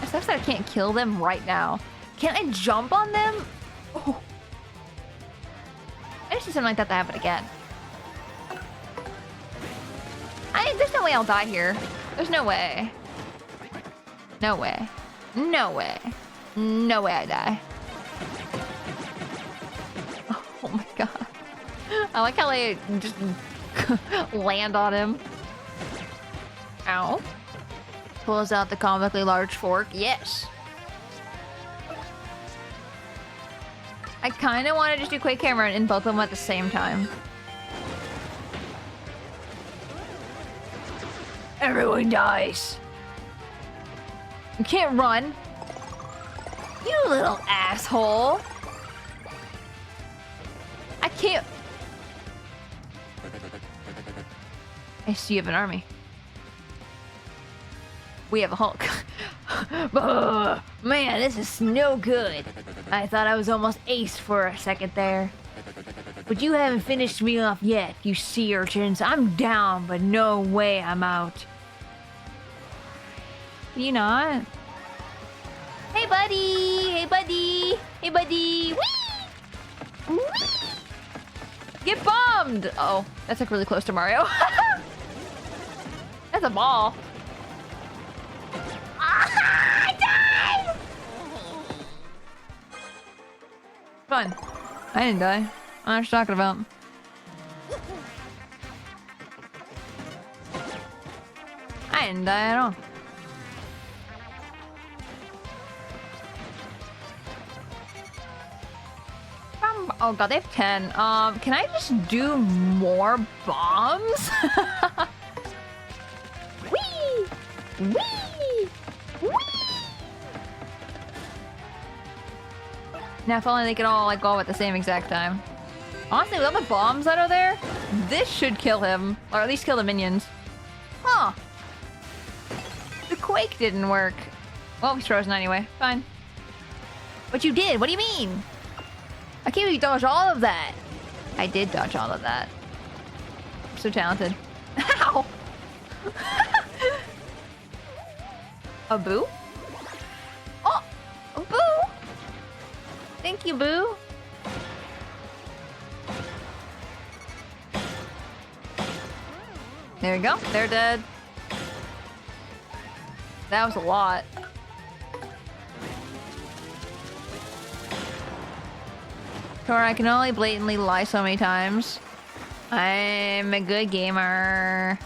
sucks that I can't kill them right now. Can't I jump on them? Oh. I just need something like that to happen again. There's no way I'll die here. There's no way. No way. No way. No way I die. Oh my god. I like how they just land on him. Ow. Pulls out the comically large fork. Yes. I kind of want to just do quick camera and both of them at the same time. Everyone dies. You can't run. You little asshole. I can't. I see you have an army. We have a Hulk. Man, this is no good. I thought I was almost ace for a second there. But you haven't finished me off yet, you sea urchins. I'm down, but no way I'm out. You not? Hey, buddy! Hey, buddy! Hey, buddy! Whee! Whee! Get bombed! Oh, that's like really close to Mario. That's a ball. Ah, I died! Fun. I didn't die. I don't know what you're talking about. I didn't die at all. Oh god, they have 10. Can I just do more bombs? Whee! Whee! Now, if only they could all like go at the same exact time. Honestly, with all the bombs that are there, this should kill him, or at least kill the minions. Huh? The quake didn't work. Well, he's frozen anyway. Fine. But you did. What do you mean? I can't believe you dodged all of that. I did dodge all of that. I'm so talented. Ow! A boo? Oh! A boo! Thank you, boo. There we go. They're dead. That was a lot. Tora, I can only blatantly lie so many times. I'm a good gamer.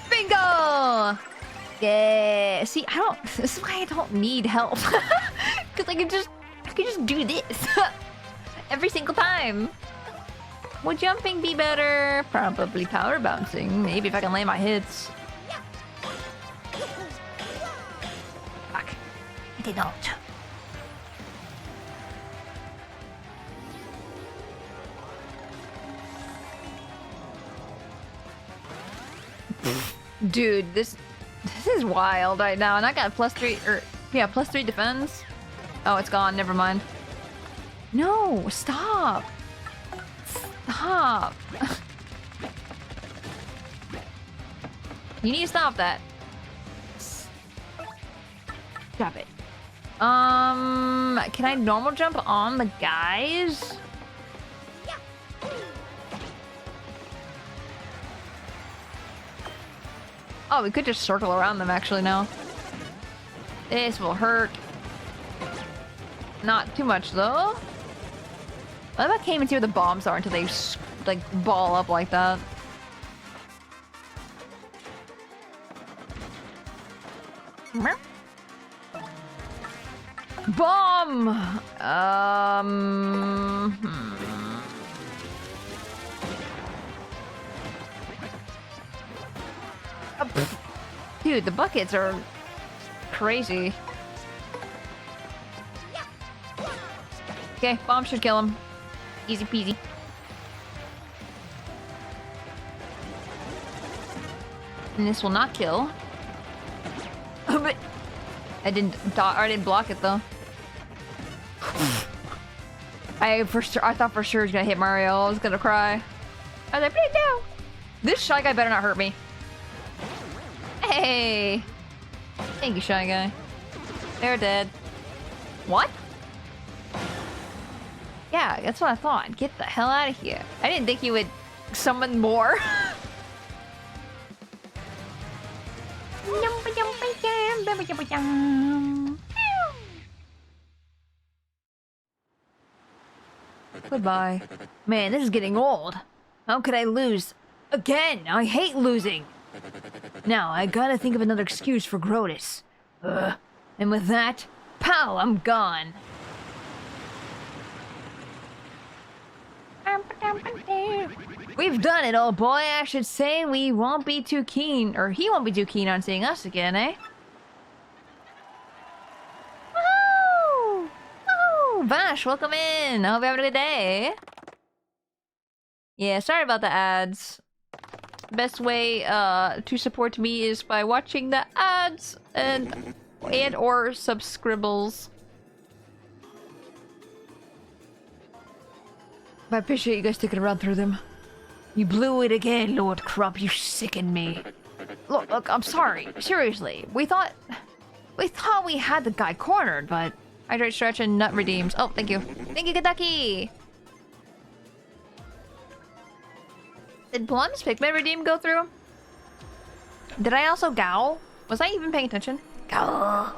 Bingo! Yeah. See, I don't. This is why I don't need help. Because I can just do this every single time. Would jumping be better? Probably power bouncing. Maybe if I can land my hits. Fuck. I did not. Dude, this is wild right now, and I got +3 or yeah, +3 defense. Oh, it's gone. Never mind. No, stop. Stop. You need to stop that. Stop it. Can I normal jump on the guys? Oh, we could just circle around them actually now. This will hurt. Not too much though. What about came and see where the bombs are until they like ball up like that? Bomb! Dude, the buckets are crazy. Okay, bomb should kill him. Easy peasy. And this will not kill. But I didn't block it though. I thought for sure it was gonna hit Mario. I was gonna cry. I was like, please no! This Shy Guy better not hurt me. Hey! Thank you, Shy Guy. They're dead. What? Yeah, that's what I thought. Get the hell out of here. I didn't think you would summon more. Goodbye. Man, this is getting old. How could I lose? Again! I hate losing! Now, I gotta think of another excuse for Grotus. And with that, pow, I'm gone. We've done it, old boy. I should say we won't be too keen, or he won't be too keen on seeing us again, eh? Woohoo! Woohoo! Vash, welcome in. I hope you're having a good day. Yeah, sorry about the ads. Best way to support me is by watching the ads and or subscribbles. I appreciate you guys sticking around through them. You blew it again, Lord Crump. You sickened me. Look, I'm sorry. Seriously, we thought we had the guy cornered, but hydrate, stretch, and nut redeems. Oh, thank you. Thank you, Kentucky. Did Plum's Pikmin redeem go through? Did I also gowl? Was I even paying attention? Gowl.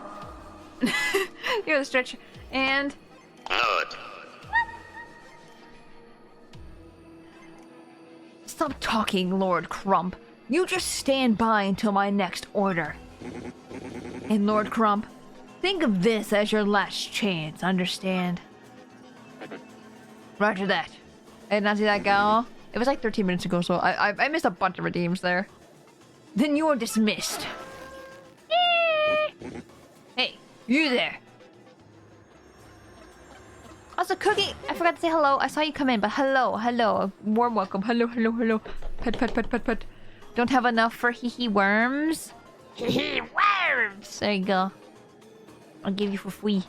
You're the stretch. And... Stop talking, Lord Crump. You just stand by until my next order. And Lord Crump, think of this as your last chance, understand? Roger that. I did not see that gowl. It was like 13 minutes ago, so I missed a bunch of redeems there. Then you're dismissed. Hey, you there. Also, Cookie, I forgot to say hello. I saw you come in, but hello, hello. Warm welcome. Hello, hello, hello. Pet, pet, pet, pet, pet. Don't have enough for hee worms? Hee worms! There you go. I'll give you for free.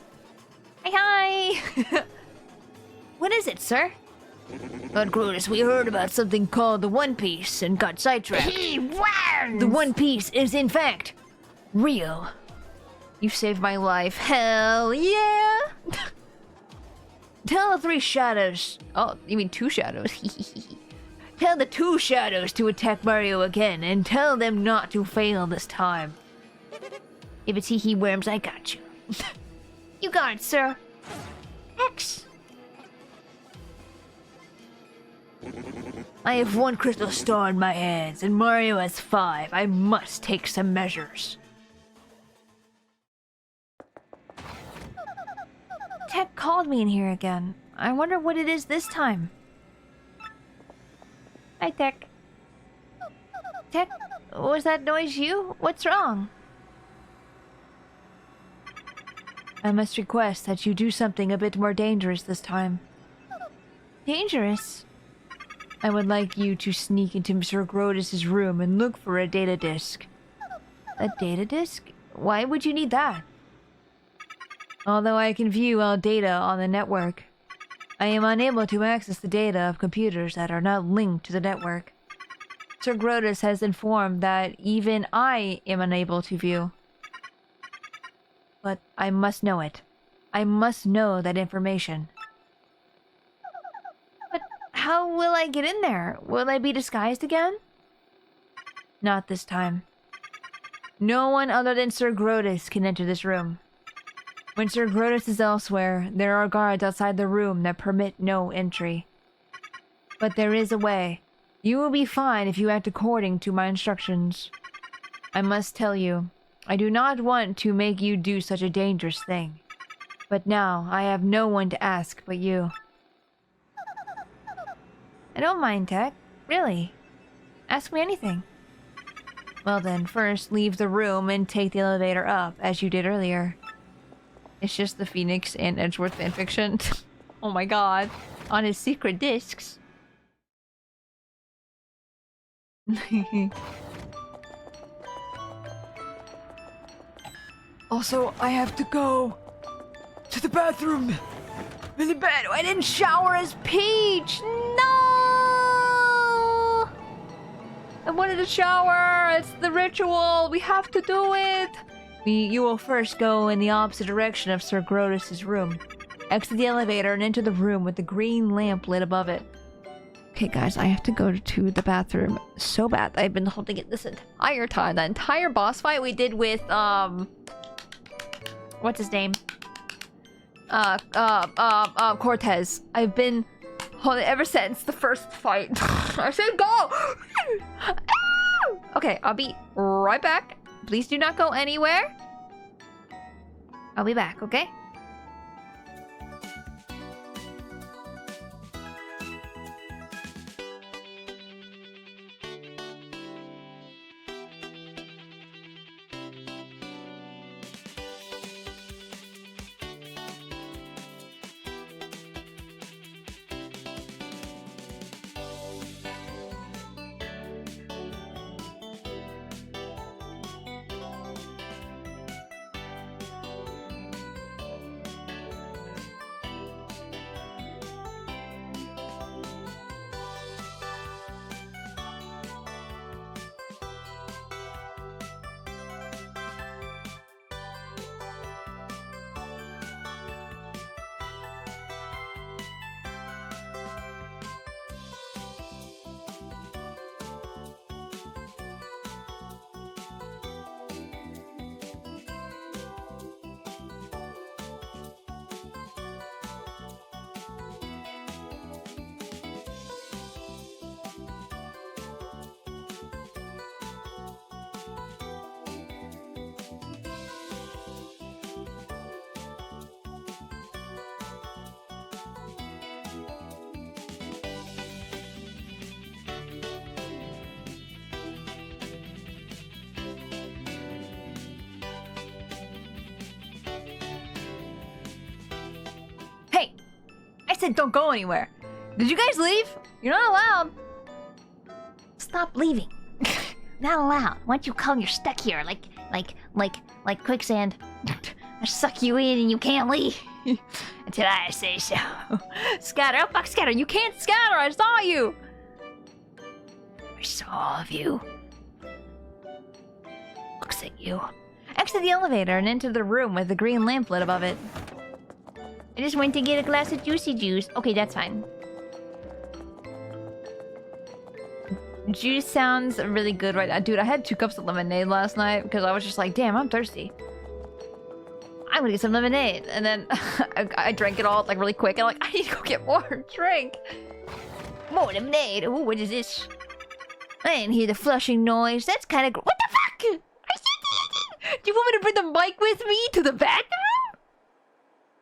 Hi, hi! What is it, sir? Lord Grotus, we heard about something called the One Piece and got sidetracked. The One Piece is, in fact, real. You saved my life. Hell yeah! Tell the 3 shadows. Oh, you mean 2 shadows? Tell the 2 shadows to attack Mario again and tell them not to fail this time. If it's hee worms, I got you. You got it, sir. X. I have 1 crystal star in my hands, and Mario has 5. I must take some measures. Tech called me in here again. I wonder what it is this time. Hi, Tech. Tech, was that noise you? What's wrong? I must request that you do something a bit more dangerous this time. Dangerous? I would like you to sneak into Sir Grotus' room and look for a data disk. A data disk? Why would you need that? Although I can view all data on the network, I am unable to access the data of computers that are not linked to the network. Sir Grotus has informed that even I am unable to view. But I must know it. I must know that information. But how will I get in there? Will I be disguised again? Not this time. No one other than Sir Grotus can enter this room. When Sir Grotus is elsewhere, there are guards outside the room that permit no entry. But there is a way. You will be fine if you act according to my instructions. I must tell you, I do not want to make you do such a dangerous thing. But now, I have no one to ask but you. I don't mind, Tech. Really. Ask me anything. Well then, first leave the room and take the elevator up, as you did earlier. It's just the Phoenix and Edgeworth fanfiction. Oh my god. On his secret discs. Also, I have to go to the bathroom. In the bed. I didn't shower as Peach. No! I wanted to shower. It's the ritual. We have to do it. You will first go in the opposite direction of Sir Grotus' room. Exit the elevator and enter the room with the green lamp lit above it. Okay, guys, I have to go to the bathroom so bad. I've been holding it this entire time. The entire boss fight we did with, what's his name? Cortez. I've been holding it ever since the first fight. I said go! Okay, I'll be right back. Please do not go anywhere. I'll be back, okay? said don't go anywhere. Did you guys leave? You're not allowed. Stop leaving. Not allowed. Once you come, you're stuck here, like quicksand. I suck you in and you can't leave. Until I say so. Scatter. Oh fuck, Scatter. You can't scatter. I saw you. I saw all of you. Looks at you. Exit the elevator and enter the room with the green lamp lit above it. I just went to get a glass of juicy juice. Okay, that's fine. Juice sounds really good right now. Dude, I had 2 cups of lemonade last night because I was just like, damn, I'm thirsty. I'm gonna get some lemonade. And then I drank it all like really quick. And I'm like, I need to go get more drink. More lemonade. Ooh, what is this? I didn't hear the flushing noise. That's kind of... What the fuck? Do you want me to bring the mic with me to the bathroom?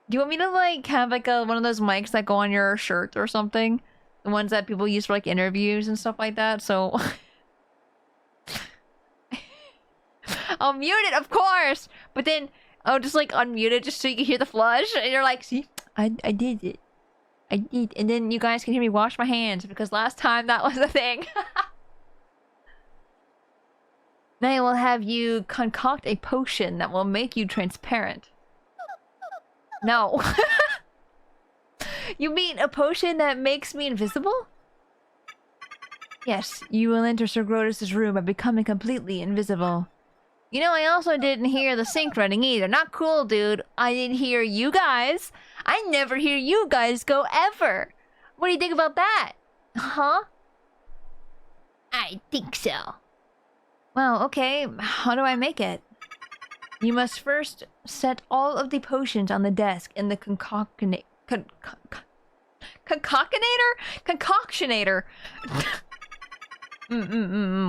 Do you want me to like have like one of those mics that go on your shirt or something? The ones that people use for like interviews and stuff like that. So I'll mute it, of course. But then I'll just like unmute it just so you can hear the flush. And you're like, see, I did it. I did. And then you guys can hear me wash my hands because last time that was a thing. Then I will have you concoct a potion that will make you transparent. No. You mean a potion that makes me invisible? Yes, you will enter Sir Grotus' room by becoming completely invisible. You know, I also didn't hear the sink running either. Not cool, dude. I didn't hear you guys. I never hear you guys go ever. What do you think about that? Huh? I think so. Well, okay. How do I make it? You must first set all of the potions on the desk in the concoctionator? Concoctionator?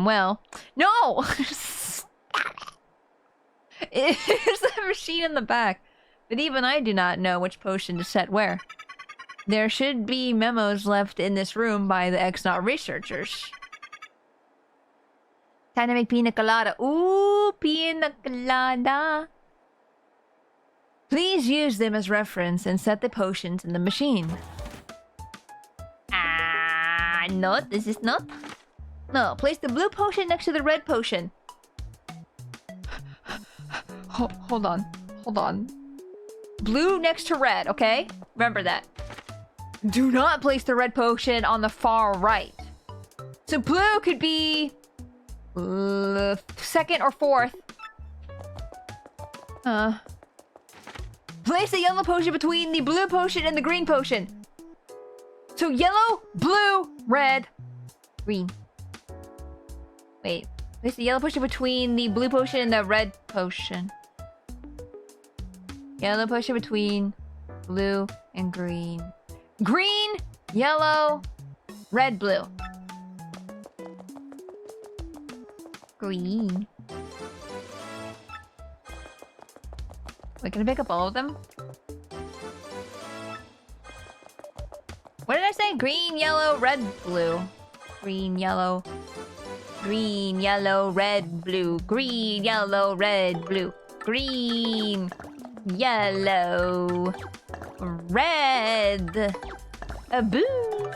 Well, no! It's the machine in the back. But even I do not know which potion to set where. There should be memos left in this room by the Exnaut researchers. Time to make pina colada. Ooh, pina colada. Please use them as reference and set the potions in the machine. No, this is not. No, place the blue potion next to the red potion. Hold on. Blue next to red, okay? Remember that. Do not place the red potion on the far right. So blue could be... second or fourth. Place the yellow potion between the blue potion and the green potion. So yellow, blue, red, green. Wait. Place the yellow potion between the blue potion and the red potion. Yellow potion between blue and green. Green, yellow, red, blue. Green. Wait, can I pick up all of them? What did I say? Green, yellow, red, blue. Green, yellow. Green, yellow, red, blue. Green, yellow, red, blue. Green, yellow, red. Boo.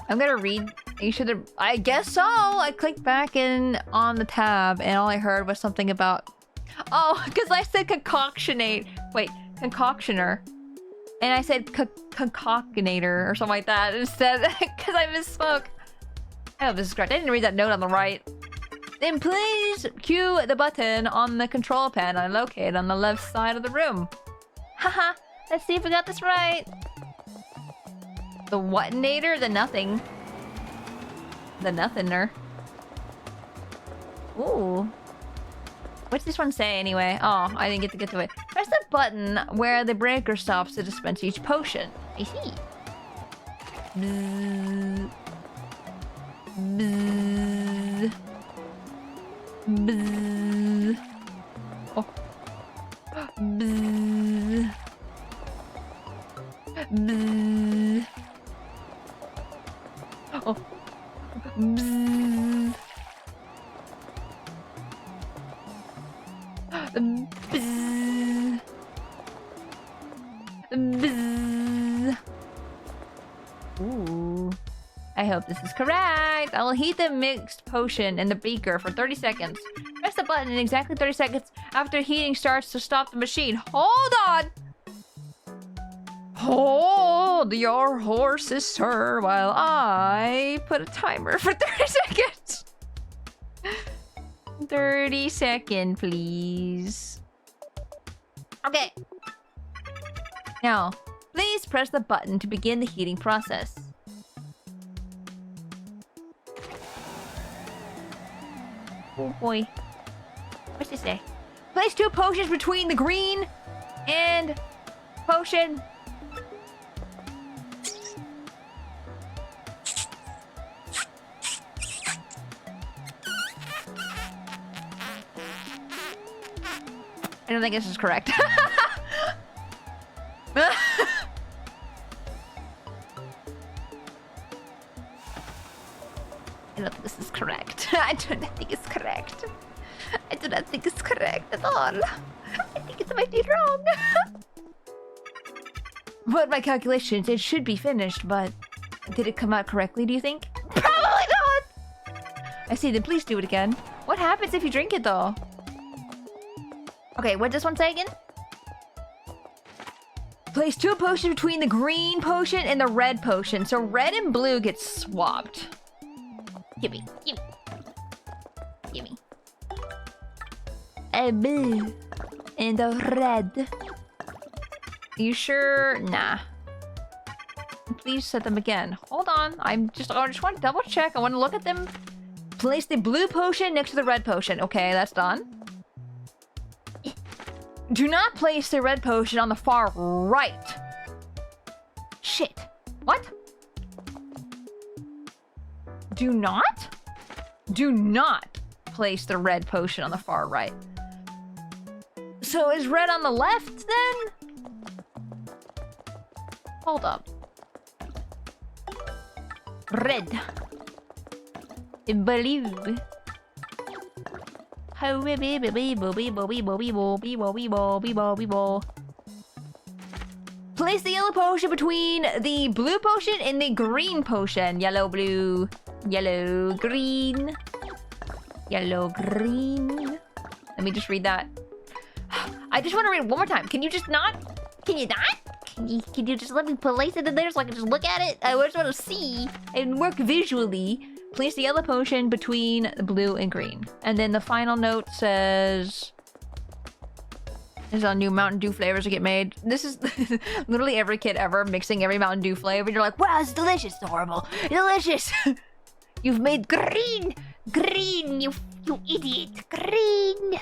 I'm gonna read. You should. I guess so. I clicked back in on the tab, and all I heard was something about. Oh, because I said concoctionate. Wait, concoctioner, and I said concoctionator or something like that instead because I misspoke. I hope this is correct. I didn't read that note on the right. Then please cue the button on the control panel located on the left side of the room. Haha. Let's see if we got this right. The whatinator? The nothing. The nothinger. Ooh. What's this one say anyway? Oh, I didn't get to it. Press the button where the breaker stops to dispense each potion. I see. Bzzz. Bzzz. Bzzz. Oh. Bzzz. Bzzz. Oh. Bzzz. Bzzz. Bzzz. I hope this is correct. I will heat the mixed potion in the beaker for 30 seconds. Press the button in exactly 30 seconds after heating starts to stop the machine. Hold on! Hold your horses, sir, while I put a timer for 30 seconds. 30 seconds, please. Okay. Now, please press the button to begin the heating process. Oh boy. What's this say? Place 2 potions between the green and potion. I don't think this is correct. I don't think this is correct. I don't think it's correct. I do not think it's correct at all. I think it might be wrong. But my calculations, it should be finished, but did it come out correctly, do you think? Probably not! I see, then please do it again. What happens if you drink it, though? Okay, what does this one say again? Place 2 potions between the green potion and the red potion. So red and blue get swapped. Gimme. A blue and a red. You sure? Nah. Please set them again. Hold on. I just want to double check. I want to look at them. Place the blue potion next to the red potion. Okay, that's done. Do not place the red potion on the far right. Shit. What? Do not place the red potion on the far right. So is red on the left then? Hold up. Red. Blue. Place the yellow potion between the blue potion and the green potion. Yellow, blue. Yellow, green. Yellow, green. Let me just read that. I just want to read it one more time. Can you just not? Can you not? Can you just let me place it in there so I can just look at it? I just want to see and work visually. Place the yellow potion between the blue and green. And then the final note says... There's all new Mountain Dew flavors to get made. This is literally every kid ever mixing every Mountain Dew flavor. You're like, wow, it's delicious. It's horrible. Delicious. You've made green. Green, you idiot. Green.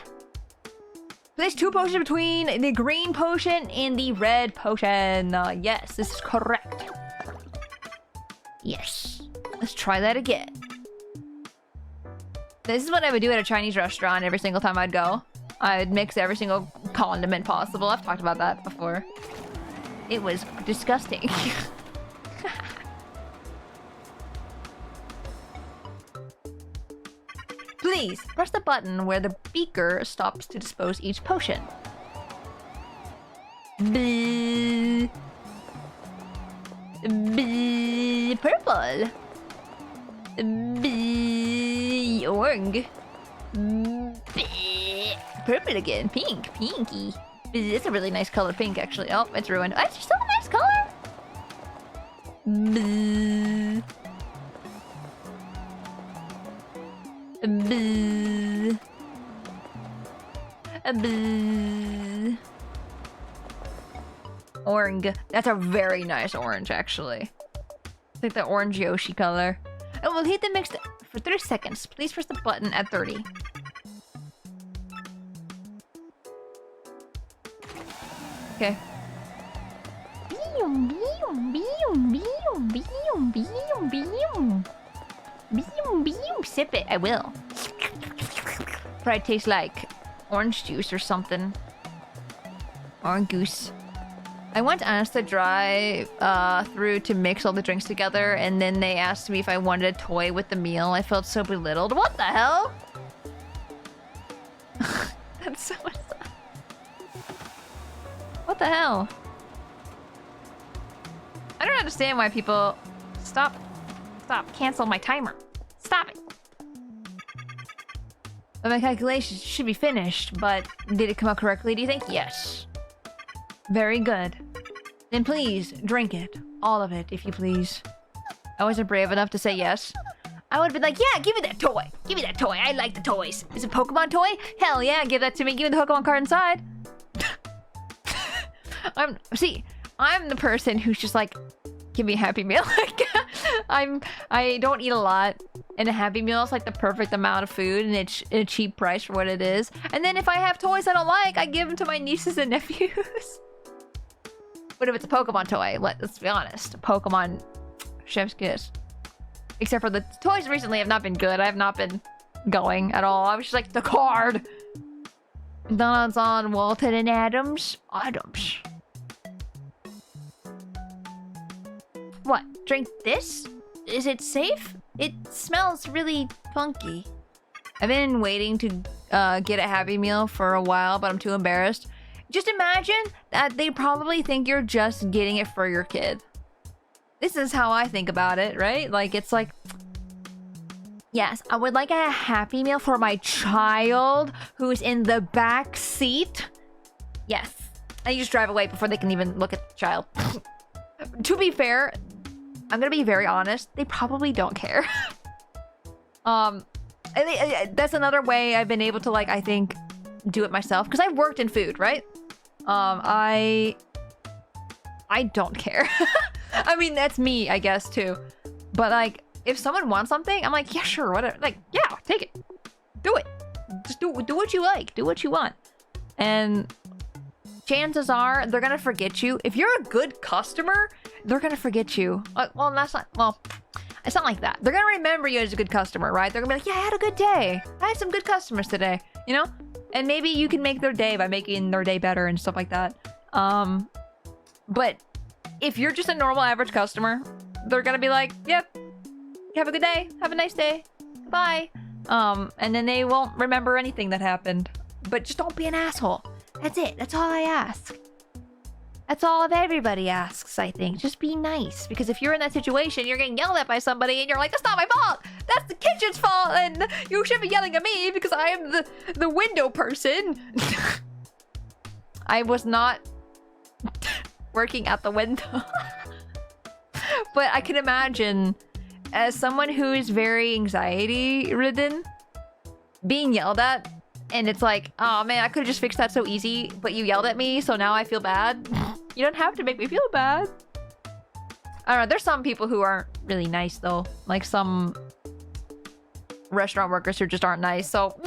Place 2 potions between the green potion and the red potion. Yes, this is correct. Yes. Let's try that again. This is what I would do at a Chinese restaurant every single time I'd go. I would mix every single condiment possible. I've talked about that before. It was disgusting. Please, press the button where the beaker stops to dispose each potion. Bleh. Bleh. Purple. Bleh. Orange. Bleh. Purple again. Pink. Pinky. Bleh. It's a really nice color, pink, actually. Oh, it's ruined. Oh, it's still a nice color. Bleh. Bleh. Bleh. Orange. That's a very nice orange, actually. I think the orange Yoshi color. And we'll heat the mix for 30 seconds. Please press the button at 30. Okay. Sip it. I will. Probably tastes like orange juice or something. Orange goose. I went asked to drive through to mix all the drinks together, and then they asked me if I wanted a toy with the meal. I felt so belittled. What the hell? That's so much fun. What the hell? I don't understand why people... Stop Stop. Cancel my timer. Stop it. My calculations should be finished, but did it come out correctly, do you think? Yes. Very good. Then please, drink it. All of it, if you please. I wasn't brave enough to say yes. I would have been like, yeah, give me that toy. Give me that toy. I like the toys. Is it a Pokemon toy? Hell yeah, give that to me. Give me the Pokemon card inside. I'm the person who's just like, give me a Happy Meal. I don't eat a lot, and a Happy Meal is like the perfect amount of food, and it's a cheap price for what it is. And then if I have toys I don't like, I give them to my nieces and nephews. But if it's a Pokemon toy, let's be honest, a Pokemon chef's kiss. Except for the toys recently have not been good. I have not been going at all. I was just like, the card. McDonald's on Walton and Adams. Adams. What? Drink this? Is it safe? It smells really funky. I've been waiting to get a Happy Meal for a while, but I'm too embarrassed. Just imagine that they probably think you're just getting it for your kid. This is how I think about it, right? Like, it's like, yes, I would like a Happy Meal for my child who's in the back seat. Yes. And you just drive away before they can even look at the child. To be fair, I'm gonna be very honest, they probably don't care. That's another way I've been able to, like, I think, do it myself. Because I've worked in food, right? I don't care. I mean, that's me, I guess, too. But, like, if someone wants something, I'm like, yeah, sure, whatever. Like, yeah, take it. Do it. Just do what you like. Do what you want. And chances are, they're gonna forget you. If you're a good customer, they're gonna forget you. Well, that's not... Well, it's not like that. They're gonna remember you as a good customer, right? They're gonna be like, yeah, I had a good day. I had some good customers today, you know? And maybe you can make their day by making their day better and stuff like that. But if you're just a normal average customer, they're gonna be like, yep, have a good day, have a nice day, bye. And then they won't remember anything that happened. But just don't be an asshole. That's it. That's all I ask. That's all everybody asks, I think. Just be nice. Because if you're in that situation, you're getting yelled at by somebody and you're like, that's not my fault. That's the kitchen's fault. And you should be yelling at me because I am the window person. I was not working at the window. But I can imagine, as someone who is very anxiety ridden, being yelled at, and it's like, oh man, I could have just fixed that so easy, but you yelled at me, so now I feel bad. You don't have to make me feel bad. I don't know, there's some people who aren't really nice though. Like some restaurant workers who just aren't nice, so...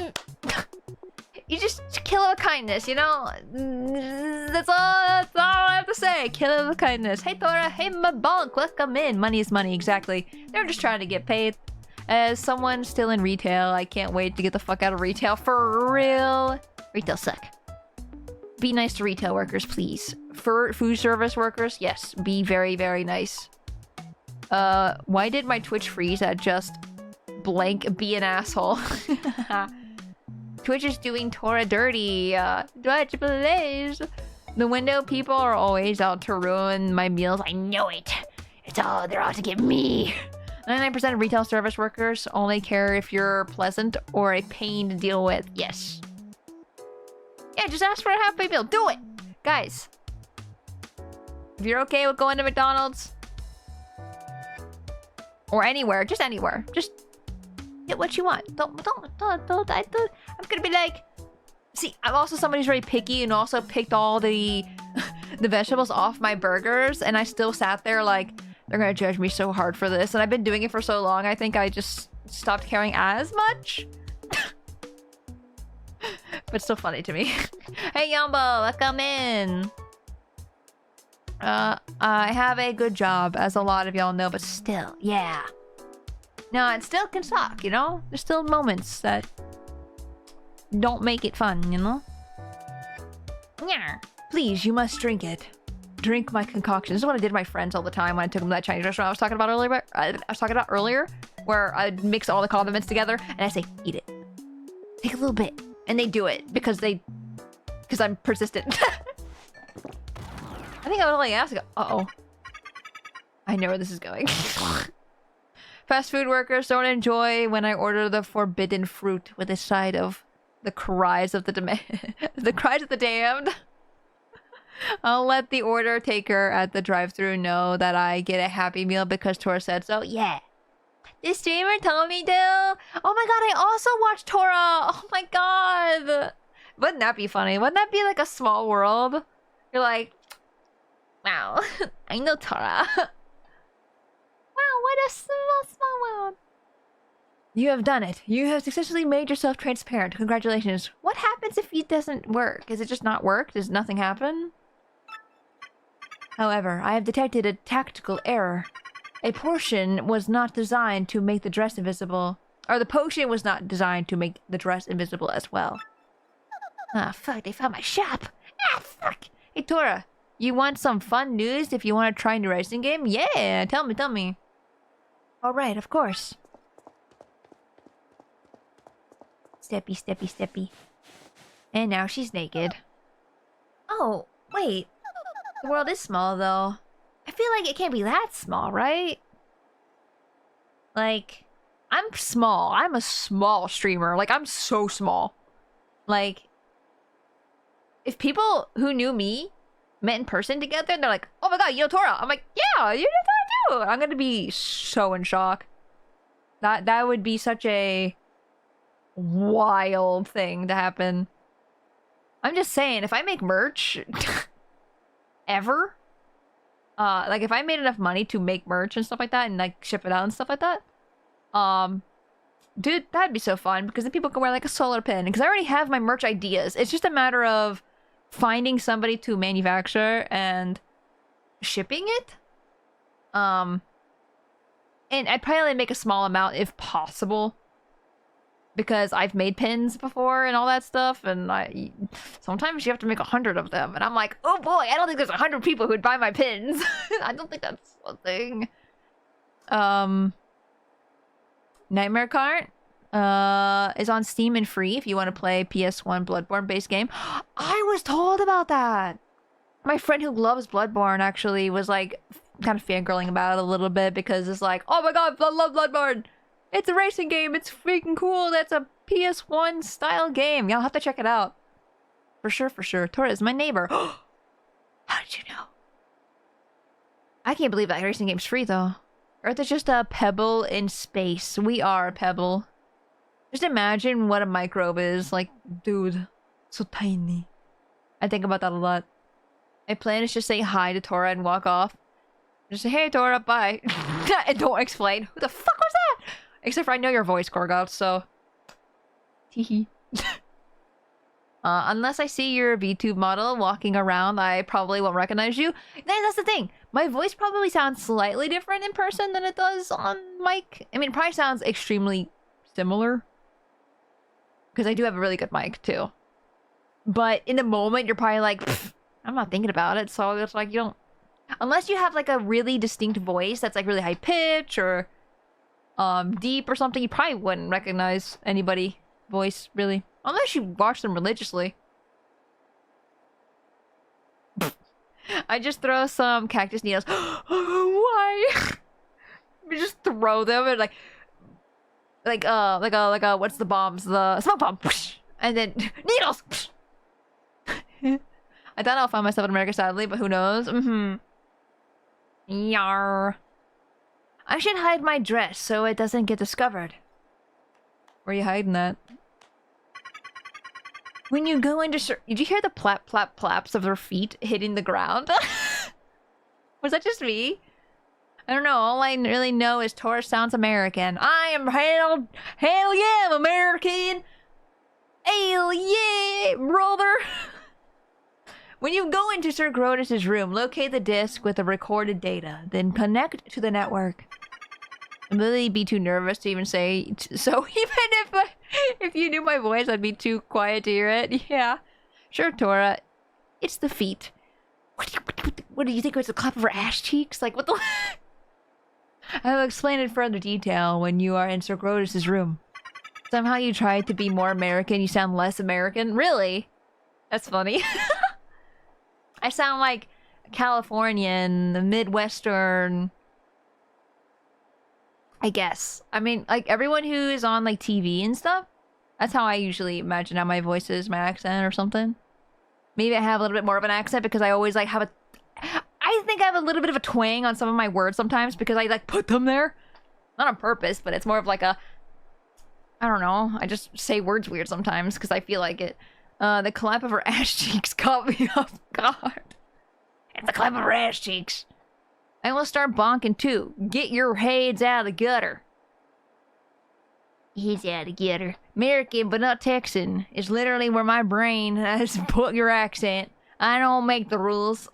You just kill it with kindness, you know? That's all I have to say. Kill it with kindness. Hey Tora, hey my bonk, welcome in. Money is money, exactly. They're just trying to get paid. As someone still in retail, I can't wait to get the fuck out of retail for real. Retail suck. Be nice to retail workers, please. For food service workers, yes, be very, very nice. Why did my Twitch freeze at just blank be an asshole? Twitch is doing Tora dirty. Twitch, please. The window people are always out to ruin my meals. I know it. They're out to get me. 99% of retail service workers only care if you're pleasant or a pain to deal with. Yes. Yeah, just ask for a Happy Meal. Do it! Guys. If you're okay with going to McDonald's. Or anywhere. Just anywhere. Just get what you want. Don't. I'm gonna be like... See, I'm also somebody who's very picky and also picked all the vegetables off my burgers. And I still sat there like... They're gonna judge me so hard for this, and I've been doing it for so long, I think I just stopped caring as much. But still funny to me. Hey Yumbo, welcome in! I have a good job, as a lot of y'all know, but still, yeah. No, it still can suck, you know? There's still moments that don't make it fun, you know? Yeah. Please, you must drink it. Drink my concoction. This is what I did to my friends all the time when I took them to that Chinese restaurant I was talking about earlier. Where I'd mix all the condiments together and I say, eat it. Take a little bit. And they do it because I'm persistent. I think I would only ask, uh-oh. I know where this is going. Fast food workers don't enjoy when I order the forbidden fruit with a side of the cries of the the cries of the damned. I'll let the order taker at the drive-thru know that I get a Happy Meal because Tora said so. Yeah. This streamer told me to. Oh my god, I also watched Tora. Oh my god. Wouldn't that be funny? Wouldn't that be like a small world? You're like, wow, I know Tora. Wow, what a small world. You have done it. You have successfully made yourself transparent. Congratulations. What happens if it doesn't work? Is it just not work? Does nothing happen? However, I have detected a tactical error. A portion was not designed to make the dress invisible. Or the potion was not designed to make the dress invisible as well. Ah, fuck, they found my shop. Ah, fuck. Hey, Tora, you want some fun news if you want to try a new racing game? Yeah, tell me. Alright, of course. Steppy. And now she's naked. Oh, wait. The world is small, though. I feel like it can't be that small, right? Like, I'm small. I'm a small streamer. Like, I'm so small. Like, if people who knew me met in person together, they're like, oh my god, you know Tora. I'm like, yeah, you know Tora too. I'm gonna be so in shock. That would be such a wild thing to happen. I'm just saying, if I make merch ever, like if I made enough money to make merch and stuff like that and like ship it out and stuff like that, dude, that'd be so fun because then people can wear like a solar pin because I already have my merch ideas. It's just a matter of finding somebody to manufacture and shipping it. And I'd probably make a small amount if possible. Because I've made pins before and all that stuff, and sometimes you have to make 100 of them, and I'm like, oh boy, I don't think there's 100 people who'd buy my pins. I don't think that's a thing. Nightmare Cart is on Steam and free if you want to play PS1 Bloodborne based game. I was told about that. My friend who loves Bloodborne actually was like kind of fangirling about it a little bit because it's like, oh my god, I love Bloodborne. It's a racing game. It's freaking cool. That's a PS1 style game. Y'all have to check it out. For sure. Tora is my neighbor. How did you know? I can't believe that racing game's free though. Earth is just a pebble in space. We are a pebble. Just imagine what a microbe is. Like, dude, so tiny. I think about that a lot. My plan is just say hi to Tora and walk off. Just say, hey Tora, bye. And don't explain. Who the fuck was that? Except for I know your voice, Korgoth, so... Teehee. Unless I see your VTube model walking around, I probably won't recognize you. That's the thing. My voice probably sounds slightly different in person than it does on mic. I mean, it probably sounds extremely similar. Because I do have a really good mic, too. But in the moment, you're probably like, I'm not thinking about it, so it's like, you don't... Unless you have, like, a really distinct voice that's, like, really high pitch or... deep or something, you probably wouldn't recognize anybody voice, really. Unless you watch them religiously. I just throw some cactus needles. Why? You just throw them and like a what's the bombs? The smoke bomb. And then needles. I thought I'll find myself in America sadly, but who knows? Yar. I should hide my dress so it doesn't get discovered. Where are you hiding that? When you go into did you hear the plap plap plaps of their feet hitting the ground? Was that just me? I don't know. All I really know is Tora sounds American. I am hell yeah, I'm American. Hell yeah, brother. When you go into Sir Grotus's room, locate the disk with the recorded data, then connect to the network. I'd really be too nervous to even say so. Even if you knew my voice, I'd be too quiet to hear it. Yeah, sure, Tora. It's the feet. What do you think? It was the clap of her ass cheeks? Like what the? I will explain in further detail when you are in Sir Grotus's room. Somehow you tried to be more American. You sound less American. Really? That's funny. I sound like a Californian, the Midwestern. I guess. I mean, like, everyone who is on, like, TV and stuff, that's how I usually imagine how my voice is, my accent or something. Maybe I have a little bit more of an accent because I always, like, have a... I think I have a little bit of a twang on some of my words sometimes because I, like, put them there. Not on purpose, but it's more of, like, a... I don't know. I just say words weird sometimes because I feel like it. The clap of her ass cheeks caught me off guard. It's the clap of her ass cheeks. I will start bonking too. Get your heads out of the gutter. Heads out of the gutter. American, but not Texan, is literally where my brain has put your accent. I don't make the rules.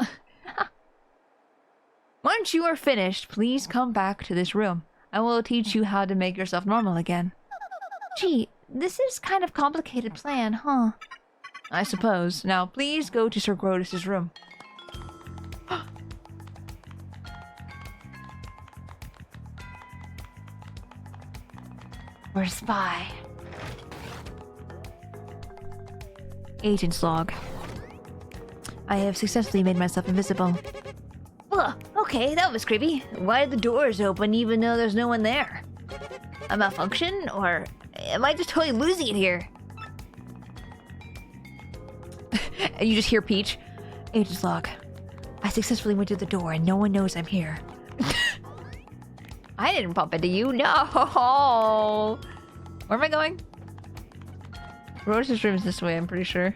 Once you are finished, please come back to this room. I will teach you how to make yourself normal again. Gee, this is kind of complicated plan, huh? I suppose. Now, please go to Sir Grotus's room. We're a spy. Agent's log. I have successfully made myself invisible. Well, okay, that was creepy. Why are the doors open even though there's no one there? A malfunction? Or am I just totally losing it here? You just hear Peach. Agent's log. I successfully went to the door and no one knows I'm here. I didn't bump into you. No. Where am I going? Rose's room is this way, I'm pretty sure.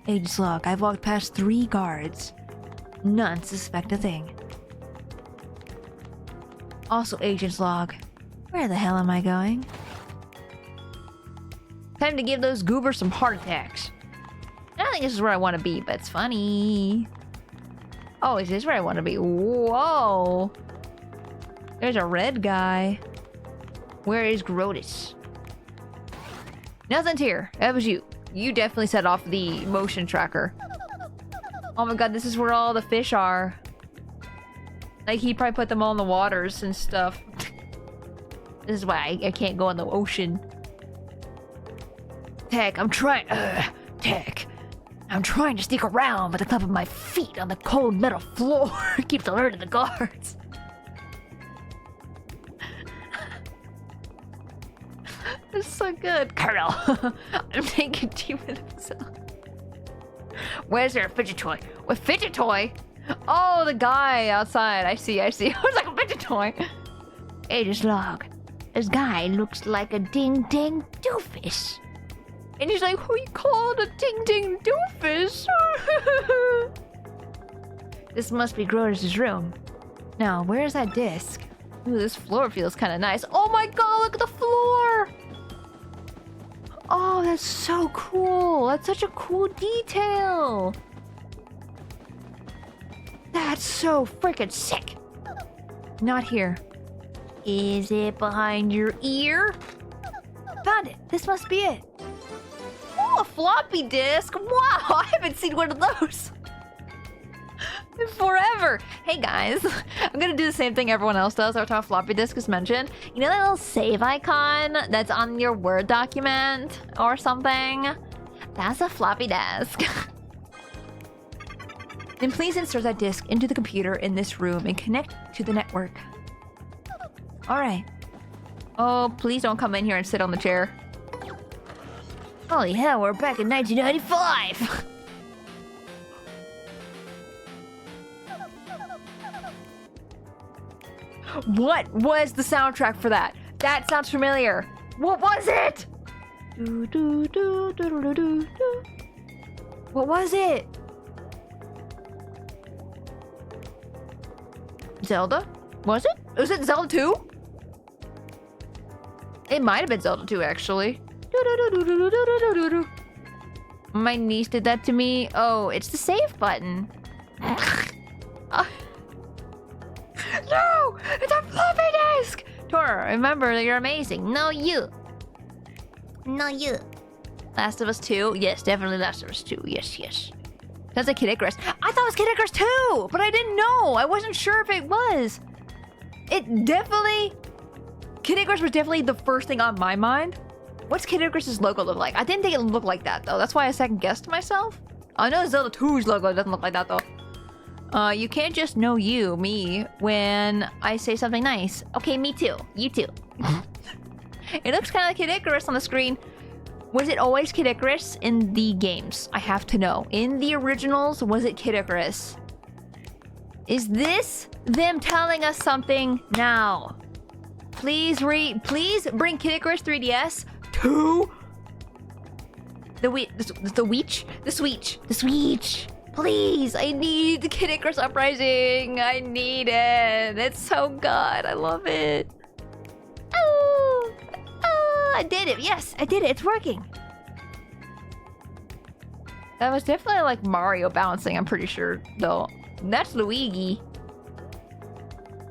Agent's log. I've walked past 3 guards. None suspect a thing. Also, agent's log. Where the hell am I going? Time to give those goobers some heart attacks. I don't think this is where I want to be, but it's funny. Oh, is this where I want to be? Whoa. There's a red guy. Where is Grotus? Nothing's here. That was you. You definitely set off the motion tracker. Oh my god, this is where all the fish are. Like, he probably put them all in the waters and stuff. This is why I can't go in the ocean. Tech, I'm trying to sneak around, but the clump of my feet on the cold metal floor keeps alerting the guards. It's so good. Colonel, I'm taking deep with himself. Where's there a fidget toy? What fidget toy? Oh, the guy outside. I see. I was like a fidget toy. Agent's log. This guy looks like a ding-ding doofus. And he's like, who you called a ding-ding doofus? This must be Grotus's room. Now, where's that disc? Ooh, this floor feels kind of nice. Oh my god, look at the floor! Oh, that's so cool. That's such a cool detail. That's so freaking sick. Not here. Is it behind your ear? Found it. This must be it. Oh, a floppy disk. Wow, I haven't seen one of those in forever. Hey guys, I'm gonna do the same thing everyone else does every time a floppy disk is mentioned. You know that little save icon that's on your Word document or something? That's a floppy disk. Then please insert that disk into the computer in this room and connect to the network. Alright. Oh, please don't come in here and sit on the chair. Holy hell, we're back in 1995! What was the soundtrack for that? That sounds familiar. What was it? What was it? Zelda? Was it? Was it Zelda 2? It might have been Zelda 2, actually. My niece did that to me. Oh, it's the save button. No! It's a floppy disk! Tora, remember that you're amazing. No, you. No, you. Last of Us 2? Yes, definitely Last of Us 2. Yes, yes. Sounds like Kid Icarus. I thought it was Kid Icarus 2! But I didn't know! I wasn't sure if it was. It definitely... Kid Icarus was definitely the first thing on my mind. What's Kid Icarus's logo look like? I didn't think it looked like that, though. That's why I second-guessed myself. I know Zelda 2's logo doesn't look like that, though. You can't just know me when I say something nice. Okay, me too. You too. It looks kind of like Kid Icarus on the screen. Was it always Kid Icarus in the games? I have to know. In the originals, was it Kid Icarus? Is this them telling us something now? Please bring Kid Icarus 3DS to the Switch. Please, I need the Kid Icarus Uprising. I need it. It's so good. I love it. Oh, I did it. Yes, I did it. It's working. That was definitely like Mario bouncing, I'm pretty sure, though. That's Luigi.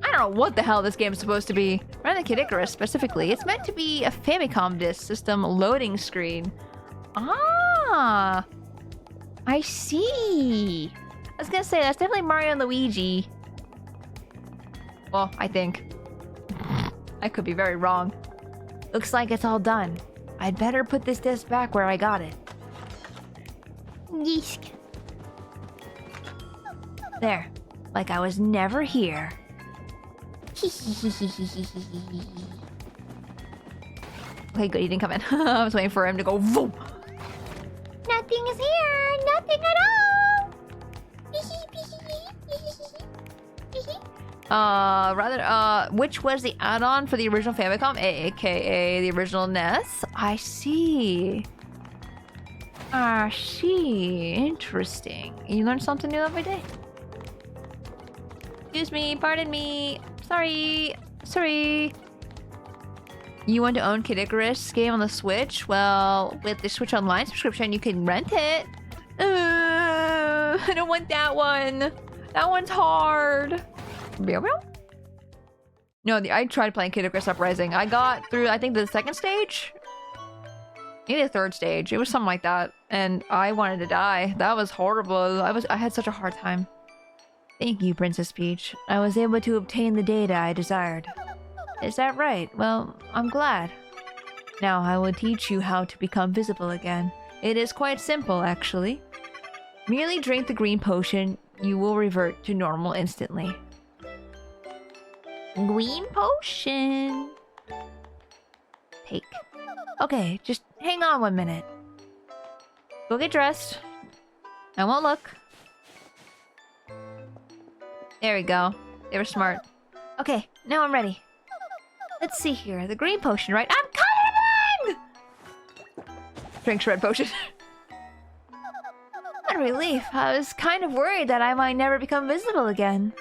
I don't know what the hell this game is supposed to be. Rather than Kid Icarus specifically. It's meant to be a Famicom Disk System loading screen. Ah, I see. I was gonna say, that's definitely Mario and Luigi. Well, I think. I could be very wrong. Looks like it's all done. I'd better put this disc back where I got it. Yeesk. There. Like I was never here. Okay, good, he didn't come in. I was waiting for him to go boom. Nothing is here. Nothing at all. Which was the add-on for the original Famicom, aka the original NES? I see. Interesting. You learn something new every day. Excuse me, pardon me. Sorry. You want to own Kid Icarus game on the Switch? Well, with the Switch Online subscription, you can rent it. I don't want that one. That one's hard. No, I tried playing Kid Icarus Uprising. I got through, I think, the second stage? Maybe the third stage. It was something like that. And I wanted to die. That was horrible. I had such a hard time. Thank you, Princess Peach. I was able to obtain the data I desired. Is that right? Well, I'm glad. Now I will teach you how to become visible again. It is quite simple, actually. Merely drink the green potion. You will revert to normal instantly. Green potion. Take. Okay, just hang on 1 minute. Go get dressed. I won't look. There we go. They were smart. Okay, now I'm ready. Let's see here. The green potion, right? I'm colorblind! Drink red potion. What a relief. I was kind of worried that I might never become visible again.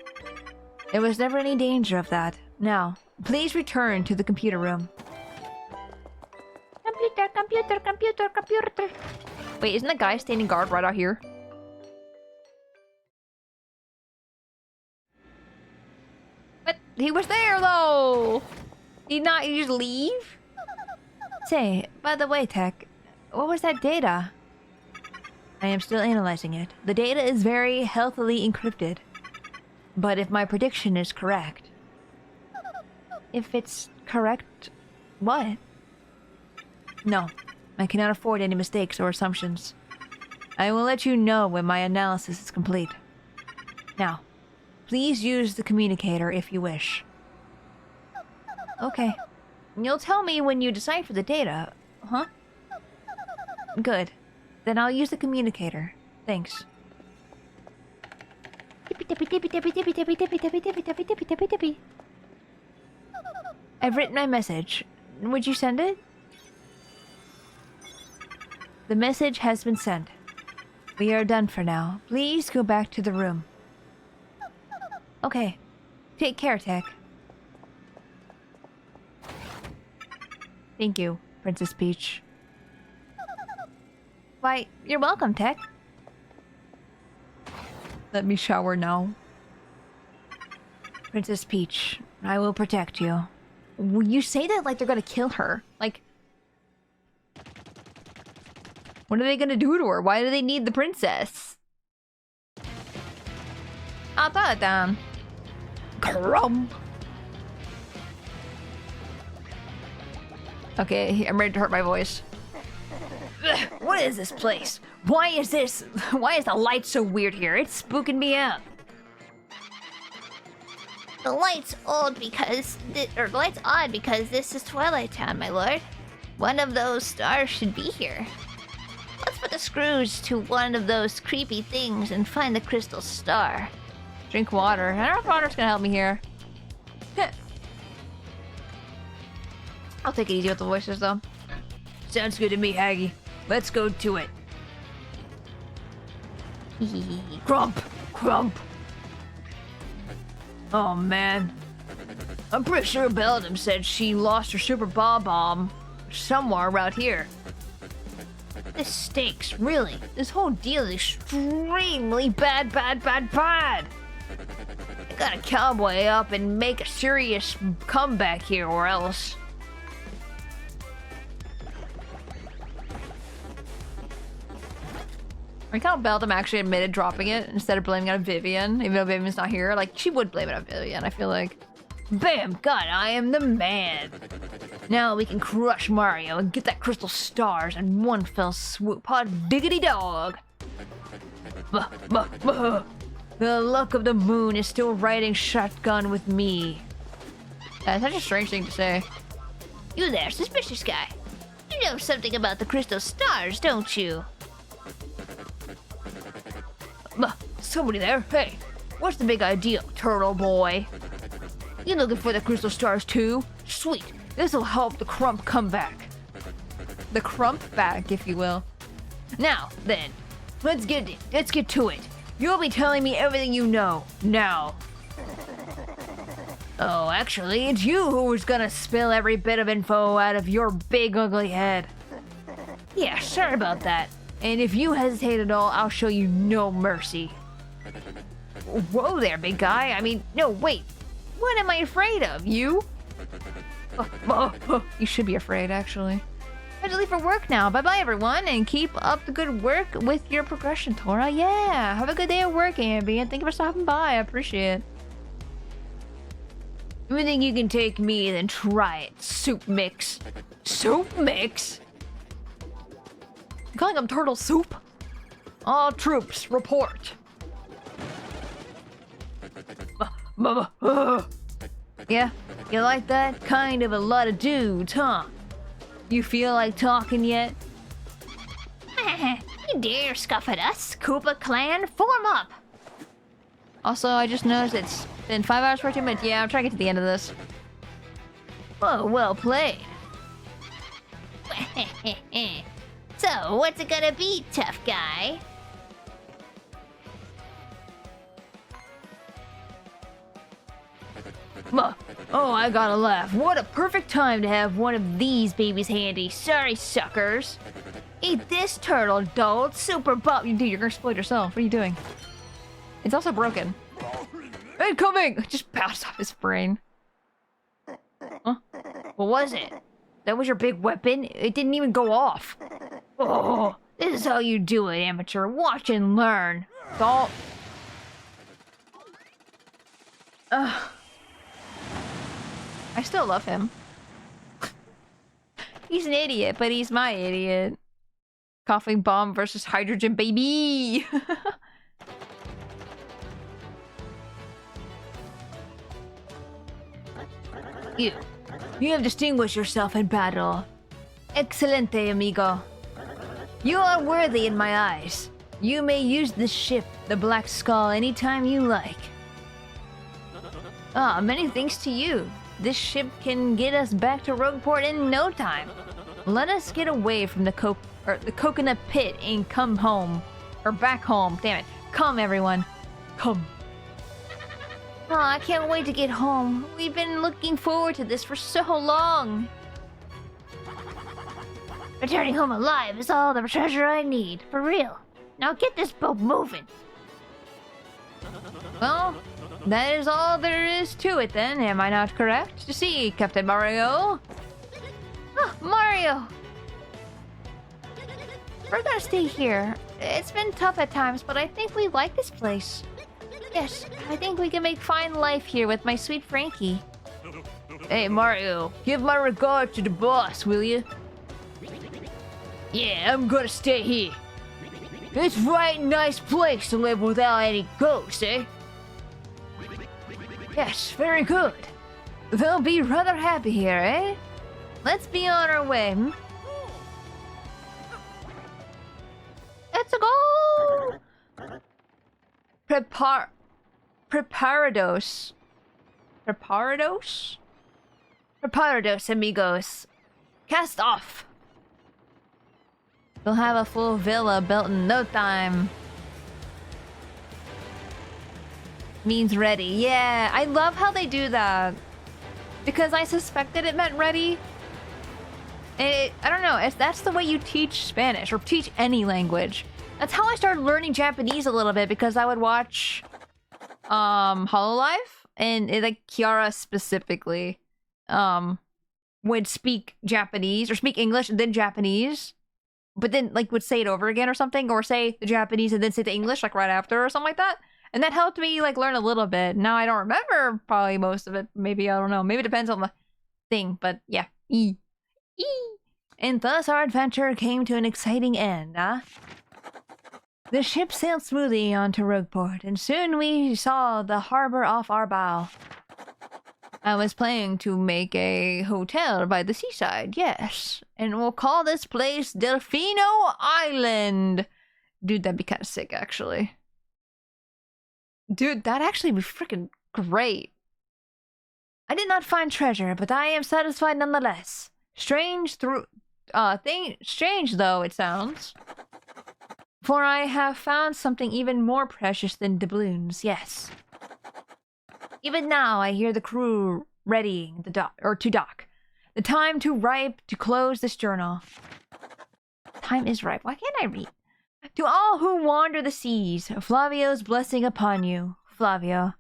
There was never any danger of that. Now, please return to the computer room. Computer. Wait, isn't the guy standing guard right out here? But he was there though! Did not you just leave? Say, by the way, Tech, what was that data? I am still analyzing it. The data is very healthily encrypted. But if my prediction is correct... If it's correct... What? No, I cannot afford any mistakes or assumptions. I will let you know when my analysis is complete. Now, please use the communicator if you wish. Okay. You'll tell me when you decipher the data, huh? Good. Then I'll use the communicator. Thanks. I've written my message. Would you send it? The message has been sent. We are done for now. Please go back to the room. Okay. Take care, Tech. Thank you, Princess Peach. Why, you're welcome, Tech. Let me shower now. Princess Peach, I will protect you. You say that like they're gonna kill her. Like... What are they gonna do to her? Why do they need the princess? I'll throw it down. Crumb. Okay, I'm ready to hurt my voice. Ugh, what is this place? Why is the light so weird here? It's spooking me out. The light's odd because this is Twilight Town, my lord. One of those stars should be here. Let's put the screws to one of those creepy things and find the crystal star. Drink water. I don't know if water's gonna help me here. I'll take it easy with the voices, though. Sounds good to me, Haggy. Let's go to it. Crump! Crump! Oh, man. I'm pretty sure Beldam said she lost her super bomb somewhere around here. This stinks, really. This whole deal is extremely bad. I gotta cowboy up and make a serious comeback here, or else. I like how Beldam actually admitted dropping it instead of blaming it on Vivian, even though Vivian's not here. Like, she would blame it on Vivian, I feel like. Bam! God, I am the man! Now we can crush Mario and get that crystal stars in one fell swoop. Hot diggity dog! The luck of the moon is still riding shotgun with me. That's such a strange thing to say. You there, suspicious guy. You know something about the crystal stars, don't you? Somebody there? Hey, what's the big idea, turtle boy? You looking for the crystal stars too? Sweet, this'll help the Crump come back. The Crump back, if you will. Now, then, let's get to it. You'll be telling me everything you know, now. Oh, actually, it's you who was gonna spill every bit of info out of your big ugly head. Yeah, sorry about that. And if you hesitate at all, I'll show you no mercy. Whoa there, big guy. I mean, no, wait. What am I afraid of? You? You should be afraid, actually. I have to leave for work now. Bye-bye, everyone, and keep up the good work with your progression, Tora. Yeah, have a good day at work, Ambi, and thank you for stopping by. I appreciate it. You think you can take me, then try it, Soup Mix. Soup Mix? You calling him Turtle Soup? All troops, report. Yeah, you like that? Kind of a lot of dudes, huh? You feel like talking yet? You dare scoff at us, Koopa Clan? Form up! Also, I just noticed it's been 5 hours, 14 minutes. Yeah, I'm trying to get to the end of this. Oh, well played. So, what's it gonna be, tough guy? Oh, I gotta laugh. What a perfect time to have one of these babies handy. Sorry, suckers. Eat this turtle, dude. Super pop. Dude, you're gonna explode yourself. What are you doing? It's also broken. Incoming! Just bounced off his brain. Huh? What was it? That was your big weapon? It didn't even go off. Oh, this is how you do it, amateur. Watch and learn. Don't. I still love him. He's an idiot, but he's my idiot. Coughing bomb versus hydrogen baby. You have distinguished yourself in battle. Excelente, amigo. You are worthy in my eyes. You may use this ship, the Black Skull, anytime you like. Many thanks to you. This ship can get us back to Rogueport in no time. Let us get away from the coconut pit and come home. Or back home, damn it. Come, everyone. Come. Oh, I can't wait to get home. We've been looking forward to this for so long. Returning home alive is all the treasure I need, for real. Now get this boat moving. Well, that is all there is to it then, am I not correct? To see, Captain Mario. Oh, Mario! We're gonna stay here. It's been tough at times, but I think we like this place. Yes, I think we can make fine life here with my sweet Frankie. Hey, Mario, give my regard to the boss, will you? Yeah, I'm gonna stay here. It's right nice place to live without any ghosts, eh? Yes, very good. They'll be rather happy here, eh? Let's be on our way. Let's go! Preparados. Preparados? Preparados, amigos. Cast off! We'll have a full villa built in no time. Means ready. Yeah, I love how they do that. Because I suspected it meant ready. I don't know, that's the way you teach Spanish, or teach any language. That's how I started learning Japanese a little bit, because I would watch Hololive, and like Kiara specifically would speak Japanese, or speak English and then Japanese, but then like would say it over again or something, or say the Japanese and then say the English like right after or something like that. And that helped me like learn a little bit. Now I don't remember probably most of it. Maybe, I don't know. Maybe it depends on the thing, but yeah. And thus our adventure came to an exciting end, huh? The ship sailed smoothly onto Rogueport, and soon we saw the harbor off our bow. I was planning to make a hotel by the seaside, yes. And we'll call this place Delfino Island. Dude, that'd be kind of sick, actually. Dude, that'd actually be freaking great. I did not find treasure, but I am satisfied nonetheless. Strange though it sounds. For I have found something even more precious than doubloons, yes. Even now I hear the crew readying to dock. The time too ripe to close this journal. Time is ripe. Why can't I read? To all who wander the seas, Flavio's blessing upon you, Flavio.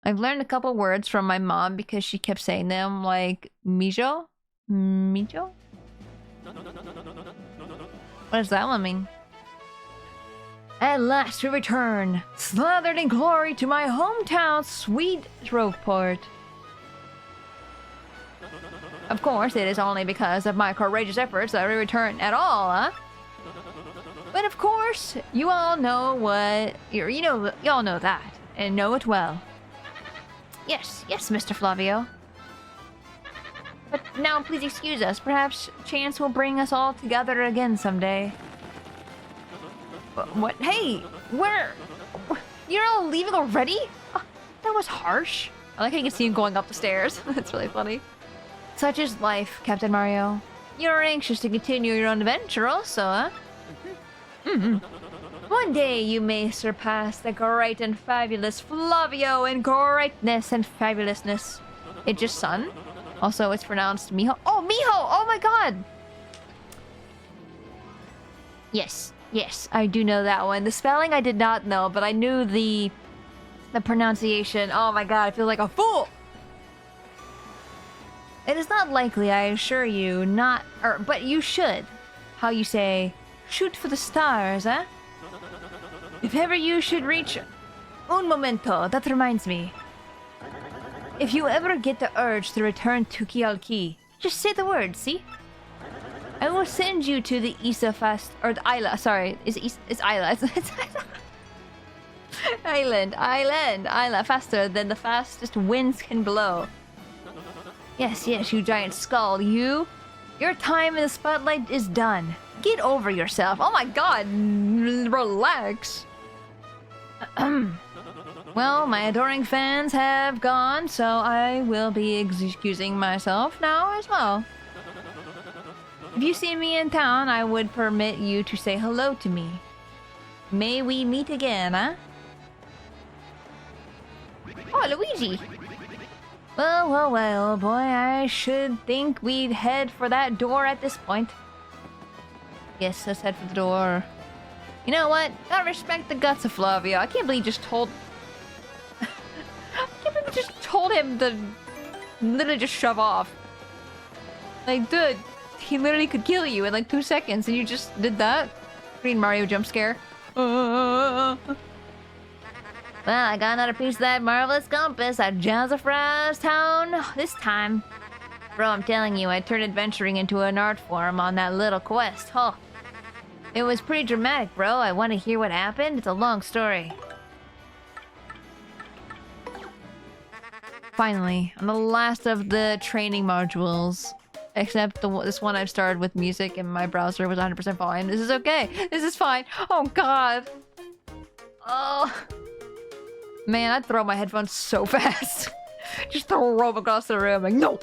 I've learned a couple words from my mom because she kept saying them, like mijo? Mijo? What does that one mean? At last we return, slathered in glory to my hometown, sweet Rogueport. Of course, it is only because of my courageous efforts that we return at all, huh? But of course, you all know what... You all know that, and know it well. Yes, Mr. Flavio. But now, please excuse us. Perhaps chance will bring us all together again someday. What? Hey, where? You're all leaving already? Oh, that was harsh. I like how you can see him going up the stairs. That's really funny. Such is life, Captain Mario. You're anxious to continue your own adventure also, huh? One day you may surpass the great and fabulous Flavio in greatness and fabulousness. It's just son. Also, it's pronounced Miho. Oh, Miho! Oh my god! Yes, I do know that one. The spelling I did not know, but I knew the pronunciation. Oh my god, I feel like a fool! It is not likely, I assure you, but you should. How you say, shoot for the stars, eh? If ever you should reach... Un momento, that reminds me. If you ever get the urge to return to Kialki, just say the word, see? I will send you to the Isa fast... Or the Isla, sorry. It's Isla. It's Isla, faster than the fastest winds can blow. Yes, you giant skull, you. Your time in the spotlight is done. Get over yourself. Oh my god, relax. Well, my adoring fans have gone, so I will be excusing myself now as well. If you see me in town, I would permit you to say hello to me. May we meet again, huh? Oh, Luigi! Well, boy, I should think we'd head for that door at this point. Yes, let's head for the door. You know what? Gotta respect the guts of Flavio. I can't believe he just told... him to literally just shove off. Like, dude, he literally could kill you in like 2 seconds and you just did that? Green Mario jump scare. Well, I got another piece of that marvelous compass at Jazzafraz Town this time. Bro, I'm telling you, I turned adventuring into an art form on that little quest. Oh, it was pretty dramatic, bro. I want to hear what happened. It's a long story. Finally, on the last of the training modules. Except this one I've started with music and my browser was 100% fine. This is okay. This is fine. Oh god. Oh. Man, I'd throw my headphones so fast. Just throw them across the room. Like, no!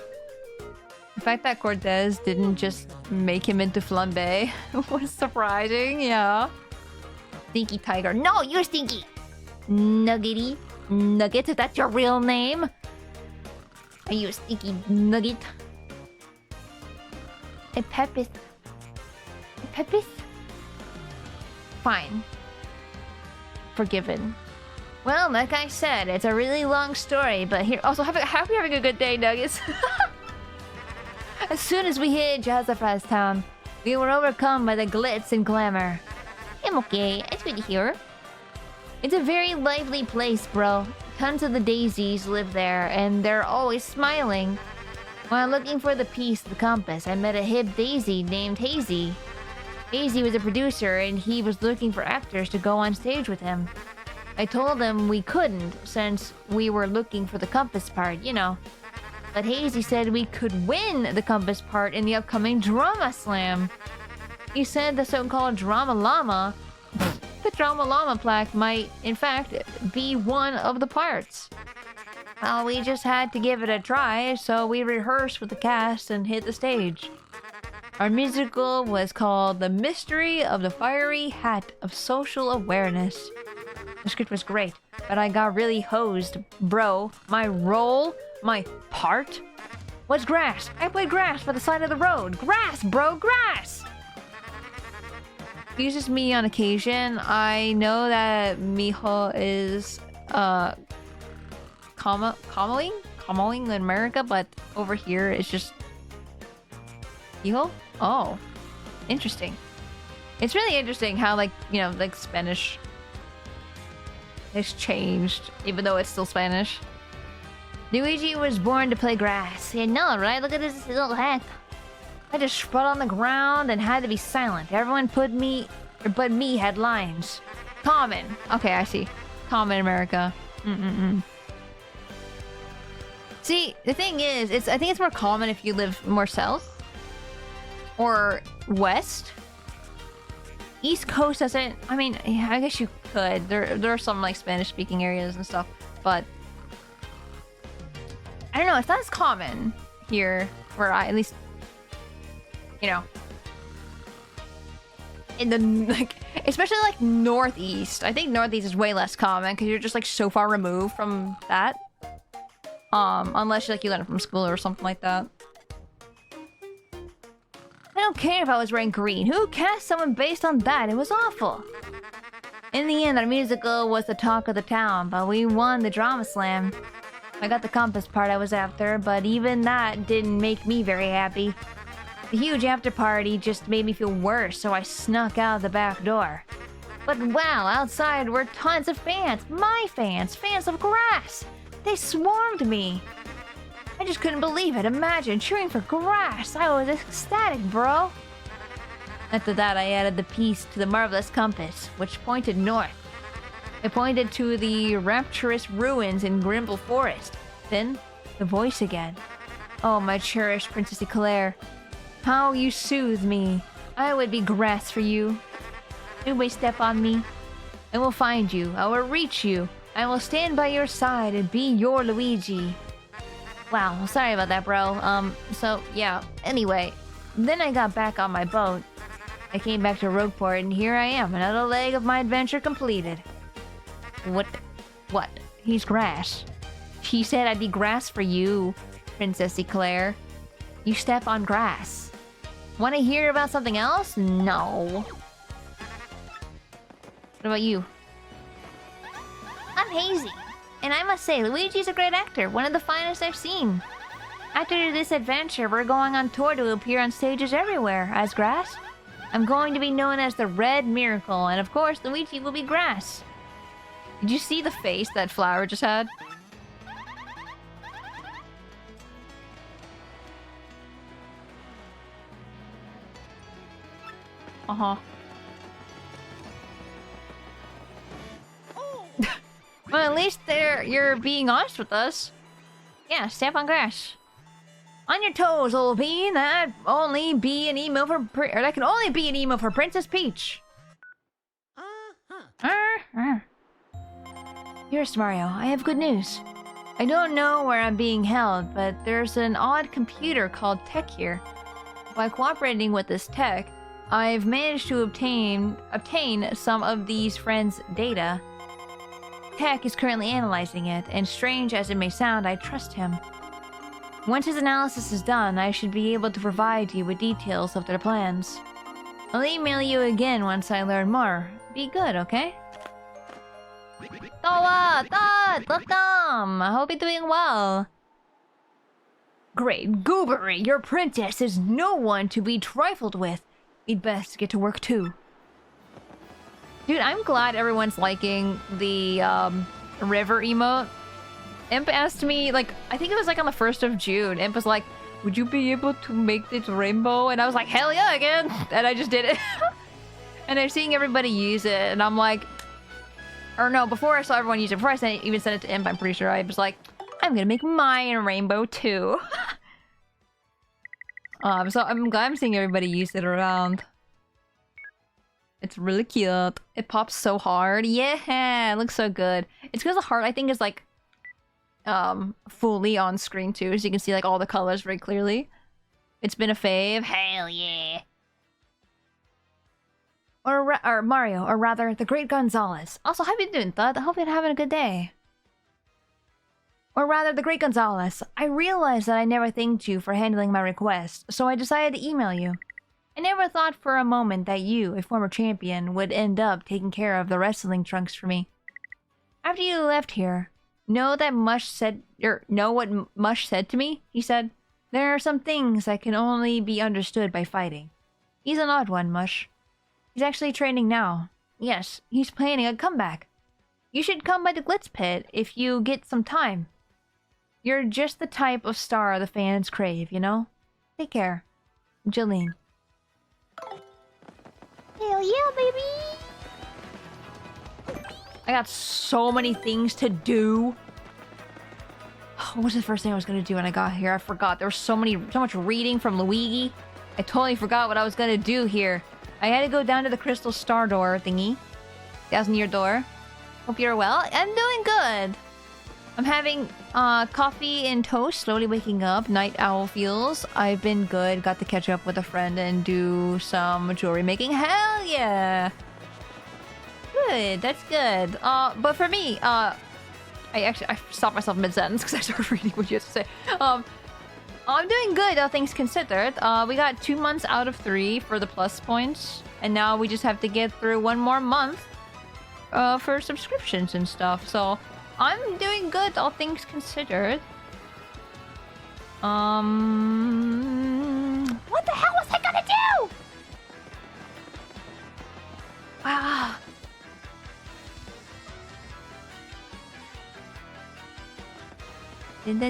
The fact that Cortez didn't just make him into flambe was surprising, yeah. Stinky Tiger. No, you're Stinky! Nuggety. Nugget, if that's your real name. Are you a Stinky Nugget? A Pepis. A Pepis? Fine. Forgiven. Well, like I said, it's a really long story, but here... Also, hope you're having a good day, Nuggets. As soon as we hit Jazafraz Town, we were overcome by the glitz and glamour. I'm okay. It's good to hear. It's a very lively place, bro. Tons of the daisies live there, and they're always smiling. While looking for the piece of the compass, I met a hip daisy named Hazy. Hazy was a producer, and he was looking for actors to go on stage with him. I told him we couldn't, since we were looking for the compass part, you know. But Hazy said we could win the compass part in the upcoming Drama Slam. He said the so-called Drama Llama, the Drama Llama plaque might, in fact, be one of the parts. Well, we just had to give it a try, so we rehearsed with the cast and hit the stage. Our musical was called The Mystery of the Fiery Hat of Social Awareness. The script was great, but I got really hosed, bro. My role, my part, was grass. I played grass by the side of the road. Grass, bro, grass! Uses me on occasion. I know that Miho is, Kamoing in America, but over here it's just Miho? Oh, interesting. It's really interesting how, like, you know, like Spanish has changed, even though it's still Spanish. Luigi was born to play grass. You know, right? Look at his little head. I just spread on the ground and had to be silent. Everyone but me had lines. Common. Okay, I see. Common America. See, the thing is, I think it's more common if you live more south or west. East Coast doesn't. I mean, yeah, I guess you could. There are some like Spanish-speaking areas and stuff, but I don't know. It's not as common here, where I at least, you know, in the like, especially like northeast. I think northeast is way less common because you're just like so far removed from that. Unless you learn it from school or something like that. I don't care if I was wearing green. Who cast someone based on that? It was awful. In the end, our musical was the talk of the town, but we won the Drama Slam. I got the compass part I was after, but even that didn't make me very happy. The huge after party just made me feel worse, so I snuck out the back door. But wow, outside were tons of fans. My fans. Fans of grass. They swarmed me. I just couldn't believe it. Imagine cheering for grass. I was ecstatic, bro. After that, I added the piece to the marvelous compass, which pointed north. It pointed to the rapturous ruins in Grimble Forest. Then, the voice again. Oh, my cherished Princess Eclair. How you soothe me. I would be grass for you. Nobody step on me. I will find you. I will reach you. I will stand by your side and be your Luigi. Wow, sorry about that, bro. So, yeah. Anyway, then I got back on my boat. I came back to Rogueport, and here I am, another leg of my adventure completed. What? He's grass. She said I'd be grass for you, Princess Eclair. You step on grass. Want to hear about something else? No. What about you? I'm Hazy, and I must say, Luigi's a great actor, one of the finest I've seen. After this adventure, we're going on tour to appear on stages everywhere as Grass. I'm going to be known as the Red Miracle, and of course, Luigi will be Grass. Did you see the face that Flower just had? Uh-huh. Well, at least you're being honest with us. Yeah, step on grass. On your toes, old bean. That can only be an email for Princess Peach. Here's Mario. I have good news. I don't know where I'm being held, but there's an odd computer called Tech here. By cooperating with this tech, I've managed to obtain some of these friends' data. Tech is currently analyzing it, and strange as it may sound, I trust him. Once his analysis is done, I should be able to provide you with details of their plans. I'll email you again once I learn more. Be good, okay? Tawa! Dad! Welcome! I hope you're doing well. Great goobery! Your princess is no one to be trifled with. We'd best get to work too. Dude, I'm glad everyone's liking the river emote. Imp asked me, like, I think it was like on the 1st of June. Imp was like, would you be able to make this rainbow? And I was like, hell yeah, again! And I just did it. And I'm seeing everybody use it, and I'm like... Or no, before I saw everyone use it, before I even sent it to Imp, I'm pretty sure I was like, I'm gonna make mine a rainbow too. So I'm glad I'm seeing everybody use it around. It's really cute. It pops so hard. Yeah, it looks so good. It's because the heart, I think, is like fully on screen too, so you can see like all the colors very clearly. It's been a fave. Hell yeah. Or Mario, or rather, the Great Gonzalez. Also, how you been doing, Thud? I hope you're having a good day. Or rather, the Great Gonzalez. I realized that I never thanked you for handling my request, so I decided to email you. I never thought for a moment that you, a former champion, would end up taking care of the wrestling trunks for me. After you left here, know what Mush said to me? He said, there are some things that can only be understood by fighting. He's an odd one, Mush. He's actually training now. Yes, he's planning a comeback. You should come by the Glitz Pit if you get some time. You're just the type of star the fans crave, you know? Take care. Jolene. Hell yeah, baby! I got so many things to do. What was the first thing I was gonna do when I got here? I forgot. There was so much reading from Luigi. I totally forgot what I was gonna do here. I had to go down to the crystal star door thingy. 1,000-year door. Hope you're well. I'm doing good. I'm having coffee and toast, slowly waking up. Night owl feels. I've been good. Got to catch up with a friend and do some jewelry making. Hell yeah! Good. That's good. But for me, I stopped myself mid-sentence because I started reading what you had to say. I'm doing good, all things considered. We got 2 months out of 3 for the plus points. And now we just have to get through 1 more month for subscriptions and stuff. So, I'm doing good, all things considered. What the hell was I gonna do? Ah. Dude,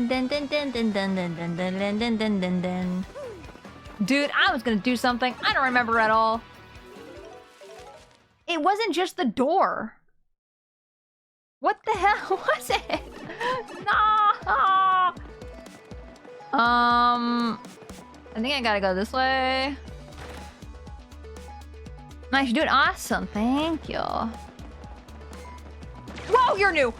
I was gonna do something. I don't remember at all. It wasn't just the door. What the hell was it? No. I think I gotta go this way. Nice, dude. Awesome. Thank you. Whoa, you're new.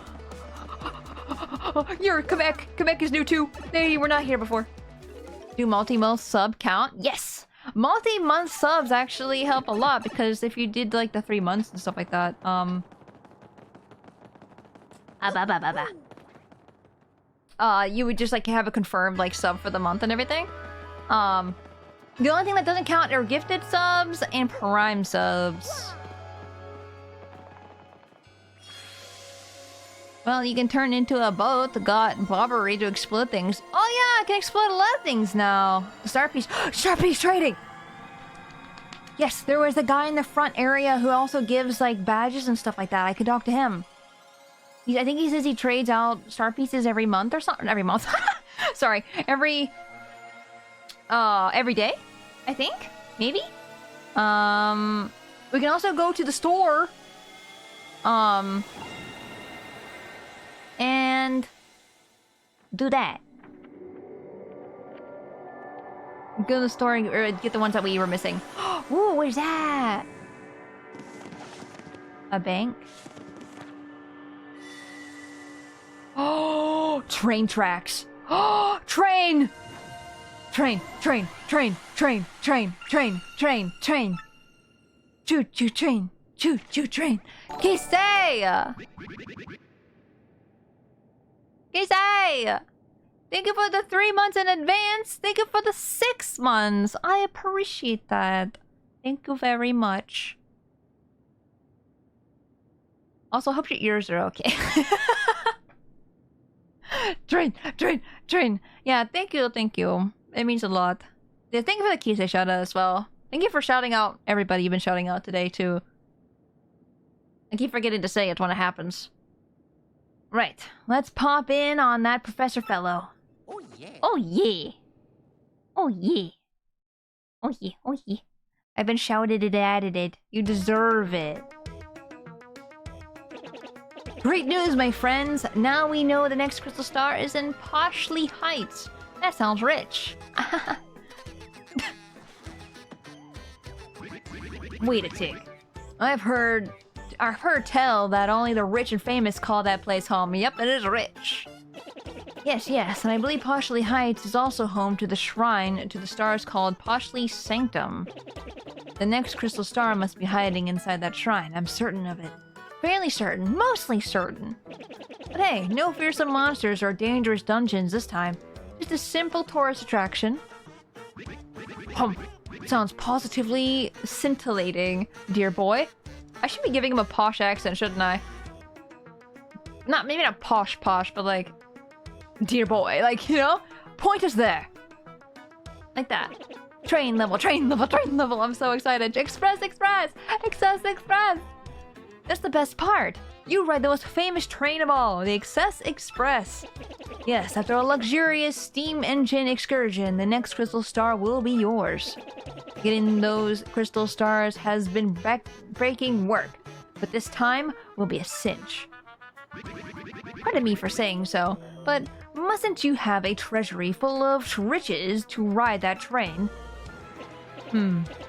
Quebec is new too. They were not here before. Do multi-month sub count? Yes! Multi-month subs actually help a lot because if you did like the 3 months and stuff like that, you would just like have a confirmed like sub for the month and everything. The only thing that doesn't count are gifted subs and prime subs. Well, you can turn into a boat. Got bobbery to explode things. Oh yeah, I can explode a lot of things now. Star piece trading! Yes, there was a guy in the front area who also gives like badges and stuff like that. I could talk to him. I think he says he trades out star pieces every month or something. Every month. Sorry. Every day, I think. Maybe? We can also go to the store. And do that. Go to the store and get the ones that we were missing. Ooh, what is that? A bank? Oh, train tracks. Oh, train! Train. Choo-choo train. Choo-choo train. Kisei! Kisei! Thank you for the 3 months in advance. Thank you for the 6 months. I appreciate that. Thank you very much. Also, hope your ears are okay. Train. Yeah, thank you. It means a lot. Yeah, thank you for the Kisei shout out as well. Thank you for shouting out everybody you've been shouting out today, too. I keep forgetting to say it when it happens. Right, let's pop in on that professor fellow. Oh yeah. Oh yeah. Oh yeah. Oh yeah. Oh yeah. I've been shouted and added. You deserve it. Great news, my friends. Now we know the next crystal star is in Poshley Heights. That sounds rich. Wait a tick. I've heard tell that only the rich and famous call that place home. Yep, it is rich. Yes, and I believe Poshley Heights is also home to the shrine to the stars called Poshley Sanctum. The next crystal star must be hiding inside that shrine. I'm certain of it. Fairly certain, mostly certain. But hey, no fearsome monsters or dangerous dungeons this time. Just a simple tourist attraction. Sounds positively scintillating, dear boy. I should be giving him a posh accent, shouldn't I? Maybe not posh, but like, dear boy, like, you know? Point us there. Like that. Train level. I'm so excited. Express. That's the best part. You ride the most famous train of all, the Excess Express. Yes, after a luxurious steam engine excursion, the next crystal star will be yours. Getting those crystal stars has been breaking work, but this time will be a cinch. Pardon me for saying so, but mustn't you have a treasury full of riches to ride that train?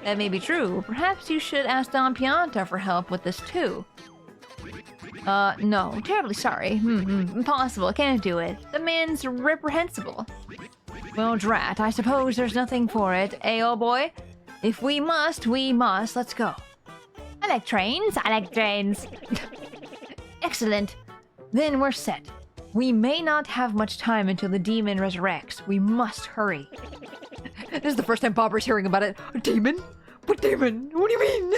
That may be true. Perhaps you should ask Don Pianta for help with this too. No. Terribly sorry. Impossible. Can't do it. The man's reprehensible. Well, drat. I suppose there's nothing for it, eh, old boy? If we must, we must. Let's go. I like trains. Excellent. Then we're set. We may not have much time until the demon resurrects. We must hurry. This is the first time Bobber's hearing about it. A demon? What demon? What do you mean?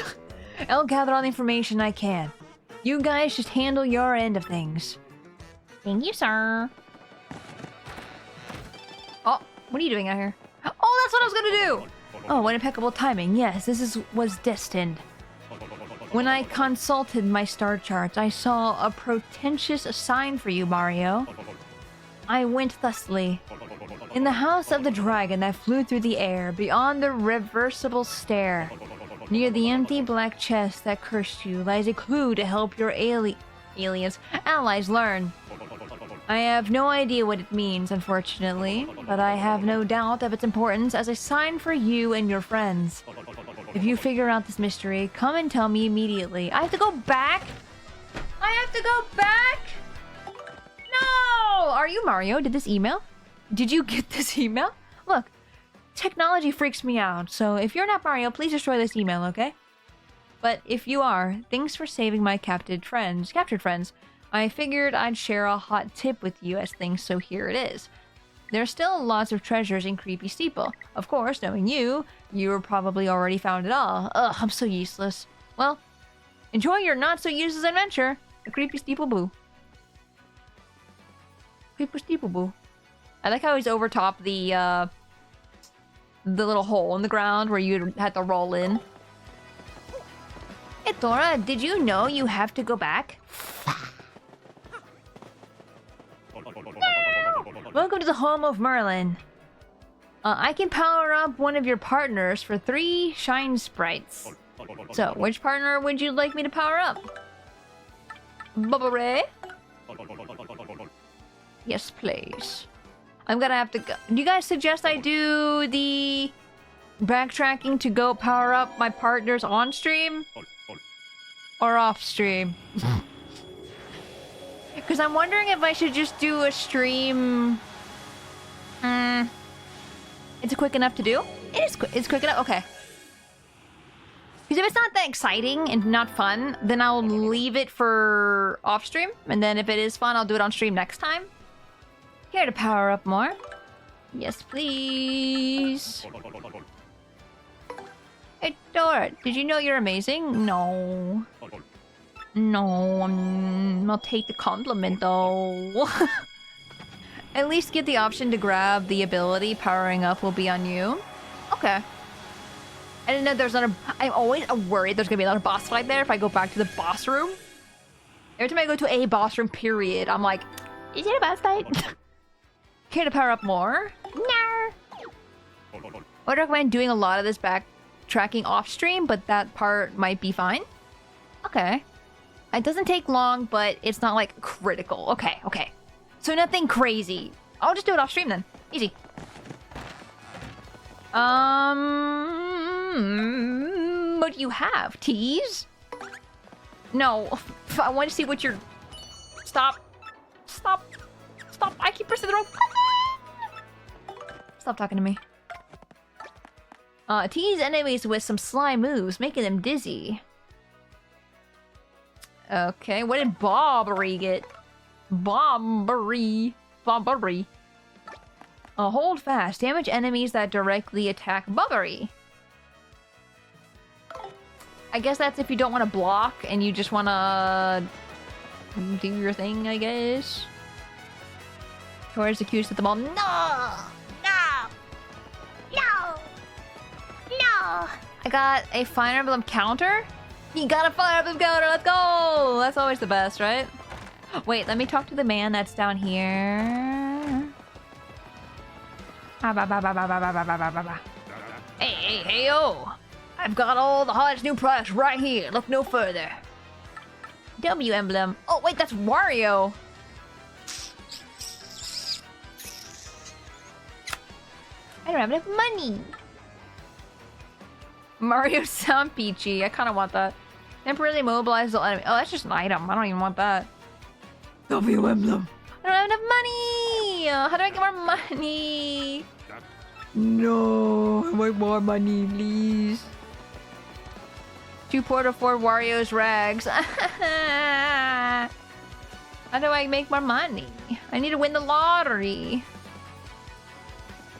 I'll gather all the information I can. You guys just handle your end of things. Thank you, sir. Oh, what are you doing out here? Oh, that's what I was gonna do! Oh, what impeccable timing. Yes, was destined. When I consulted my star charts, I saw a portentous sign for you, Mario. I went thusly. In the house of the dragon that flew through the air, beyond the reversible stair, near the empty black chest that cursed you, lies a clue to help your allies learn. I have no idea what it means, unfortunately, but I have no doubt of its importance as a sign for you and your friends. If you figure out this mystery, come and tell me immediately. I have to go back? No! Are you Mario? Did you get this email? Look, technology freaks me out, so if you're not Mario, please destroy this email, okay? But if you are, thanks for saving my captured friends. I figured I'd share a hot tip with you as things, so here it is. There's still lots of treasures in Creepy Steeple. Of course, knowing you probably already found it all. Ugh, I'm so useless. Well, enjoy your not-so-useless adventure, the Creepy Steeple Boo. Creepy Steeple Boo. I like how he's over top the little hole in the ground where you had to roll in. Hey, Tora, did you know you have to go back? Welcome to the home of Merlin. I can power up one of your partners for 3 shine sprites. So, which partner would you like me to power up? Bubba Ray? Yes, please. I'm gonna have to go. Do you guys suggest I do the backtracking to go power up my partners on stream? Or off stream? Because I'm wondering if I should just do a stream... It's quick enough to do? It is it's quick enough? Okay. Because if it's not that exciting and not fun, then I'll leave it for off stream. And then if it is fun, I'll do it on stream next time. Here to power up more. Yes, please. Hey, Tora, did you know you're amazing? No. No, I'll take the compliment though. At least get the option to grab the ability powering up will be on you. Okay. I didn't know there's not a... I'm always worried there's gonna be another boss fight there if I go back to the boss room. Every time I go to a boss room, period, I'm like, is it a boss fight? Here to power up more? No. I would recommend doing a lot of this backtracking off stream, but that part might be fine. Okay. It doesn't take long, but it's not like critical. Okay, okay. So nothing crazy. I'll just do it off stream then. Easy. What do you have? Teas? No. I want to see what you're... Stop. Stop. Stop. I keep pressing the wrong button. Stop talking to me. Tease enemies with some sly moves, making them dizzy. Okay, what did Bobbery get? Bobbery. Hold fast. Damage enemies that directly attack Bobbery. I guess that's if you don't want to block and you just want to do your thing, I guess. Towards the cues at the ball. No! No! No! No! I got a Fire Emblem counter. You got a Fire Emblem counter. Let's go! That's always the best, right? Wait, let me talk to the man that's down here. Hey, yo! I've got all the hottest new products right here. Look no further. W emblem. Oh, wait, that's Wario. I don't have enough money. Mario Sound Peachy. I kind of want that. Temporarily mobilize the enemy. Oh, that's just an item. I don't even want that. W emblem. I don't have enough money. How do I get more money? No, I want more money, please. 2 Porta 4 Wario's rags. How do I make more money? I need to win the lottery.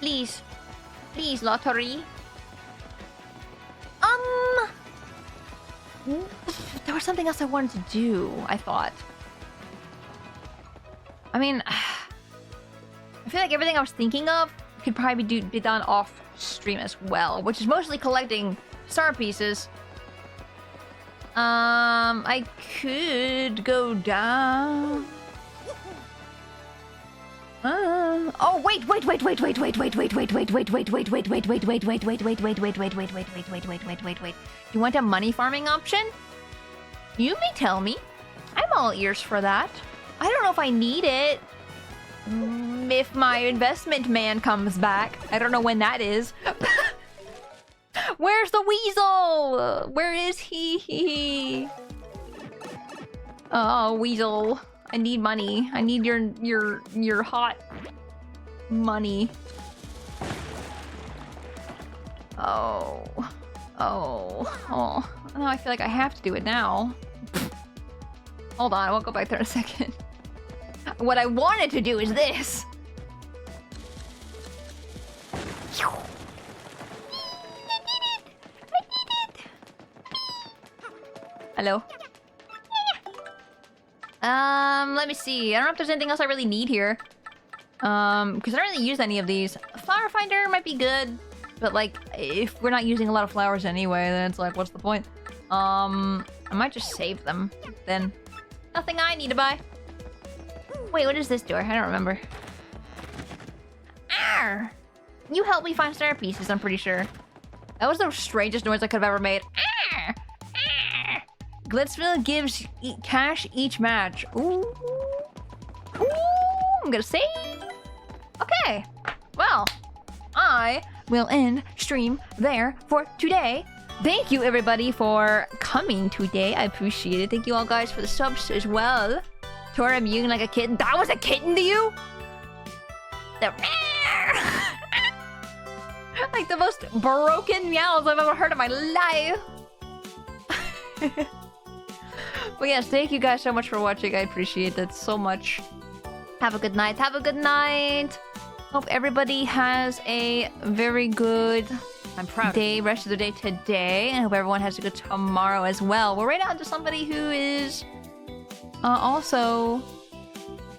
Please. Please, lottery. There was something else I wanted to do, I thought. I mean, I feel like everything I was thinking of could probably be done off stream as well, which is mostly collecting star pieces. I could go down. Oh wait. You want a money farming option? You may tell me. I'm all ears for that. I don't know if I need it. If my investment man comes back. I don't know when that is. Where's the weasel? Where is he? Oh, weasel. I need money. I need your hot money. Oh. Now I feel like I have to do it now. Hold on, I won't go back there in a second. What I wanted to do is this. Hello? Let me see. I don't know if there's anything else I really need here. Because I don't really use any of these. A flower finder might be good, but like, if we're not using a lot of flowers anyway, then it's like, what's the point? I might just save them. Then, nothing I need to buy. Wait, what is this door? I don't remember. Arr! You helped me find star pieces, I'm pretty sure. That was the strangest noise I could have ever made. Arr! Arr! Glitzville gives cash each match. Ooh. Ooh, I'm gonna save. Okay, Okay. Well, I will end stream there for today. Thank you everybody for coming today. I appreciate it. Thank you all guys for the subs as well. Tora mewing like a kitten. That was a kitten to you? The like the most broken meows I've ever heard in my life. But yes, thank you guys so much for watching. I appreciate it so much. Have a good night. Have a good night. Hope everybody has a very good day, rest of the day today. And hope everyone has a good tomorrow as well. We'll right now to somebody who is also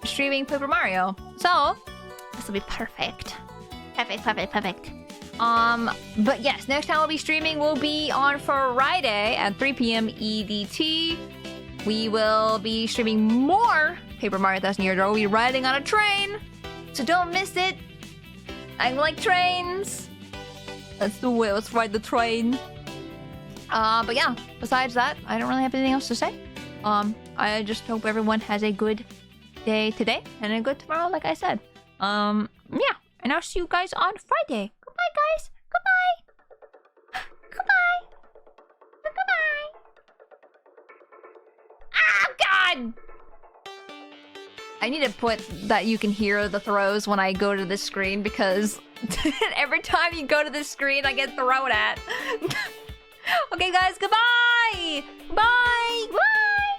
streaming Paper Mario. So, this will be perfect. Perfect. But yes, next time we'll be streaming will be on Friday at 3 p.m. EDT. We will be streaming more Paper Mario 1000 Year Door. We'll be riding on a train, so don't miss it. I like trains. Let's do it. Let's ride the train. But yeah, besides that, I don't really have anything else to say. I just hope everyone has a good day today and a good tomorrow, like I said. Yeah, and I'll see you guys on Friday. Goodbye, guys. Goodbye. Goodbye. Ah, God! I need to put that you can hear the throws when I go to this screen because every time you go to this screen, I get thrown at. Okay, guys, goodbye! Bye! Bye!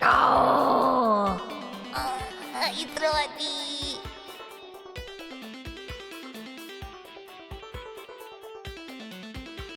Oh! You throw at me.